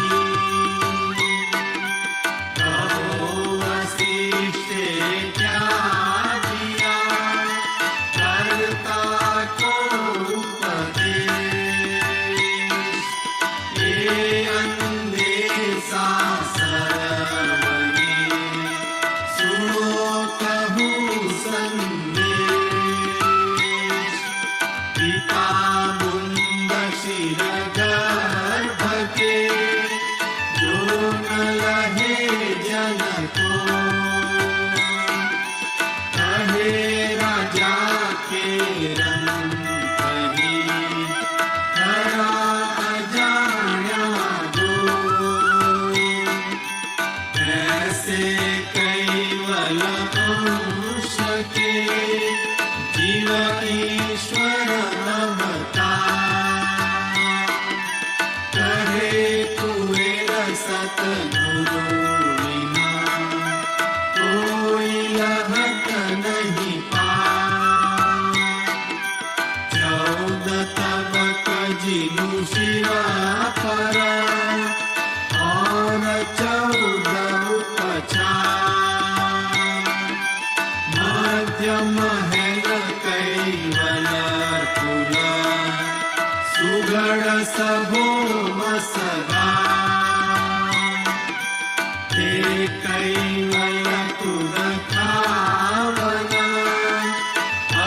कहो वसिष्ठ क्या दिया, करता को उपदेश। ये अंधे सा सरवने, सुनो कहूँ संदेश। अंश के जीव ईश्वर अवतार कहे कुएर सतगुरु बिना कोई लहत नहीं पार 14 तबक जिनु शिवा पर और 14 उपचार मध्यम हेल कैवल कुल सुगढ़ सभोम सदा हे कैवल तुद खावन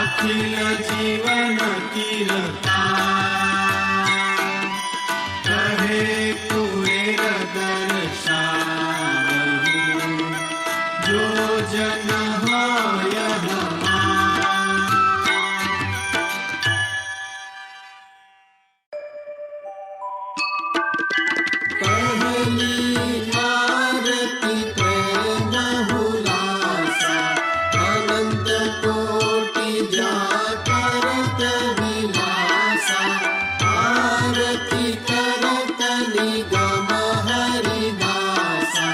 अखिल जीवन कीरता कहे कुएर दर्शावहु जो जन होय हमार। पहली आरती प्रेम हुलासा अनंत कोटि जाकरत विलासा आरती करत निगम हरिदासा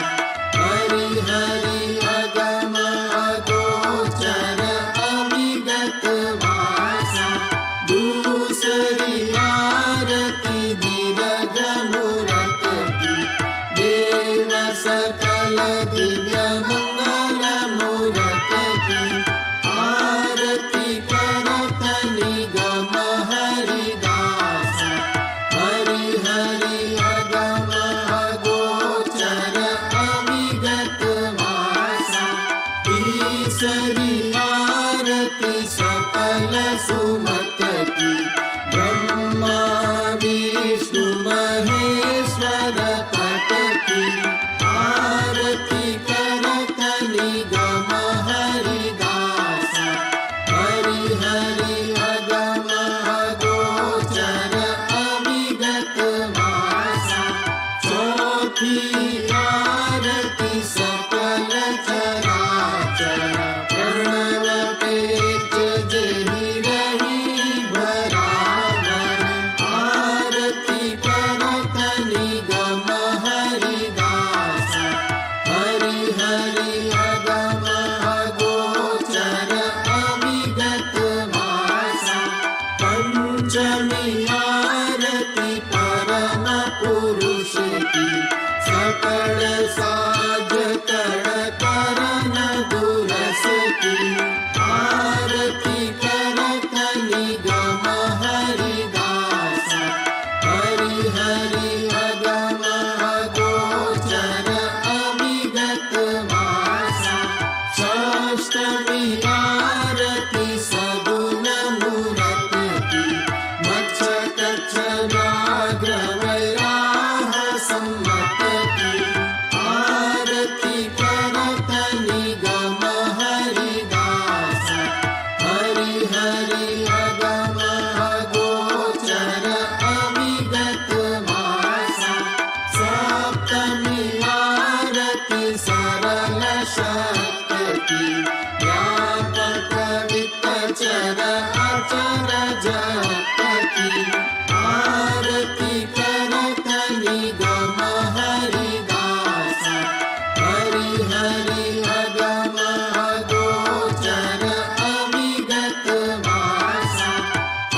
हरि हरि अगम अगोचर अविगत वासा दूसरी आरती दिव्य मूरत की देव सकल दिव्य मंगल मूरत की आरती करत निगम हरिदासा हरि हरि अगम अगोचर अविगत वासा तीसरी आरती सकल सुमत की ब्रह्मा विष्णु महेश्वर पट की आरती करत निगम हरिदासा हरि हरि अगम अगोचर अविगत वासा चौथी आरती सकल चराचर प्रणव पेच जेहि रही बराबर आरती करत निगम हरिदासा हरि हरि अगम अगोचर अविगत वासा पंचमी आरती परम पुरुष की सकल साज कर करन दुरस की आरती करत निगम हरिदासा हरि हरि अगम अगोचर अविगत वासा षष्ठमी आरती सगुण मूरत की मच्छ कच्छ व्याघ्र वैराह सम्मत की आरती करत निगम हरिदासा हरि हरि अगम अगोचर अविगत वासा सप्तमी आरती सरल शक्त की व्यापक वित्तचर अचर जगत की आरती करत निगम हरिदासा हरि हरि अगम अगोचर अविगत वासा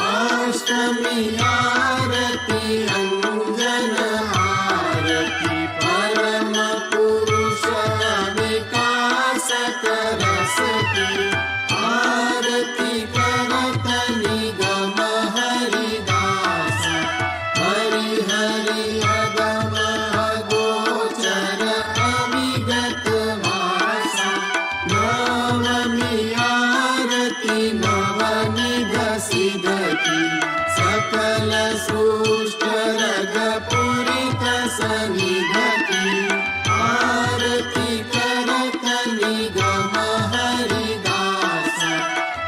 अष्टमी आरती अंजन आरती परम पुरुष विकास रस की आरती करत निगम हरिदासा हरि हरि अगम अगोचर अविगत वासा नवमी आरती नवनिध सिद्ध की सकल सृष्ट रग पूरित सनिध की आरती करत निगम हरिदासा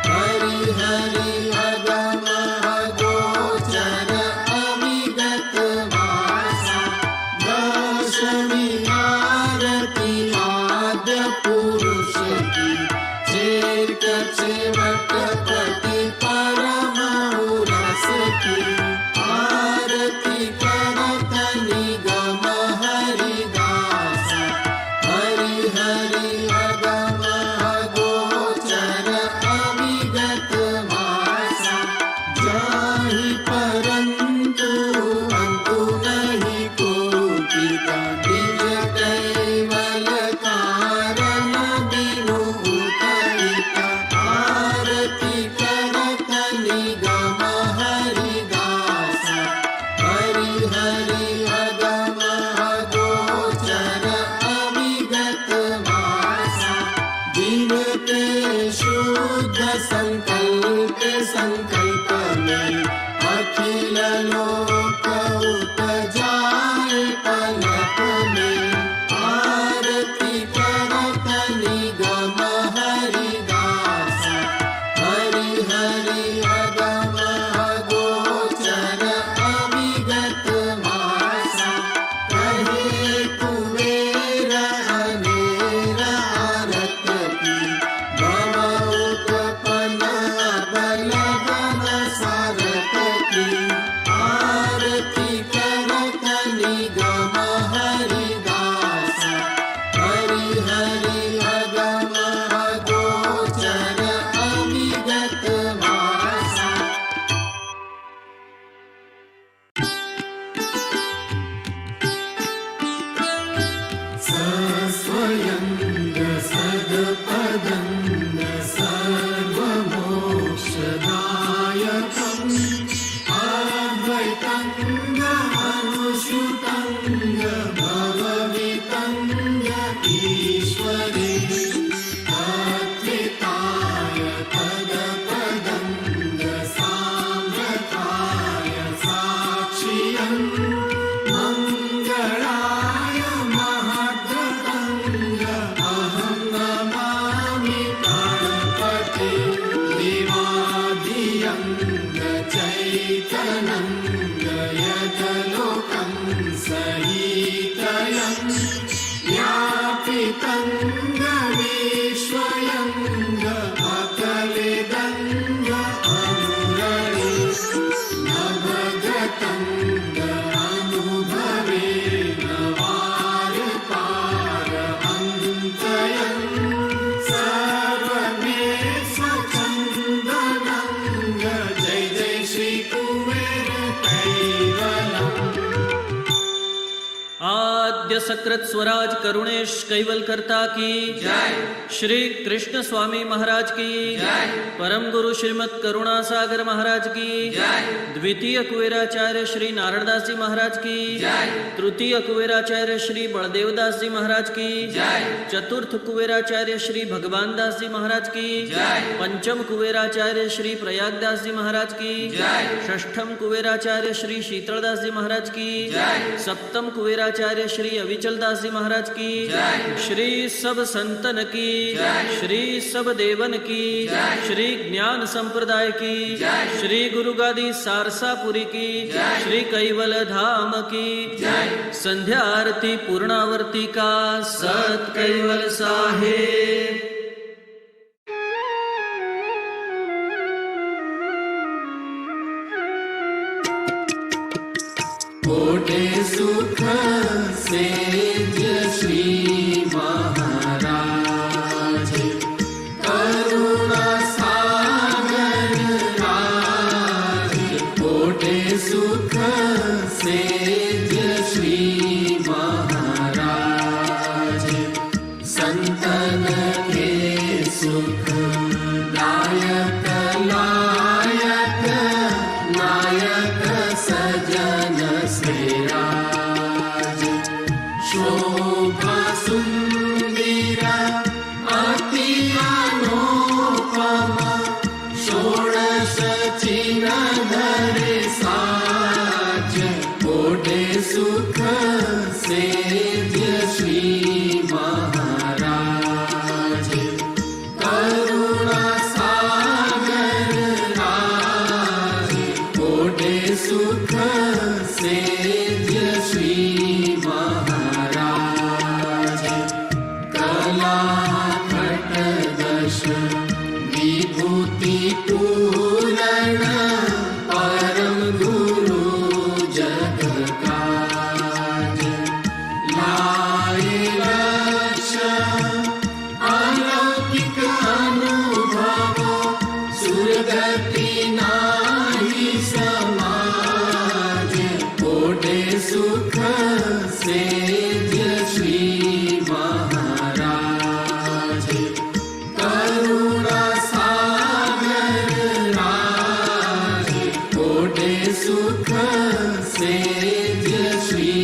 हरि हरि अगम अगोचर अविगत वासा दशमी आरती आद्य पुरुष की कछे वटपति परमहु रस की आरती करत निगम हरिदास हरि हरि अगम अगोचर अविगत वासा जाहि परंतु अंतु नहीं कोटि का निज कैवल कारण बिनु उपहित आरती करत निगम हरिदास हरि हरि अगम अगोचर अविगत वासा दिन के शुद्ध संकल्प संकल्प में अखिल लोक उपजाए पलक में आरती करत निगम हरिदास हरि हरि अगम अगोचर अविगत वासा कहे कुबेर अनेर आरत की भव उत्पन्न बलगन सारथ की आरती करत निगम हरिदास हरि हरि अगम अगोचर अविगत वासा सस्वयंग सदपदंग सर्वमोक्षदायकम् अद्वैतंग अनुश्रुतंग भववितंग ईश्वरे अद्वैताय तदपदंग साम्रताय साक्षियम् मंगलाय महद्गतंग अहं नमामि गणपति देवादियंग चैतनंग यदलोकं सहितयं व्यापितंग विश्वयंग अकलिदंग अनुरणे नवगतंग अनुभवेन वार पार अन्तयं सर्वमे स्वच्छन्दनंग जय जय श्री कुबेर कैवलम् आद्य सकृत स्वराज करुणेश कैवल करता की जय। श्री कृष्ण स्वामी महाराज की जय। परम गुरु श्रीमद करुणा सागर महाराज की जय। द्वितीय कुबेराचार्य श्री नारायणदास जी महाराज की जय। तृतीय कुबेराचार्य श्री बलदेवदास जी महाराज की जय। चतुर्थ कुबेराचार्य श्री भगवान दास जी महाराज की जय। पंचम कुबेराचार्य श्री प्रयागदास जी महाराज की जय। षष्ठम कुबेराचार्य श्री शीतलदास जी महाराज की जय। सप्तम कुबेराचार्य श्री अविचल दास जी महाराज की जय। श्री सब संतन की जय। श्री सब देवन की जय। श्री ज्ञान संप्रदाय की जय। श्री गुरु गादी सारसापुरी की जय। श्री कैवल धाम की जय। संध्या आरती पूर्णावर्ती का सत कैवल साहेब। कोटे सुख सेज श्री महाराज करुणा सागर राज कोटे सुख सेज श्री महाराज संतन के सुख दायक लायक नायक सजन श्रीराज शोभा विभूति पूरण परम गुरु जग काज लाए लक्ष्य अलौकिक अनुभव सुरगति नाही समाज ओढ़े सुख सेज श्री महाराज करुणा सागर राज ओढ़े सुख सेज श्री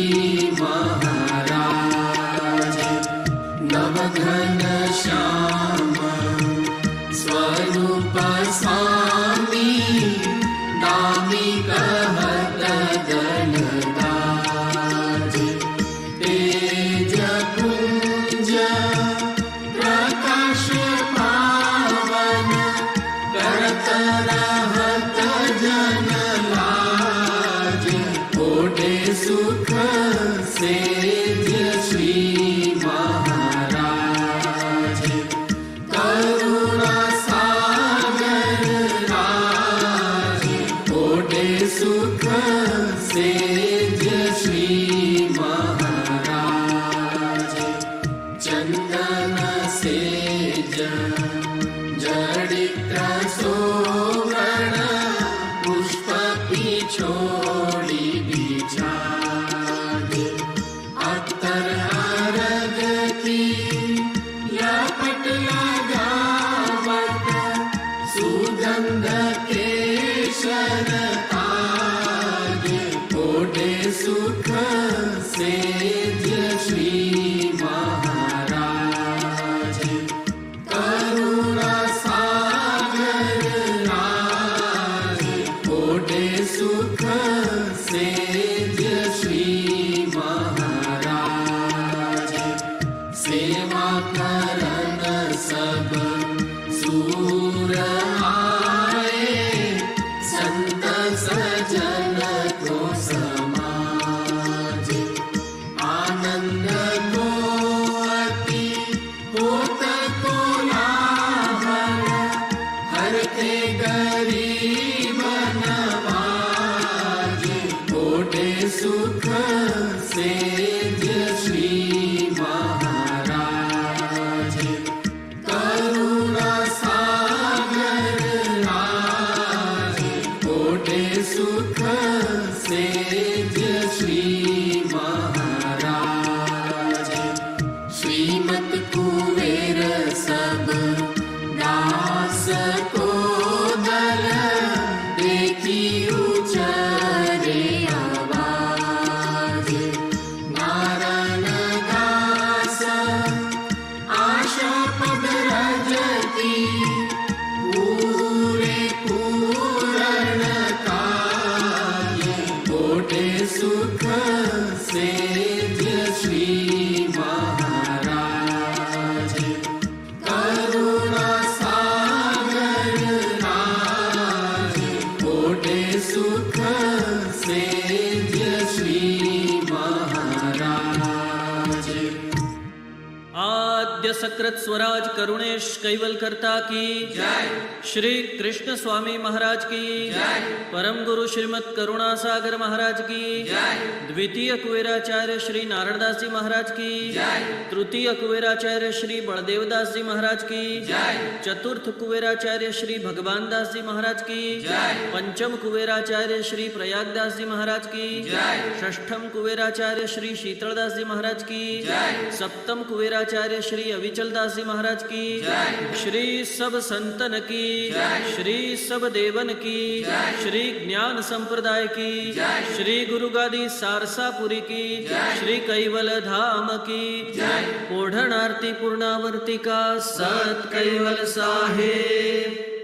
महाराज नवघन श्याम स्वरूप स्वामी नामी कहत गणराज तेज पुंज प्रकाश पावन करत रहत जन लाज ओढ़े सुख सेज श्री महाराज करुणा सागर राज ओढ़े सुख सेज श्री महाराज चंदन सेज जड़ित सोवर्ण पुष्प पिछोड़ी बिछाद अत्तर अरग की लपट लगावत सुगंध केशर ताज ओढ़े सुख सेज श्री महाराज करुणा सागर राज ओढ़े सुख सेज श्री महाराज सेवा करन सब सूर आए संत सजन को समाज आनंद को अति होत को लाभन हर के गरीब नवाज ओढ़े सुख सेज श्री महाराज करुणा सागर राज ओढ़े सुख सेज श्री महाराज श्रीमत कुबेर सब दास को दल देखी उचरे आवाज नारायण दास आशा पद रजती पूरे पूरण काज ओढ़े सुख सेज श्री महाराज करुणा सागर राज ओढ़े सुख सेज श्री महाराज आद्य सकृत स्वराज करुणेश कैवल करता की जय श्री कृष्ण स्वामी महाराज की जय परम गुरु श्रीमद करुणा सागर महाराज की जय द्वितीय कुबेराचार्य श्री नारायणदास जी महाराज की जय तृतीय कुबेराचार्य श्री बलदेवदास जी महाराज की जय चतुर्थ कुबेराचार्य श्री भगवान दास जी महाराज की जय पंचम कुबेराचार्य श्री प्रयागदास जी महाराज की जय षष्ठम कुबेराचार्य श्री शीतलदास जी महाराज की जय सप्तम कुबेराचार्य श्री अविचल दास जी महाराज की जय श्री सब संतन की जय श्री सब देवन की जय श्री ज्ञान संप्रदाय की जय श्री गुरु गादी सारसापुरी की जय श्री कैवल धाम की जय ओढ़ण आरती पूर्णावर्ती का सत कैवल साहेब